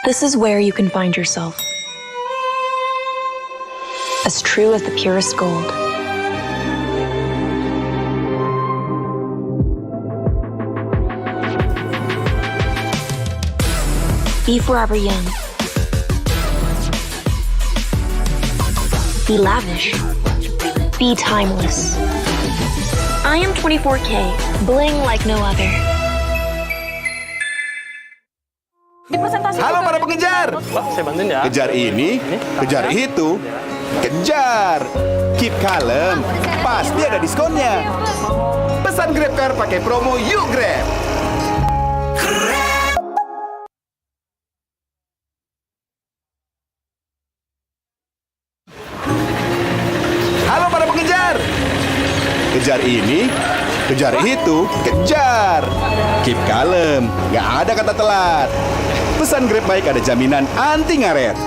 This is where you can find yourself. As true as the purest gold. Be forever young. Be lavish. Be timeless. I am 24K, bling like no other. Halo para pengejar. Saya bantuin ya. Kejar ini, kejar itu, kejar. Keep kalem, pasti ada diskonnya. Pesan GrabCar pakai promo Yuk Grab. Halo para pengejar. Kejar ini, kejar itu, kejar. Keep kalem, nggak ada kata telat. Pesan Grab Bike ada jaminan anti ngaret.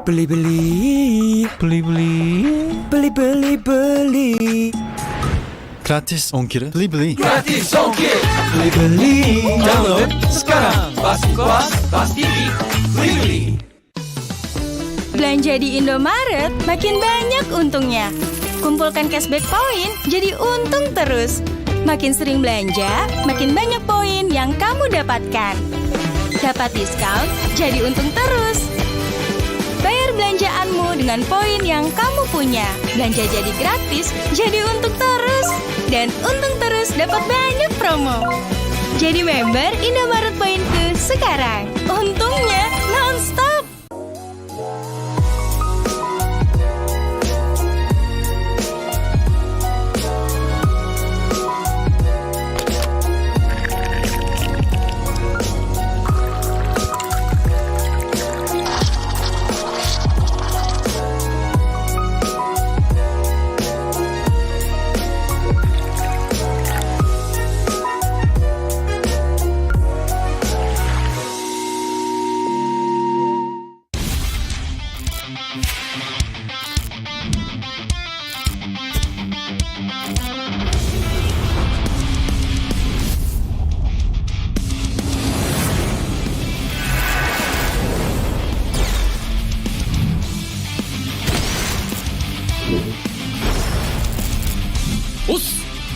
Beli. Gratis ongkir. Beli. Gratis ongkir beli download sekarang Bas TV beli. Belanja di Indomaret makin banyak untungnya. Kumpulkan cashback poin jadi untung terus. Makin sering belanja, makin banyak poin yang kamu dapatkan. Dapat diskon, jadi untung terus. Bayar belanjaanmu dengan poin yang kamu punya. Belanja jadi gratis, jadi untung terus. Dan untung terus dapat banyak promo. Jadi member Indomaret Poinku sekarang. Untungnya non-stop.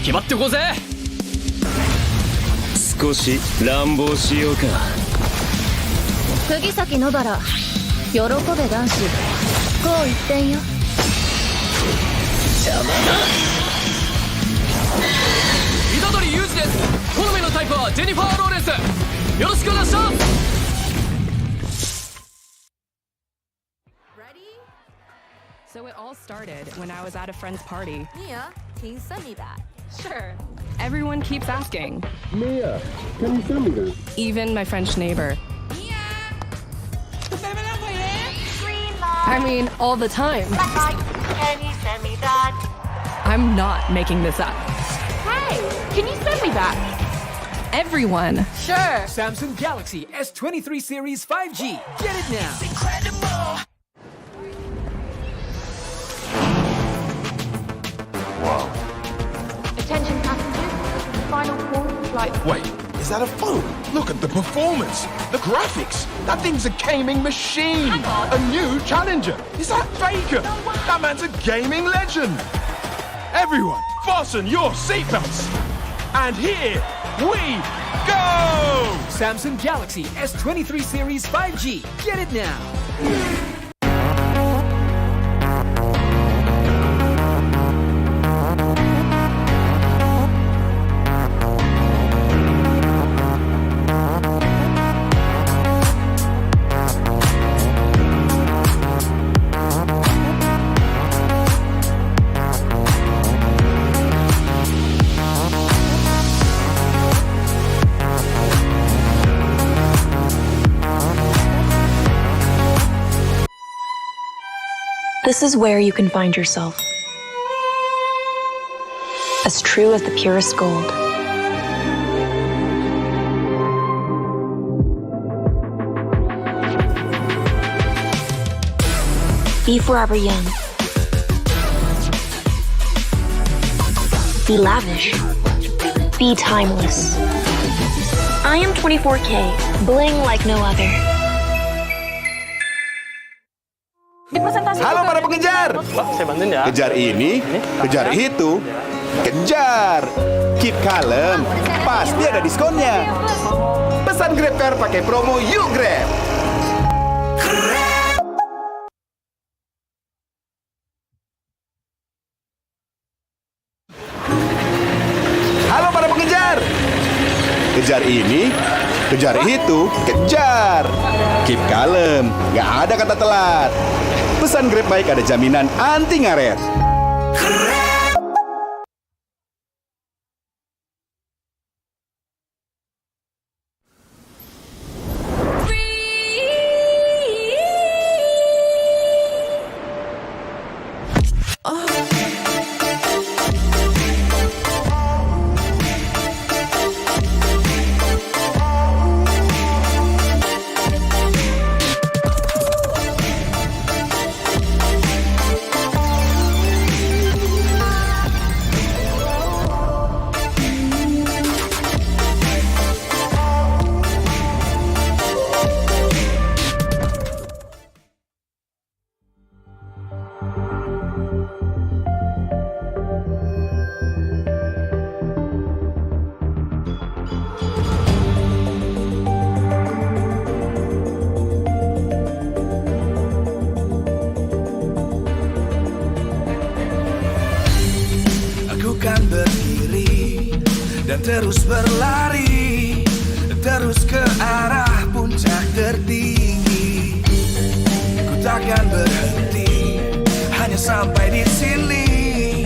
決まってこうぜ。少し乱暴しようか。釘崎野原、喜べ男子。こう一点よ。邪魔だ。虎杖裕二です。好みのタイプはジェニファー・ローレンス。よろしくお願いします。So it all started when I was at a friend's party. Mia, can you send me that? Sure. Everyone keeps asking. Mia, can you send me that? Even my French neighbor. I mean, all the time. Can you send me that? I'm not making this up. Hey, can you send me that? Everyone. Sure. Samsung Galaxy S23 Series 5G. Get it now. Incredible. Attention passengers, final call for flight. Wait, is that a phone? Look at the performance, the graphics. That thing's a gaming machine. A new challenger. Is that Faker? That man's a gaming legend. Everyone, fasten your seatbelts. And here we go! Samsung Galaxy S23 Series 5G. Get it now. This is where you can find yourself. As true as the purest gold. Be forever young. Be lavish. Be timeless. I am 24K, bling like no other. Halo para pengejar. Saya bantuin ya. Kejar ini, kejar itu, kejar. Keep kalem, pasti ada diskonnya. Pesan GrabCar pakai promo Yuk Grab. Halo para pengejar. Kejar ini, kejar itu, kejar. Keep kalem, nggak ada kata telat. Pesan Grab baik ada jaminan anti ngaret. Dan terus berlari, terus ke arah puncak tertinggi. Ku takkan berhenti, hanya sampai di sini.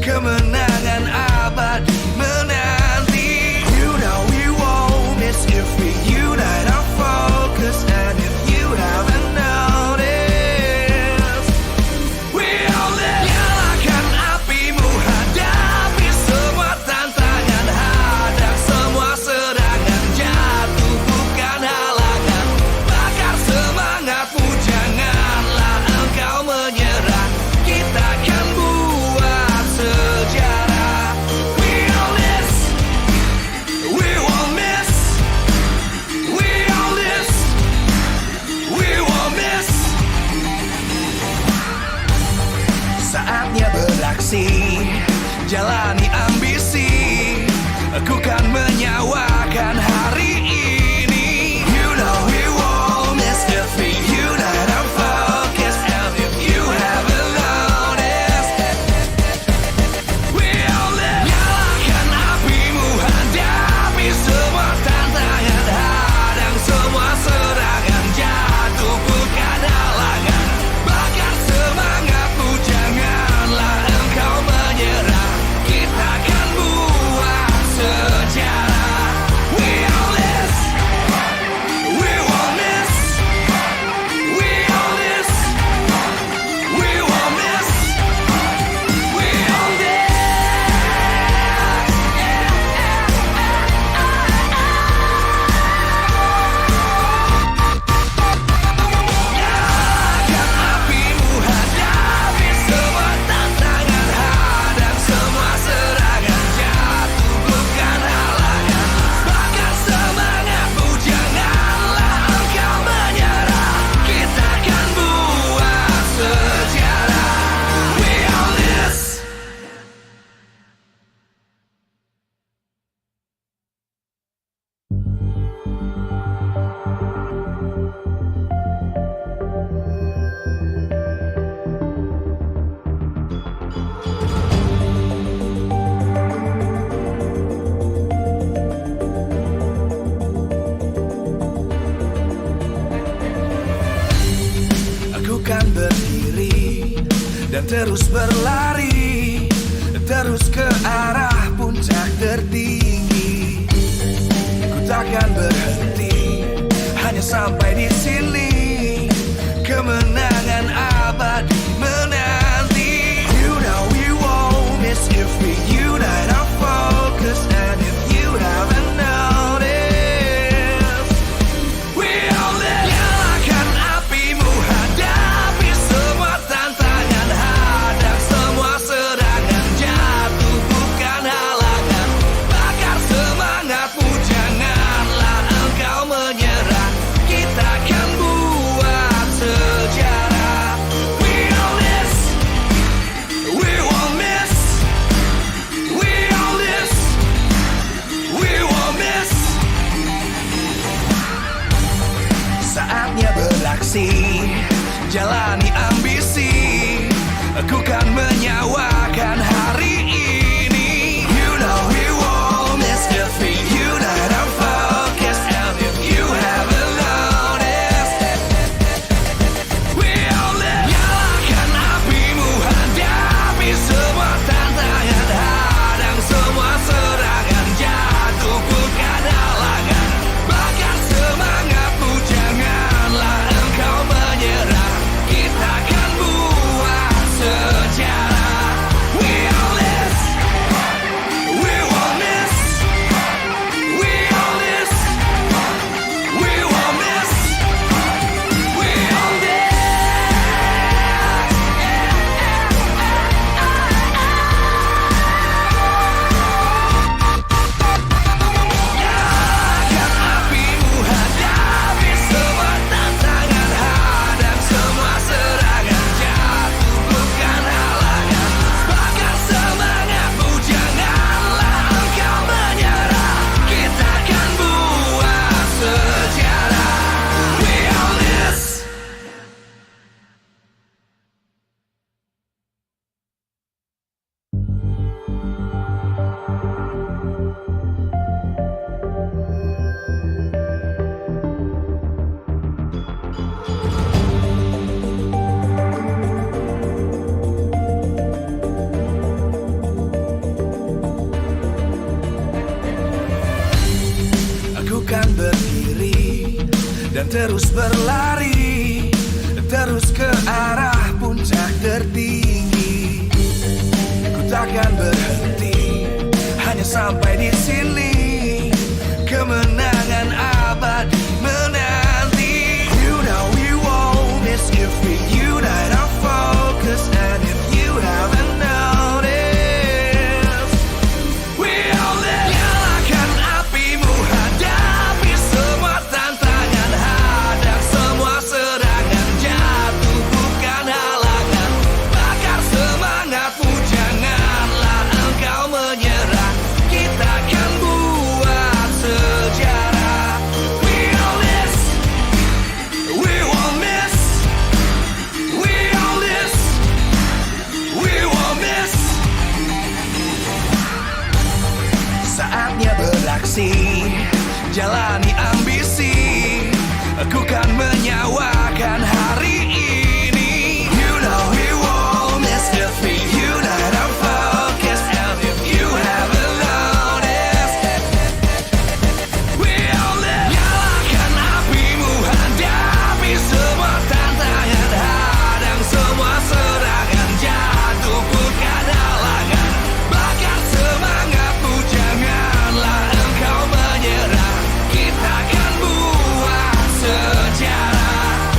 Kemenangan abadi menanti. You know we won't miss if we unite our focus. And if you haven't noticed, we all live. Nyalakan apimu, hadapi semua tantangan. Hadap semua serangan, jatuh bukan halangan. Bakar semangatmu, janganlah engkau menyerah. Kita akan buat sejarah. dan terus berlari, terus ke arah puncak tertinggi. Ku takkan berhenti, hanya sampai di sini. Kemenangan abadi menanti. You know we won't miss if we unite our focus. And if you haven't noticed, we all live. Nyalakan apimu, hadapi semua tantangan, hadang semua serangan, jatuh bukan halangan. Bakar semangatmu, janganlah engkau menyerah. Kita akan buat sejarah. We all this, we won't miss. We all this, we won't miss. Saatnya beraksi, jalani ambisi. Aku kan menyawakan hari ini. You know we won't miss if we unite our focus. And if you haven't noticed, we all live. Nyalakan apimu, hadapi semua tantangan, hadang semua serangan, jatuh bukan halangan. Bakar semangatmu, janganlah engkau menyerah. Kita akan buat sejarah. We all this, we won't miss. We all this, we won't miss. We all this. Nyalakan apimu, hadapi semua tantangan, hadang semua serangan, jatuh bukan halangan. Bakar semangatmu, janganlah engkau menyerah. Kita akan buat sejarah. We all this. Aku kan berdiri dan terus berlari, terus ke arah puncak tertinggi. Ku takkan berhenti, hanya sampai di sini. Kemenangan abadi menanti. You know we won't miss if we unite our focus. And if you haven't noticed, we all live. Nyalakan apimu, hadapi semua tantangan, hadang semua serangan, jatuh bukan halangan. Bakar semangatmu, janganlah engkau menyerah. Kita akan buat sejarah. We all this, we won't miss. We all this, we won't miss. Saatnya beraksi, jalani ambisi. Aku kan menyawakan hari ini. You know we won't miss if we unite our focus. And if you haven't noticed, we all live. Nyalakan apimu, hadapi semua tantangan, hadang semua serangan, jatuh bukan halangan. Bakar semangatmu, janganlah engkau menyerah. Kita akan buat sejarah.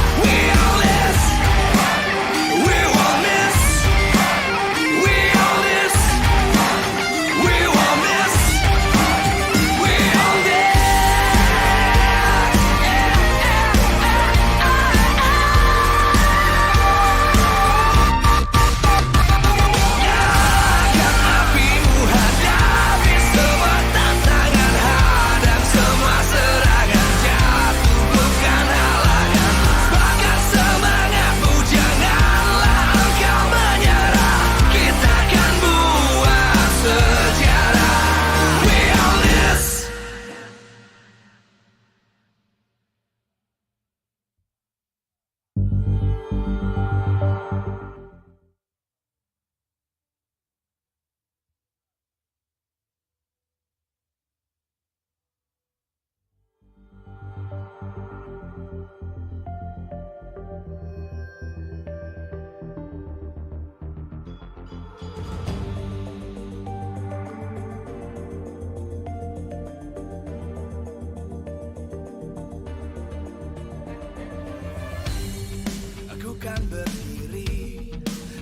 takkan berdiri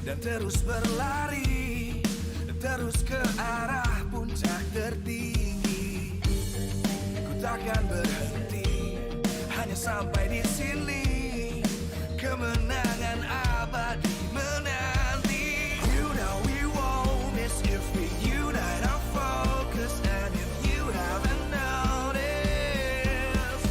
dan terus berlari, terus ke arah puncak tertinggi. Ku takkan berhenti, hanya sampai di sini. Kemenangan abadi menanti. You know we won't miss if we unite our focus. And if you haven't noticed,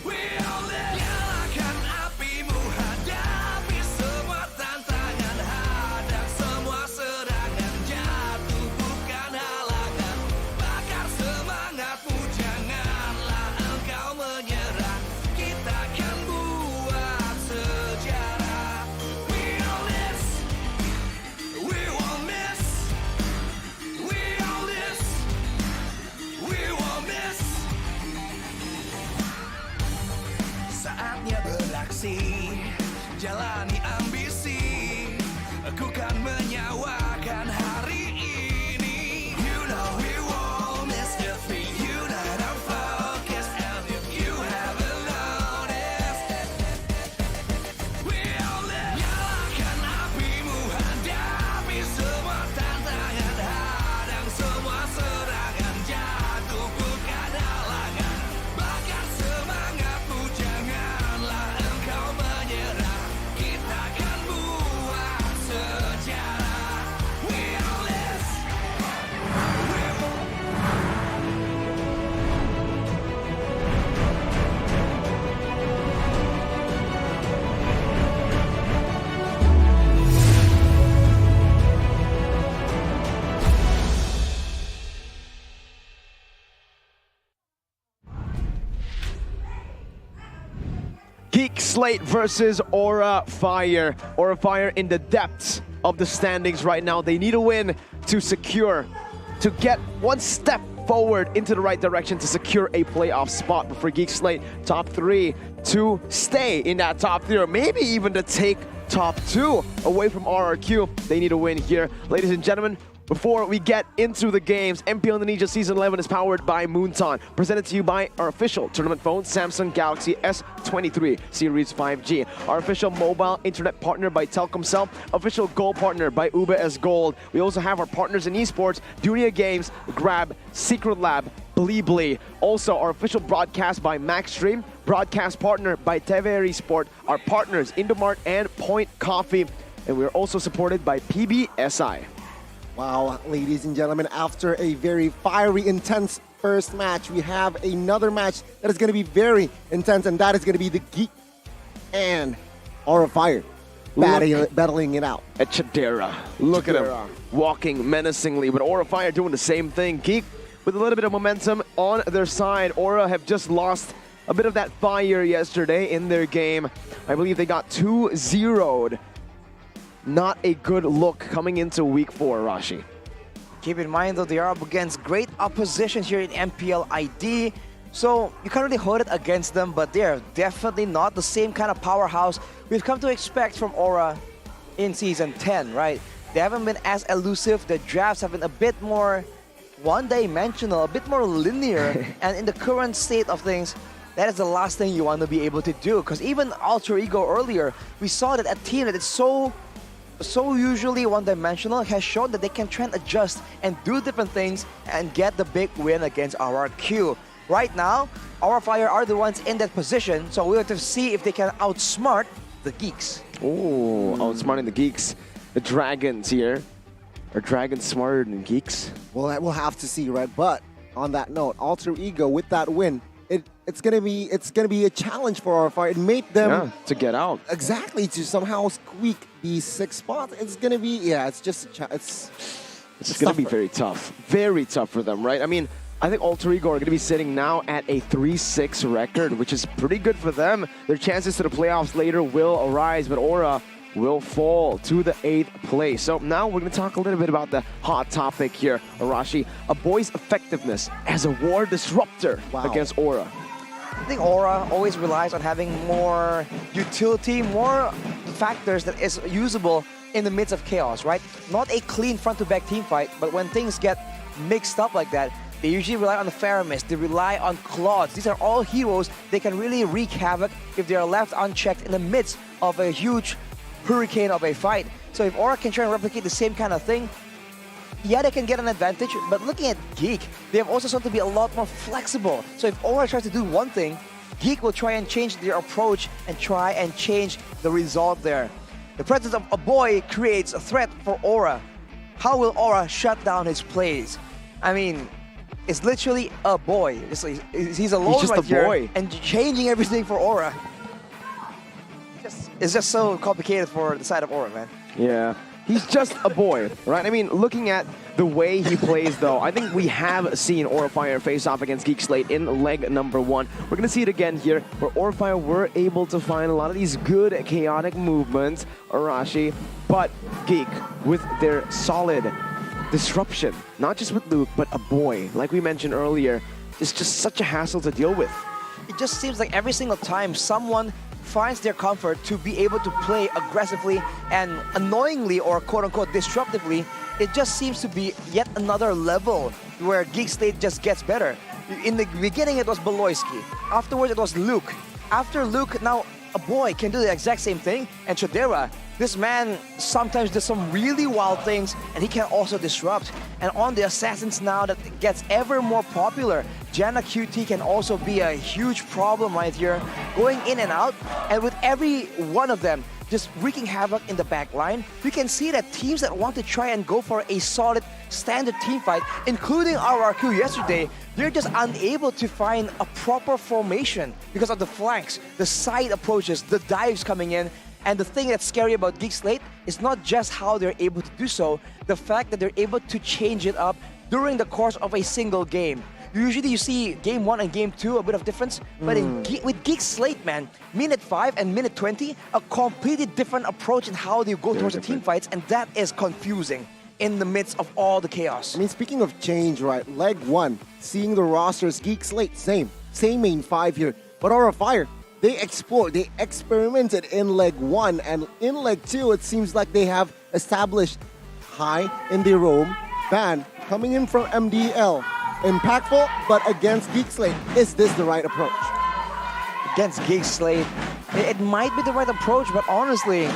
we all live. Nyalakan apimu, hadapi semua tantangan, hadang semua serangan, jatuh bukan halangan. Bakar semangatmu, janganlah engkau menyerah. Kita akan buat sejarah. We all this, we won't miss. We all this, we won't miss. Saatnya beraksi, jalani ambisi. Aku kan menyawakan hari ini. You know we won't miss if we unite our focus. And if you haven't noticed, we all live. Nyalakan apimu, hadapi semua tantangan, hadang semua serangan, jatuh bukan halangan. Bakar semangatmu, janganlah engkau menyerah. Kita akan buat sejarah. We all this. GEEK SLATE versus Aura Fire. Aura Fire in the depths of the standings right now. They need a win to secure, to get one step forward into the right direction to secure a playoff spot. But for GEEK SLATE, top 3 to stay in that top 3, or maybe even to take top 2 away from RRQ. They need a win here. Ladies and gentlemen, before we get into the games, MPL Indonesia Season 11 is powered by Moonton. Presented to you by our official tournament phone, Samsung Galaxy S23 Series 5G. Our official mobile internet partner by Telkomsel. Official gold partner by UBS Gold. We also have our partners in esports, Dunia Games, Grab, Secret Lab, Blibli. Also, our official broadcast by Maxstream. Broadcast partner by TVRI Sport. Our partners, Indomart and Point Coffee. And we're also supported by PBSI. Wow, ladies and gentlemen, after a very fiery, intense first match, we have another match that is going to be very intense, and that is going to be the GEEK and Aura Fire battling it out. At Chadera. Look at him walking menacingly, but Aura Fire doing the same thing. GEEK with a little bit of momentum on their side. Aura have just lost a bit of that fire yesterday in their game. I believe they got 2-0'd. Not a good look coming into week 4, Rashi. Keep in mind though, they are up against great opposition here in MPL ID. So you can't really hold it against them, but they're definitely not the same kind of powerhouse we've come to expect from Aura in Season 10, right? They haven't been as elusive. The drafts have been a bit more one-dimensional, a bit more linear. And in the current state of things, that is the last thing you want to be able to do. Because even Alter Ego earlier, we saw that a team that is so usually one-dimensional has shown that they can try and adjust and do different things and get the big win against RRQ. Right now, Aura Fire are the ones in that position, so we'll have to see if they can outsmart the Geeks. Oh, outsmarting the Geeks. The Dragons here. Are Dragons smarter than Geeks? Well, we'll have to see, right? But on that note, Alter Ego with that win, it's gonna be a challenge for Aura Fire. It made them to get out. Exactly, to somehow squeak the 6th spot. It's gonna be it's just it's gonna be very tough for them, right? I mean, I think Alter Ego are gonna be sitting now at a 3-6 record, which is pretty good for them. Their chances to the playoffs later will arise, but Aura will fall to the 8th place. So now we're going to talk a little bit about the hot topic here, Arashi. A boy's effectiveness as a war disruptor against Aura. I think Aura always relies on having more utility, more factors that is usable in the midst of chaos, right? Not a clean front-to-back team fight, but when things get mixed up like that, they usually rely on the Faramis, they rely on Claudes. These are all heroes. They can really wreak havoc if they are left unchecked in the midst of a huge hurricane of a fight. So if Aura can try and replicate the same kind of thing, yeah, they can get an advantage, but looking at GEEK, they have also started to be a lot more flexible. So if Aura tries to do one thing, GEEK will try and change their approach and try and change the result there. The presence of a boy creates a threat for Aura. How will Aura shut down his plays? I mean, it's literally a boy. He's alone He's just right a here boy. and changing everything for Aura. It's just so complicated for the side of Aura, man. Yeah, he's just a boy, right? I mean, looking at the way he plays, though, I think we have seen Aurafire face off against GEEK SLATE in leg number 1. We're going to see it again here, where Aurafire were able to find a lot of these good chaotic movements, Arashi, but GEEK, with their solid disruption, not just with Luke, but a boy, like we mentioned earlier, is just such a hassle to deal with. It just seems like every single time someone finds their comfort to be able to play aggressively and annoyingly or quote-unquote disruptively, it just seems to be yet another level where GEEK SLATE just gets better. In the beginning it was Beloyski, afterwards it was Luke. After Luke, now a boy can do the exact same thing, and Chodera, this man sometimes does some really wild things, and he can also disrupt. And on the assassins now that gets ever more popular, Janna QT can also be a huge problem right here, going in and out, and with every one of them just wreaking havoc in the back line, you can see that teams that want to try and go for a solid standard team fight, including RRQ yesterday, they're just unable to find a proper formation because of the flanks, the side approaches, the dives coming in. And the thing that's scary about GEEK SLATE is not just how they're able to do so, the fact that they're able to change it up during the course of a single game. Usually you see game 1 and game 2 a bit of difference, but with GEEK SLATE, man, minute 5 and minute 20, a completely different approach in how they go towards the team fights, and that is confusing in the midst of all the chaos. I mean, speaking of change, right, leg 1, seeing the rosters, GEEK SLATE, same main 5 here, but Aurafire, they explored, they experimented in leg 1, and in leg 2, it seems like they have established high in the roam. Ban coming in from MDL. Impactful, but against GEEK SLATE, is this the right approach? Against GEEK SLATE, it might be the right approach, but honestly,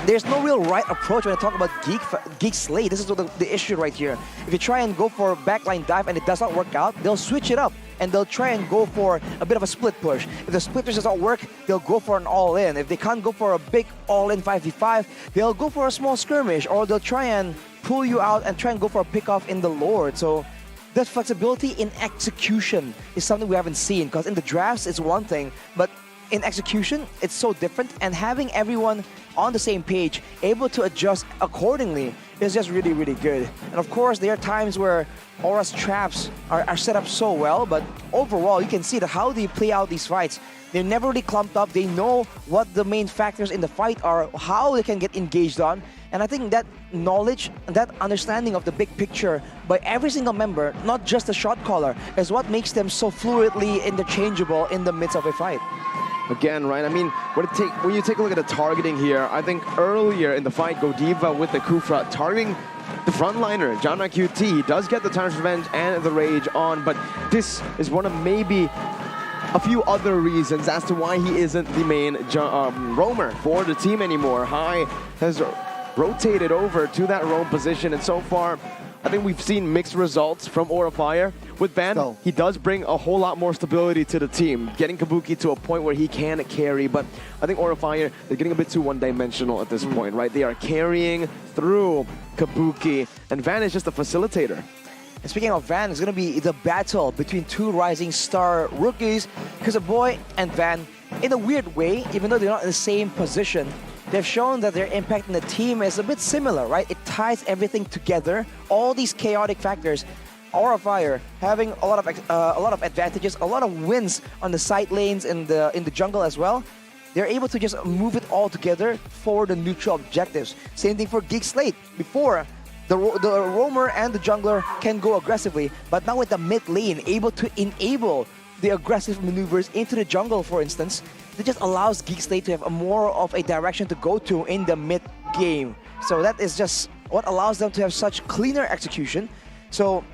there's no real right approach when I talk about GEEK SLATE. This is the issue right here. If you try and go for a backline dive and it does not work out, they'll switch it up and they'll try and go for a bit of a split push. If the split push does not work, they'll go for an all-in. If they can't go for a big all-in 5v5, they'll go for a small skirmish, or they'll try and pull you out and try and go for a pick-off in the Lord. So that flexibility in execution is something we haven't seen, because in the drafts it's one thing, but in execution it's so different, and having everyone on the same page, able to adjust accordingly, is just really, really good. And of course, there are times where Aura's traps are set up so well, but overall, you can see that how they play out these fights. They're never really clumped up. They know what the main factors in the fight are, how they can get engaged on. And I think that knowledge, that understanding of the big picture by every single member, not just the shot caller, is what makes them so fluidly interchangeable in the midst of a fight. Again, right? I mean, when you take a look at the targeting here, I think earlier in the fight, Godiva with the Kufra targeting the frontliner, Janna QT. He does get the Tyrant's Revenge and the Rage on, but this is one of maybe a few other reasons as to why he isn't the main roamer for the team anymore. Hai has rotated over to that roam position, and so far, I think we've seen mixed results from Aurafire. With Van, he does bring a whole lot more stability to the team, getting Kabuki to a point where he can carry, but I think Aurafire, they're getting a bit too one-dimensional at this point, right? They are carrying through Kabuki, and Van is just a facilitator. And speaking of Van, it's going to be the battle between two rising star rookies, Boy and Van, in a weird way, even though they're not in the same position, they've shown that their impact in the team is a bit similar, right? It ties everything together, all these chaotic factors. Aurafire having a lot of advantages, a lot of wins on the side lanes in the jungle as well. They're able to just move it all together for the neutral objectives. Same thing for GEEK SLATE. Before, the roamer and the jungler can go aggressively, but now with the mid lane able to enable the aggressive maneuvers into the jungle, for instance, it just allows GEEK SLATE to have more of a direction to go to in the mid game. So that is just what allows them to have such cleaner execution. So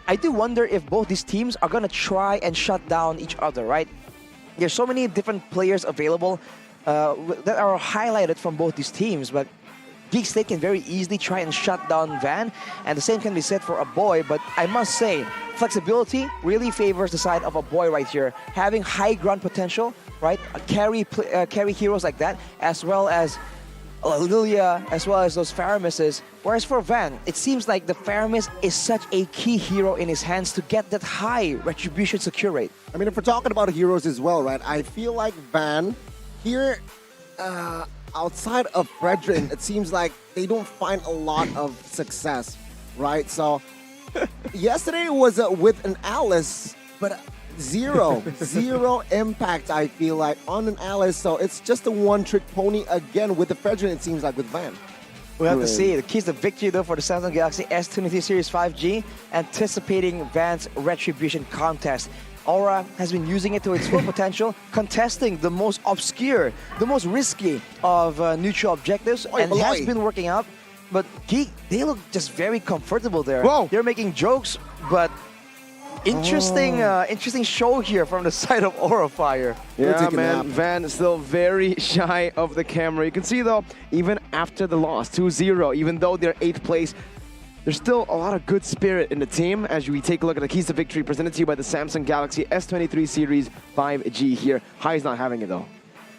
I do wonder if both these teams are going to try and shut down each other, right? There's so many different players available. that are highlighted from both these teams, but GEEK SLATE can very easily try and shut down Van, and the same can be said for a boy, but I must say, flexibility really favors the side of a boy right here. Having high ground potential, right? Carry heroes like that, as well as Lilia, as well as those Faramises. Whereas for Van, it seems like the Faramis is such a key hero in his hands to get that high retribution secure rate. I mean, if we're talking about heroes as well, right? I feel like Van here, outside of Fredrin, it seems like they don't find a lot of success, right? So yesterday was with an Alice, but zero impact, I feel like, on an Alice. So it's just a one-trick pony again with the Fredrin, it seems like, with Van. We'll have to see. The keys to victory, though, for the Samsung Galaxy S23 Series 5G, anticipating Van's retribution contest. Aura has been using it to its full potential, contesting the most obscure, the most risky of neutral objectives, and it has been working out. But GEEK, they look just very comfortable there. Whoa. They're making jokes, but interesting show here from the side of Aura Fire. Yeah, man, Van is still very shy of the camera. You can see, though, even after the loss, 2-0, even though they're 8th place, there's still a lot of good spirit in the team as we take a look at the keys to victory presented to you by the Samsung Galaxy S23 Series 5G here. Hai's not having it, though.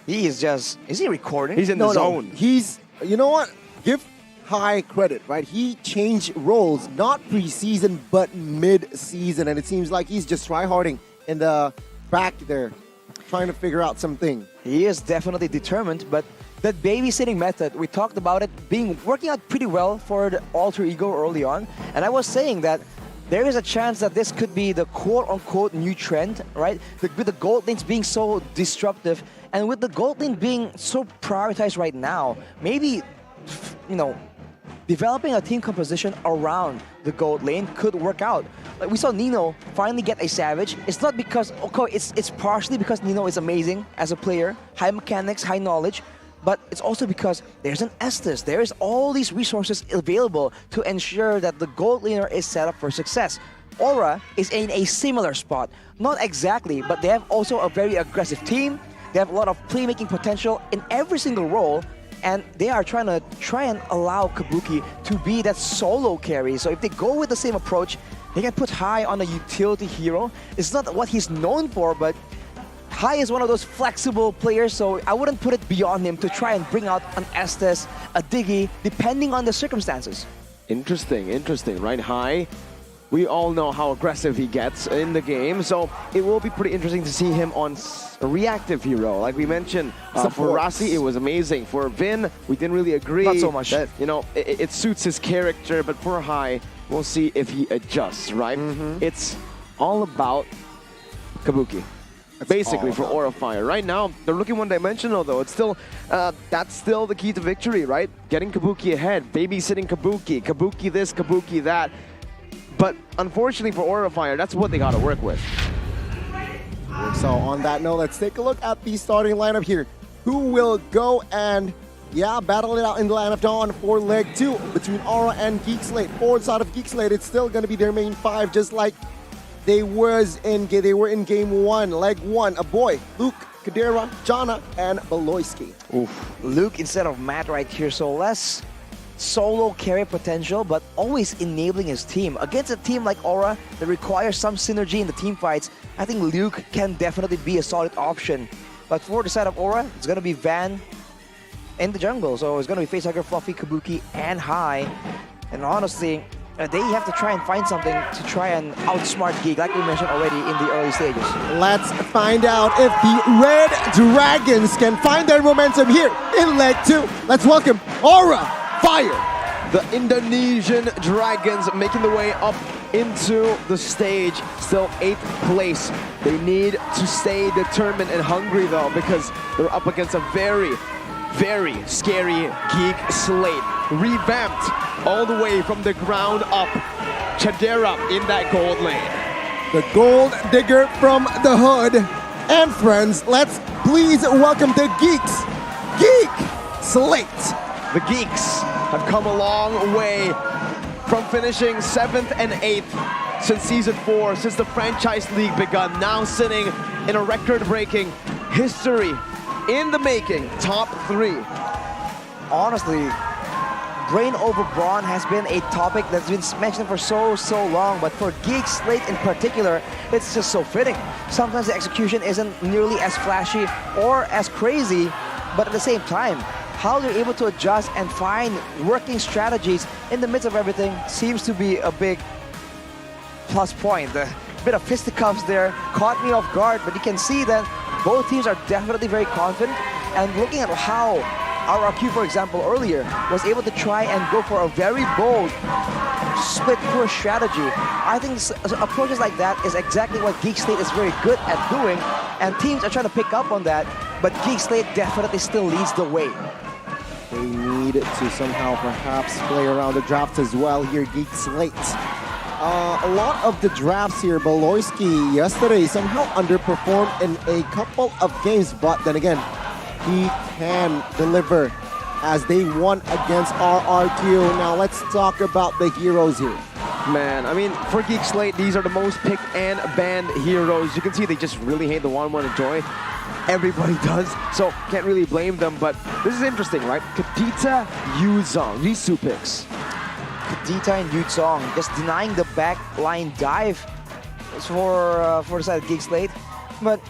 He is just... Is he recording? He's in the zone. He's... You know what? Give Hai credit, right? He changed roles, not pre-season, but mid-season. And it seems like he's just tryharding in the back there, trying to figure out something. He is definitely determined, but that babysitting method, we talked about it working out pretty well for the alter ego early on. And I was saying that there is a chance that this could be the quote-unquote new trend, right? With the gold lanes being so disruptive, and with the gold lane being so prioritized right now, maybe, you know, developing a team composition around the gold lane could work out. Like we saw Nino finally get a Savage. It's not because, okay, it's partially because Nino is amazing as a player, high mechanics, high knowledge, but it's also because there's an Estes. There's all these resources available to ensure that the gold laner is set up for success. Aura is in a similar spot. Not exactly, but they have also a very aggressive team. They have a lot of playmaking potential in every single role, and they are trying and allow Kabuki to be that solo carry. So if they go with the same approach, they can put Hai on a utility hero. It's not what he's known for, but Hai is one of those flexible players, so I wouldn't put it beyond him to try and bring out an Estes, a Diggy, depending on the circumstances. Interesting, right? Hai, we all know how aggressive he gets in the game, so it will be pretty interesting to see him on a reactive hero. Like we mentioned, for Rasi, it was amazing. For Vin, we didn't really agree. Not so much. That, you know, it suits his character, but for Hai, we'll see if he adjusts, right? It's all about Kabuki. Basically for Aura Fire. Right now, they're looking one-dimensional though. It's still, that's still the key to victory, right? Getting Kabuki ahead, babysitting Kabuki, Kabuki this, Kabuki that. But unfortunately for Aura Fire, that's what they gotta work with. So on that note, let's take a look at the starting lineup here. Who will go and, battle it out in the Land of Dawn for leg 2 between Aura and GEEK SLATE. Forward side of GEEK SLATE, it's still gonna be their main 5, just like they were in game 1, leg 1. A boy, Luke, Kadira, Jana, and Beloyski. Luke instead of Matt right here, so less solo carry potential, but always enabling his team. Against a team like Aura that requires some synergy in the team fights, I think Luke can definitely be a solid option. But for the side of Aura, it's going to be Van in the jungle. So it's going to be Facehugger, Fluffy, Kabuki, and Hai. And honestly, they have to try and find something to try and outsmart GEEK, like we mentioned already in the early stages. Let's find out if the Red Dragons can find their momentum here in leg 2. Let's welcome Aura Fire. The Indonesian Dragons making their way up into the stage, still 8th place. They need to stay determined and hungry though, because they're up against a very, very scary GEEK SLATE. Revamped all the way from the ground up. Chadera in that gold lane. The gold digger from the hood. And friends, let's please welcome the Geeks, GEEK SLATE. The Geeks have come a long way from finishing 7th and 8th since Season 4, since the franchise league begun, now sitting in a record-breaking history in the making, top 3. Honestly, brain over brawn has been a topic that's been mentioned for so long, but for GEEK SLATE in particular, it's just so fitting. Sometimes the execution isn't nearly as flashy or as crazy, but at the same time, how they're able to adjust and find working strategies in the midst of everything seems to be a big plus point. A bit of fisticuffs there caught me off guard, but you can see that both teams are definitely very confident, and looking at how RRQ, for example, earlier was able to try and go for a very bold split push strategy. I think approaches like that is exactly what GEEK SLATE is very good at doing, and teams are trying to pick up on that, but GEEK SLATE definitely still leads the way. They need to somehow perhaps play around the draft as well here, GEEK SLATE. A lot of the drafts here, Beloyski yesterday somehow underperformed in a couple of games, but then again, he can deliver as they won against RRQ. Now let's talk about the heroes here. Man, I mean, for GEEK SLATE, these are the most picked and banned heroes. You can see they just really hate the 1-1 enjoy. Everybody does, so can't really blame them, but this is interesting, right? Kadita, Yuzong, these 2 picks. Kadita and Yuzong just denying the back line dive for the side of GEEK SLATE, but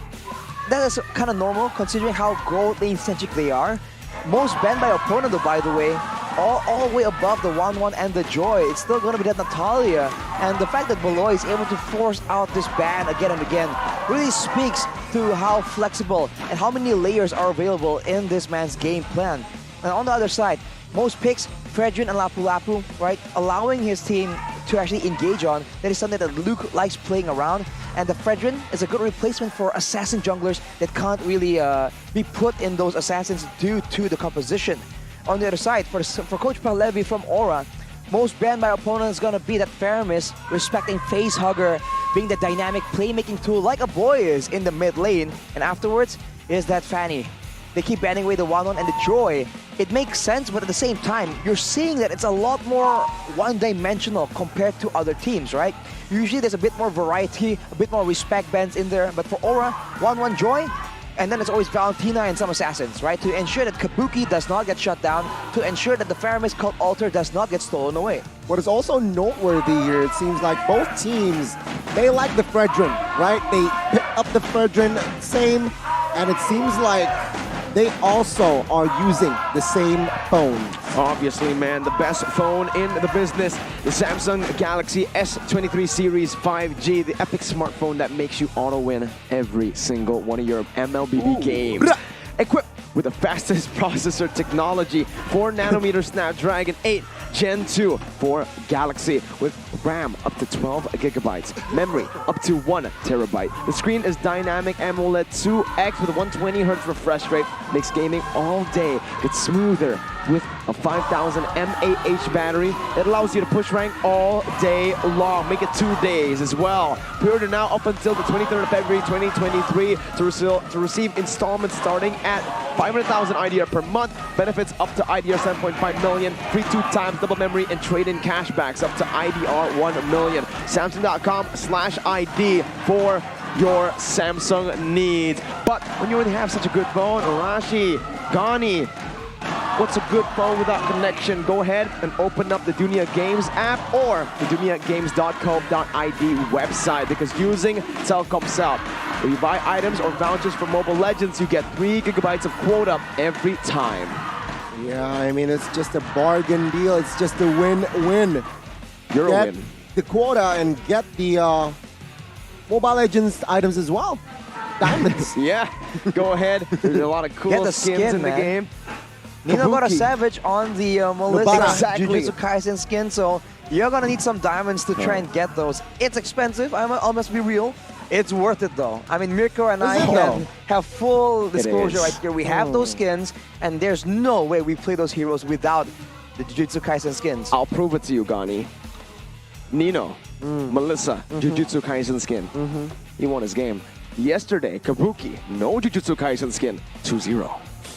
that is kind of normal considering how gold lane centric they are. Most banned by opponent though, by the way, all the way above the 1-1 and the Joy. It's still going to be that Natalia, and the fact that Beloy is able to force out this ban again and again really speaks to how flexible and how many layers are available in this man's game plan. And on the other side, most picks, Fredrin and Lapu Lapu, right, allowing his team to actually engage on. That is something that Luke likes playing around, and the Fredrin is a good replacement for assassin junglers that can't really be put in those assassins due to the composition. On the other side, for Coach Palevi from Aura, most banned by opponents is gonna be that Faramis, respecting Face Hugger, being the dynamic playmaking tool like a boy is in the mid lane, and afterwards is that Fanny. They keep banning away the 1-1 and the Joy. It makes sense, but at the same time, you're seeing that it's a lot more one-dimensional compared to other teams, right? Usually there's a bit more variety, a bit more respect bans in there, but for Aura, 1-1 Joy, and then it's always Valentina and some assassins, right? To ensure that Kabuki does not get shut down, to ensure that the Faramis Cult Altar does not get stolen away. What is also noteworthy here, it seems like both teams, they like the Fredrin, right? They pick up the Fredrin, same, and it seems like they also are using the same phone. Obviously, man, the best phone in the business, the Samsung Galaxy S23 Series 5G, the epic smartphone that makes you auto-win every single one of your MLBB games. Equipped with the fastest processor technology, 4nm Snapdragon 8 Gen 2 for Galaxy, with RAM up to 12 gigabytes, memory up to 1 terabyte. The screen is dynamic AMOLED 2X with a 120Hz refresh rate, makes gaming all day get smoother with a 5000 mAh battery that allows you to push rank all day long. Make it 2 days as well. Pre-order now up until the 23rd of February 2023 to receive installments starting at 500,000 IDR per month. Benefits up to IDR 7.5 million. Free 2 times double memory and trade-in cashbacks up to IDR 1 million. Samsung.com/ID for your Samsung needs. But when you already have such a good phone, Arashi, Gani, what's a good phone without connection? Go ahead and open up the Dunia Games app or the duniagames.co.id website, because using Telkomsel, when you buy items or vouchers for Mobile Legends, you get 3 gigabytes of quota every time. Yeah, I mean, it's just a bargain deal. It's just a win-win. You're a get win. the quota and get the Mobile Legends items as well. Diamonds. Yeah, go ahead. There's a lot of cool the skins skin, in the man. game. Nino got a Savage on the Melissa Exactly. Jujutsu Kaisen skin, so you're gonna need some diamonds to try and get those. It's expensive, I must be real. It's worth it though. I mean, Mirko and I can have full disclosure right here. We have those skins, and there's no way we play those heroes without the Jujutsu Kaisen skins. I'll prove it to you, Gani. Nino, Melissa, Jujutsu Kaisen skin. He won his game. Yesterday, Kabuki, no Jujutsu Kaisen skin, 2-0.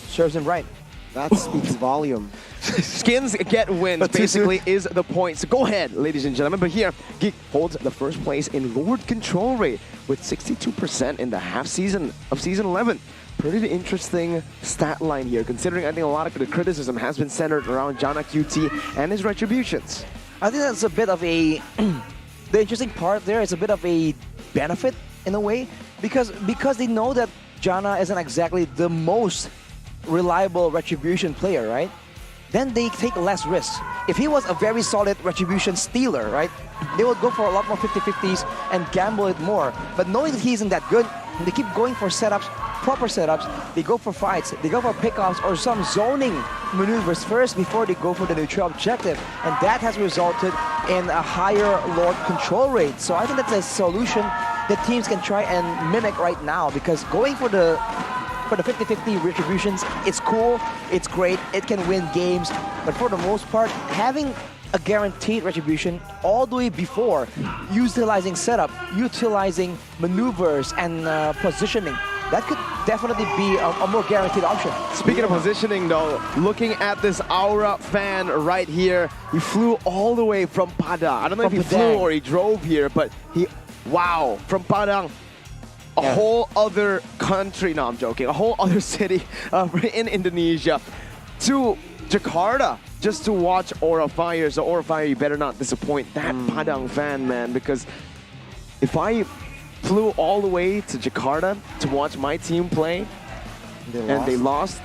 Serves him right. That speaks volume. Skins get wins, basically, is the point. So go ahead, ladies and gentlemen. But here, GEEK holds the first place in Lord control rate with 62% in the half season of Season 11. Pretty interesting stat line here, considering I think a lot of the criticism has been centered around Janna QT and his retributions. I think that's a bit of a... the interesting part there is a bit of a benefit, in a way, because they know that Janna isn't exactly the most reliable retribution player, right? Then they take less risks. If he was a very solid retribution stealer, right, they would go for a lot more 50-50s and gamble it more. But knowing that he isn't that good, they keep going for setups, proper setups. They go for fights, they go for pickoffs or some zoning maneuvers first before they go for the neutral objective. And that has resulted in a higher Lord control rate. So I think that's a solution that teams can try and mimic right now, because going for the 50-50 retributions, it's cool, it's great, it can win games, but for the most part, having a guaranteed retribution all the way before, utilizing setup, utilizing maneuvers and positioning, that could definitely be a more guaranteed option. Speaking of positioning though, looking at this Aura fan right here, he flew all the way from Padang. I don't know if he flew or he drove here, but wow, from Padang. A whole other country, no I'm joking, a whole other city in Indonesia to Jakarta just to watch Aura Fire. So Aura Fire, you better not disappoint that Padang fan, man, because if I flew all the way to Jakarta to watch my team play and they lost,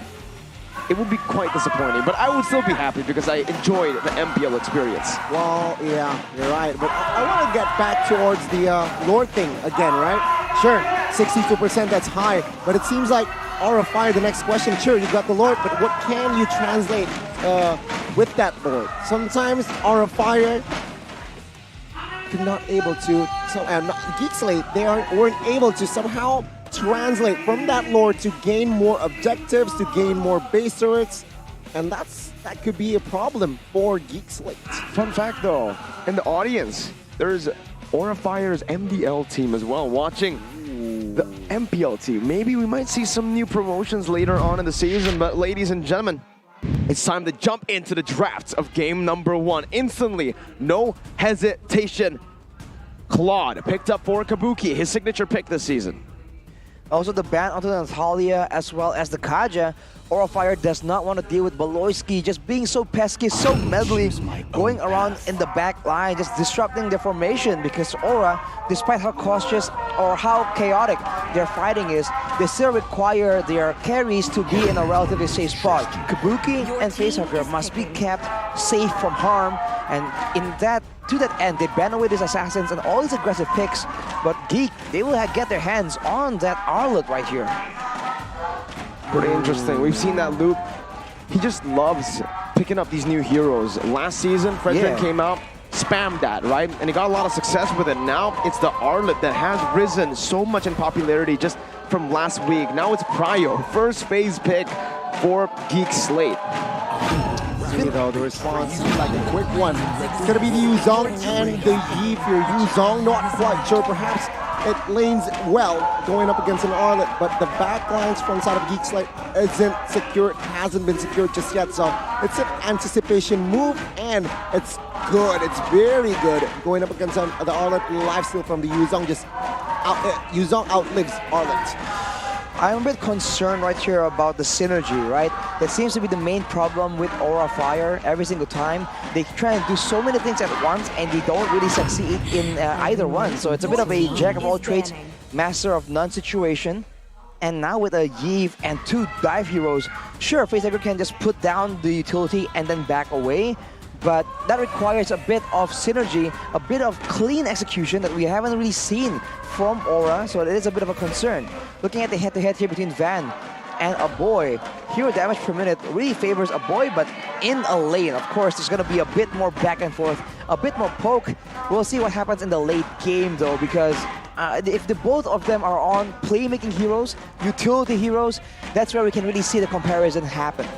it would be quite disappointing, but I would still be happy because I enjoyed the MPL experience. Well, yeah, you're right, but I want to get back towards the Lord thing again, right? Sure, 62%, that's high, but it seems like Aura Fire, the next question, sure, you got the Lord, but what can you translate with that Lord? Sometimes Aura Fire you're not able to, GEEK SLATE, they weren't able to somehow translate from that Lord to gain more objectives, to gain more base turrets, and that could be a problem for GEEK SLATE. Fun fact though, in the audience, there's Aura Fire's MDL team as well watching the MPL team. Maybe we might see some new promotions later on in the season, but ladies and gentlemen, it's time to jump into the draft of game number 1. Instantly, no hesitation. Claude picked up for Kabuki, his signature pick this season. Also the ban onto the Natalia as well as the Kaja. Aura Fire does not want to deal with Baloyski just being so pesky, so meddly, going around in the back line, just disrupting the formation, because Aura, despite how cautious or how chaotic their fighting is, they still require their carries to be in a relatively safe spot. Kabuki and Facehugger must be kept safe from harm, and to that end, they ban away these assassins and all these aggressive picks, but GEEK, they will get their hands on that Arlet right here. Pretty interesting. We've seen that Luke. He just loves picking up these new heroes. Last season, Frederick came out, spammed that, right? And he got a lot of success with it. Now it's the Arlet that has risen so much in popularity just from last week. Now it's Pryo, first phase pick for GEEK SLATE. See though, the response is like a quick one. It's gonna be the Yuzong and the Yi for Yuzong. Not quite sure, perhaps it lanes well going up against an Arlet, but the back lines from side of GEEK SLATE isn't secured, hasn't been secured just yet, so it's an anticipation move, and it's good, it's very good going up against the Arlet. Lifesteal from the Yuzong, just Yuzong outlives Arlet. I'm a bit concerned right here about the synergy, right? That seems to be the main problem with Aura Fire every single time. They try and do so many things at once and they don't really succeed in either one. So it's a bit of a jack of all trades, master of none situation. And now with a Yve and 2 dive heroes, sure, Facehugger can just put down the utility and then back away. But that requires a bit of synergy, a bit of clean execution that we haven't really seen from Aura, so it is a bit of a concern. Looking at the head-to-head here between Van and Aboy, hero damage per minute really favors Aboy, but in a lane, of course, there's going to be a bit more back and forth, a bit more poke. We'll see what happens in the late game, though, because if the both of them are on playmaking heroes, utility heroes, that's where we can really see the comparison happen.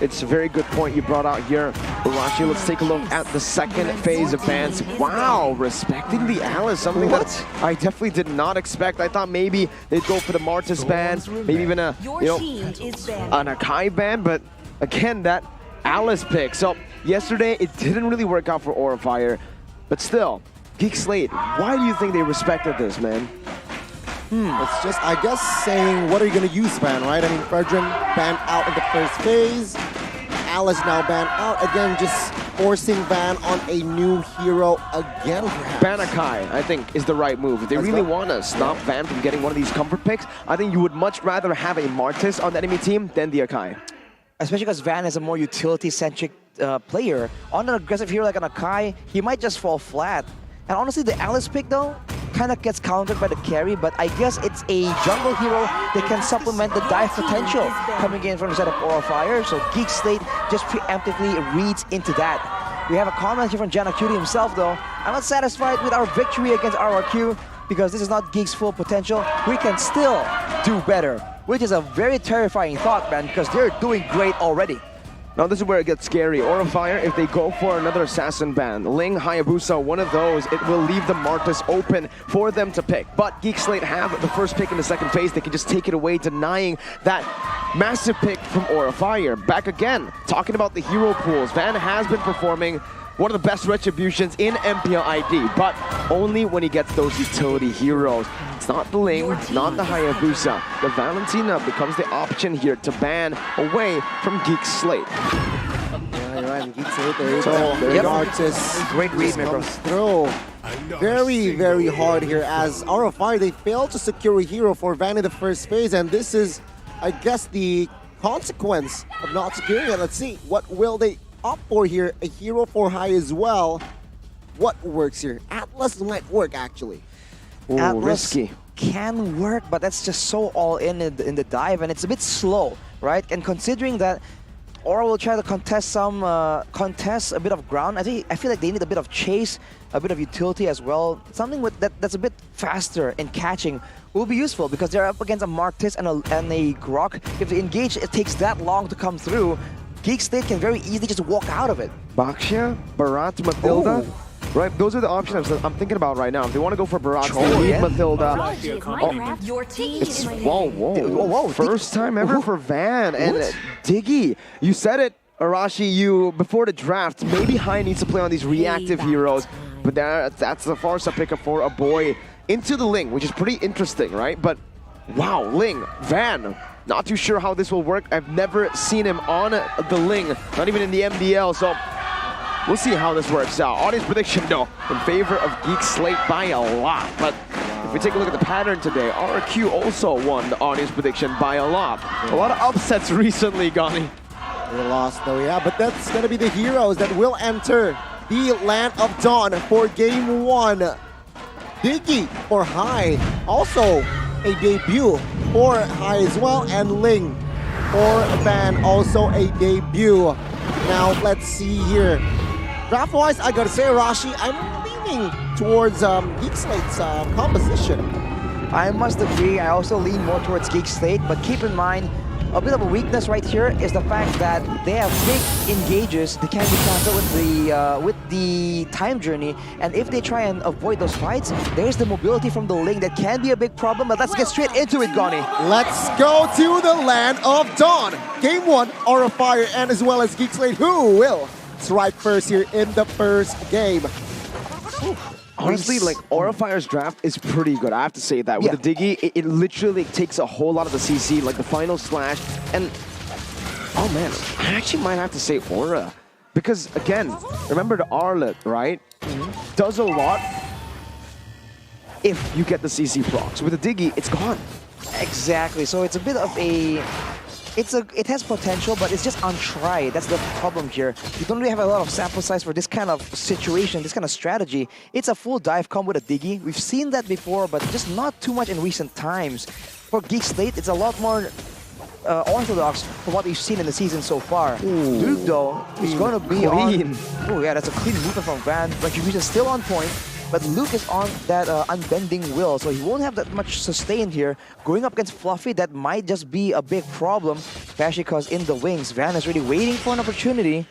It's a very good point you brought out here. Urashi, let's take a look at the second phase of bans. Wow, respecting the Alice, something that I definitely did not expect. I thought maybe they'd go for the Martis ban, maybe even a, an Akai ban, but again, that Alice pick. So yesterday, it didn't really work out for Aura Fire, but still, GEEK SLATE, why do you think they respected this, man? It's just, I guess, saying, what are you going to use ban, right? I mean, Fredrin banned out in the first phase. Alice now banned out. Again, just forcing ban on a new hero again, perhaps. Ban Akai, I think, is the right move. If they really want to stop Van from getting one of these comfort picks, I think you would much rather have a Martis on the enemy team than the Akai. Especially because Van is a more utility-centric player. On an aggressive hero like an Akai, he might just fall flat. And honestly, the Alice pick, though, kind of gets countered by the carry, but I guess it's a jungle hero that can supplement the dive potential coming in from the side of Aura Fire, so GEEK SLATE just preemptively reads into that. We have a comment here from Jana Cutie himself, though. I'm not satisfied with our victory against RRQ because this is not Geek's full potential. We can still do better, which is a very terrifying thought, man, because they're doing great already. Now this is where it gets scary. Aura Fire, if they go for another assassin ban, Ling, Hayabusa, one of those, it will leave the Martis open for them to pick. But GEEK SLATE have the first pick in the second phase. They can just take it away, denying that massive pick from Aura Fire. Back again, talking about the hero pools. Van has been performing one of the best retributions in MPL ID, but only when he gets those utility heroes. It's not the Ling, not the Hayabusa. The Valentina becomes the option here to ban away from GEEK SLATE. Yeah, you're right. GEEK SLATE, their artist great read, comes through very, very hard here as Aura Fire, they failed to secure a hero for Van in the first phase, and this is, I guess, the consequence of not securing it. Let's see, what will they opt for here? A hero for high as well. What works here? Atlas might work, actually. Ooh, Atlas risky. Can work, but that's just so all in the dive, and it's a bit slow, right? And considering that Aura will try to contest a bit of ground, I feel like they need a bit of chase, a bit of utility as well. Something with that's a bit faster in catching will be useful because they're up against a Martis and a Grok. If they engage, it takes that long to come through. GEEK SLATE can very easily just walk out of it. Baxia, Barat, Matilda. Ooh. Right, those are the options I'm thinking about right now. If they want to go for Barat, they need Matilda. Your team is Whoa, first time ever for Van and Diggy. You said it, Arashi, before the draft, maybe High needs to play on these reactive heroes, but that's the Farsa pickup for a boy into the Ling, which is pretty interesting, right? But wow, Ling, Van, not too sure how this will work. I've never seen him on the Ling, not even in the MDL, so we'll see how this works out. Audience prediction, though, in favor of GEEK SLATE by a lot. But if we take a look at the pattern today, RRQ also won the audience prediction by a lot. A lot of upsets recently, Gani. They lost, though, yeah, but that's going to be the heroes that will enter the Land of Dawn for Game 1. Diggy for High, also a debut for High as well, and Ling for Van, also a debut. Now, let's see here. Draft-wise, I gotta say, Rashi, I'm leaning towards GEEK SLATE's composition. I must agree, I also lean more towards GEEK SLATE, but keep in mind, a bit of a weakness right here is the fact that they have big engages that can be countered with the time journey, and if they try and avoid those fights, there's the mobility from the Ling that can be a big problem, but let's get straight into it, Gani. Let's go to the Land of Dawn. Game 1, Aura Fire, and as well as GEEK SLATE, who will strike first here in the first game. Honestly, like, Aura Fire's draft is pretty good, I have to say that. With the Diggy, it literally takes a whole lot of the CC, like the final slash, and oh man, I actually might have to say Aura. Because again, remember the Arlet, right? Does a lot if you get the CC procs. With the Diggy, it's gone. Exactly, so it's a bit of a... It has potential, but it's just untried. That's the problem here. You don't really have a lot of sample size for this kind of situation, this kind of strategy. It's a full dive combo with a Diggy. We've seen that before, but just not too much in recent times. For GEEK SLATE, it's a lot more orthodox from what we've seen in the season so far. Luke, though, is going to be on... Oh yeah, that's a clean movement from Van. Retribution still on point. But Luke is on that unbending will, so he won't have that much sustain here. Going up against Fluffy, that might just be a big problem, especially because in the wings, Van is really waiting for an opportunity.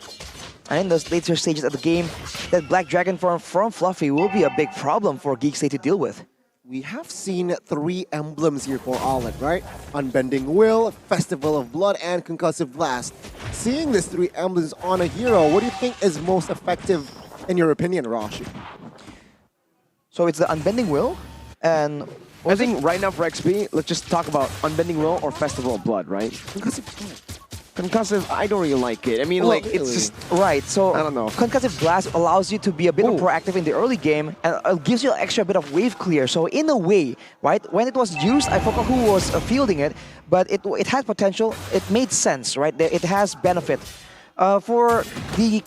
and in the later stages of the game, that Black Dragon form from Fluffy will be a big problem for GEEK SLATE to deal with. We have seen 3 emblems here for Olet, right? Unbending Will, Festival of Blood, and Concussive Blast. Seeing these 3 emblems on a hero, what do you think is most effective in your opinion, Rashi? So it's the Unbending Will, and I think right now for XP, let's just talk about Unbending Will or Festival of Blood, right? Concussive, I don't really like it. I mean, like, really? It's just... Right, so... I don't know. Concussive Blast allows you to be a bit more proactive in the early game, and it gives you an extra bit of wave clear. So in a way, right, when it was used, I forgot who was fielding it, but it had potential, it made sense, right? It has benefit. For the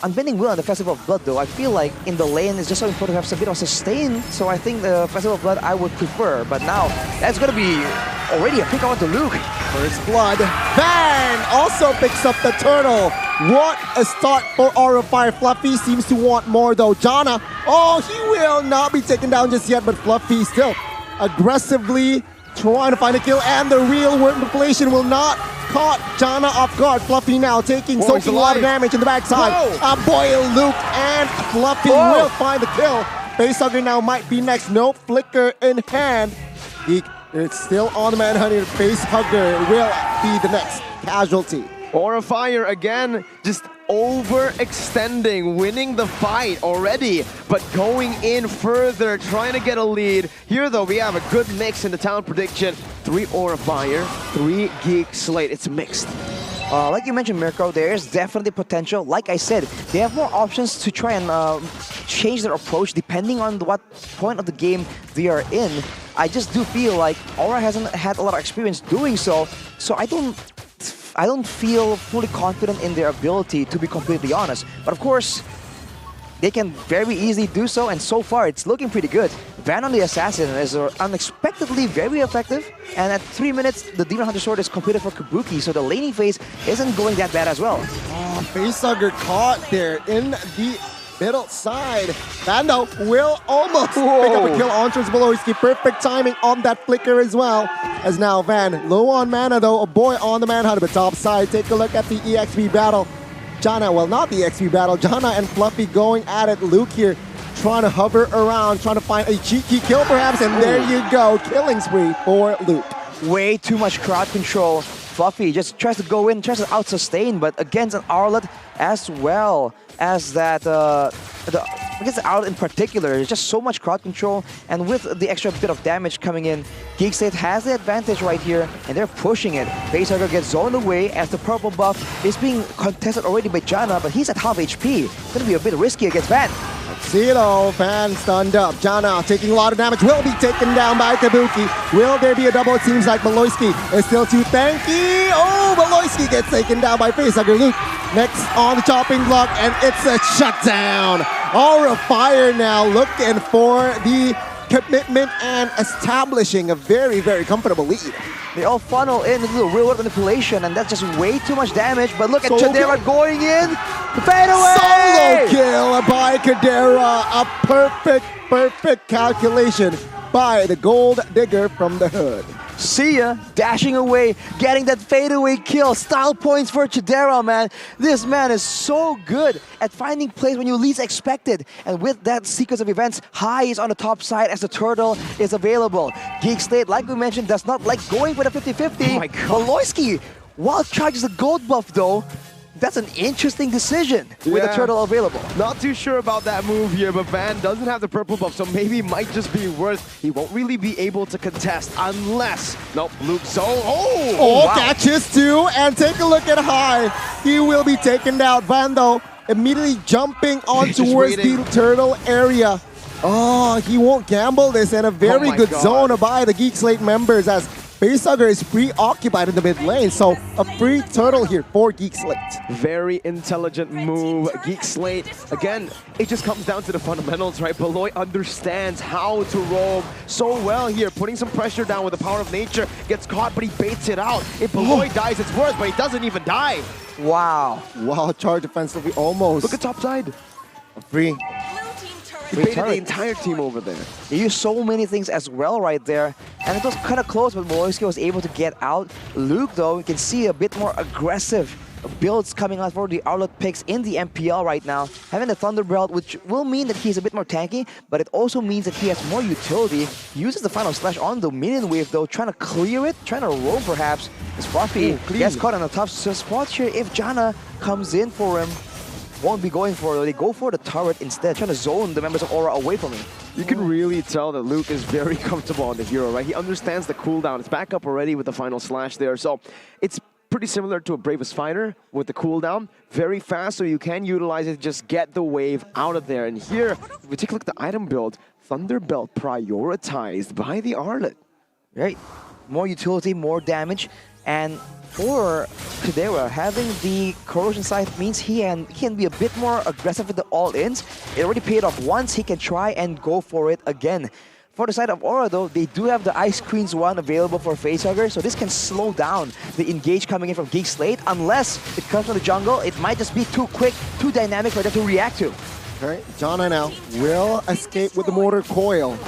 Unbending Will and the Festival of Blood, though, I feel like in the lane it's just so important to have some bit of sustain, so I think the Festival of Blood I would prefer. But now, that's going to be already a pick out to Luke. First blood. Van also picks up the turtle. What a start for Aura Fire. Fluffy seems to want more, though. Janna, oh, he will not be taken down just yet, but Fluffy still aggressively trying to find a kill, and the real world manipulation will not caught Janna off guard. Fluffy now soaking a lot of damage in the backside. Boy, Luke and Fluffy will find the kill. Facehugger now might be next. No flicker in hand. It's still on the manhunt here. Facehugger will be the next casualty. Aura Fire again, just overextending, winning the fight already, but going in further, trying to get a lead. Here though, we have a good mix in the talent prediction. 3 Aura Fire, 3 GEEK SLATE. It's mixed. Like you mentioned, Mirko, there is definitely potential. Like I said, they have more options to try and change their approach depending on what point of the game they are in. I just do feel like Aura hasn't had a lot of experience doing so, so I don't feel fully confident in their ability, to be completely honest. But of course, they can very easily do so, and so far it's looking pretty good. Van on the Assassin is unexpectedly very effective, and at 3 minutes, the Demon Hunter Sword is completed for Kabuki, so the laning phase isn't going that bad as well. Oh, Facehugger caught there in the middle side. Vando will almost pick up a kill on Beloyski. Perfect timing on that flicker as well. As now Van, low on mana though, a boy on the manhunt, but top side. Take a look at the EXP battle. Janna, well, not the EXP battle. Janna and Fluffy going at it. Luke here trying to hover around, trying to find a cheeky kill perhaps, and there you go. Killing spree for Luke. Way too much crowd control. Fluffy just tries to go in, tries to out-sustain, but against an Arlet as well as that, against the Arlet in particular, there's just so much crowd control, and with the extra bit of damage coming in, GEEK SLATE has the advantage right here, and they're pushing it. Facehugger gets zoned away as the purple buff is being contested already by Janna, but he's at half HP. It's gonna be a bit risky against Van. Zero, Van stunned up. Janna taking a lot of damage, will be taken down by Kabuki. Will there be a double? It seems like Beloyski is still too tanky. Oh, Beloyski gets taken down by Facehugger. Luke next on the chopping block, and it's a shutdown. Aura Fire now looking for the commitment and establishing a very, very comfortable lead. They all funnel in into the real-world manipulation, and that's just way too much damage. But look at Kadera going in. Fade away! Solo kill by Kadera. A perfect calculation by the Gold Digger from the hood. See ya, dashing away, getting that fadeaway kill. Style points for Chidera, man. This man is so good at finding plays when you least expect it. And with that sequence of events, High is on the top side as the turtle is available. GEEK SLATE, like we mentioned, does not like going for the 50-50. Oh my God. Beloyski, while charges the gold buff though, that's an interesting decision with the turtle available. Not too sure about that move here, but Van doesn't have the purple buff, so maybe it might just be worth. He won't really be able to contest unless... Nope, Luke so... wow. Catches too, and take a look at High. He will be taken down. Van though, immediately jumping on towards the turtle area. Oh, he won't gamble this, and a very good zone by the GEEK SLATE members as Facehugger is preoccupied in the mid lane, so a free turtle here for GEEK SLATE. Very intelligent move, GEEK SLATE. Again, it just comes down to the fundamentals, right? Beloy understands how to roam so well here, putting some pressure down with the power of nature. Gets caught, but he baits it out. If Beloy dies, it's worse, but he doesn't even die. Wow. Wow, charge defensively almost. Look at top side. A free. He baited the entire team over there. He used so many things as well right there. And it was kind of close, but Beloyski was able to get out. Luke, though, you can see a bit more aggressive builds coming out for the Arlott picks in the MPL right now. Having the Thunderbolt, which will mean that he's a bit more tanky, but it also means that he has more utility. He uses the final slash on the minion wave though, trying to clear it, trying to roam perhaps. As Fluffy gets caught in a tough spot here. If Janna comes in for him, won't be going for it. They go for the turret instead, trying to zone the members of Aura away from him. You can really tell that Luke is very comfortable on the hero, right? He understands the cooldown. It's back up already with the final slash there. So it's pretty similar to a Bravest Fighter with the cooldown. Very fast, so you can utilize it, just get the wave out of there. And here, if we take a look at the item build, Thunderbelt prioritized by the Arlott. Right, more utility, more damage. And for Kadera, having the Corrosion Scythe means he can be a bit more aggressive with the all-ins. It already paid off once, he can try and go for it again. For the side of Aura though, they do have the Ice Queen's one available for Facehugger, so this can slow down the engage coming in from GEEK SLATE. Unless it comes from the jungle, it might just be too quick, too dynamic for them to react to. All right, Janna now will escape with the Mortar Coil.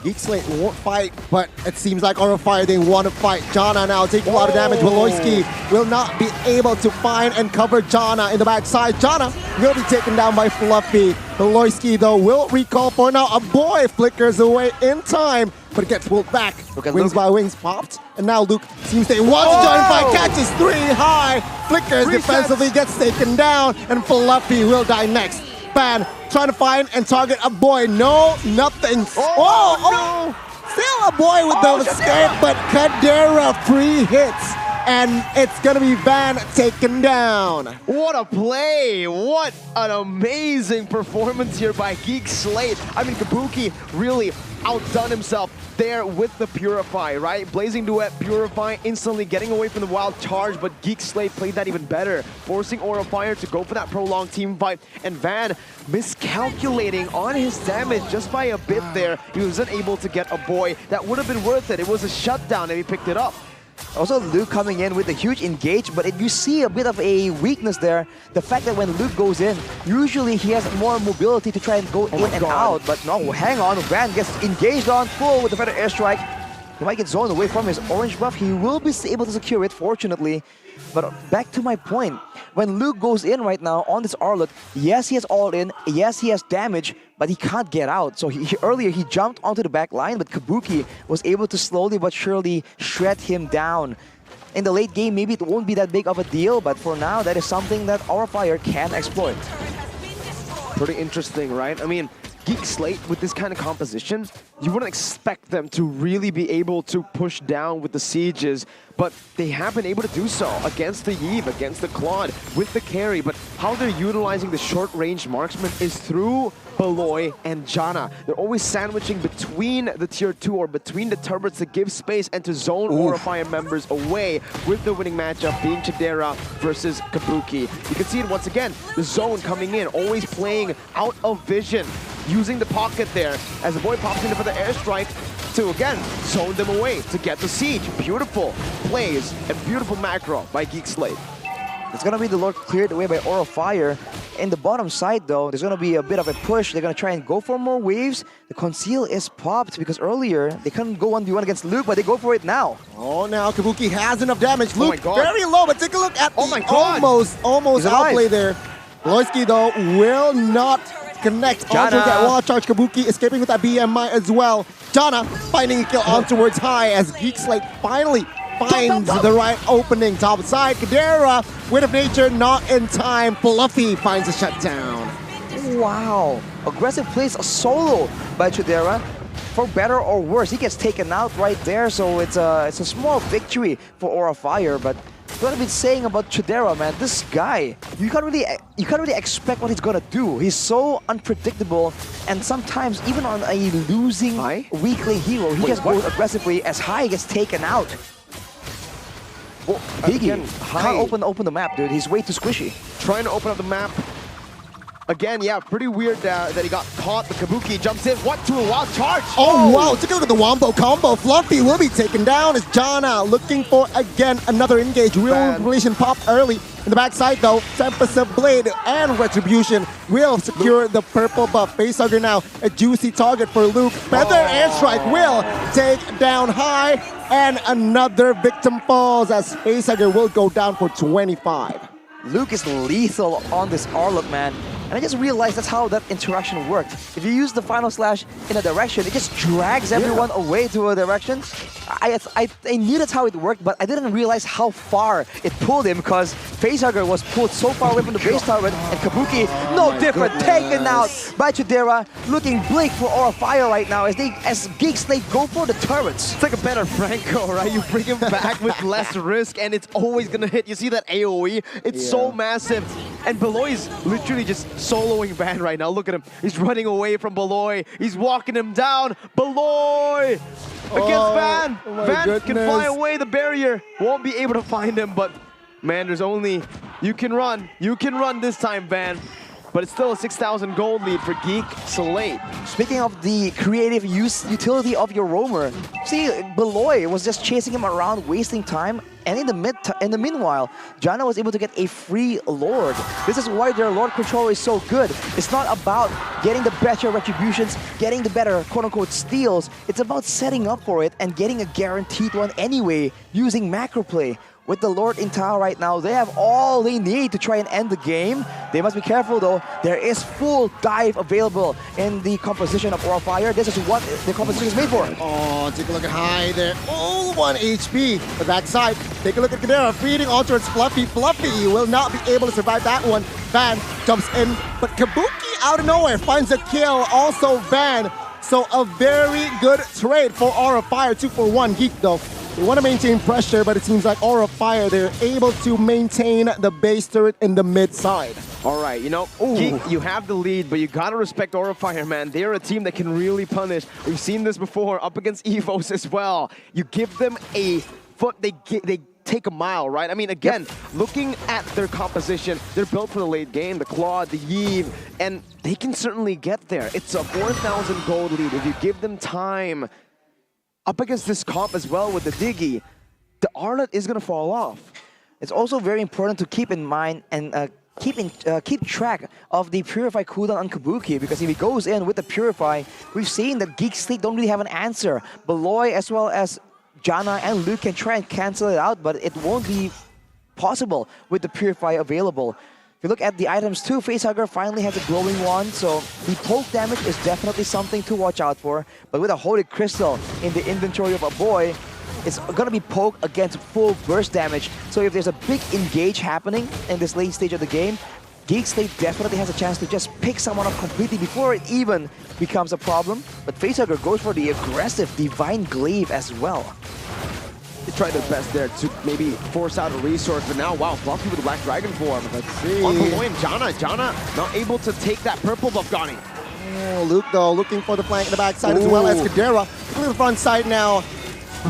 GEEK SLATE won't fight, but it seems like Aura Fire, they want to fight. Janna now taking a lot of damage. Woloski will not be able to find and cover Janna in the backside. Janna will be taken down by Fluffy. Woloski, though, will recall for now. A boy flickers away in time, but it gets pulled back. Wings by Wings popped, and now Luke seems they want to join fight. Catches 3 high. Flickers defensively, gets taken down, and Fluffy will die next. Ban trying to find and target a boy. No, nothing. Oh, still a boy with the escape, but Kadera free hits. And it's gonna be Van taken down. What a play! What an amazing performance here by GEEK SLATE. I mean, Kabuki really outdone himself there with the Purify, right? Blazing Duet, Purify, instantly getting away from the wild charge, but GEEK SLATE played that even better, forcing Aura Fire to go for that prolonged team fight, and Van miscalculating on his damage just by a bit there. He wasn't able to get a boy. That would have been worth it. It was a shutdown and he picked it up. Also, Luke coming in with a huge engage, but you see a bit of a weakness there. The fact that when Luke goes in, usually he has more mobility to try and go in and out. But no, hang on, Van gets engaged on full with the Feather Airstrike. He might get zoned away from his orange buff. He will be able to secure it, fortunately. But back to my point, when Luke goes in right now on this Arlott, yes, he has all in, yes, he has damage, but he can't get out. So earlier he jumped onto the back line, but Kabuki was able to slowly but surely shred him down. In the late game, maybe it won't be that big of a deal, but for now, that is something that Aura Fire can exploit. Pretty interesting, right? I mean, GEEK SLATE with this kind of composition, you wouldn't expect them to really be able to push down with the sieges, but they have been able to do so against the Yve, against the Claude, with the carry. But how they're utilizing the short-range marksman is through Beloy and Janna. They're always sandwiching between the tier 2 or between the turrets to give space and to zone Aura Fire members away, with the winning matchup being Chidera versus Kabuki. You can see it once again, the zone coming in, always playing out of vision, using the pocket there as the boy pops in for the airstrike to again zone them away to get the siege. Beautiful plays and beautiful macro by GEEK SLATE. It's gonna be the Lord cleared away by Aura Fire. In the bottom side though, there's gonna be a bit of a push. They're gonna try and go for more waves. The conceal is popped because earlier they couldn't go 1v1 against Luke, but they go for it now. Oh, now Kabuki has enough damage. Luke very low, but take a look at the almost outplay there. Loisky though will not connect onto that wall charge. Kabuki escaping with that BMI as well. Janna finding a kill on towards high as GEEK SLATE finally finds the right opening. Top side, Kadera, Wind of Nature not in time. Fluffy finds a shutdown. Wow, aggressive plays solo by Chidera. For better or worse, he gets taken out right there, so it's a small victory for Aura Fire. But what I've been saying about Chidera, man, this guy, you can't really expect what he's gonna do. He's so unpredictable, and sometimes even on a losing weakling hero, he just goes aggressively as High gets taken out. Biggie can't open the map, dude. He's way too squishy. Trying to open up the map. Again, yeah, pretty weird that he got caught, but Kabuki jumps in. What to a wild charge? Oh, wow. Take a look at the wombo combo. Fluffy will be taken down as Janna looking for, again, another engage. Real relation pop early. In the backside, though, Tempest of Blade and Retribution will secure the purple buff. Facehugger now, a juicy target for Luke. Feather Airstrike will take down High, and another victim falls as Facehugger will go down for 25. Luke is lethal on this Arlott, man. And I just realized that's how that interaction worked. If you use the final slash in a direction, it just drags everyone away to a direction. I knew that's how it worked, but I didn't realize how far it pulled him because Facehugger was pulled so far away from the base tower, and Kabuki, no different, taken out by Chidera, looking bleak for Aura Fire right now as GEEK SLATE go for the turrets. It's like a better Franco, right? You bring him back with less risk and it's always gonna hit. You see that AoE? It's so massive. And Beloy is literally just soloing Van right now. Look at him. He's running away from Beloy. He's walking him down. Beloy against Van. Van can fly away the barrier. Won't be able to find him, but man, there's only... You can run. You can run this time, Van. But it's still a 6,000 gold lead for GEEK SLATE. Speaking of the creative utility of your roamer, see, Beloy was just chasing him around, wasting time, and in the meanwhile, Janna was able to get a free Lord. This is why their Lord control is so good. It's not about getting the better retributions, getting the better quote-unquote steals. It's about setting up for it and getting a guaranteed one anyway, using macro play. With the Lord in tower right now, they have all they need to try and end the game. They must be careful though. There is full dive available in the composition of Aura Fire. This is what the composition is made for. Oh, take a look at High there. Oh, 1 HP. The backside. Take a look at Kadera feeding on towards Fluffy. Fluffy will not be able to survive that one. Van jumps in, but Kabuki out of nowhere finds a kill. Also Van. So a very good trade for Aura Fire. 2 for 1. GEEK though. They want to maintain pressure, but it seems like Aura Fire, they're able to maintain the base turret in the mid side. All right, you know, GEEK, you have the lead, but you got to respect Aura Fire, man. They're a team that can really punish. We've seen this before up against EVOS as well. You give them a foot, they take a mile, right? I mean, again, looking at their composition, they're built for the late game, the Claude, the Yves, and they can certainly get there. It's a 4,000 gold lead if you give them time. Up against this comp as well with the Diggy, the Arlott is going to fall off. It's also very important to keep in mind and keep track of the Purify cooldown on Kabuki, because if he goes in with the Purify, we've seen that GEEK SLATE don't really have an answer. Beloy as well as Janna and Luke can try and cancel it out, but it won't be possible with the Purify available. If you look at the items too, Facehugger finally has a glowing wand, so the poke damage is definitely something to watch out for. But with a Holy Crystal in the inventory of a boy, it's gonna be poke against full burst damage. So if there's a big engage happening in this late stage of the game, GEEK SLATE definitely has a chance to just pick someone up completely before it even becomes a problem. But Facehugger goes for the aggressive Divine Glaive as well. They tried their best there to maybe force out a resource, but now, wow, Fluffy with the Black Dragon form. Let's see. On Beloy and Janna not able to take that purple buff, Gani. Oh, Luke, though, looking for the flank in the backside as well as Kadera. Look at the front side now.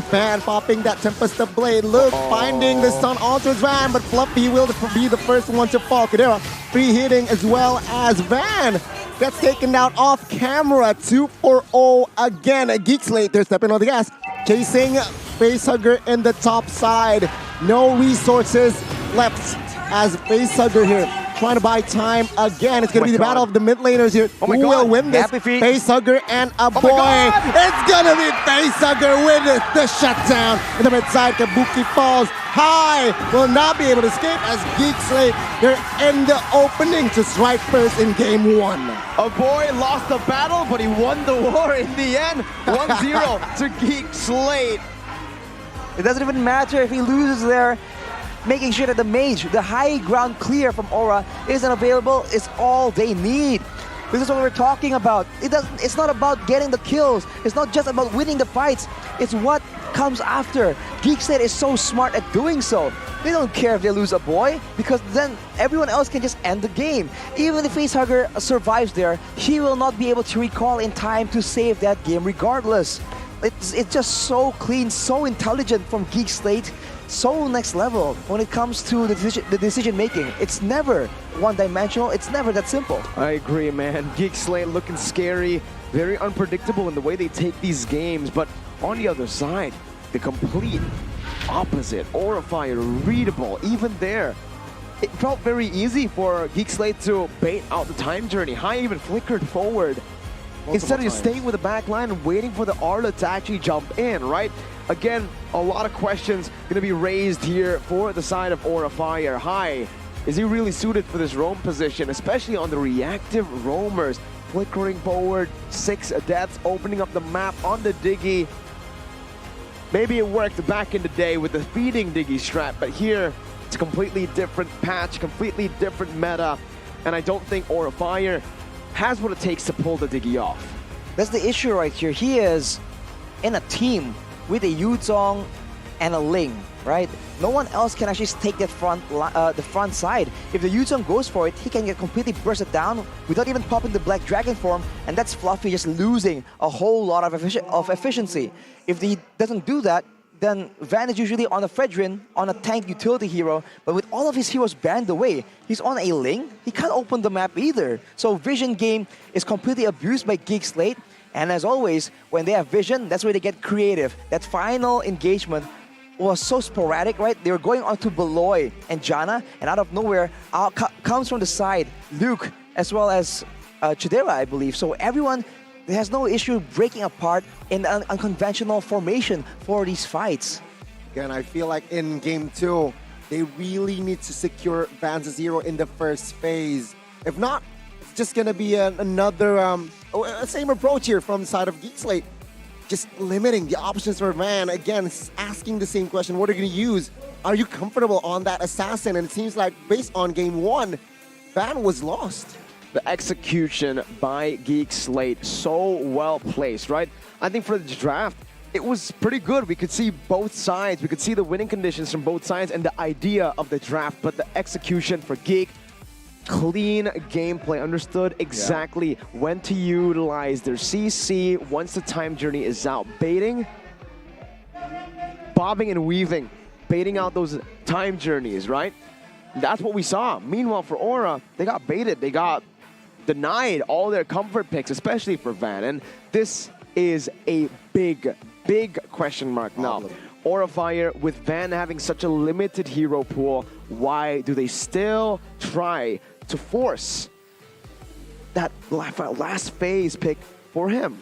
Van popping that Tempest of Blade. Luke finding the stun onto his Van, but Fluffy will be the first one to fall. Kadera free hitting as well as Van. Gets taken down off camera. 2 for 0 again. GEEK SLATE, they're stepping on the gas. Chasing Facehugger in the top side. No resources left as Facehugger here trying to buy time again. It's going to be the battle of the mid laners here. Who will win this? Facehugger and a boy. It's going to be Facehugger with the shutdown. In the mid side, Kabuki falls. High will not be able to escape as GEEK SLATE, they're in the opening to strike first in game 1. A boy lost the battle, but he won the war in the end. 1-0 to GEEK SLATE. It doesn't even matter if he loses there. Making sure that the mage, the high ground clear from Aura, isn't available is all they need. This is what we're talking about. It's not about getting the kills. It's not just about winning the fights. It's what comes after. GEEK SLATE is so smart at doing so. They don't care if they lose a boy, because then everyone else can just end the game. Even if Facehugger survives there, he will not be able to recall in time to save that game regardless. It's just so clean, so intelligent from GEEK SLATE, so next level when it comes to the decision making. It's never one-dimensional, it's never that simple. I agree, man. GEEK SLATE looking scary, very unpredictable in the way they take these games, but on the other side, the complete opposite. Aura Fire, readable, even there. It felt very easy for GEEK SLATE to bait out the time journey. High even flickered forward. Instead of just staying with the back line and waiting for the Arlott to actually jump in, right? Again, a lot of questions going to be raised here for the side of Aura Fire. High Is he really suited for this roam position, especially on the reactive roamers? Flickering forward, 6 deaths, opening up the map on the Diggy. Maybe it worked back in the day with the feeding Diggy strat, but here it's a completely different patch, completely different meta, and I don't think Aura Fire has what it takes to pull the Diggy off. That's the issue right here. He is in a team with a Yuzong and a Ling, right? No one else can actually take that the front side. If the Yuzong goes for it, he can get completely bursted down without even popping the Black Dragon form, and that's Fluffy just losing a whole lot of efficiency. If he doesn't do that, then Van is usually on a Fredrin, on a tank utility hero, but with all of his heroes banned away, he's on a Ling, he can't open the map either. So Vision game is completely abused by GEEK SLATE, and as always, when they have Vision, that's where they get creative. That final engagement was so sporadic, right? They were going on to Beloy and Janna, and out of nowhere, out comes from the side, Luke, as well as Chidera, I believe. So everyone has no issue breaking apart in an unconventional formation for these fights. Again, I feel like in Game 2, they really need to secure Van's Zero in the first phase. If not, it's just going to be another same approach here from the side of GEEK SLATE. Just limiting the options for Van. Again, asking the same question, what are you going to use? Are you comfortable on that assassin? And it seems like based on Game 1, Van was lost. The execution by GEEK SLATE, so well placed, right? I think for the draft, it was pretty good. We could see both sides. We could see the winning conditions from both sides and the idea of the draft, but the execution for GEEK, clean gameplay, understood exactly when to utilize their CC once the time journey is out. Baiting, bobbing and weaving, baiting out those time journeys, right? That's what we saw. Meanwhile, for Aura, they got baited. They got denied all their comfort picks, especially for Van. And this is a big, big question mark now. Aura Fire, with Van having such a limited hero pool, why do they still try to force that last phase pick for him?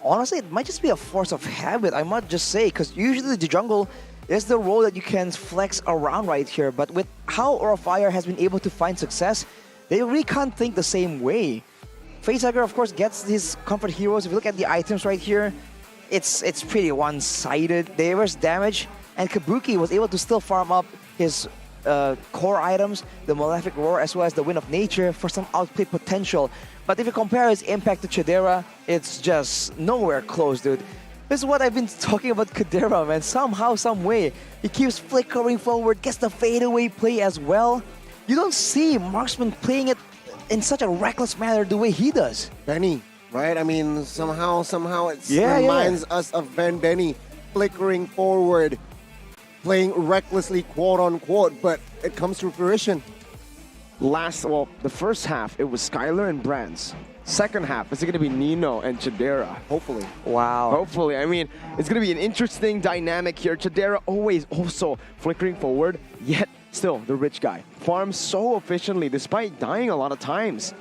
Honestly, it might just be a force of habit, I might just say, because usually the jungle is the role that you can flex around right here, but with how Aura Fire has been able to find success, they really can't think the same way. Facehugger, of course, gets his comfort heroes. If you look at the items right here, it's pretty one-sided. There was damage, and Kabuki was able to still farm up his core items, the Malefic Roar, as well as the Wind of Nature for some outplay potential. But if you compare his impact to Chidera, it's just nowhere close, dude. This is what I've been talking about Chidera, man. Somehow, some way, he keeps flickering forward, gets the fadeaway play as well. You don't see Marksman playing it in such a reckless manner the way he does. Benny, right? I mean, somehow it reminds us of Benny flickering forward, playing recklessly, quote unquote, but it comes to fruition. The first half, it was Skylar and Brands. Second half, it's going to be Nino and Chidera. Hopefully. Wow. Hopefully. I mean, it's going to be an interesting dynamic here. Chidera always also flickering forward, yet still the rich guy. Farms so efficiently despite dying a lot of times.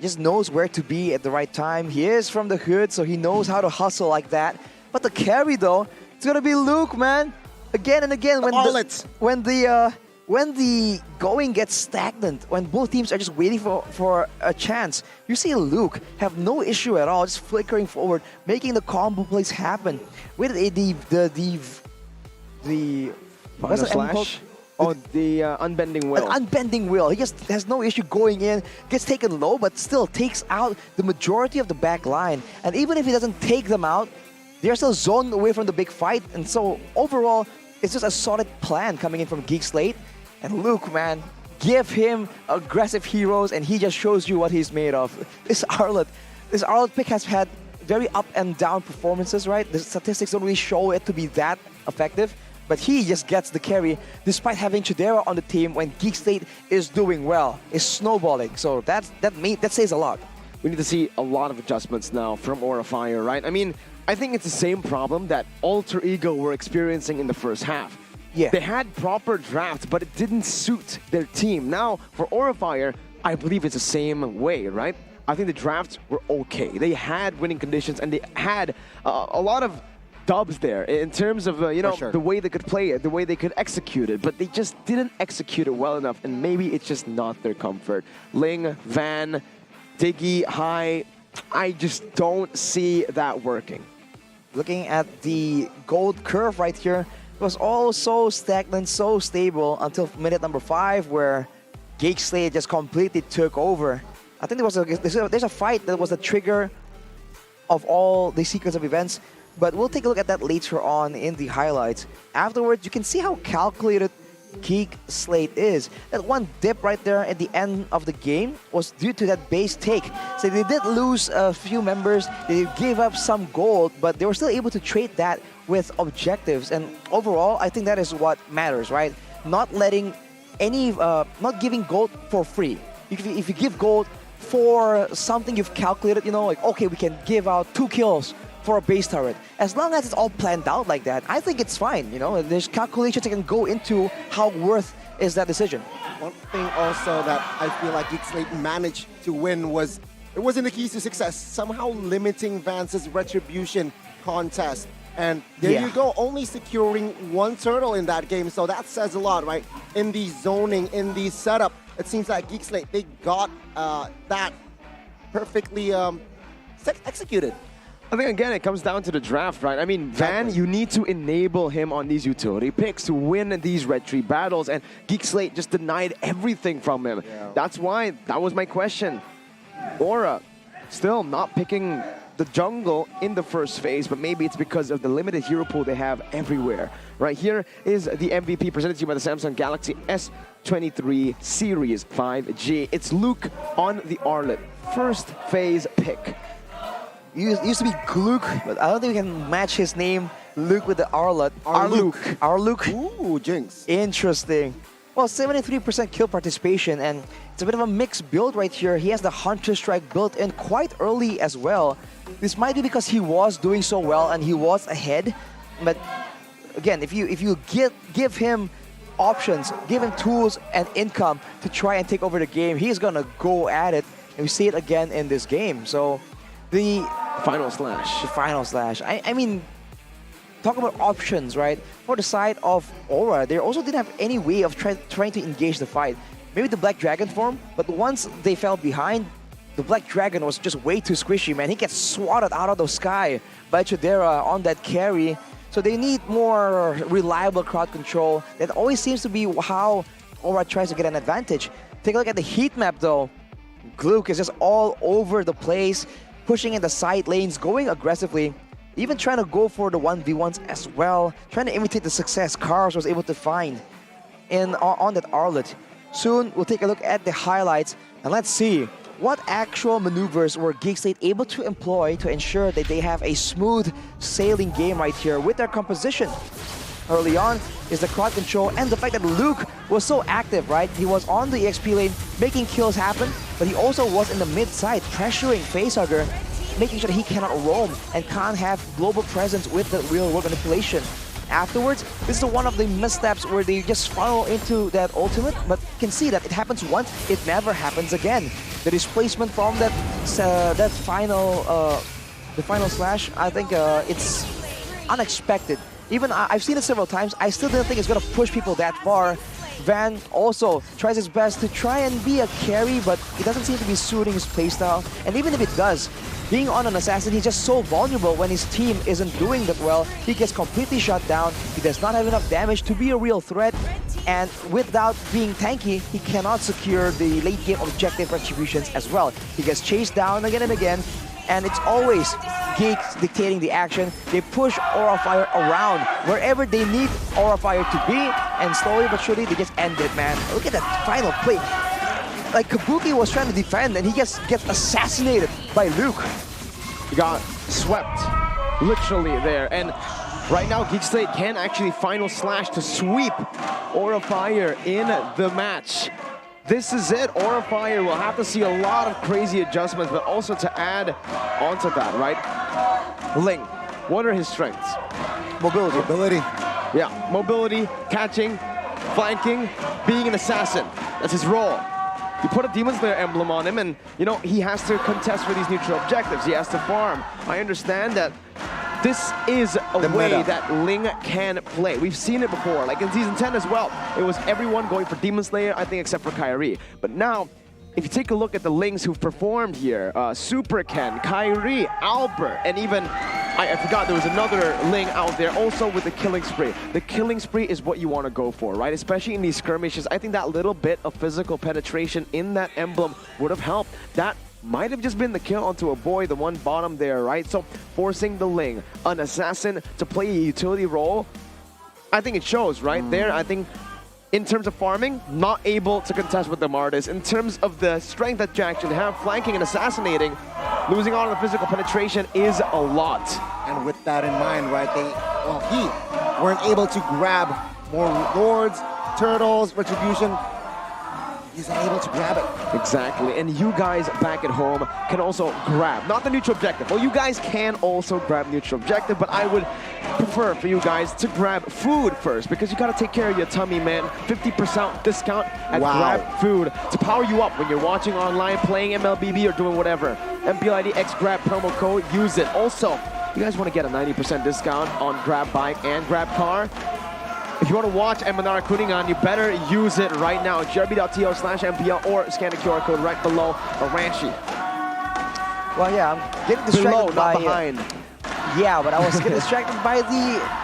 Just knows where to be at the right time. He is from the hood, so he knows how to hustle like that. But the carry, though, it's going to be Luke, man. Again and again, when the going gets stagnant, when both teams are just waiting for a chance, you see Luke have no issue at all, just flickering forward, making the combo plays happen. With what's the enemy called? Oh, the Unbending Will. An Unbending Will. He just has no issue going in, gets taken low, but still takes out the majority of the back line. And even if he doesn't take them out, they're still zoned away from the big fight. And so overall, it's just a solid plan coming in from GEEK SLATE. And Luke, man, give him aggressive heroes and he just shows you what he's made of. This Arlet pick has had very up and down performances, right? The statistics don't really show it to be that effective, but he just gets the carry despite having Chidera on the team when GEEK SLATE is doing well, is snowballing. So that says a lot. We need to see a lot of adjustments now from Aura Fire, right? I mean, I think it's the same problem that Alter Ego were experiencing in the first half. Yeah. They had proper drafts, but it didn't suit their team. Now, for Aura Fire, I believe it's the same way, right? I think the drafts were okay. They had winning conditions and they had a lot of dubs there in terms of, you know, sure. the way they could play it, the way they could execute it, but they just didn't execute it well enough, and maybe it's just not their comfort. Ling, Van, Diggy, High, I just don't see that working. Looking at the gold curve right here, it was all so stagnant, so stable until minute number 5, where GEEK SLATE just completely took over. I think there's a fight that was the trigger of all the sequence of events, but we'll take a look at that later on in the highlights. Afterwards, you can see how calculated GEEK SLATE is. That one dip right there at the end of the game was due to that base take. So they did lose a few members, they gave up some gold, but they were still able to trade that with objectives. And overall, I think that is what matters, right? Not letting any, not giving gold for free. If you give gold for something you've calculated, you know, like, okay, we can give out 2 kills for a base turret. As long as it's all planned out like that, I think it's fine, you know. There's calculations that can go into how worth is that decision. One thing also that I feel like GEEK SLATE managed to win was, it wasn't the keys to success, somehow limiting Vance's retribution contest. And there you go, only securing 1 turtle in that game, so that says a lot, right? In the zoning, in the setup, it seems like GEEK SLATE, they got that perfectly executed. I think, again, it comes down to the draft, right? I mean, Van, you need to enable him on these utility picks to win these red tree battles, and GEEK SLATE just denied everything from him. Yeah. That's why, that was my question. Aura, still not picking the jungle in the first phase, but maybe it's because of the limited hero pool they have everywhere. Right here is the MVP presented to you by the Samsung Galaxy S23 Series 5G. It's Luke on the Arlet. First phase pick. Used to be Gluck, but I don't think we can match his name, Luke, with the Arlet. Arluke. Ooh, jinx. Interesting. Well, 73% kill participation, and it's a bit of a mixed build right here. He has the Hunter Strike built in quite early as well. This might be because he was doing so well and he was ahead, but again, if you give him options, give him tools and income to try and take over the game, he's gonna go at it, and we see it again in this game. So the final slash. The final slash. I mean, talk about options, right? For the side of Aura, they also didn't have any way of trying to engage the fight. Maybe the Black Dragon form, but once they fell behind, the Black Dragon was just way too squishy, man. He gets swatted out of the sky by Chidera on that carry. So they need more reliable crowd control. That always seems to be how Aura tries to get an advantage. Take a look at the heat map, though. Gluck is just all over the place, pushing in the side lanes, going aggressively, even trying to go for the 1v1s as well, trying to imitate the success Cars was able to find on that Arlet. Soon, we'll take a look at the highlights, and let's see what actual maneuvers were GEEK SLATE able to employ to ensure that they have a smooth sailing game right here with their composition. Early on is the crowd control and the fact that Luke was so active, right? He was on the EXP lane making kills happen, but he also was in the mid side pressuring Facehugger, making sure that he cannot roam and can't have global presence with the real world manipulation. Afterwards, this is one of the missteps where they just funnel into that ultimate, but you can see that it happens once, it never happens again. The displacement from that the final slash, I think it's unexpected. Even I've seen it several times, I still didn't think it's gonna push people that far. Van also tries his best to try and be a carry, but it doesn't seem to be suiting his playstyle. And even if it does, being on an assassin, he's just so vulnerable when his team isn't doing that well. He gets completely shut down, he does not have enough damage to be a real threat, and without being tanky, he cannot secure the late game objective retributions as well. He gets chased down again and again, and it's always GEEK dictating the action. They push Aura Fire around wherever they need Aura Fire to be, and slowly but surely they just end it, man. Look at that final play. Like, Kabuki was trying to defend and he gets assassinated by Luke. He got swept, literally there. And right now, GEEK SLATE can actually final slash to sweep Aura Fire in the match. This is it. Aura Fire will have to see a lot of crazy adjustments, but also to add onto that, right? Ling, what are his strengths? Mobility. Yeah, mobility, catching, flanking, being an assassin. That's his role. You put a Demon Slayer emblem on him and, you know, he has to contest for these neutral objectives. He has to farm. I understand that this is a The way meta. that Ling can play. We've seen it before, like in Season 10 as well. It was everyone going for Demon Slayer, I think, except for Kyrie. But now, if you take a look at the Lings who've performed here, Super Ken, Kyrie, Albert, and even, I forgot there was another Ling out there also with the Killing Spree. The Killing Spree is what you want to go for, right? Especially in these skirmishes. I think that little bit of physical penetration in that emblem would have helped. That might have just been the kill onto a boy, the one bottom there, right? So forcing the Ling, an assassin, to play a utility role, I think it shows right there. I think in terms of farming, not able to contest with the Martis. In terms of the strength that Jack should have, flanking and assassinating, losing on the physical penetration is a lot. And with that in mind, right, he weren't able to grab more Lords, Turtles, Retribution. He's unable to grab it. Exactly, and you guys back at home can also grab, not the neutral objective. Well, you guys can also grab neutral objective, but I would prefer for you guys to grab food first, because you gotta take care of your tummy, man. 50% discount at Grab Food to power you up when you're watching online, playing MLBB or doing whatever. MPL ID X Grab promo code, use it. Also, you guys wanna get a 90% discount on Grab Bike and Grab Car? If you want to watch Emanara Kuningan, you better use it right now. grb.to/MPL or scan the QR code right below Aranshi. Well, yeah, I'm getting distracted Below, by... not behind. Yeah, but I was getting distracted by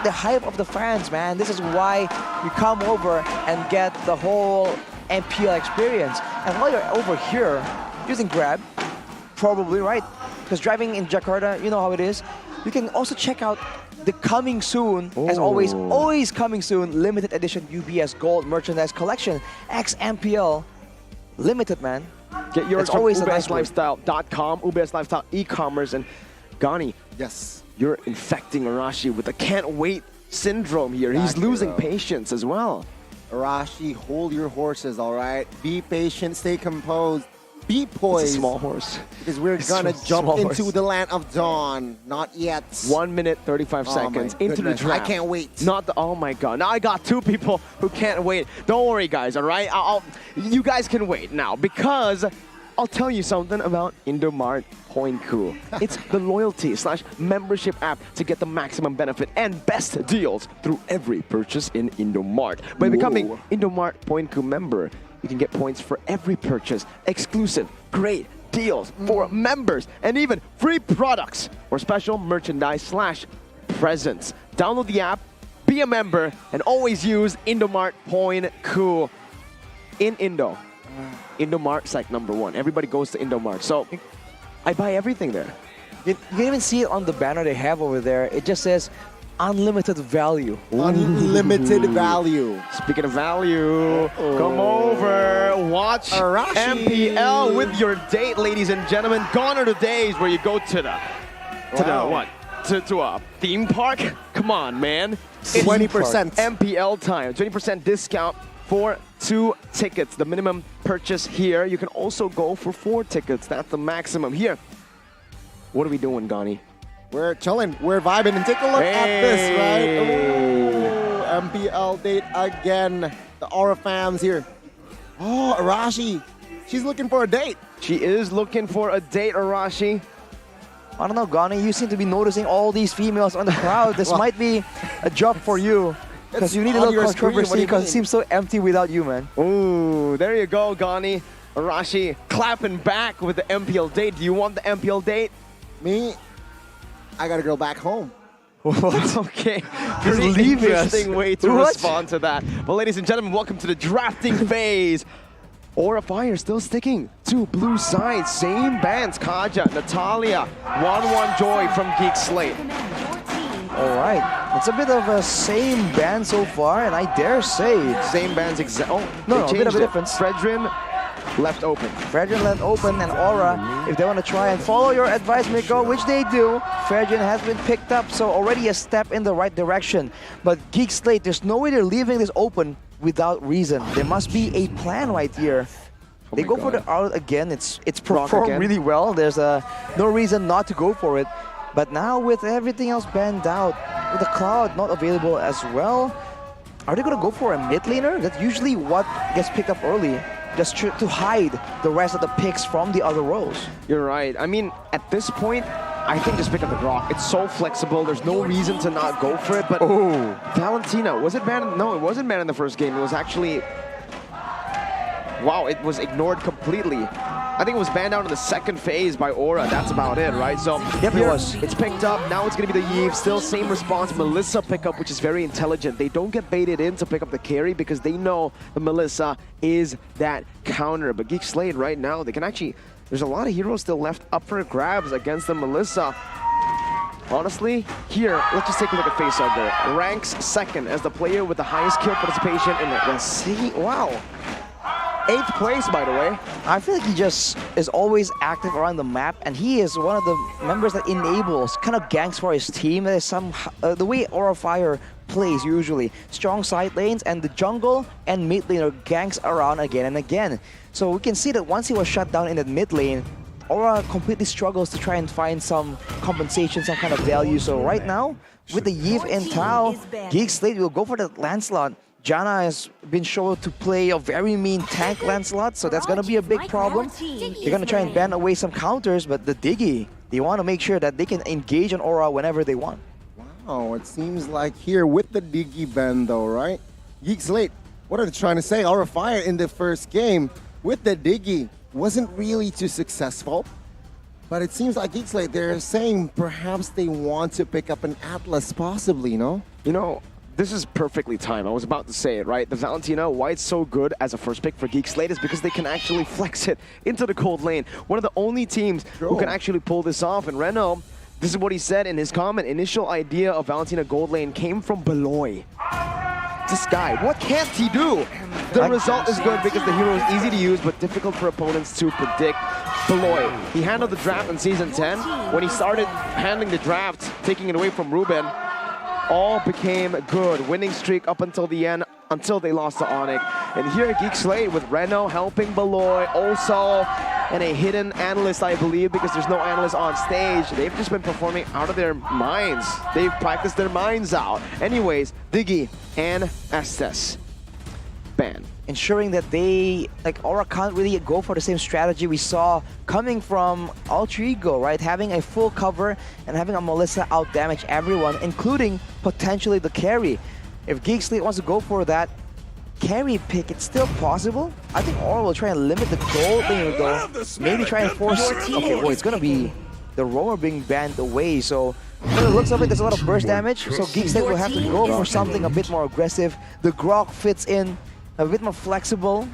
the hype of the fans, man. This is why you come over and get the whole MPL experience. And while you're over here, using Grab, probably, right? Because driving in Jakarta, you know how it is. You can also check out the coming soon, as always coming soon, limited edition UBS Gold merchandise collection, XMPL, limited, man. Get yours it's from always nice ubslifestyle.com, UBS Lifestyle e-commerce, and Gani. Yes. You're infecting Arashi with the can't wait syndrome here. He's losing patience as well. Arashi, hold your horses, all right? Be patient, stay composed. Be poised. It's a small horse. Because we're gonna jump into the land of dawn. Not yet. 1 minute, 35 seconds into the draft. I can't wait. Not the, oh my God. Now I got two people who can't wait. Don't worry, guys, all right? You guys can wait now, because I'll tell you something about Indomart Point Cool. It's the loyalty/membership app to get the maximum benefit and best deals through every purchase in Indomart. By becoming Indomart Point Cool member, you can get points for every purchase, exclusive, great deals for members, and even free products or special merchandise/presents. Download the app, be a member, and always use Indomart Point Cool. In Indo, Indomart's like #1. Everybody goes to Indomart. So I buy everything there. You can even see it on the banner they have over there. It just says, unlimited value. Unlimited value. Speaking of value, come over, watch Arashi. MPL with your date, ladies and gentlemen. Gone are the days where you go to the a theme park. Come on, man. 20%. MPL time. 20% discount for 2 tickets. The minimum purchase here. You can also go for 4 tickets. That's the maximum here. What are we doing, Gani? We're chilling, we're vibing, and take a look at this, right? Ooh, MPL date again. The Aura fans here. Oh, Arashi, she's looking for a date. She is looking for a date, Arashi. I don't know, Gani, you seem to be noticing all these females on the crowd. This might be a job for you. Because you need a little controversy, because it seems so empty without you, man. Ooh, there you go, Gani. Arashi clapping back with the MPL date. Do you want the MPL date? Me? I gotta go back home. What? Okay. Pretty interesting way to respond to that. Well, ladies and gentlemen, welcome to the drafting phase. Aura Fire still sticking to blue side. Same bands, Kaja, Natalia, 1-1 Joy from GEEK SLATE. All right. It's a bit of a same band so far, and I dare say... Same bands exact. Oh, no, a bit of a difference. Fredrin left open. Fredrin left open, and Aura, if they want to try and follow your advice, Miko, which they do, Fredrin has been picked up, so already a step in the right direction. But GEEK SLATE, there's no way they're leaving this open without reason. There must be a plan right here. They go for the out again. It's performed really well. There's no reason not to go for it. But now with everything else banned out, with the Cloud not available as well, are they going to go for a mid laner? That's usually what gets picked up early, just to hide the rest of the picks from the other roles. You're right. I mean, at this point, I think just pick up the Grok. It's so flexible. There's no reason to not go for it. But Valentina, was it banned? No, it wasn't banned in the first game. It was actually... Wow, it was ignored completely. I think it was banned out in the second phase by Aura. That's about it, right? So yep, it was. It's picked up. Now it's going to be the Yves. Still same response. Melissa pickup, which is very intelligent. They don't get baited in to pick up the carry because they know the Melissa is that counter. But GEEK SLATE right now, they can actually... There's a lot of heroes still left up for grabs against the Melissa. Honestly, here, let's just take a look at Facehugger. Ranks second as the player with the highest kill participation in the sea. Wow. 8th place, by the way. I feel like he just is always active around the map, and he is one of the members that enables kind of ganks for his team. That is the way Aura Fire plays usually. Strong side lanes, and the jungle and mid laner ganks around again and again. So we can see that once he was shut down in the mid lane, Aura completely struggles to try and find some compensation, some kind of value. So right now, with the Yves and Tao, GEEK SLATE will go for the Lancelot. Janna has been shown to play a very mean tank Lancelot, so that's going to be a big problem. They're going to try and ban away some counters, but the Diggy, they want to make sure that they can engage on Aura whenever they want. Wow, it seems like here with the Diggy ban though, right? GEEK SLATE, what are they trying to say? Aura Fire in the first game with the Diggy wasn't really too successful. But it seems like GEEK SLATE, they're saying perhaps they want to pick up an Atlas possibly, no? You know, this is perfectly timed. I was about to say it, right? The Valentina, why it's so good as a first pick for GEEK SLATE is because they can actually flex it into the gold lane. One of the only teams who can actually pull this off. And Reno, this is what he said in his comment. Initial idea of Valentina gold lane came from Beloy. This guy, what can't he do? The result is good because the hero is easy to use but difficult for opponents to predict. Beloy, he handled the draft in Season 10. When he started handling the draft, taking it away from Ruben, all became good. Winning streak up until the end, until they lost to ONIC. And here GEEK SLATE with Reno helping Beloy also, and a hidden analyst, I believe, because there's no analyst on stage. They've just been performing out of their minds. They've practiced their minds out. Anyways, Diggy and Estes ban. Ensuring that they, like, Aura can't really go for the same strategy we saw coming from Alter Ego, right? Having a full cover and having a Melissa out-damage everyone, including potentially the carry. If GEEK SLATE wants to go for that carry pick, it's still possible. I think Aura will try and limit the gold laner though. Maybe try and force... Okay, well, it's gonna be the roamer being banned away, so... From the looks of it, there's a lot of burst damage, so GEEK SLATE will have to go for something a bit more aggressive. The Grok fits in a bit more flexible,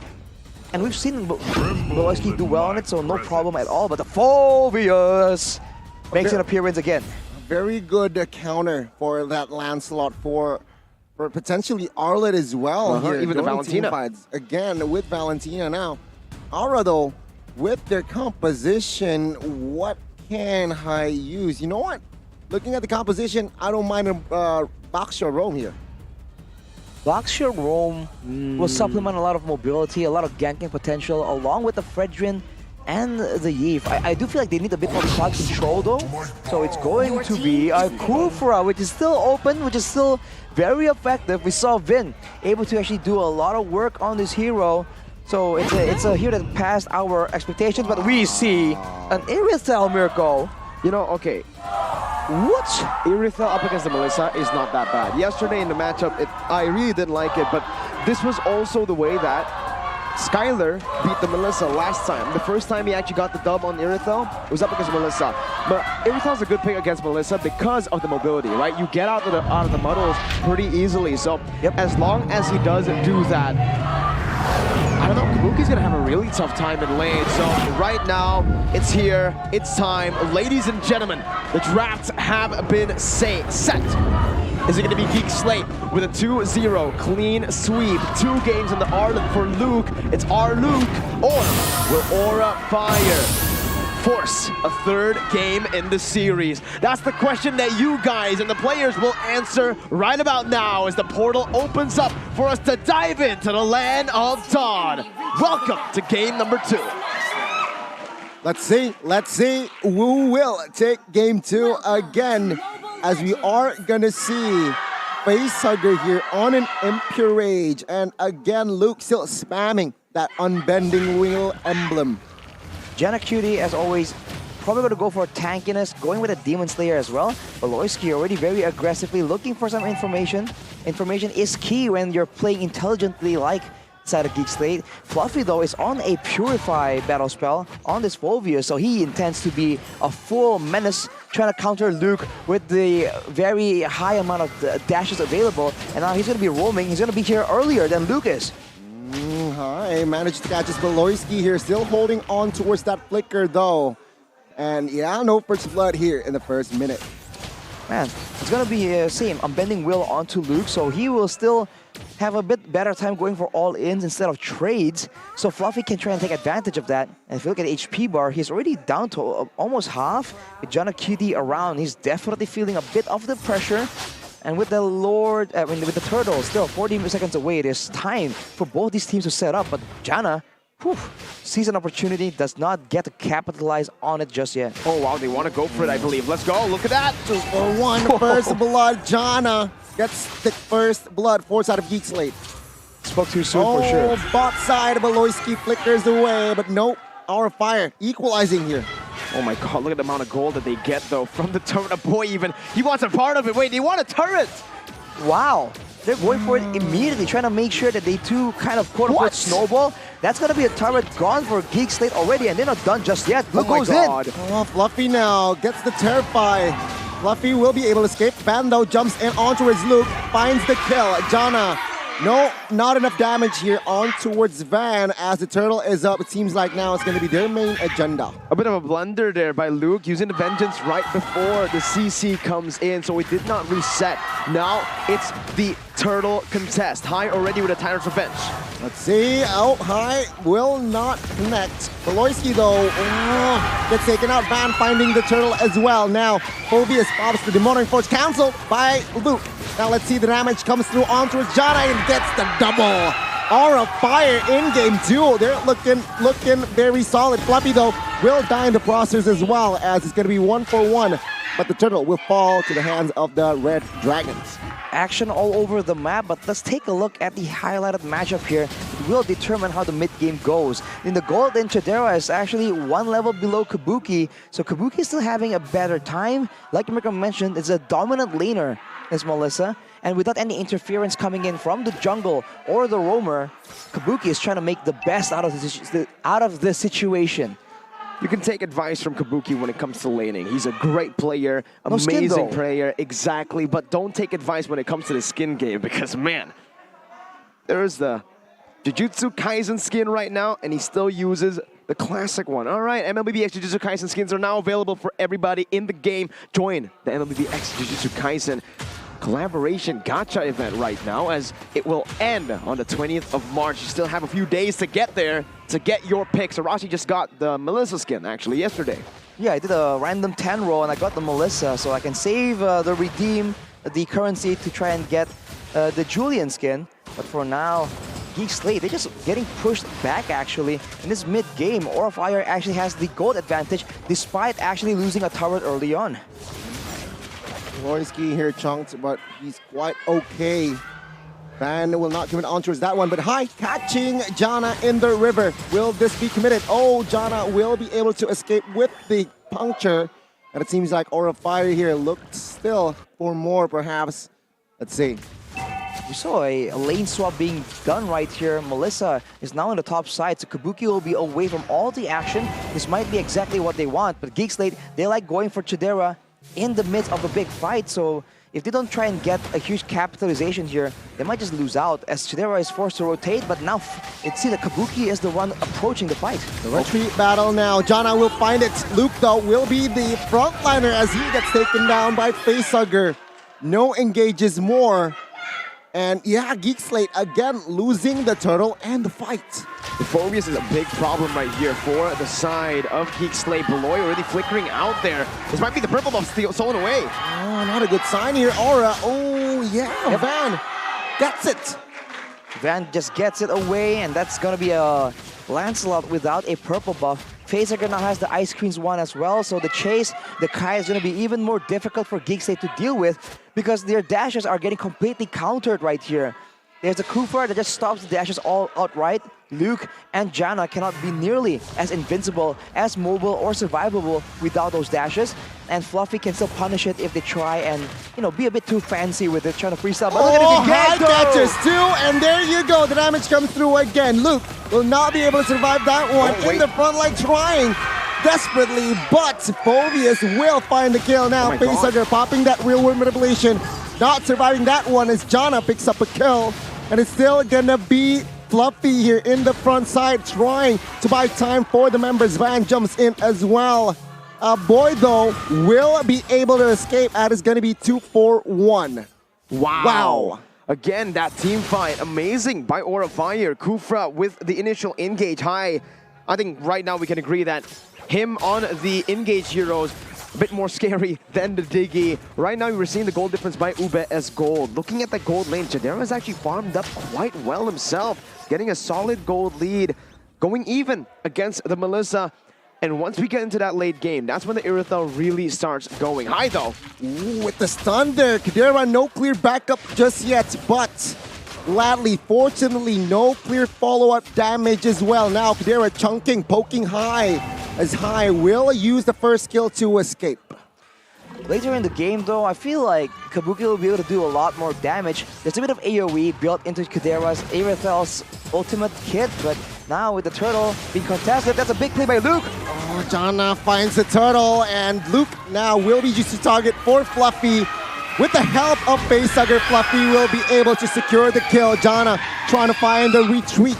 and we've seen Beloyski do well on it, so no problem at all. But the Phobius makes an appearance again. Very good counter for that Lancelot for potentially Arlet as well. Here, even the Valentina. Again, with Valentina now. Aura though, with their composition, what can I use? You know what? Looking at the composition, I don't mind a Boxshore Roam here. Boxshore Roam will supplement a lot of mobility, a lot of ganking potential, along with the Fredrin and the Yves. I do feel like they need a bit more crowd control though. So it's going to be a Kufra, which is still open, which is still very effective. We saw Vin able to actually do a lot of work on this hero. So it's a hero that passed our expectations, but we see an Irithel Mirko. You know, okay. What? Irithel up against the Melissa is not that bad. Yesterday in the matchup, I really didn't like it, but this was also the way that Skyler beat the Melissa last time. The first time he actually got the dub on Irithel, it was up against Melissa. But Irithel's a good pick against Melissa because of the mobility, right? You get out of the muddles pretty easily. So as long as he does do that, I don't know, Kabuki's gonna have a really tough time in lane. So right now, it's here, it's time. Ladies and gentlemen, the drafts have been set. Is it gonna be GEEK SLATE with a 2-0 clean sweep? 2 games in the R for Luke. It's our Luke, or will Aura Fire force a 3rd game in the series? That's the question that you guys and the players will answer right about now as the portal opens up for us to dive into the land of Dawn. Welcome to game number 2. Let's see who will take game 2 again, as we are gonna see Facehugger here on an Impure Rage, and again Luke still spamming that unbending wheel emblem. Janna Cutie, as always, Probably going to go for tankiness, going with a Demon Slayer as well. Beloyski already very aggressively looking for some information. Information is key when you're playing intelligently like side of GEEK SLATE. Fluffy though is on a Purify battle spell on this Volvia, so he intends to be a full menace trying to counter Luke with the very high amount of dashes available, and now he's going to be roaming. He's going to be here earlier than Luke is. Hi, managed to catch his Beloyski here, still holding on towards that flicker though. And yeah, no first blood here in the first minute. Man, it's going to be same. I'm bending will onto Luke, so he will still have a bit better time going for all-ins instead of trades. So Fluffy can try and take advantage of that. And if you look at HP bar, he's already down to almost half. With Jana QD around, he's definitely feeling a bit of the pressure. And with the with the Turtle still 40 seconds away, it is time for both these teams to set up. But Jana, sees an opportunity, does not get to capitalize on it just yet. Oh wow, they want to go for it, I believe. Let's go, look at that. 2 for 1, first blood. Jana gets the first blood, 4th side of GEEK SLATE. Spoke too soon for sure. Bot side, Beloyski flickers away, but nope. Our fire equalizing here. Oh my god, look at the amount of gold that they get though from the turret. Boy, even he wants a part of it. Wait, they want a turret. Wow. They're going for it immediately, trying to make sure that they two kind of quote-unquote snowball. That's going to be a turret gone for GEEK SLATE already, and they're not done just yet. Luke goes in. Oh, Fluffy now gets the Terrify. Fluffy will be able to escape. Van though jumps in on towards Luke, finds the kill. Jana, no, not enough damage here on towards Van as the turtle is up. It seems like now it's going to be their main agenda. A bit of a blunder there by Luke, using the Vengeance right before the CC comes in, so it did not reset. Now it's the turtle contest. High already with a Tyrant's Revenge. Let's see. Oh, High will not connect. Beloyski though gets taken out. Van finding the turtle as well. Now Phobius pops the Demonic Force, cancelled by Luke. Now let's see the damage comes through on towards Jana and gets the double. Aura Fire in game 2. They're looking very solid. Fluffy though will die in the process as well, as it's going to be 1 for 1. But the turtle will fall to the hands of the Red Dragons. Action all over the map, but let's take a look at the highlighted matchup here. It will determine how the mid-game goes. In the gold, then Chidera is actually 1 level below Kabuki, so Kabuki is still having a better time. Like Mirko mentioned, it's a dominant laner, is Melissa, and without any interference coming in from the jungle or the roamer, Kabuki is trying to make the best out of the situation. You can take advice from Kabuki when it comes to laning. He's a great player, amazing player, exactly. But don't take advice when it comes to the skin game because, man, there's the Jujutsu Kaisen skin right now, and he still uses the classic one. All right, MLBB X Jujutsu Kaisen skins are now available for everybody in the game. Join the MLBB X Jujutsu Kaisen collaboration gacha event right now, as it will end on the 20th of March. You still have a few days to get there to get your picks. Arashi just got the Melissa skin actually yesterday. Yeah, I did a random 10 roll and I got the Melissa, so I can save the redeem, the currency to try and get the Julian skin. But for now, GEEK SLATE, they're just getting pushed back actually. In this mid-game, Aura Fire actually has the gold advantage despite actually losing a turret early on. Beloyski here chunked, but he's quite okay. Van will not commit on towards that one, but High catching Jana in the river. Will this be committed? Oh, Jana will be able to escape with the puncture. And it seems like Aura Fire here looked still for more perhaps. Let's see. You saw a lane swap being done right here. Melissa is now on the top side, so Kabuki will be away from all the action. This might be exactly what they want, but GEEK SLATE, they like going for Chidera in the midst of a big fight, so if they don't try and get a huge capitalization here, they might just lose out as Chidera is forced to rotate, but now it seems that Kabuki is the one approaching the fight. The retreat battle now. Jana will find it. Luke, though, will be the frontliner as he gets taken down by Facehugger. No engages more. And yeah, GEEK SLATE again losing the turtle and the fight. The Phobius is a big problem right here for the side of GEEK SLATE. Beloy already flickering out there. This might be the purple buff stolen away. Oh, not a good sign here. Aura. Oh, yeah. Yep. Van gets it. Van just gets it away, and that's going to be a Lancelot without a purple buff. Facehugger now has the Ice Queen's one as well, so the chase, the Kai is going to be even more difficult for GEEK SLATE to deal with because their dashes are getting completely countered right here. There's a Cooper that just stops the dashes all outright. Luke and Janna cannot be nearly as invincible, as mobile or survivable without those dashes. And Fluffy can still punish it if they try and, you know, be a bit too fancy with it, trying to freestyle. But look at it high again, catches too, and there you go. The damage comes through again. Luke will not be able to survive that one in the front line, trying desperately, but Phobius will find the kill now. Facehugger popping that real world manipulation, not surviving that one as Janna picks up a kill, and it's still gonna be Fluffy here in the front side, trying to buy time for the members. Van jumps in as well. Boy, though, will be able to escape, and it's going to be 2-4-1. Wow. Again, that team fight, amazing by Aura Fire. Kufra with the initial engage high. I think right now we can agree that him on the engage heroes, a bit more scary than the Diggy. Right now we're seeing the gold difference by Ube as gold. Looking at the gold lane, Chadera has actually farmed up quite well himself, getting a solid gold lead, going even against the Melissa. And once we get into that late game, that's when the Irithel really starts going high, though. Ooh, with the stun there, Kadira, no clear backup just yet, but Ladley, fortunately, no clear follow-up damage as well. Now Kadira chunking, poking high, as High will use the first skill to escape. Later in the game, though, I feel like Kabuki will be able to do a lot more damage. There's a bit of AoE built into Kadera's Irithel's ultimate kit, but now with the turtle being contested, that's a big play by Luke. Oh, Janna finds the turtle, and Luke now will be used to target for Fluffy. With the help of Facehugger, Fluffy will be able to secure the kill. Janna trying to find the retreat.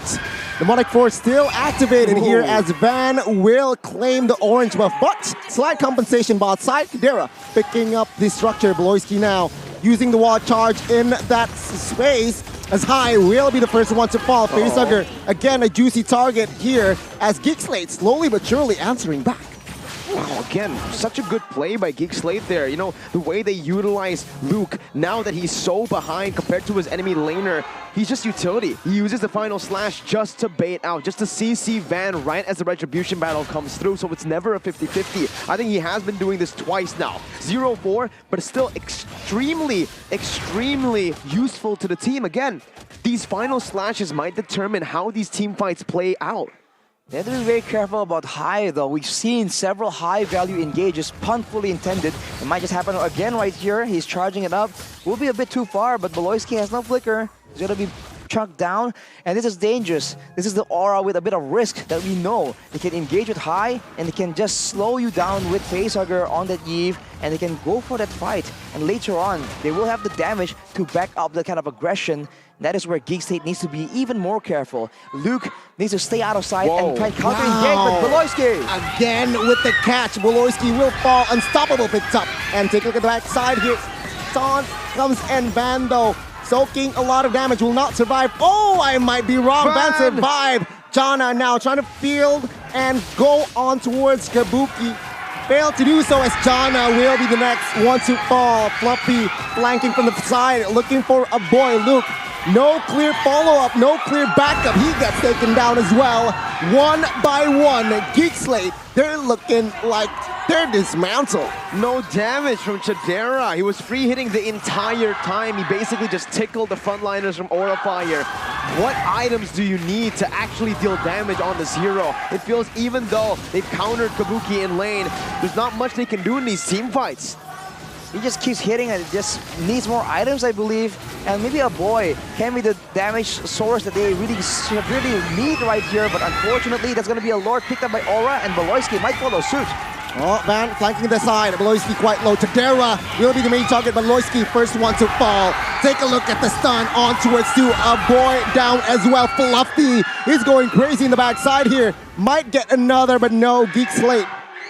The Demonic Force still activated here as Van will claim the orange buff, but slight compensation bot side. Kadira picking up the structure. Bloisky now using the wall charge in that space as High will be the first one to fall. Facehugger, again, a juicy target here as GEEK SLATE slowly but surely answering back. Wow, again, such a good play by GEEK SLATE there. You know, the way they utilize Luke, now that he's so behind compared to his enemy laner, he's just utility. He uses the final slash just to bait out, just to CC Van right as the retribution battle comes through, so it's never a 50-50. I think he has been doing this twice now. 0-4, but it's still extremely, extremely useful to the team. Again, these final slashes might determine how these team fights play out. They have to be very careful about High, though. We've seen several high-value engages, pun fully intended. It might just happen again right here. He's charging it up. Will be a bit too far, but Beloyski has no flicker. He's going to be chucked down, and this is dangerous. This is the aura with a bit of risk that we know. They can engage with High, and they can just slow you down with Facehugger on that Eve, and they can go for that fight. And later on, they will have the damage to back up that kind of aggression. That is where GEEK SLATE needs to be even more careful. Luke needs to stay out of sight and try counter-engage, but Beloyski! Again with the catch, Beloyski will fall, unstoppable picked up. And take a look at the back side here. Taunt comes and Van though, soaking a lot of damage, will not survive. Oh, I might be wrong, Van survived. Janna now trying to field and go on towards Kabuki. Failed to do so as Janna will be the next one to fall. Fluffy flanking from the side, looking for a boy, Luke. No clear follow-up, no clear backup. He gets taken down as well. One by one, GEEK SLATE, they're looking like they're dismantled. No damage from Chadera. He was free hitting the entire time. He basically just tickled the frontliners from Aura Fire. What items do you need to actually deal damage on this hero? It feels even though they've countered Kabuki in lane, there's not much they can do in these team fights. He just keeps hitting and it just needs more items, I believe. And maybe a boy can be the damage source that they really need right here. But unfortunately, that's going to be a Lord picked up by Aura, and Beloyski might follow suit. Oh, Van flanking the side. Beloyski quite low. Tadera will be the main target. Beloyski first one to fall. Take a look at the stun on towards two. A boy down as well. Fluffy is going crazy in the backside here. Might get another, but no. GEEK SLATE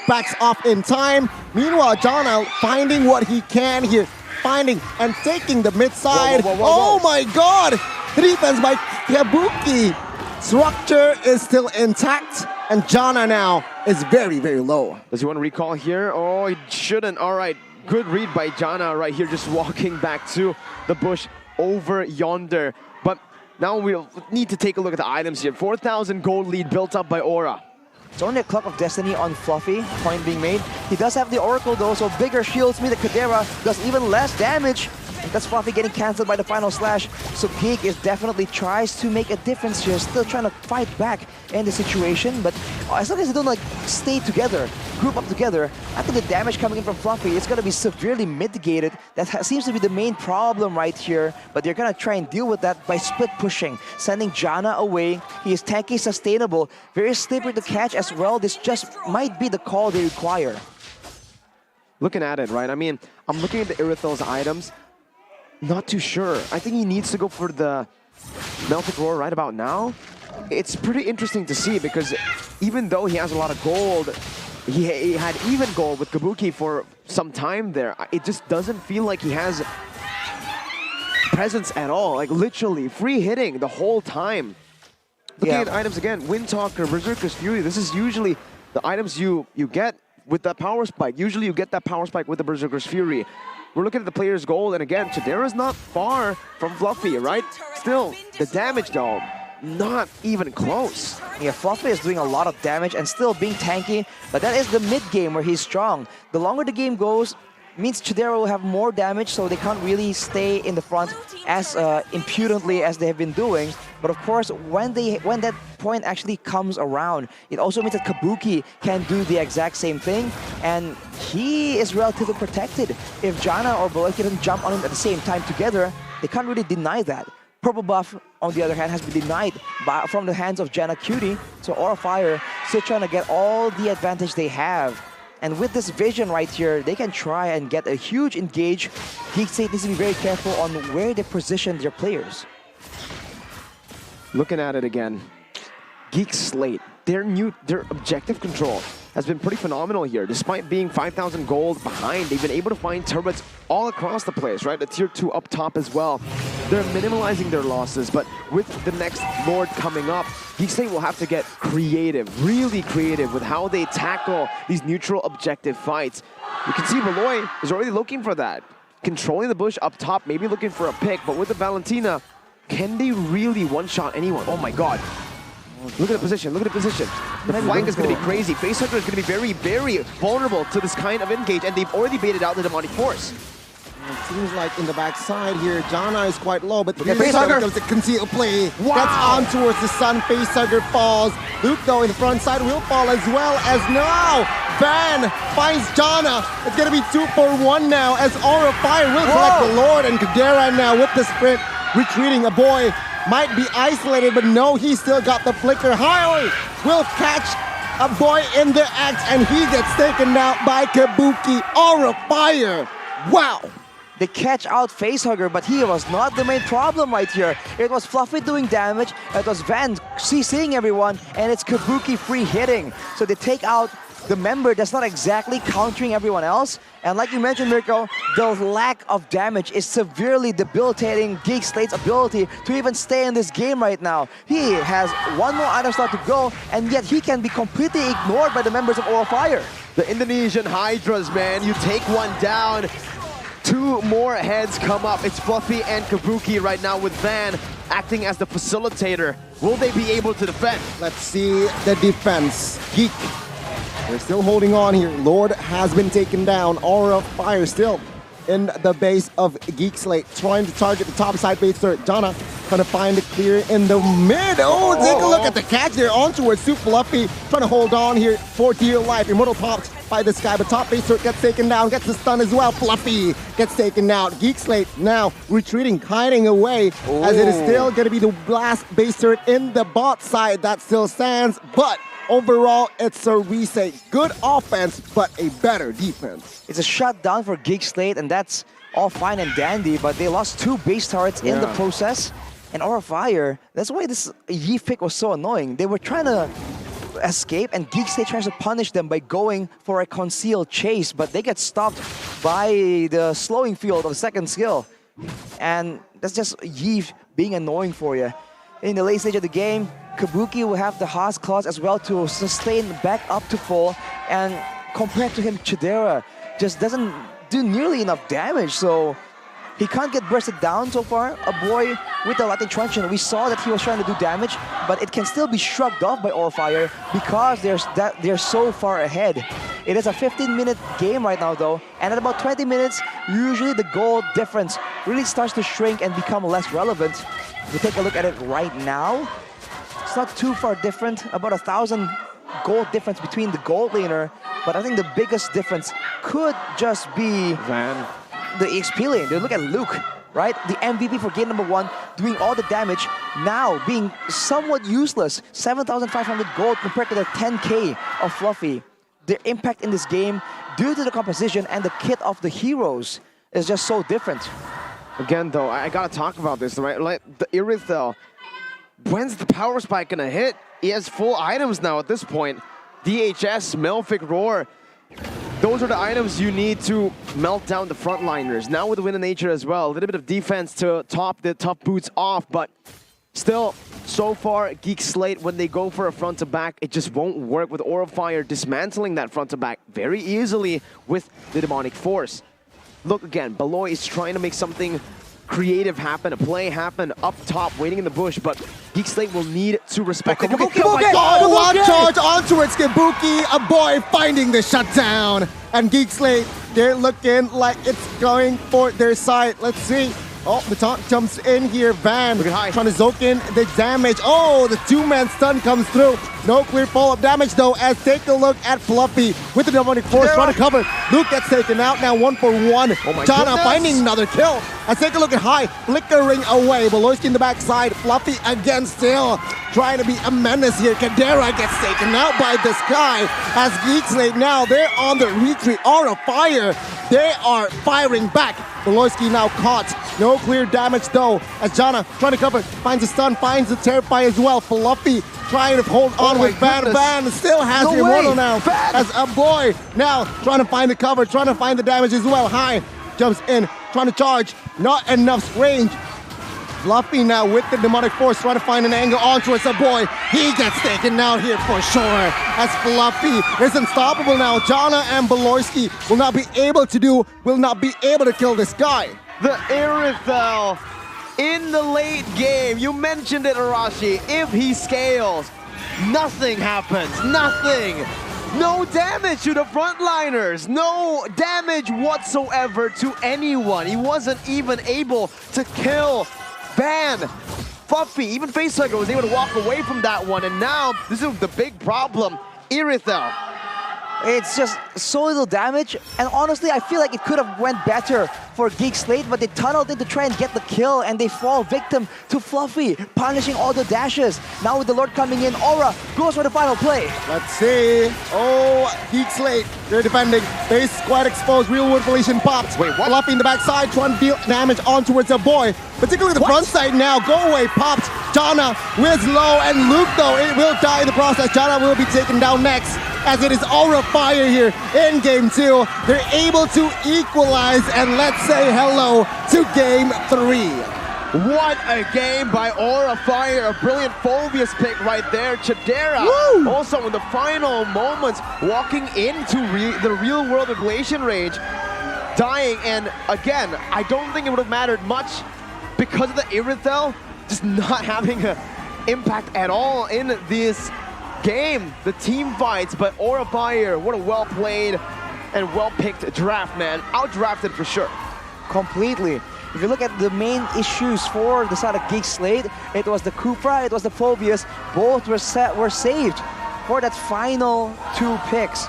backs off in time. Meanwhile, Janna finding what he can here. Finding and taking the mid side. Oh my god! The defense by Kabuki. Structure is still intact, and Janna now is very, very low. Does he want to recall here? Oh, he shouldn't. All right, good read by Janna right here, just walking back to the bush over yonder. But now we'll need to take a look at the items here. 4,000 gold lead built up by Aura. It's only a Clock of Destiny on Fluffy, point being made. He does have the Oracle though, so bigger shields mean that Kadera does even less damage. That's Fluffy getting cancelled by the final slash. So GEEK is definitely tries to make a difference here, still trying to fight back in the situation. But as long as they don't like stay together, group up together, I think the damage coming in from Fluffy is going to be severely mitigated. That seems to be the main problem right here. But they're going to try and deal with that by split pushing, sending Janna away. He is tanky, sustainable, very slippery to catch as well. This just might be the call they require. Looking at it, right? I mean, I'm looking at the Irithel's items. Not too sure. I think he needs to go for the Melted Roar right about now. It's pretty interesting to see because even though he has a lot of gold, he had even gold with Kabuki for some time there. It just doesn't feel like he has presence at all. Like literally free hitting the whole time. Looking at items again, Windtalker, Berserker's Fury. This is usually the items you get with that power spike. Usually you get that power spike with the Berserker's Fury. We're looking at the player's gold, and again, Chidera's not far from Fluffy, right? Still, the damage though, not even close. Yeah, Fluffy is doing a lot of damage and still being tanky, but that is the mid game where he's strong. The longer the game goes, means Chidera will have more damage, so they can't really stay in the front as impudently as they have been doing. But of course, when that point actually comes around, it also means that Kabuki can do the exact same thing, and he is relatively protected. If Janna or Bigetron jump on him at the same time together, they can't really deny that. Purple buff, on the other hand, has been denied from the hands of Janna Cutie, so Aura Fire still trying to get all the advantage they have. And with this vision right here, they can try and get a huge engage. GEEK SLATE needs to be very careful on where they position their players. Looking at it again, GEEK SLATE, their objective control has been pretty phenomenal here. Despite being 5,000 gold behind, they've been able to find turrets all across the place, right? The tier 2 up top as well. They're minimalizing their losses, but with the next Lord coming up, GEEK SLATE will have to get creative, really creative with how they tackle these neutral objective fights. You can see Malloy is already looking for that. Controlling the bush up top, maybe looking for a pick, but with the Valentina, can they really one-shot anyone? Oh my god. Look at the position, look at the position. The flank is going to be crazy. Facehugger is going to be very, very vulnerable to this kind of engage, and they've already baited out the demonic force. It seems like in the backside here, Janna is quite low, but Facehugger does a concealed play. Gets on towards the sun. Facehugger falls. Luke, though, in the front side will fall as well as now. Van finds Janna. It's going to be 2 for 1 now as Aura Fire will collect the Lord, and Kadera now with the sprint retreating. A boy might be isolated, but no, he still got the flicker. Highway will catch a boy in the axe, and he gets taken out by Kabuki. Aura Fire. Wow. They catch out Facehugger, but he was not the main problem right here. It was Fluffy doing damage, it was Van CCing everyone, and it's Kabuki free hitting. So they take out the member that's not exactly countering everyone else. And like you mentioned, Mirko, the lack of damage is severely debilitating GEEK SLATE's ability to even stay in this game right now. He has one more item slot to go, and yet he can be completely ignored by the members of Aura Fire. The Indonesian Hydras, man, you take one down. 2 more heads come up. It's Fluffy and Kabuki right now with Van acting as the facilitator. Will they be able to defend? Let's see the defense. GEEK, they're still holding on here. Lord has been taken down. Aura Fire still in the base of GEEK SLATE, trying to target the top side base turret. Janna trying to find it clear in the mid. Oh, take a look at the catch there on towards Too Fluffy, trying to hold on here for dear life. Immortal pops by the sky, but top base turret gets taken down, gets the stun as well. Fluffy gets taken out. GEEK SLATE now retreating, hiding away, as it is still going to be the last base turret in the bot side that still stands, but overall, it's a reset. Good offense, but a better defense. It's a shutdown for GEEK SLATE, and that's all fine and dandy, but they lost 2 base turrets in the process. And Aura Fire, that's why this Yi pick was so annoying. They were trying to escape, and GEEK SLATE tries to punish them by going for a concealed chase, but they get stopped by the slowing field of the second skill. And that's just Yi being annoying for you. In the late stage of the game, Kabuki will have the Haas Claws as well to sustain back up to full, and compared to him, Chidera just doesn't do nearly enough damage, so he can't get bursted down so far. A boy with the Latin Truncheon, we saw that he was trying to do damage, but it can still be shrugged off by Aura Fire because they're so far ahead. It is a 15-minute game right now though, and at about 20 minutes, usually the goal difference really starts to shrink and become less relevant. If we take a look at it right now, it's not too far different, about 1,000 gold difference between the gold laner, but I think the biggest difference could just be the XP lane. Look at Luke, right? The MVP for game number 1, doing all the damage, now being somewhat useless. 7,500 gold compared to the 10k of Fluffy. The impact in this game, due to the composition and the kit of the heroes, is just so different. Again, though, I gotta talk about this, right? Like the Irithel, when's the power spike gonna hit? He has full items now at this point. DHS, Melfic Roar. Those are the items you need to melt down the frontliners. Now with the Wind of Nature as well, a little bit of defense to top the tough boots off, but still, so far, GEEK SLATE, when they go for a front to back, it just won't work with Aura of Fire dismantling that front to back very easily with the Demonic Force. Look again, Beloy is trying to make something creative happen, a play happen up top, waiting in the bush, but GEEK SLATE will need to respect the Kabuki! Oh my God! One charge onto it, Kabuki, a boy finding the shutdown. And GEEK SLATE, they're looking like it's going for their side. Let's see. Oh, the taunt jumps in here. Van trying to zoke in the damage. Oh, the 2-man stun comes through. No clear follow-up damage though, as take a look at Fluffy with the Demonic Force trying to cover. Luke gets taken out now 1-for-1. Oh Jana finding another kill. Let's take a look at High, flickering away. Beloyski in the backside. Fluffy again still trying to be a menace here. Kadera gets taken out by this guy. As GEEK SLATE now, they're on the retreat. Aura Fire, they are firing back. Beloyski now caught. No clear damage though, as Jana trying to cover, finds a stun, finds a Terrify as well. Fluffy trying to hold on with Van. Van still has the Immortal now, as a boy now trying to find the cover, trying to find the damage as well. High jumps in, trying to charge, not enough range. Fluffy now with the Demonic Force trying to find an angle onto it. A boy, he gets taken out here for sure. As Fluffy is unstoppable now. Jana and Beloyski will not be able to kill this guy. The Irithel in the late game. You mentioned it, Arashi. If he scales, nothing happens. Nothing. No damage to the frontliners. No damage whatsoever to anyone. He wasn't even able to kill Van. Fluffy, even Facehugger was able to walk away from that one. And now, this is the big problem. Irithel. It's just so little damage, and honestly, I feel like it could have went better for GEEK SLATE, but they tunneled in to try and get the kill, and they fall victim to Fluffy, punishing all the dashes. Now with the Lord coming in, Aura goes for the final play. Let's see. Oh, GEEK SLATE, they're defending. Base quite exposed. Real World Relation pops. Wait, what? Fluffy in the backside, trying to deal damage on towards a boy. Particularly the front side now. Go away, popped. Jana whiz low, and Luke, though, it will die in the process. Jana will be taken down next, as it is Aura Fire here in Game 2. They're able to equalize, and let's say hello to Game 3. What a game by Aura Fire. A brilliant Phobius pick right there. Chidera also in the final moments walking into the real world regulation range, dying. And again, I don't think it would have mattered much because of the Irithel just not having an impact at all in this game, the team fights. But Aura Fire, what a well-played and well-picked draft, man. Out-drafted for sure. Completely. If you look at the main issues for the side of GEEK SLATE, it was the Kupra, it was the Phobius. Both were saved for that final 2 picks.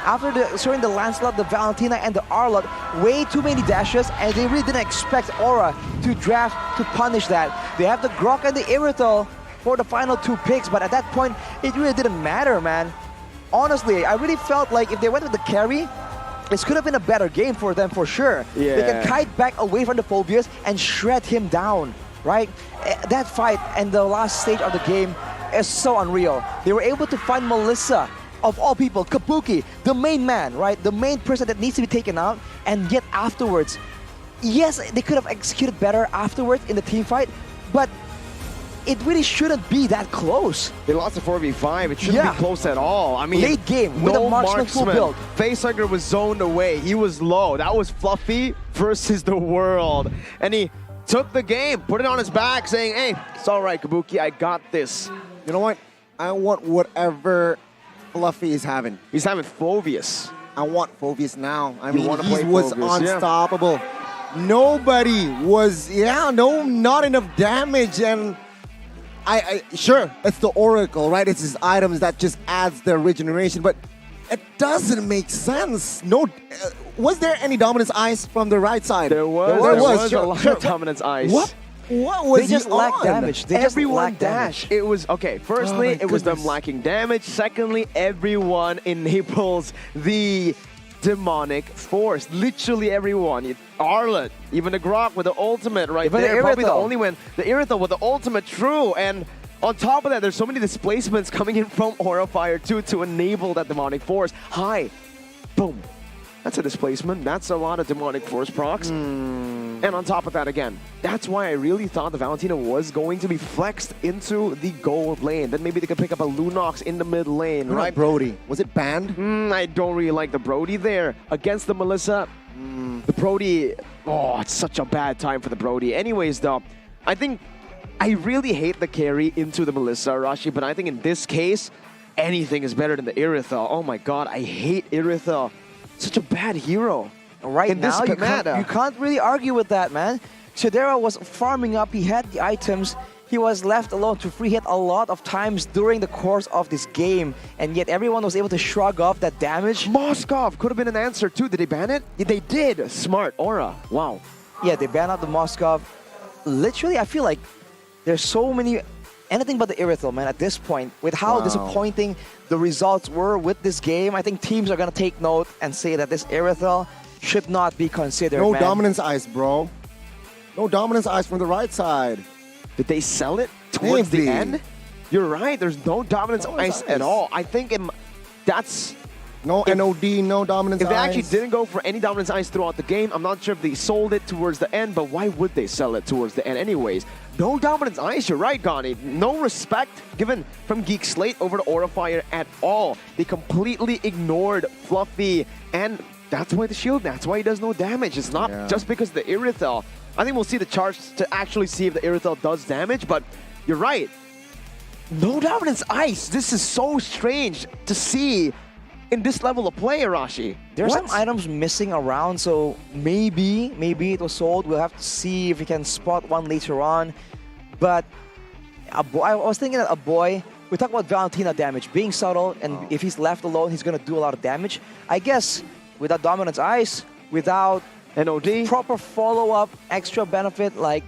After showing the Lancelot, the Valentina, and the Arlott, way too many dashes, and they really didn't expect Aura to draft to punish that. They have the Grok and the Irithel for the final 2 picks, but at that point, it really didn't matter, man. Honestly, I really felt like if they went with the carry, this could have been a better game for them for sure. Yeah. They can kite back away from the Phobius and shred him down, right? That fight and the last stage of the game is so unreal. They were able to find Melissa, of all people, Kabuki, the main man, right? The main person that needs to be taken out, and yet afterwards, yes, they could have executed better afterwards in the team fight, but it really shouldn't be that close. They lost a 4v5. It shouldn't be close at all. I mean, late game with a marksman full build. Facehugger was zoned away. He was low. That was Fluffy versus the world. And he took the game, put it on his back, saying, hey, it's all right, Kabuki, I got this. You know what? I want whatever Fluffy is having. He's having Phobius. I want Phobius now. I mean, wanna he play was Phobius, yeah. unstoppable. Nobody was, not enough damage. And sure, it's the Oracle, right? It's his items that just adds the regeneration, but it doesn't make sense. No, was there any dominance ice from the right side? There was Sure, a lot sure. of dominance ice. What was They just he lack on? damage. They just Everyone lack damage. dash. It was, okay, firstly, Oh my it was them goodness. lacking damage. Secondly, everyone enables the demonic force. Literally everyone. Arlet, even the Grok with the ultimate right Even the there. Probably the Irithel. only one. The Irithel with the ultimate, true. And on top of that, there's so many displacements coming in from Aura Fire too to enable that demonic force. Hi. Boom. That's a displacement. That's a lot of demonic force procs. And on top of that, again, that's why I really thought the Valentina was going to be flexed into the gold lane. Then maybe they could pick up a Lunox in the mid lane, What about right? Brody? Was it banned? I don't really like the Brody there. Against the Melissa, the Brody, oh, it's such a bad time for the Brody. Anyways, though, I think I really hate the carry into the Melissa, Rashi, but I think in this case, anything is better than the Irithel. Oh my god, I hate Irithel. Such a bad hero. Right in this now, you meta. can't really argue with that, man. Shadera was farming up. He had the items. He was left alone to free hit a lot of times during the course of this game, and yet everyone was able to shrug off that damage. Moskov could have been an answer too. Did they ban it? Yeah, they did. Smart. Aura. Wow. Yeah, they banned out the Moskov. Literally, I feel like there's so many... Anything but the Irithel, man, at this point. With how disappointing the results were with this game, I think teams are going to take note and say that this Irithel should not be considered, No man. dominance ice, bro. No dominance ice from the right side. Did they sell it towards Maybe. the end? You're right. There's no dominance ice at all. I think that's... No NOD, no dominance If they ice. actually didn't go for any dominance ice throughout the game, I'm not sure if they sold it towards the end, but why would they sell it towards the end anyways? No dominance ice, you're right, Gani. No respect given from GEEK SLATE over to Aura Fire at all. They completely ignored Fluffy, and that's why the shield, that's why he does no damage. It's not just because of the Irithel. I think we'll see the charts to actually see if the Irithel does damage, but you're right. No dominance ice. This is so strange to see in this level of play, Arashi. There's some items missing around, so maybe it was sold. We'll have to see if we can spot one later on. But I was thinking that a boy, we talk about Valentina damage, being subtle, and if he's left alone, he's going to do a lot of damage. I guess without Dominance Ice, without NOD, proper follow-up, extra benefit, like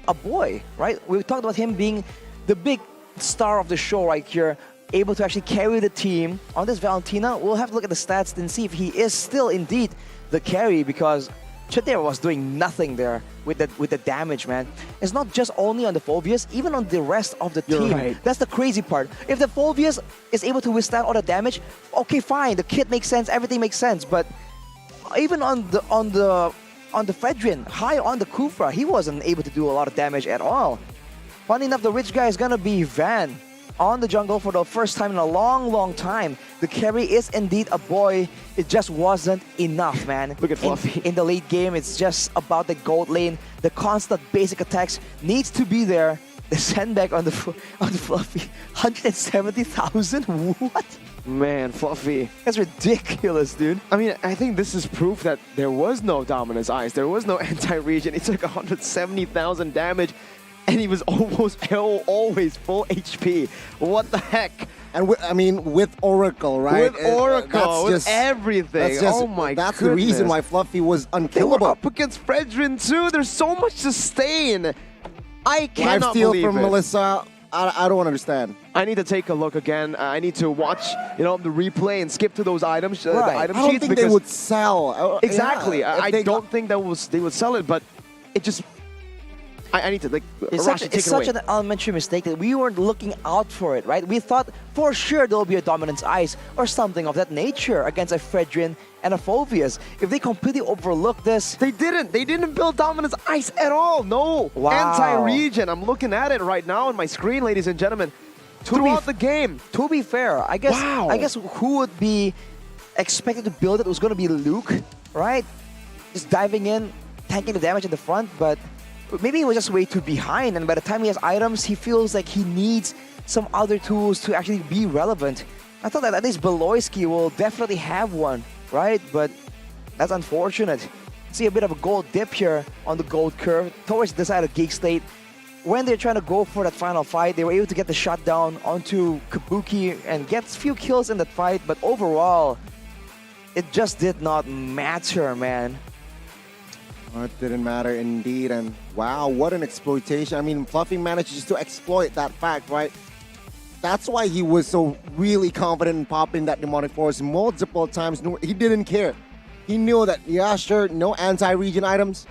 a boy, right? We talked about him being the big star of the show right here, able to actually carry the team. On this Valentina, we'll have to look at the stats and see if he is still indeed the carry, because Chadera was doing nothing there with the damage, man. It's not just only on the Phobius, even on the rest of the team. Right. That's the crazy part. If the Phobius is able to withstand all the damage, okay, fine, the kit makes sense, everything makes sense, but even on the Fredrin, high on the Kufra, he wasn't able to do a lot of damage at all. Funny enough, the rich guy is gonna be Van on the jungle for the first time in a long time. The carry is indeed a boy. It just wasn't enough, man. Look at Fluffy. In the late game, it's just about the gold lane. The constant basic attacks needs to be there. The sandbag on the Fluffy, 170,000? What? Man, Fluffy. That's ridiculous, dude. I mean, I think this is proof that there was no Dominance Ice. There was no anti-regen. It took 170,000 damage, and he was always always full HP. What the heck? And with Oracle, right? With Oracle, with everything. Oh my That's goodness. the reason why Fluffy was They were unkillable. up against Fredrin too. There's so much sustain. I cannot Lifesteal believe from it. Melissa. I don't understand. I need to take a look again. I need to watch, the replay and skip to those items, the Right. item I don't sheets, think they because would sell. exactly. Yeah, if I they don't think they would sell it, but it just. I need to It's Rashi, such, take it's it such away. an elementary mistake that we weren't looking out for it, right? We thought for sure there'll be a Dominance Ice or something of that nature against a Fredrin and a Phobius. If they completely overlook this... They didn't. They didn't build Dominance Ice at all. No. Wow. Anti-regen. I'm looking at it right now on my screen, ladies and gentlemen. Throughout the game. To be fair, I guess Wow. I guess who would be expected to build it was going to be Luke, right? Just diving in, tanking the damage in the front, but maybe he was just way too behind, and by the time he has items, he feels like he needs some other tools to actually be relevant. I thought that at least Beloyski will definitely have one right? But that's unfortunate. See a bit of a gold dip here on the gold curve towards the side of GEEK SLATE. When they're trying to go for that final fight, they were able to get the shutdown onto Kabuki and get a few kills in that fight, but overall, it just did not matter, man. It didn't matter indeed, and wow, what an exploitation. I mean, Fluffy managed just to exploit that fact, right? That's why he was so really confident in popping that Demonic Force multiple times. He didn't care. He knew that, yeah, sure, no anti-region items,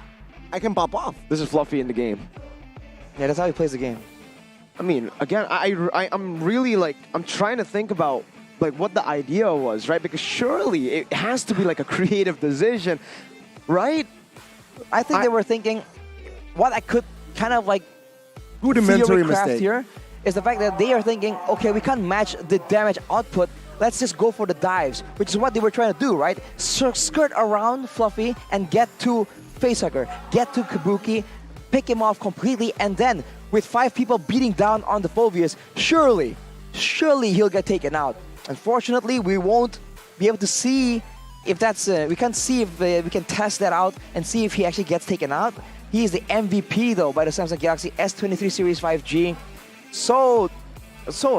I can pop off. This is Fluffy in the game. Yeah, that's how he plays the game. I mean, again, I'm really like, I'm trying to think about like what the idea was, right? Because surely it has to be like a creative decision, right? I think they were thinking, what I could kind of like rudimentary craft mistake here is the fact that they are thinking, okay, we can't match the damage output. Let's just go for the dives, which is what they were trying to do, right? Skirt around Fluffy and get to Facehugger, get to Kabuki, pick him off completely, and then with 5 people beating down on the Phobius, surely he'll get taken out. Unfortunately, we won't be able to see if that's, we can't see if we can test that out and see if he actually gets taken out. He is the MVP though by the Samsung Galaxy S23 Series 5G. So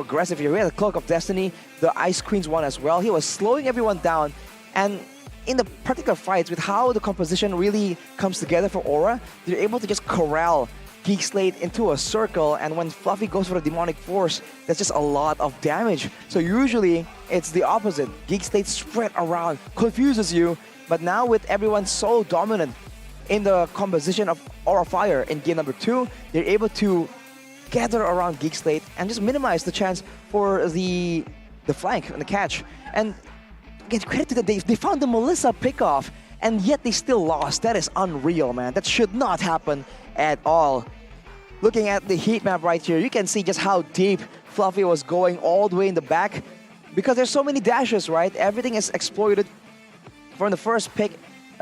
aggressive here. We had the Cloak of Destiny, the Ice Queen's one as well. He was slowing everyone down, and in the particular fights with how the composition really comes together for Aura, they're able to just corral GEEK SLATE into a circle, and when Fluffy goes for the Demonic Force, that's just a lot of damage. So usually, it's the opposite. GEEK SLATE spread around, confuses you, but now with everyone so dominant in the composition of Aura Fire in game number 2, they're able to gather around GEEK SLATE and just minimize the chance for the flank and the catch. And get credit to them, they found the Melissa pickoff, and yet they still lost. That is unreal, man. That should not happen at all. Looking at the heat map right here, you can see just how deep Fluffy was going all the way in the back, because there's so many dashes, right? Everything is exploited from the first pick,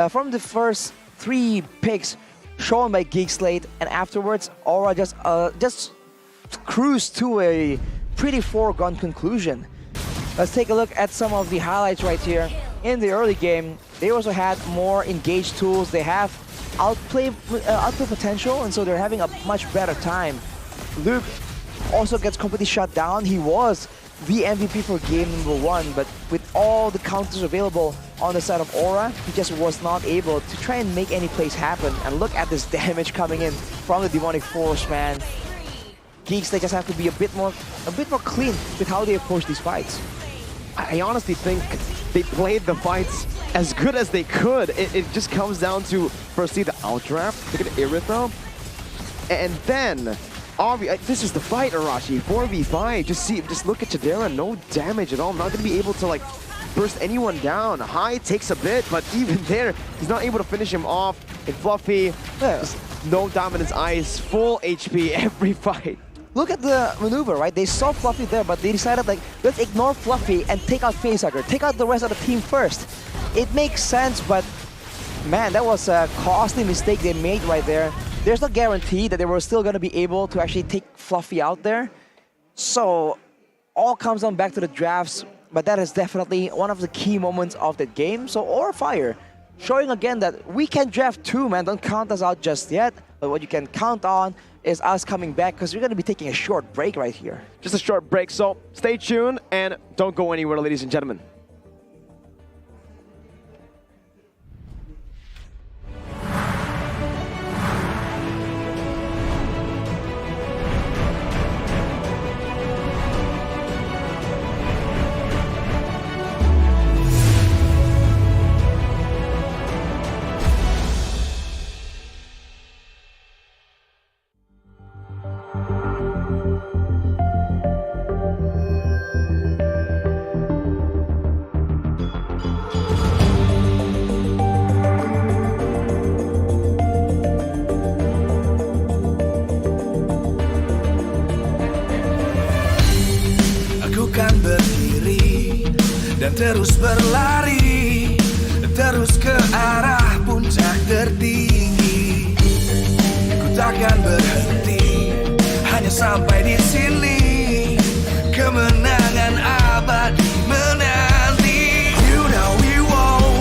from the first 3 picks shown by GEEK SLATE, and afterwards Aura just cruised to a pretty foregone conclusion. Let's take a look at some of the highlights right here. In the early game, they also had more engaged tools. They have outplay potential, and so they're having a much better time. Luke also gets completely shut down. He was the MVP for game number 1, but with all the counters available on the side of Aura, he just was not able to try and make any plays happen. And look at this damage coming in from the Demonic Force, man. GEEK SLATE just have to be a bit more clean with how they approach these fights. I honestly think they played the fights as good as they could. It just comes down to firstly the outdraft, look at Iritho, and then this is the fight, Arashi, 4v5. Just look at Chidera, no damage at all. Not gonna be able to like burst anyone down. High takes a bit, but even there, he's not able to finish him off. And Fluffy, no dominance ice, full HP every fight. Look at the maneuver, right? They saw Fluffy there, but they decided, like, let's ignore Fluffy and take out Facehugger. Take out the rest of the team first. It makes sense, but man, that was a costly mistake they made right there. There's no guarantee that they were still going to be able to actually take Fluffy out there. So, all comes down back to the drafts, but that is definitely one of the key moments of the game. So, Aura Fire, showing again that we can draft too, man. Don't count us out just yet. But what you can count on is us coming back, because we're going to be taking a short break right here. Just a short break, so stay tuned and don't go anywhere, ladies and gentlemen. Dan terus berlari, terus ke arah puncak tertinggi. Ku takkan berhenti, hanya sampai di sini. Kemenangan abadi menanti. You know we won't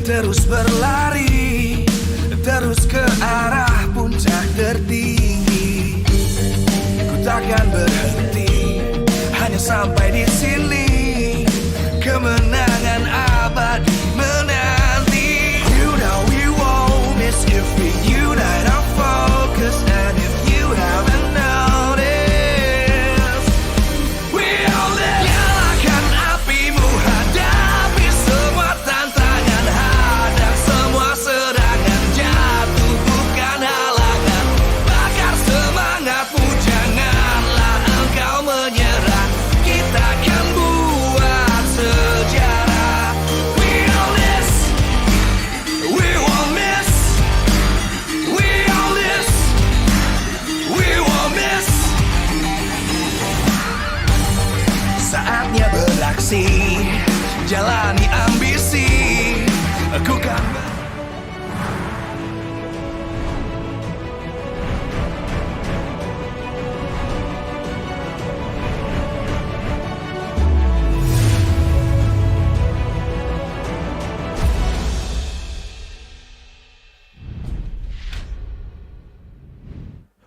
terus berlari, terus ke arah puncak tertinggi. Ku takkan berhenti, hanya sampai di sini. Kemenangan abadi menanti. You know we won't miss if we unite our focus. And if you haven't noticed, we all live. Nyalakan apimu, hadapi semua tantangan, hadap semua serangan, jatuh bukan halangan. Bakar semangatmu, janganlah engkau menyerah. Kita akan buat sejarah. We all this, we won't miss. We all this, we won't miss. Saatnya beraksi, jalani ambisi. Aku kan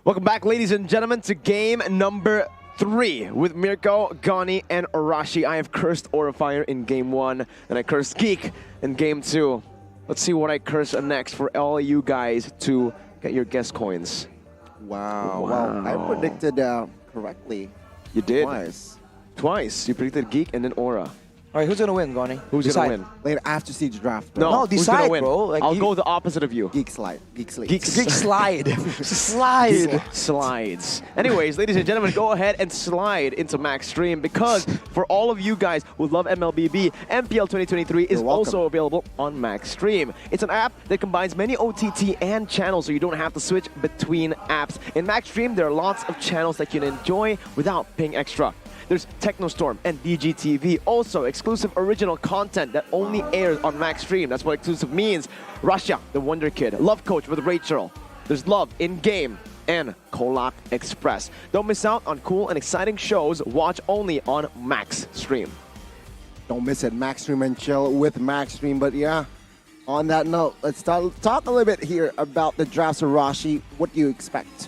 Welcome back, ladies and gentlemen, to game number 3 with Mirko, Gani, and Arashi. I have cursed Aurafire in game 1, and I cursed Geek in game 2. Let's see what I curse next for all you guys to get your guest coins. Wow. Well, I predicted correctly. You did? Twice. You predicted Geek and then Aura. All right, who's gonna win, Gani? Who's gonna win? Later, after siege draft, bro. No, decide, who's gonna win? bro. Like I'll go the opposite of you. Geek Slate. Geek Slate. Geek slide. Slide. Slides. Anyways, ladies and gentlemen, go ahead and slide into Max Stream because for all of you guys who love MLBB, MPL 2023 is also available on Max Stream. It's an app that combines many OTT and channels so you don't have to switch between apps. In Max Stream, there are lots of channels that you can enjoy without paying extra. There's Technostorm and DGTV, also exclusive original content that only airs on Max Stream. That's what exclusive means. Russia, the Wonder Kid, Love Coach with Rachel. There's Love in-game and Kolak Express. Don't miss out on cool and exciting shows. Watch only on Max Stream. Don't miss it. Max Stream and chill with Max Stream. But yeah, on that note, let's talk a little bit here about the drafts of Rashi. What do you expect?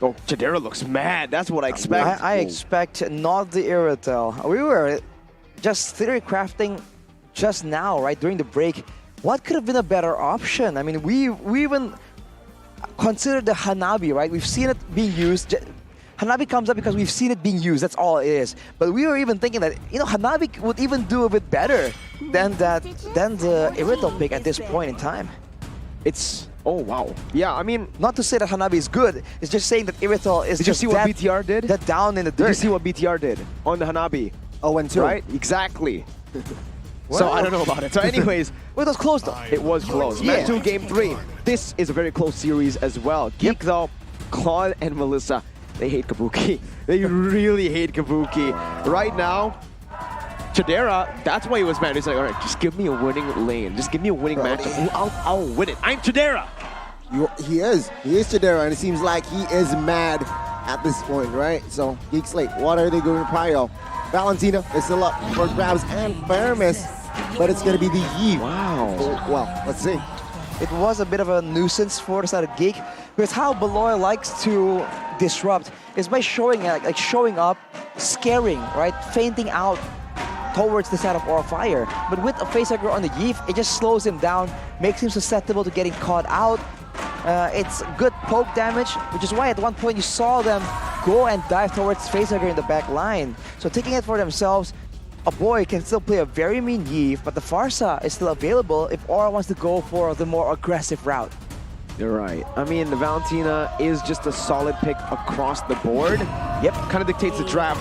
Oh, Chidera looks mad. That's what I expect. I expect not the Irritel. We were just theory crafting just now, right, during the break. What could have been a better option? I mean, we even considered the Hanabi, right? We've seen it being used. Hanabi comes up because we've seen it being used. That's all it is. But we were even thinking that, you know, Hanabi would even do a bit better than the Irritel pick at this point in time. It's... Oh, wow. Yeah, I mean... Not to say that Hanabi is good. It's just saying that Irritel is Did you see what BTR did? That down in the dirt. Did you see what BTR did on the Hanabi? 0-2. Right? Exactly. So I don't know about it. So anyways... Well, it was close though. It was close. Yeah. Match 2, game 3. This is a very close series as well. Geek though, Claude and Melissa, they hate Kabuki. They really hate Kabuki. Right now, Chidera, that's why he was mad. He's like, all right, just give me a winning lane. Just give me a winning matchup. I'll win it. I'm Chidera. He is Chidera, and it seems like he is mad at this point, right? So, Geek Slate, what are they going to prio? Valentina is still up for grabs and Paramis, but it's going to be the Yi. Wow. Well, let's see. It was a bit of a nuisance for the side of Geek, because how Beloy likes to disrupt is by showing up, scaring, right? Fainting out towards the side of Aurafire. But with a facehugger on the Yeef, it just slows him down, makes him susceptible to getting caught out. It's good poke damage, which is why at one point you saw them go and dive towards facehugger in the back line. So taking it for themselves, a boy can still play a very mean Yeef, but the Farsa is still available if Aura wants to go for the more aggressive route. You're right. I mean, the Valentina is just a solid pick across the board. Yep, kind of dictates the draft.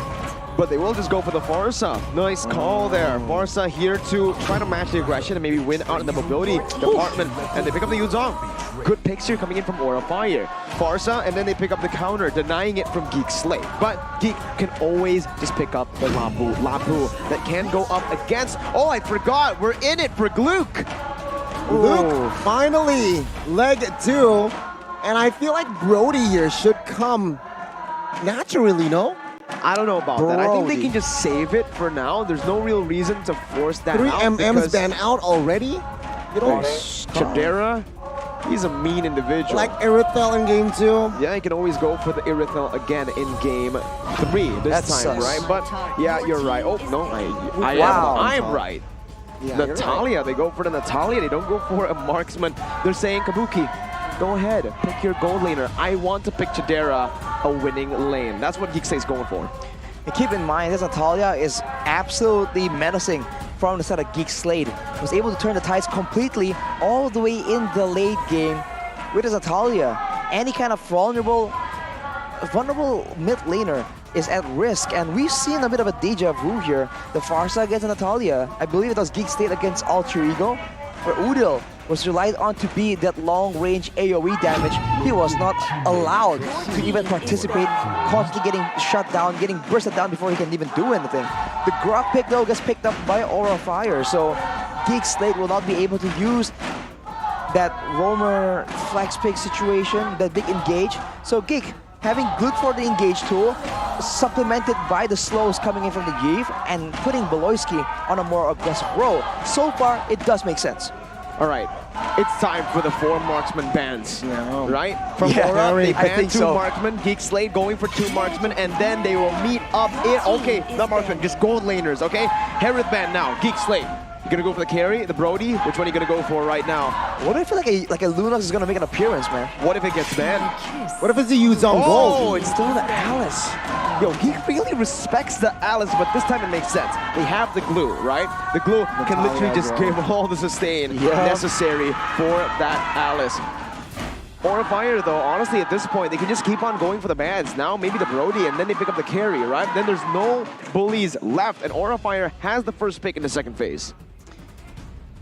But they will just go for the Farsa. Nice call there. Farsa here to try to match the aggression and maybe win out in the mobility department. And they pick up the Yuzong. Good picks here coming in from Aurafire. Farsa, and then they pick up the counter, denying it from Geek Slate. But Geek can always just pick up the Lapu that can go up against... Oh, I forgot. We're in it for Gluck. Luke, finally, leg 2. And I feel like Brody here should come naturally, no? I don't know about that. I think they can just save it for now. There's no real reason to force that 3 out. 3 MMs been out already? You know, Chidera, he's a mean individual. like Irithel in game 2. Yeah, you can always go for the Irithel again in game 3 this time, right? But yeah, you're right. Oh, no, I'm right. Yeah, Natalia, right. they go for the Natalia. They don't go for a marksman. They're saying, Kabuki, go ahead, pick your gold laner. I want to pick Chidera a winning lane. That's what GEEK SLATE is going for. And keep in mind, this Natalia is absolutely menacing from the side of GEEK SLATE. Was able to turn the tides completely all the way in the late game with this Natalia. Any kind of vulnerable mid laner is at risk, and we've seen a bit of a deja vu here. The Pharsa against Natalia. I believe it was GEEK SLATE against Alter Ego, where Udil was relied on to be that long-range AoE damage. He was not allowed to even participate, constantly getting shut down, getting bursted down before he can even do anything. The Grok pick, though, gets picked up by Aura Fire, so GEEK SLATE will not be able to use that roamer flex pick situation, that big engage. So GEEK, having good for the engage tool, supplemented by the slows coming in from the Yves, and putting Beloyski on a more aggressive role. So far, it does make sense. All right, it's time for the 4 marksman bans, right? From Yeah, Aura, they I ban think 2 so. marksmen, GEEK SLATE going for 2 marksmen, and then they will meet up in, okay, not marksmen, just gold laners, okay? Herith ban now, GEEK SLATE. You gonna go for the carry, the Brody? Which one are you gonna go for right now? What if like a Lunox is gonna make an appearance, man? What if it gets banned? What if it's a use on gold? Oh, it's still the Alice. Yo, he really respects the Alice, but this time it makes sense. They have the glue, right? The glue can literally just give all the sustain necessary for that Alice. Aura Fire, though, honestly, at this point, they can just keep on going for the bans. Now, maybe the Brody, and then they pick up the carry, right? Then there's no bullies left, and Aura Fire has the first pick in the second phase.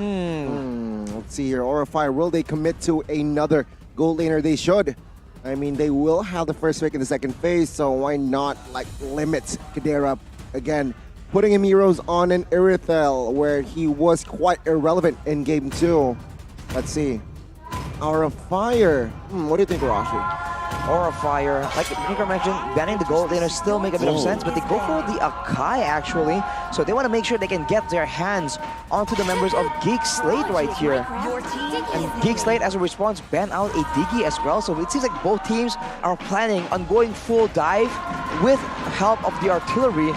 Let's see here. Aura Fire, will they commit to another gold laner? They should. I mean, they will have the first pick in the second phase, so why not like limit Kadera again? Putting him heroes on an Irithel, where he was quite irrelevant in game 2. Let's see. Aura Fire. What do you think, Rashi? Aura Fire, like Nico mentioned, banning the gold laner still make a bit of sense, but they go for the Akai actually, so they want to make sure they can get their hands onto the members of GEEK SLATE right here. And GEEK SLATE, as a response, ban out a Diggy as well, so it seems like both teams are planning on going full dive with help of the artillery.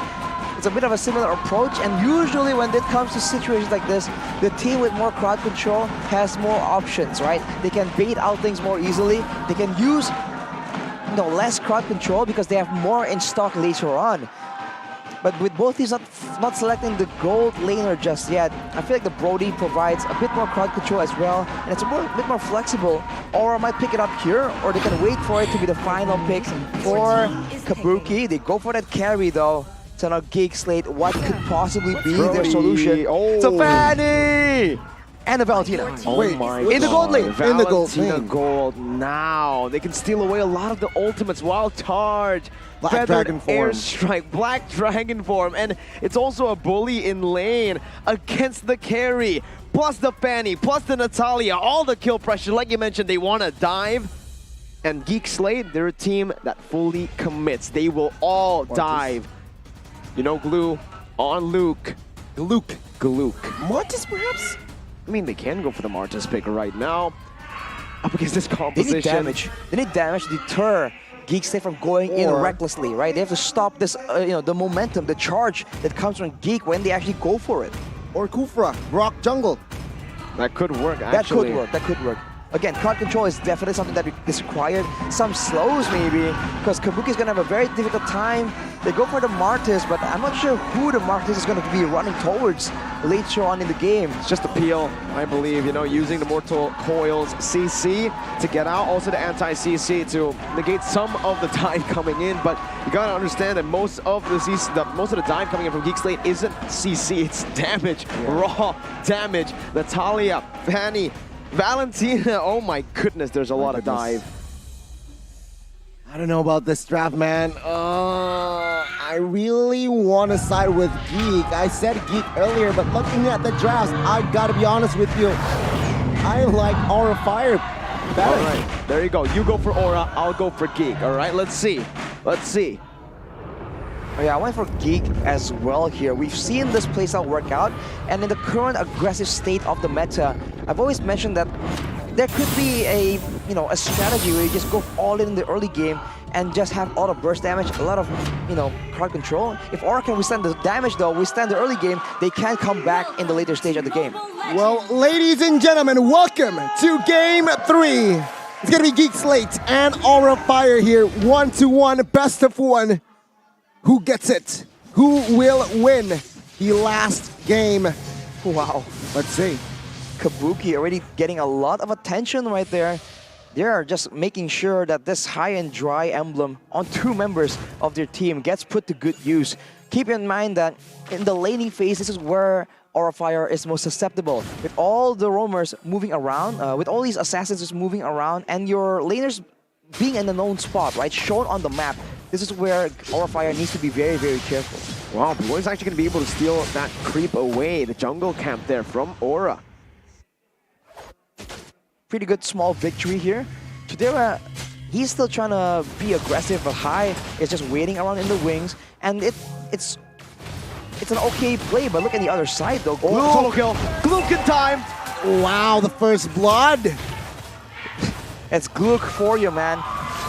It's a bit of a similar approach, and usually when it comes to situations like this, the team with more crowd control has more options, right? They can bait out things more easily, they can use less crowd control because they have more in stock later on. But with both teams not selecting the gold laner just yet, I feel like the Brody provides a bit more crowd control as well, and it's a bit more flexible. Aura might pick it up here, or they can wait for it to be the final pick for Kabuki. They go for that carry though. So now GEEK SLATE, what could possibly be their solution? So Fanny! And a Valentina. Oh my in the gold lane. In the gold lane. Gold now. They can steal away a lot of the ultimates. Wild Charge. Black Dragon form. Airstrike. Black Dragon form. And it's also a bully in lane against the carry. Plus the Fanny. Plus the Natalia. All the kill pressure. Like you mentioned, they want to dive. And GEEK SLATE, they're a team that fully commits. They will all dive. You know, glue on Luke. Gluke. Mortis, perhaps? I mean, they can go for the Martis pick right now. Up against this composition. They need damage. They need damage to deter GEEK SLATE from going in recklessly, right? They have to stop this, the momentum, the charge that comes from GEEK when they actually go for it. Or Kufra, Rock Jungle. That could work, actually. That could work. Again, crowd control is definitely something that is required. Some slows maybe, because Kabuki is going to have a very difficult time. They go for the Martis, but I'm not sure who the Martis is going to be running towards later on in the game. It's just the peel, I believe, using the Mortal Coils CC to get out, also the anti-CC to negate some of the dive coming in, but you gotta understand that most of the dive coming in from GEEK SLATE isn't CC, it's damage, raw damage. Natalia, Fanny, Valentina, oh my goodness, there's a lot of dive. I don't know about this draft, man. I really want to side with GEEK. I said GEEK earlier, but looking at the drafts, I gotta be honest with you. I like Aura Fire better. All right, there you go. You go for Aura, I'll go for GEEK. All right, let's see. Oh yeah, I went for Geek as well here. We've seen this playstyle work out, and in the current aggressive state of the meta, I've always mentioned that there could be a strategy where you just go all in the early game and just have auto burst damage, a lot of card control. If Aura can withstand the damage though, withstand the early game, they can come back in the later stage of the game. Well, ladies and gentlemen, welcome to Game 3. It's gonna be Geek Slate and Aura Fire here, 1-1, best of 1. Who gets it? Who will win the last game? Wow. Let's see. Kabuki already getting a lot of attention right there. They're just making sure that this high and dry emblem on 2 members of their team gets put to good use. Keep in mind that in the laning phase, this is where Aura Fire is most susceptible. With all the roamers moving around, with all these assassins just moving around, and your laners being in a known spot, right, shown on the map, this is where Aura Fire needs to be very, very careful. Wow, Beloy's actually going to be able to steal that creep away, the jungle camp there from Aura. Pretty good small victory here. Chidera, he's still trying to be aggressive, but High is just waiting around in the wings, and it's an okay play, but look at the other side though. Oh, solo kill. Glook in time. Wow, the first blood. It's Glook for you, man.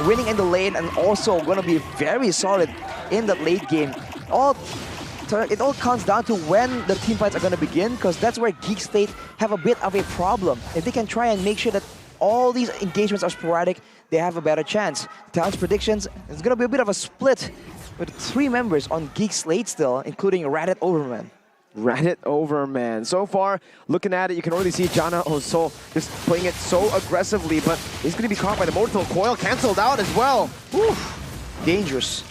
Winning in the lane and also going to be very solid in that late game. It all comes down to when the team fights are going to begin, because that's where Geek Slate have a bit of a problem. If they can try and make sure that all these engagements are sporadic, they have a better chance. Town's predictions, it's going to be a bit of a split with 3 members on Geek Slate still, including Radit Overman. Radit Overman. So far, looking at it, you can already see Jana also just playing it so aggressively, but he's going to be caught by the Mortal Coil, cancelled out as well. Oof. Dangerous.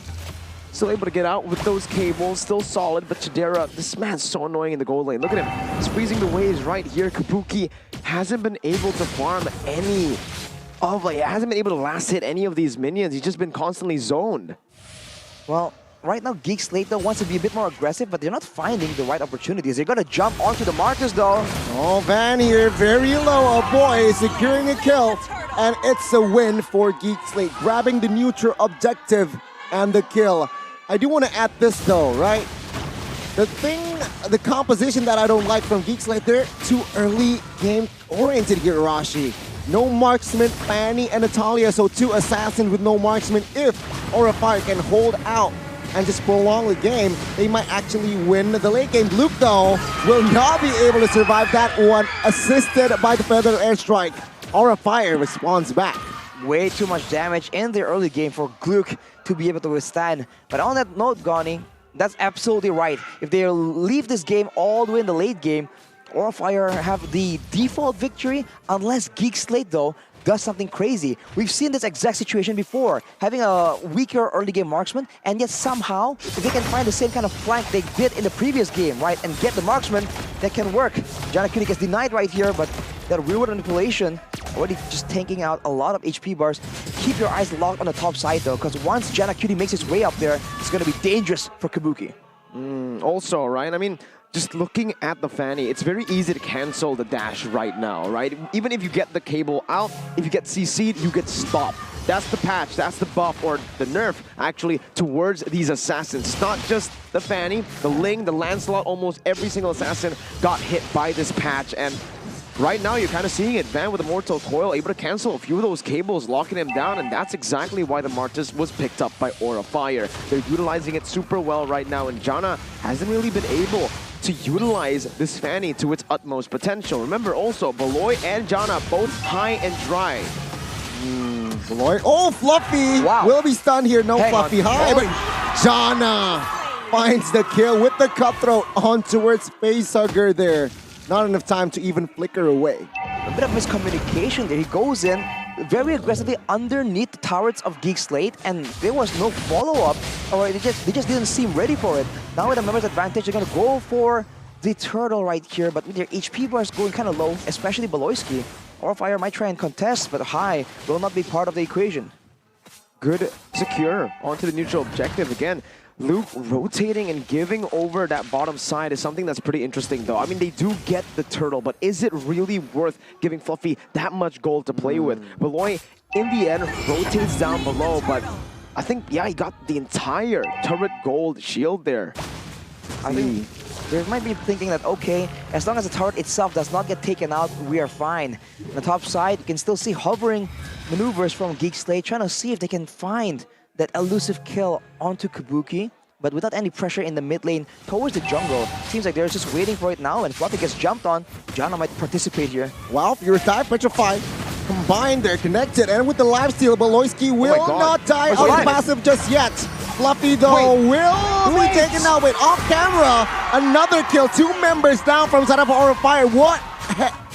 Still able to get out with those cables, still solid, but Chidera, this man's so annoying in the gold lane. Look at him, he's freezing the waves right here. Kabuki hasn't been able to farm hasn't been able to last hit any of these minions. He's just been constantly zoned. Well, right now Geek Slate though wants to be a bit more aggressive, but they're not finding the right opportunities. They're gonna jump onto the Martyrs though. Oh, Van here, very low. Oh boy, securing a kill. And it's a win for Geek Slate, grabbing the neutral objective and the kill. I do want to add this though, right? The composition that I don't like from Geek Slate, they're too early game oriented here, Arashi. No marksman, Fanny and Natalia, so 2 assassins with no marksman. If Aura Fire can hold out and just prolong the game, they might actually win the late game. Luke though will not be able to survive that one, assisted by the Feather Airstrike. Aura Fire responds back. Way too much damage in the early game for Gluck to be able to withstand. But on that note, Goni, that's absolutely right. If they leave this game all the way in the late game, Aura Fire have the default victory, unless Geek Slate though does something crazy. We've seen this exact situation before, having a weaker early game marksman, and yet somehow, if they can find the same kind of flank they did in the previous game, right, and get the marksman, that can work. Janakuni gets denied right here, but that rearward manipulation already just tanking out a lot of HP bars. Keep your eyes locked on the top side though, because once Janakuni makes his way up there, it's going to be dangerous for Kabuki. Also, right, I mean, just looking at the Fanny, it's very easy to cancel the dash right now, right? Even if you get the cable out, if you get CC'd, you get stopped. That's the patch, that's the buff, or the nerf, actually, towards these assassins. It's not just the Fanny, the Ling, the Lancelot, almost every single assassin got hit by this patch, and right now, you're kind of seeing it. Van with the Mortal Coil, able to cancel a few of those cables, locking him down, and that's exactly why the Martyrs was picked up by Aura Fire. They're utilizing it super well right now, and Jana hasn't really been able to utilize this Fanny to its utmost potential. Remember also, Beloy and Jana both high and dry. Beloy, oh, Fluffy! Wow. Will be stunned here, no Hang Fluffy. on. High, but Jana finds the kill with the cutthroat on towards Facehugger there. Not enough time to even flicker away. A bit of miscommunication there. He goes in very aggressively underneath the turrets of Geek Slate, and there was no follow-up, or they just didn't seem ready for it. Now with the members' advantage, they're going to go for the turtle right here, but with their HP bars going kind of low, especially Beloyski, Aura Fire might try and contest, but High will not be part of the equation. Good secure onto the neutral objective again. Luke rotating and giving over that bottom side is something that's pretty interesting though. I mean, they do get the turtle, but is it really worth giving Fluffy that much gold to play with? Beloy, in the end, rotates down below, but I think, yeah, he got the entire turret gold shield there. I think they might be thinking that, okay, as long as the turret itself does not get taken out, we are fine. On the top side, you can still see hovering maneuvers from GEEK SLATE, trying to see if they can find that elusive kill onto Kabuki, but without any pressure in the mid lane towards the jungle. Seems like they're just waiting for it now, and Fluffy gets jumped on. Janna might participate here. Well, Furious Die, Petrify. Combined, they're connected, and with the lifesteal, Beloyski will not die out of passive just yet. Fluffy, though, will be taken out. Wait, off camera, another kill. 2 members down from side of Aura Fire. What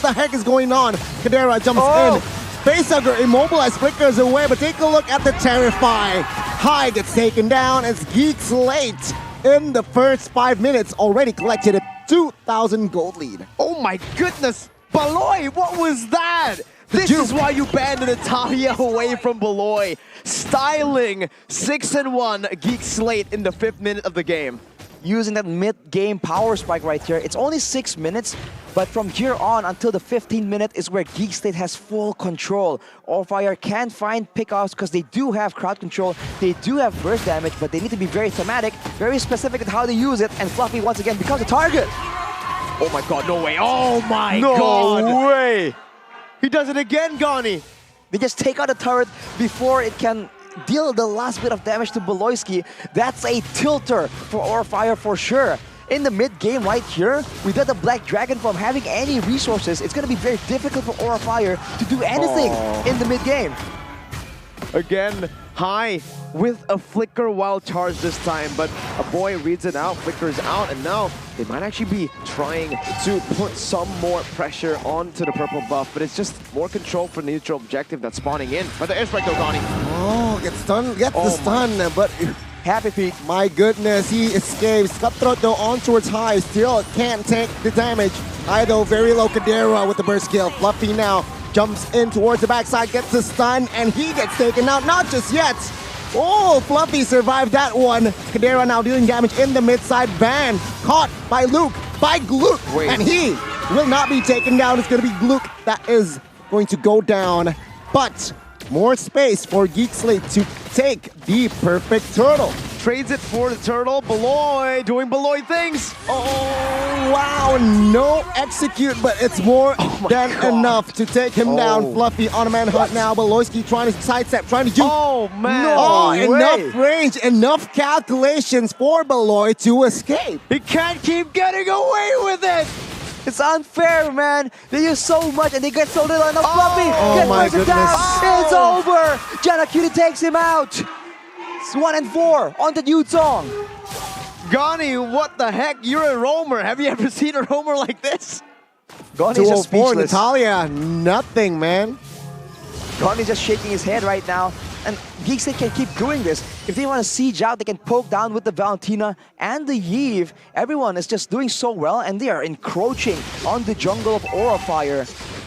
the heck is going on? Kadera jumps in. Facehugger immobilized, flickers away, but take a look at the Terrify. High gets taken down as GEEK SLATE in the first 5 minutes already collected a 2,000 gold lead. Oh my goodness! Beloy, what was that? This is why you banned Natalia away from Beloy. Styling 6-1 GEEK SLATE in the 5th minute of the game. Using that mid-game power spike right here. It's only 6 minutes, but from here on until the 15th minute is where GEEK SLATE has full control. Allfire can find pickoffs because they do have crowd control, they do have burst damage, but they need to be very thematic, very specific at how they use it, and Fluffy once again becomes a target. Oh my god, no way. Oh my god. No way. He does it again, Gani. They just take out the turret before it can deal the last bit of damage to Beloyski. That's a tilter for Orfire for sure. In the mid-game right here, without the Black Dragon from having any resources, it's going to be very difficult for Orfire to do anything in the mid-game. Again, High with a flicker wild charge this time, but a boy reads it out, flickers out, and now they might actually be trying to put some more pressure onto the purple buff, but it's just more control for the neutral objective that's spawning in. But there is Recto Donnie. Oh, gets the stun, but Happy Peak. My goodness, he escapes. Cutthroat though on towards High, still can't take the damage. High though, very low. Kadera with the burst kill. Fluffy now jumps in towards the backside, gets the stun, and he gets taken out. Not just yet. Oh, Fluffy survived that one. Kadera now dealing damage in the mid side. Ban caught by Luke, by Gluck, and he will not be taken down. It's going to be Gluck that is going to go down. But more space for GEEK SLATE to take the perfect turtle. Trades it for the turtle. Beloy doing Beloy things. Oh, wow. No execute, but it's more than enough to take him down. Fluffy on a manhunt now. Beloyski trying to sidestep, trying to juke. Oh, man. Enough range, enough calculations for Beloy to escape. He can't keep getting away with it. It's unfair, man. They use so much and they get so little enough. Fluffy oh my goodness. Down. It's over. Janna Cutie takes him out. It's 1 and 4 on the Yutong. Gani, what the heck? You're a roamer. Have you ever seen a roamer like this? Gani's just speechless. Natalia, nothing, man. Gani's just shaking his head right now. And GEEK SLATE can keep doing this. If they want to siege out, they can poke down with the Valentina and the Yve. Everyone is just doing so well, and they are encroaching on the jungle of Aura Fire.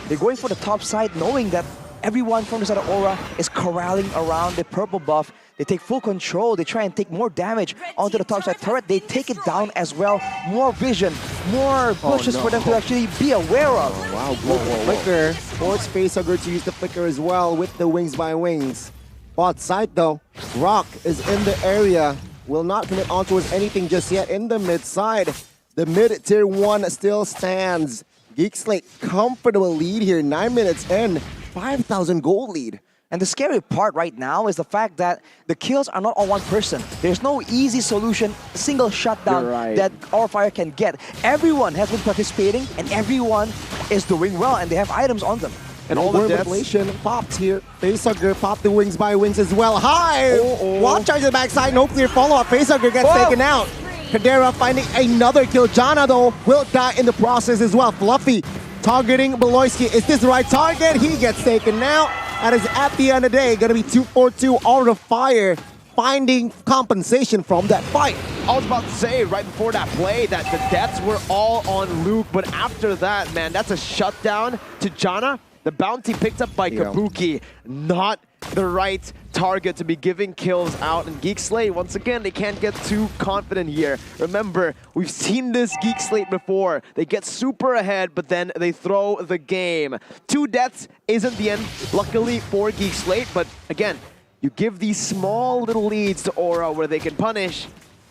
They're going for the top side, knowing that everyone from the side of Aura is corralling around the purple buff. They take full control. They try and take more damage onto the top side turret. They take it down as well. More vision, more bushes for them to actually be aware of. Oh, wow, good flicker. Force Facehugger to use the flicker as well with the wings by wings. Bot side though, Rock is in the area. Will not commit on towards anything just yet in the mid side. The mid tier 1 still stands. GEEK SLATE comfortable lead here, 9 minutes in, 5,000 gold lead. And the scary part right now is the fact that the kills are not on one person. There's no easy solution, single shutdown that Orfire can get. Everyone has been participating and everyone is doing well and they have items on them. And all the revelation popped here. Facehugger popped the wings by wings as well. High! Wall charge to the backside, no clear follow-up. Facehugger gets taken out. Kadera finding another kill. Janna though will die in the process as well. Fluffy targeting Beloyski. Is this the right target? He gets taken out. That is at the end of the day gonna be 2-4-2 Aura Fire, finding compensation from that fight. I was about to say right before that play that the deaths were all on Luke, but after that, man, that's a shutdown to Janna. The bounty picked up by Kabuki, not the right target to be giving kills out. And GEEK SLATE, once again, they can't get too confident here. Remember, we've seen this GEEK SLATE before. They get super ahead, but then they throw the game. 2 deaths isn't the end, luckily for GEEK SLATE, but again, You give these small little leads to Aura where they can punish,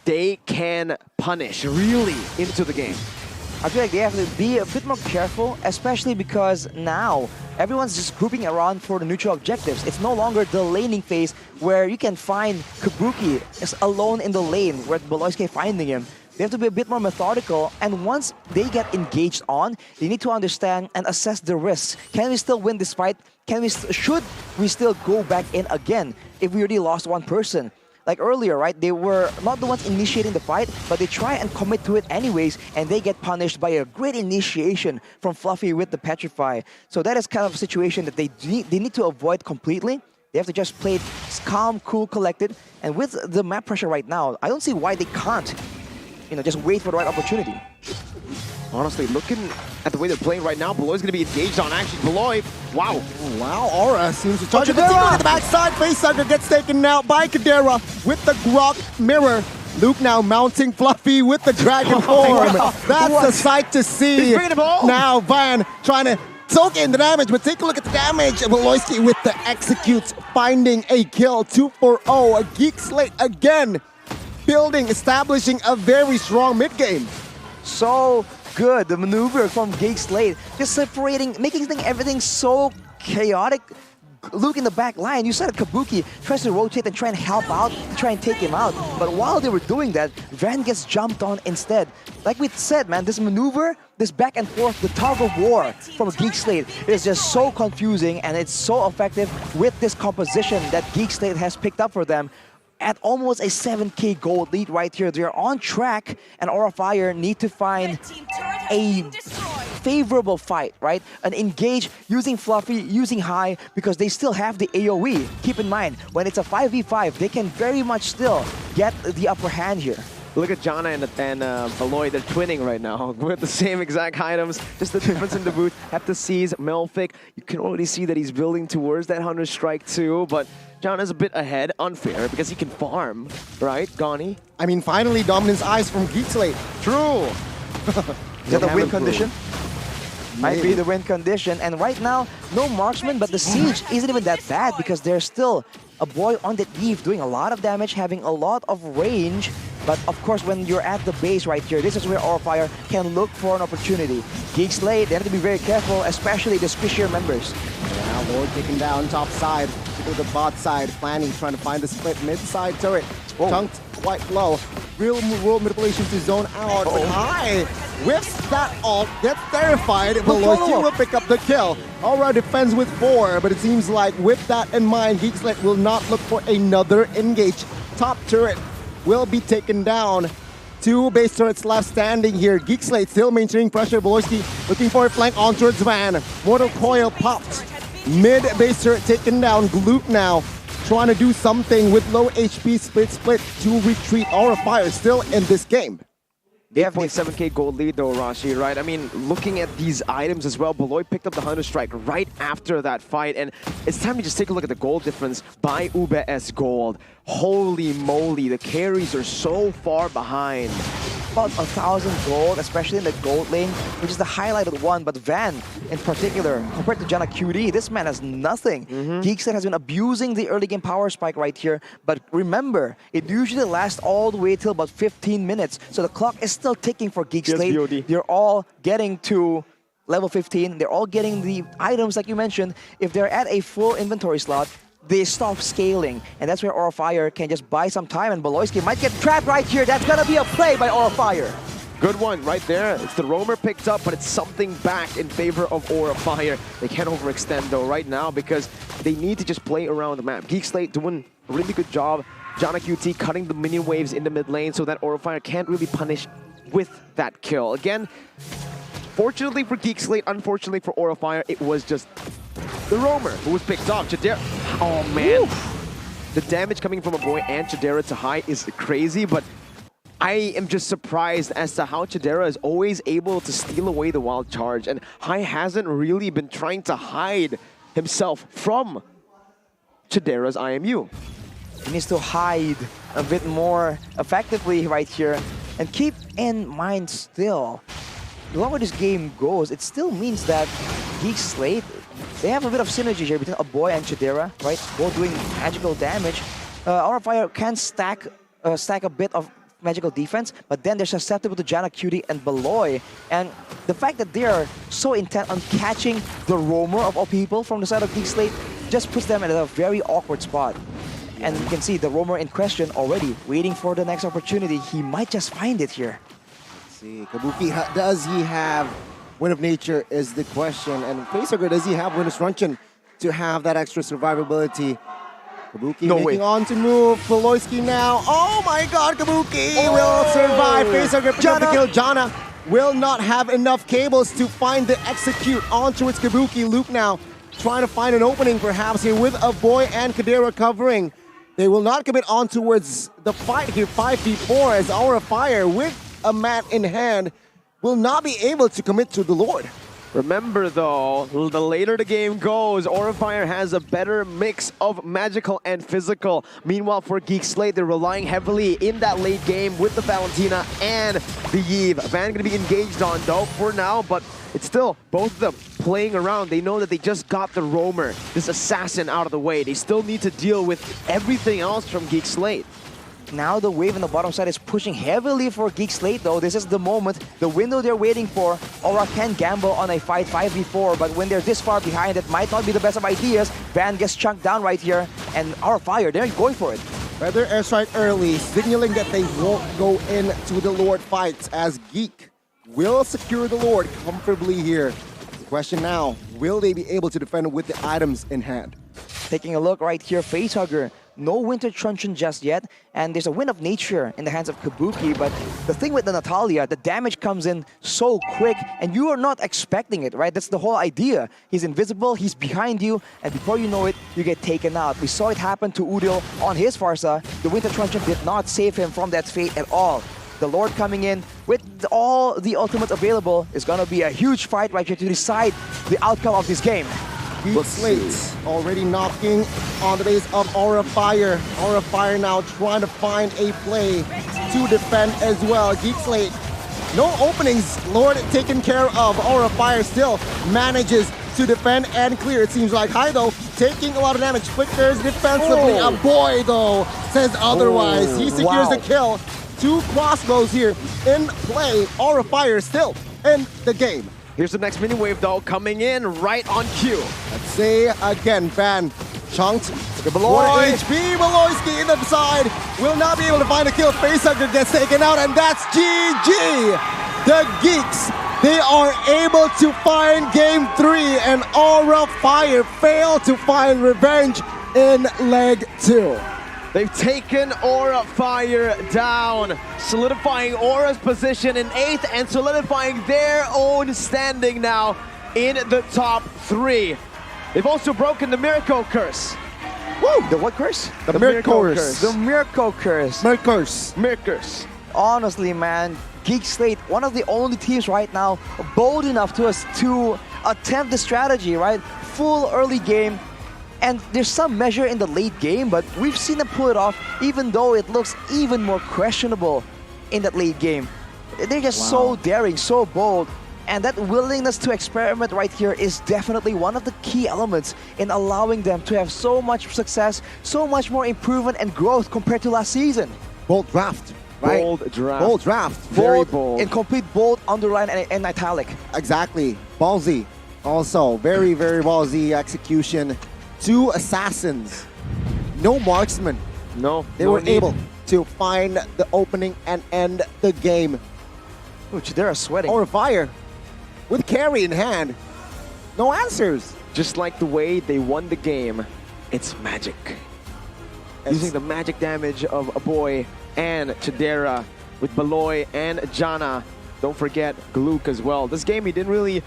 they can punish really into the game. I feel like they have to be a bit more careful, especially because now everyone's just grouping around for the neutral objectives. It's no longer the laning phase where you can find Kabuki is alone in the lane where Boloiske finding him. They have to be a bit more methodical, and once they get engaged on, they need to understand and assess the risks. Can we still win this fight? Should we still go back in again if we already lost one person? Like earlier, right? They were not the ones initiating the fight, but they try and commit to it anyways, and they get punished by a great initiation from Fluffy with the Petrify. So that is kind of a situation that they need to avoid completely. They have to just play it calm, cool, collected, and with the map pressure right now, I don't see why they can't, just wait for the right opportunity. Honestly, looking at the way they're playing right now, Beloy's going to be engaged on action. Beloy, wow. Wow, Aura seems to charge it. But look at the backside. Facehugger gets taken out by Kadera with the Grok mirror. Luke now mounting Fluffy with the Dragon form. That's a sight to see. He's bringing him home. Now Van trying to soak in the damage, but take a look at the damage. Beloyski with the executes, finding a kill. 2-4-0. A Geek Slate again. Building, establishing a very strong mid game. So good, the maneuver from GEEK SLATE, just separating, making everything so chaotic. Luke in the back line, you said that Kabuki tries to rotate and try and help out, try and take him out. But while they were doing that, Van gets jumped on instead. Like we said, man, this maneuver, this back and forth, the tug of war from GEEK SLATE is just so confusing, and it's so effective with this composition that GEEK SLATE has picked up for them. At almost a 7k gold lead right here. They're on track, and Aura Fire need to find a favorable fight, right? An engage using Fluffy, using High, because they still have the AoE. Keep in mind, when it's a 5v5, they can very much still get the upper hand here. Look at Jana and Beloy, they're twinning right now with the same exact items, just the difference in the boot. Heptasees, Melfic, you can already see that he's building towards that Hunter Strike too, but Jana's a bit ahead, unfair, because he can farm, right, Gani? I mean, finally, Dominance Eyes from Geek Slate. True! Is that the win condition? Might be the win condition, and right now, no marksman, but the siege isn't even that bad because there's still a boy on that Eve doing a lot of damage, having a lot of range. But of course, when you're at the base right here, this is where Aura Fire can look for an opportunity. GEEK SLATE, they have to be very careful, especially the squishier members. Now Lord taking down top side, to the bot side, planning, trying to find the split mid-side turret. Chunked quite low. Real world manipulation to zone out. But High whiffs that ult, gets terrified. Beloy will pick up the kill. Aura defends with 4, but it seems like with that in mind, GEEK SLATE will not look for another engage. Top turret will be taken down. 2 base turrets left standing here. GEEK SLATE still maintaining pressure. Beloyski looking for a flank on towards Van. Mortal Coil popped. Mid base turret taken down. Gloop now trying to do something with low HP split to retreat. Aura Fire still in this game. They have the 7k gold lead though, Rashi, right? I mean, looking at these items as well, Beloy picked up the Hunter Strike right after that fight, and it's time to just take a look at the gold difference by UBS Gold. Holy moly, the carries are so far behind. About 1,000 gold, especially in the gold lane, which is the highlighted one. But Van, in particular, compared to Jana QD, this man has nothing. GEEK SLATE has been abusing the early game power spike right here. But remember, it usually lasts all the way till about 15 minutes. So the clock is still ticking for GEEK SLATE. They're all getting to level 15. They're all getting the items like you mentioned. If they're at a full inventory slot, they stop scaling, and that's where Aura Fire can just buy some time, and Beloyski might get trapped right here. That's gonna be a play by Aura Fire. Good one right there. It's the roamer picked up, but it's something back in favor of Aura Fire. They can't overextend though right now because they need to just play around the map. GEEK SLATE doing a really good job. Jana QT cutting the minion waves in the mid lane so that Aura Fire can't really punish with that kill. Again, fortunately for GEEK SLATE, unfortunately for Aura Fire, it was just the roamer who was picked off. Oh man, the damage coming from a boy and Chidera to High is crazy, but I am just surprised as to how Chidera is always able to steal away the wild charge, and High hasn't really been trying to hide himself from Chidera's IMU. He needs to hide a bit more effectively right here, and keep in mind still, the longer this game goes, it still means that GEEK SLATE they have a bit of synergy here between Aboy and Chidera, right? Both doing magical damage. Aura Fire can stack a bit of magical defense, but then they're susceptible to Janna, Cutie, and Beloy. And the fact that they are so intent on catching the roamer of all people from the side of GEEK SLATE just puts them at a very awkward spot. And you can see the roamer in question already waiting for the next opportunity. He might just find it here. Let's see, Kabuki, does he have Wind of Nature is the question. And Facehugger, does he have Wind of Truncheon to have that extra survivability? Kabuki making on to move. Beloyski now. Oh my god, Kabuki will survive. Facehugger picks up the kill. Janna will not have enough cables to find the execute on towards Kabuki. Luke now trying to find an opening perhaps here with Aboy and Kadira covering. They will not commit on towards the fight here. 5v4 as Aura Fire with a mat in hand will not be able to commit to the Lord. Remember though, the later the game goes, Aura Fire has a better mix of magical and physical. Meanwhile for GEEK SLATE, they're relying heavily in that late game with the Valentina and the Eve. Van gonna be engaged on though for now, but it's still both of them playing around. They know that they just got the roamer, this assassin out of the way. They still need to deal with everything else from GEEK SLATE. Now the wave on the bottom side is pushing heavily for GEEK SLATE though. This is the moment, the window they're waiting for. Aura can gamble on a fight 5v4, but when they're this far behind, it might not be the best of ideas. Van gets chunked down right here, and Aura Fire, they're going for it. Rather airstrike early, signaling that they won't go into the Lord fights as GEEK will secure the Lord comfortably here. The question now, will they be able to defend with the items in hand? Taking a look right here, Facehugger. No Winter Truncheon just yet, and there's a Wind of Nature in the hands of Kabuki, but the thing with the Natalia, the damage comes in so quick, and you are not expecting it, right? That's the whole idea. He's invisible, he's behind you, and before you know it, you get taken out. We saw it happen to Udil on his Farsa. The Winter Truncheon did not save him from that fate at all. The Lord coming in with all the ultimates available is gonna be a huge fight right here to decide the outcome of this game. GEEK SLATE already knocking on the base of Aura Fire. Aura Fire now trying to find a play to defend as well. GEEK SLATE, no openings. Lord taken care of. Aura Fire still manages to defend and clear. It seems like Haido taking a lot of damage. Flickers defensively. A boy though says otherwise. He secures the kill. 2 crossbows here in play. Aura Fire still in the game. Here's the next mini wave though, coming in right on cue. Let's say again, Van chunked. The Beloy. HP, Beloyski in the side. Will not be able to find a kill. Facehugger gets taken out, and that's GG. The Geeks, they are able to find game 3, and Aura Fire failed to find revenge in leg 2. They've taken Aura Fire down, solidifying Aura's position in 8th and solidifying their own standing now in the top 3. They've also broken the Miracle Curse. Woo! The what curse? The Miracle Curse. The Miracle Curse. Mirkers. Honestly, man, GEEK SLATE, one of the only teams right now bold enough to attempt the strategy, right? Full early game. And there's some measure in the late game, but we've seen them pull it off, even though it looks even more questionable in that late game. They're just so daring, so bold, and that willingness to experiment right here is definitely one of the key elements in allowing them to have so much success, so much more improvement and growth compared to last season. Bold draft, right? Bold draft. Bold draft. Very bold. In complete bold, underline, and italic. Exactly. Ballsy. Also, very, very ballsy execution. 2 assassins, no marksman. No, they were able to find the opening and end the game. Which they're sweating. Aura Fire with carry in hand. No answers. Just like the way they won the game, it's magic. Using the magic damage of Aboy and Chidera with Beloy and Janna. Don't forget Glook as well. This game he didn't really,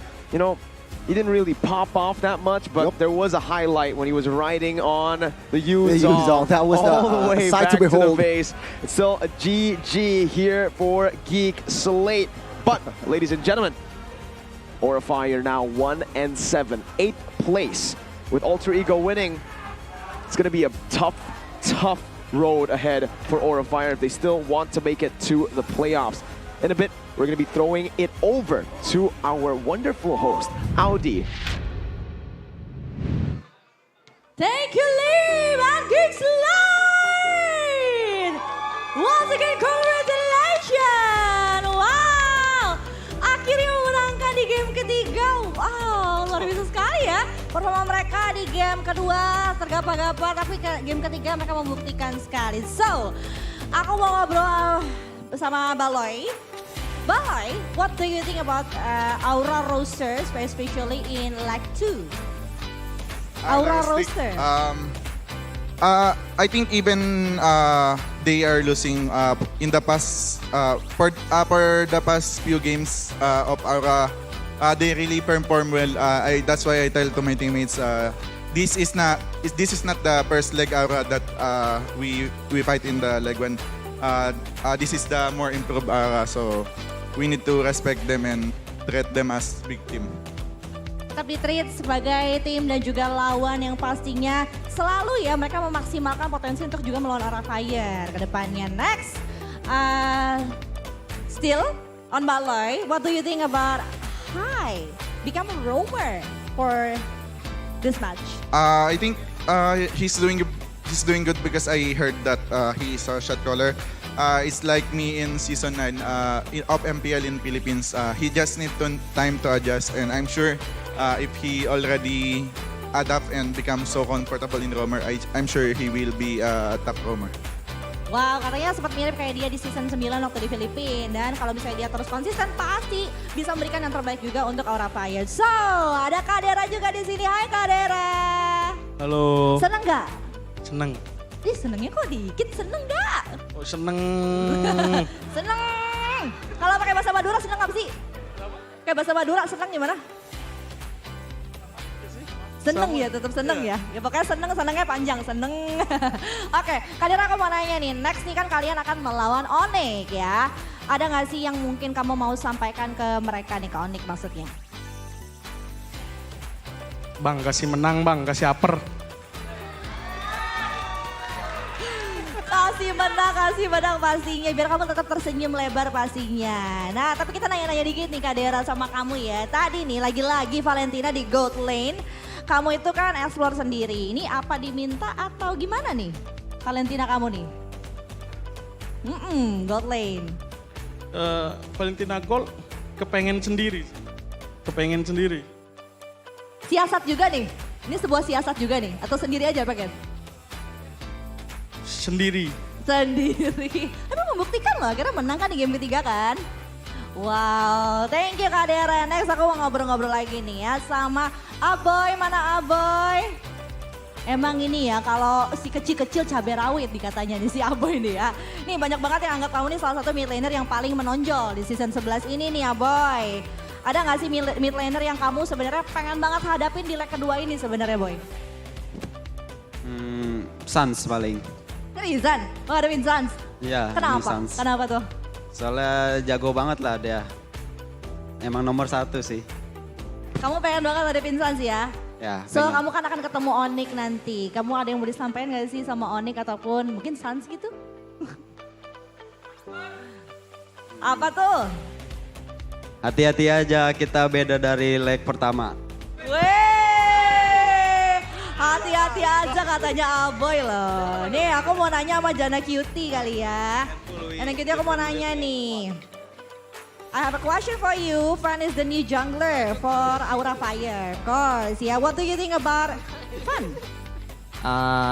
he didn't really pop off that much, but there was a highlight when he was riding on the Yuzong. That was all the way sight back to behold. to the base. It's still a GG here for GEEK SLATE. But, ladies and gentlemen, Aura Fire now 1-7, 8th place with Alter Ego winning. It's going to be a tough road ahead for Aura Fire if they still want to make it to the playoffs. In a bit, we're going to be throwing it over to our wonderful host, Audi. Thank you, Lim and GEEK SLATE. Once again, congratulations. Wow, akhirnya memenangkan di game ketiga. Wow, luar biasa sekali ya. Performa mereka di game kedua tergapa-gapa, tapi game ketiga mereka membuktikan sekali. So, aku mau ngobrol bersama Baloy. Baloy, what do you think about Aura roster, especially in leg 2? Aura roster. I think even they are losing in the past for the past few games of Aura. They really perform well. That's why I tell to my teammates, this is not the first leg Aura that we fight in the leg 1. This is the more improved Aura, so we need to respect them and treat them as big team. Tetap di-treat sebagai tim dan juga lawan yang pastinya selalu ya mereka memaksimalkan potensi untuk juga melawan Aura Fire ke depannya. Next, still on Baloy, what do you think about become a roamer for this match? I think he's doing good because I heard that he is a shot caller. It's like me in season 9 of MPL in Philippines. He just need time to adjust, and I'm sure if he already adapt and become so comfortable in roamer, I'm sure he will be a top roamer. Wow, katanya sempat mirip kayak dia di season 9 waktu di Filipina. Dan kalau misalnya dia terus konsisten, pasti bisa memberikan yang terbaik juga untuk Aura Fire. So, ada Kadera juga di sini. Hai Kadera. Halo. Seneng nggak? Seneng. Ih, senengnya kok dikit, seneng nggak? Oh, seneng. Seneng. Kalau pakai bahasa Madura seneng apa sih? Kayak bahasa Madura seneng gimana? Seneng ya, tetap seneng ya. Ya pokoknya senengnya panjang, seneng. Oke, kalian aku mau nanya nih, next nih kan kalian akan melawan ONIC ya. Ada nggak sih yang mungkin kamu mau sampaikan ke mereka nih, ke ONIC maksudnya? Bang, kasih menang bang, kasih upper. Kasih menang pastinya, biar kamu tetap tersenyum lebar pastinya. Nah, tapi kita nanya-nanya dikit nih Kak Dera sama kamu ya. Tadi nih lagi-lagi Valentina di gold lane. Kamu itu kan explore sendiri. Ini apa diminta atau gimana nih Valentina kamu nih? Gold lane. Valentina gold kepengen sendiri. Siasat juga nih? Ini sebuah siasat juga nih? Atau sendiri aja pengen? Sendiri. Emang membuktikan loh, akhirnya menang kan di game ketiga kan? Wow, thank you Kak Dera. Next aku mau ngobrol-ngobrol lagi nih ya sama Aboy. Mana Aboy? Emang ini ya kalau si kecil-kecil cabai rawit dikatanya nih si Aboy nih ya. Nih banyak banget yang anggap kamu nih salah satu mid laner yang paling menonjol di season 11 ini nih Aboy. Ada gak sih mid laner yang kamu sebenarnya pengen banget hadapin di leg kedua ini sebenarnya Boy? Sans paling. Seriusan? Oh ada Sans? Iya, Kenapa? Sans. Kenapa tuh? Soalnya jago banget lah dia. Emang nomor 1 sih. Kamu pengen banget ada Sans ya? Ya. So pengen. kamu kan akan ketemu ONIC nanti. Kamu ada yang mau disampaikan gak sih sama ONIC ataupun mungkin Sans gitu? Apa tuh? Hati-hati aja, kita beda dari leg pertama. Hati-hati aja katanya Aboy loh. Nih aku mau nanya sama Jana Cutie kali ya. Jana Cutie aku mau nanya nih. I have a question for you. Fran is the new jungler for Aura Fire. Of course, yeah. What do you think about Fran?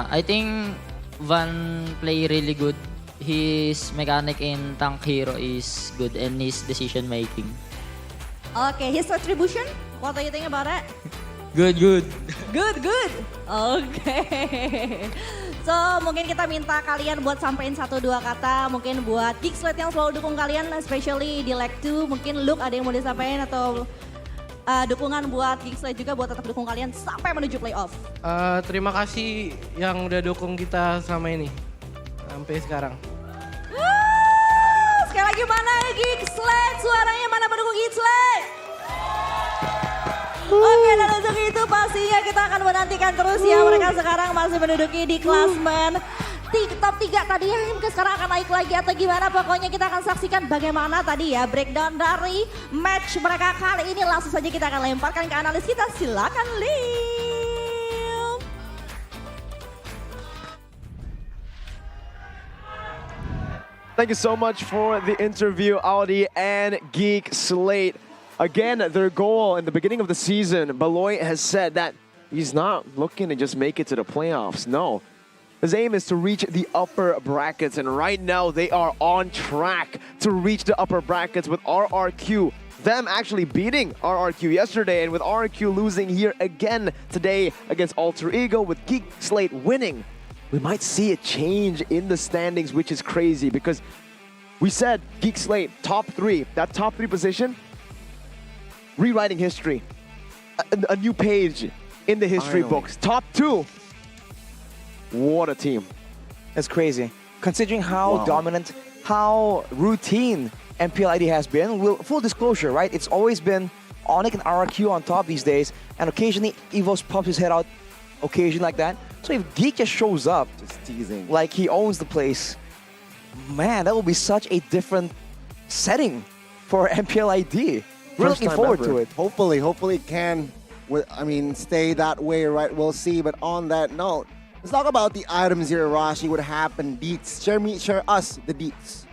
I think Van play really good. His mechanic in tank hero is good and his decision making. Okay, his retribution? What do you think about it? Good. Good. Oke. So mungkin kita minta kalian buat sampein 1-2 kata mungkin buat GEEK SLATE yang selalu dukung kalian, especially di leg 2. Mungkin Luke ada yang mau disampaikan atau dukungan buat GEEK SLATE juga buat tetap dukung kalian sampai menuju playoff. Terima kasih yang udah dukung kita selama ini sampai sekarang. Sekali lagi mana GEEK SLATE? Suaranya mana pendukung GEEK SLATE? Oke, dan untuk itu pastinya kita akan menantikan terus ya. Mereka sekarang masih menduduki di klasmen top 3 tadi ya. Mungkin sekarang akan naik lagi atau gimana. Pokoknya kita akan saksikan bagaimana tadi ya breakdown dari match mereka kali ini. Langsung saja kita akan lemparkan ke analis kita. Silakan Lim. Thank you so much for the interview, Audi and GEEK SLATE. Again, their goal in the beginning of the season, Baloy has said that he's not looking to just make it to the playoffs. No. His aim is to reach the upper brackets, and right now they are on track to reach the upper brackets with RRQ. Them actually beating RRQ yesterday, and with RRQ losing here again today against Alter Ego, with GEEK SLATE winning, we might see a change in the standings, which is crazy because we said GEEK SLATE, top 3, that top 3 position, rewriting history, a new page in the history books. Top 2, what a team. That's crazy. Considering how dominant, how routine MPL ID has been, full disclosure, right? It's always been ONIC and RRQ on top these days, and occasionally EVOS pops his head out, occasion like that. So if GEEK just shows up, just teasing, like he owns the place, man, that will be such a different setting for MPL ID. We're looking forward to it. Hopefully it can, stay that way, right? We'll see. But on that note, let's talk about the items here, Rashi. What happened? Deets. Share us the deets.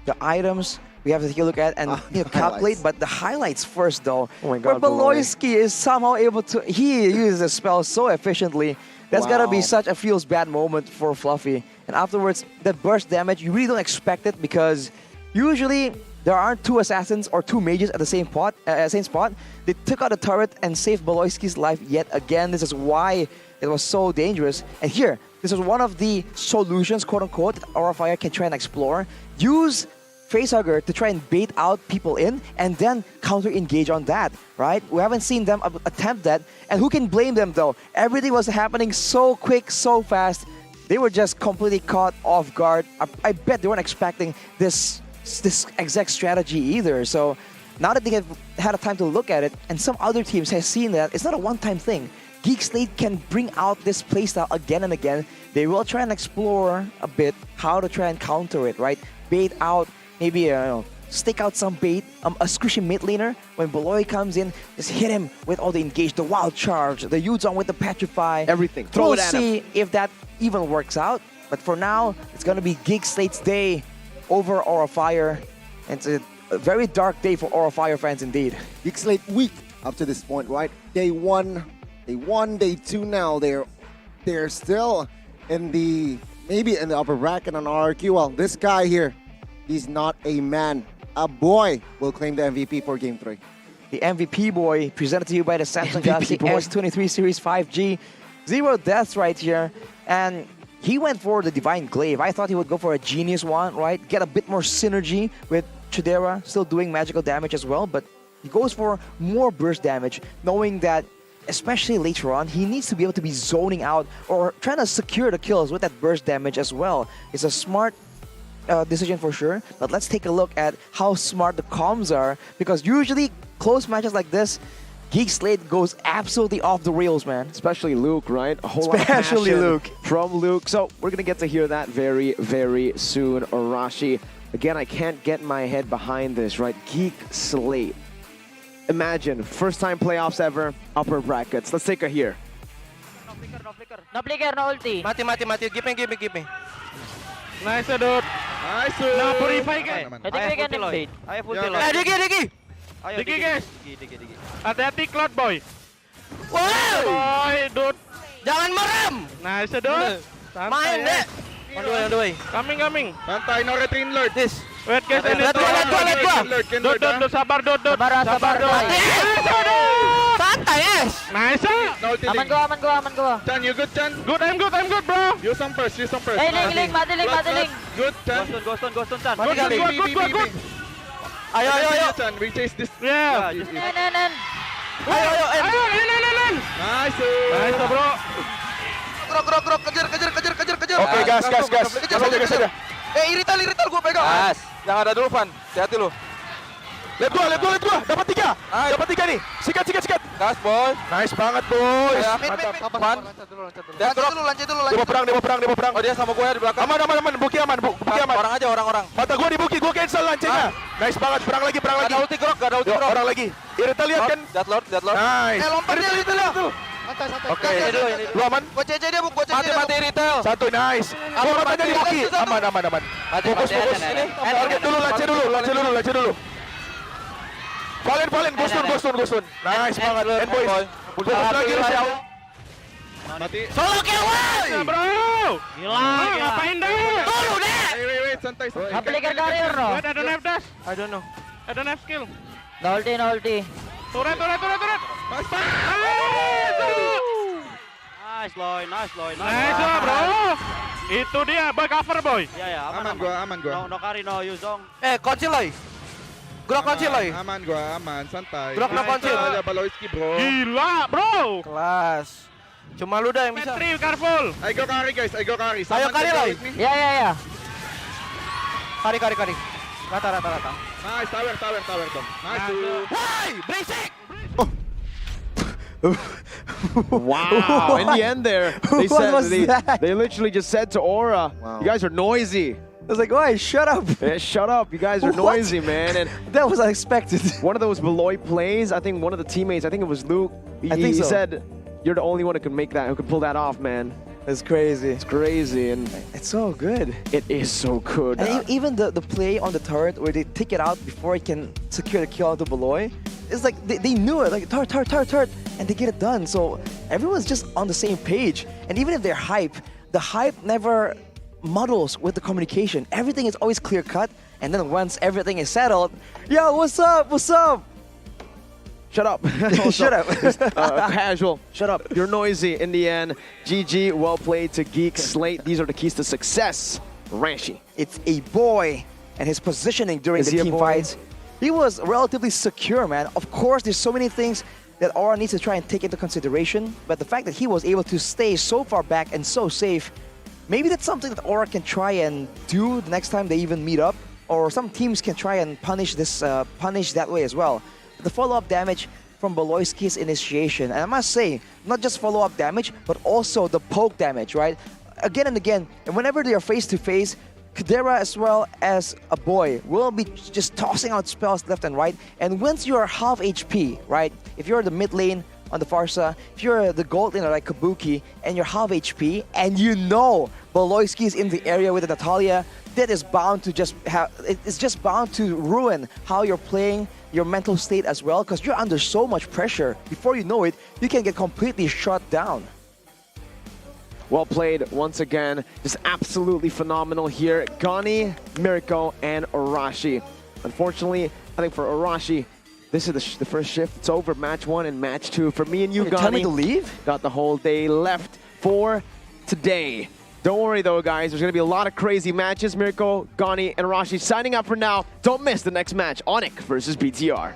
The items we have to take a look at and calculate, but the highlights first, though. Oh my God, where Baloyski is somehow able to, he uses the spell so efficiently. That's gotta be such a feels bad moment for Fluffy. And afterwards, that burst damage, you really don't expect it because usually there aren't 2 assassins or 2 mages at the same spot. They took out the turret and saved Baloyski's life yet again. This is why it was so dangerous. And here, this is one of the solutions, quote unquote, that Aurafire can try and explore. Use Facehugger to try and bait out people in and then counter-engage on that, right? We haven't seen them attempt that. And who can blame them though? Everything was happening so quick, so fast. They were just completely caught off guard. I bet they weren't expecting this exact strategy either. So now that they have had a time to look at it, and some other teams have seen that, it's not a one-time thing. GEEK SLATE can bring out this playstyle again and again. They will try and explore a bit how to try and counter it, right? Bait out, maybe stick out some bait, a squishy mid laner. When Baloy comes in, just hit him with all the engage, the wild charge, the Yuzong with the petrify. Everything, throw it at him. We'll see if that even works out. But for now, it's gonna be GEEK SLATE's day over Aurafire. It's a very dark day for Aurafire fans indeed. GEEK SLATE weak up to this point, right? Day 1, day 2 now. They're still in the upper bracket on RRQ. Well, this guy here, he's not a man. A boy will claim the MVP for Game 3. The MVP boy, presented to you by the Samsung Galaxy S23 Series 5G. 0 deaths right here. And he went for the Divine Glaive. I thought he would go for a Genius one, right? Get a bit more synergy with Chidera, still doing magical damage as well. But he goes for more burst damage, knowing that, especially later on, he needs to be able to be zoning out or trying to secure the kills with that burst damage as well. It's a smart decision for sure, but let's take a look at how smart the comms are, because usually close matches like this, GEEK SLATE goes absolutely off the rails, man. Especially Luke, right? A whole lot of passion Luke. From Luke. So we're going to get to hear that very, very soon. Arashi, again, I can't get my head behind this, right? GEEK SLATE. Imagine, first time playoffs ever, upper brackets. Let's take a here. No flicker, no ulti. Mati. Give me. Nice, dude. Nice. Now purify guys. I think we can invade. Digi. Digi guys. Hati-hati Cloud boy. Wow. Boy, dude. Jangan merem. Nice, dude. Main deh. On the way. Coming. Santai, no retreat lord. This. Wait guys, let go. Dude, sabar, dude. Sabar. Santai, yes. Nice. Aman go. Chan, you good, Chan? Good, I'm good, bro. Use some first. Hey, ling, mati ling. Good, Chan. Ghost on, Chan. Good. Ayo. Chan, we chase this. Yeah. Ayo. Nice, bro. Gerak, kejar. Oke, gas. Kejar saja. Irital gua pegang. Gas. Jangan ada dulu, Van. Hati-hati lu. Let go. Dapat 3 nih. Sikat. Gas, boy. Nice banget, boys. Mantap. Van. Lanjut dulu. Dia mau perang. Oh, dia sama gue di belakang. Aman. Buki aman. Orang aja. Mata gua di Buki, gua cancel lancenya. Nice banget, perang lagi. Gak ada ulti grok. Orang lagi. Irita lihat kan? Deadlord. Nice. Lompat dia. Oke, lu aman? Gua CC dia, Buk. Gua CC dia. Mati retail. Satu, nice. Gua matanya di kaki. Aman. Fokus. Target dulu, lace dulu. Fallen, Gustun. Nice banget. And boys. Fokus lagi Rusia. Mati. Solo kill, bro. Gila. Ngapain deh? Tunggu deh. Wait, santai. Appliker carrier, no? Ada knife dash. I don't know. Ada knife skill. No ulti. Turret. Nice, Nice, Loy. Nice lah, bro. Itu dia, boy cover, boy. Iya, Aman gua. No carry, no use dong. Kunci, Loy. Gerak kunci, Loy. Aman, santai. Gerak no kunci. Aja Baloyski, bro. Gila, bro. Kelas. Cuma lu dah yang bisa. Petri, careful. I go carry, guys. Ayo carry, Loy. Ya. Kari. Rata. Nice, tower dong. Nice. Why? Basic! Wow, in the end there, they literally just said to Aura, you guys are noisy. I was like, "Oi, shut up!" Yeah, shut up! You guys are noisy, man. And that was unexpected. One of those Beloy plays, I think one of the teammates, I think it was Luke. He said, "You're the only one who can pull that off, man." It's crazy. It's crazy, and it's so good. It is so good. And even the play on the turret where they take it out before it can secure the kill onto Beloy, it's like they knew it, like turret, and they get it done. So everyone's just on the same page. And even if they're hype, the hype never muddles with the communication. Everything is always clear cut. And then once everything is settled, yo, what's up? Shut up. Shut up. Casual. Shut up. You're noisy in the end. GG, well played to GEEK SLATE. These are the keys to success. Ranshi. It's a boy and his positioning during the team fights. He was relatively secure, man. Of course, there's so many things that Aura needs to try and take into consideration, but the fact that he was able to stay so far back and so safe, maybe that's something that Aura can try and do the next time they even meet up, or some teams can try and punish that way as well. The follow-up damage from Beloyski's initiation, and I must say, not just follow-up damage, but also the poke damage, right? Again and again, and whenever they are face-to-face, Kadera as well as a boy will be just tossing out spells left and right, and once you are half HP, right? If you're the mid lane on the Farsa, if you're the gold laner like Kabuki, and you're half HP, and you know Beloyski is in the area with Natalia, that is bound to it's just bound to ruin how you're playing, your mental state as well, because you're under so much pressure. Before you know it, you can get completely shut down. Well played once again. Just absolutely phenomenal here. Gani, Mirko, and Arashi. Unfortunately, I think for Arashi, this is the first shift. It's over. Match 1 and match 2. For me and you, Gani, tell me to leave? Got the whole day left for today. Don't worry though, guys. There's going to be a lot of crazy matches. Mirko, Gani, and Arashi signing up for now. Don't miss the next match. ONIC versus BTR.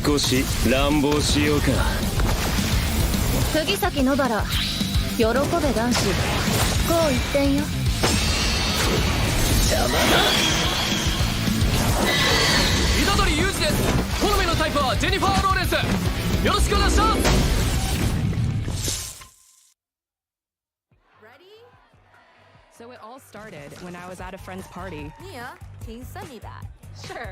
少し乱暴しようか。釘崎野原、喜べ男子、こう一点よ。邪魔だ。虎杖裕二です。好みのタイプはジェニファー・ローレンス。よろしくお願いします。So it all started when I was at a friend's party. Mia, 挺森你吧？ Sure.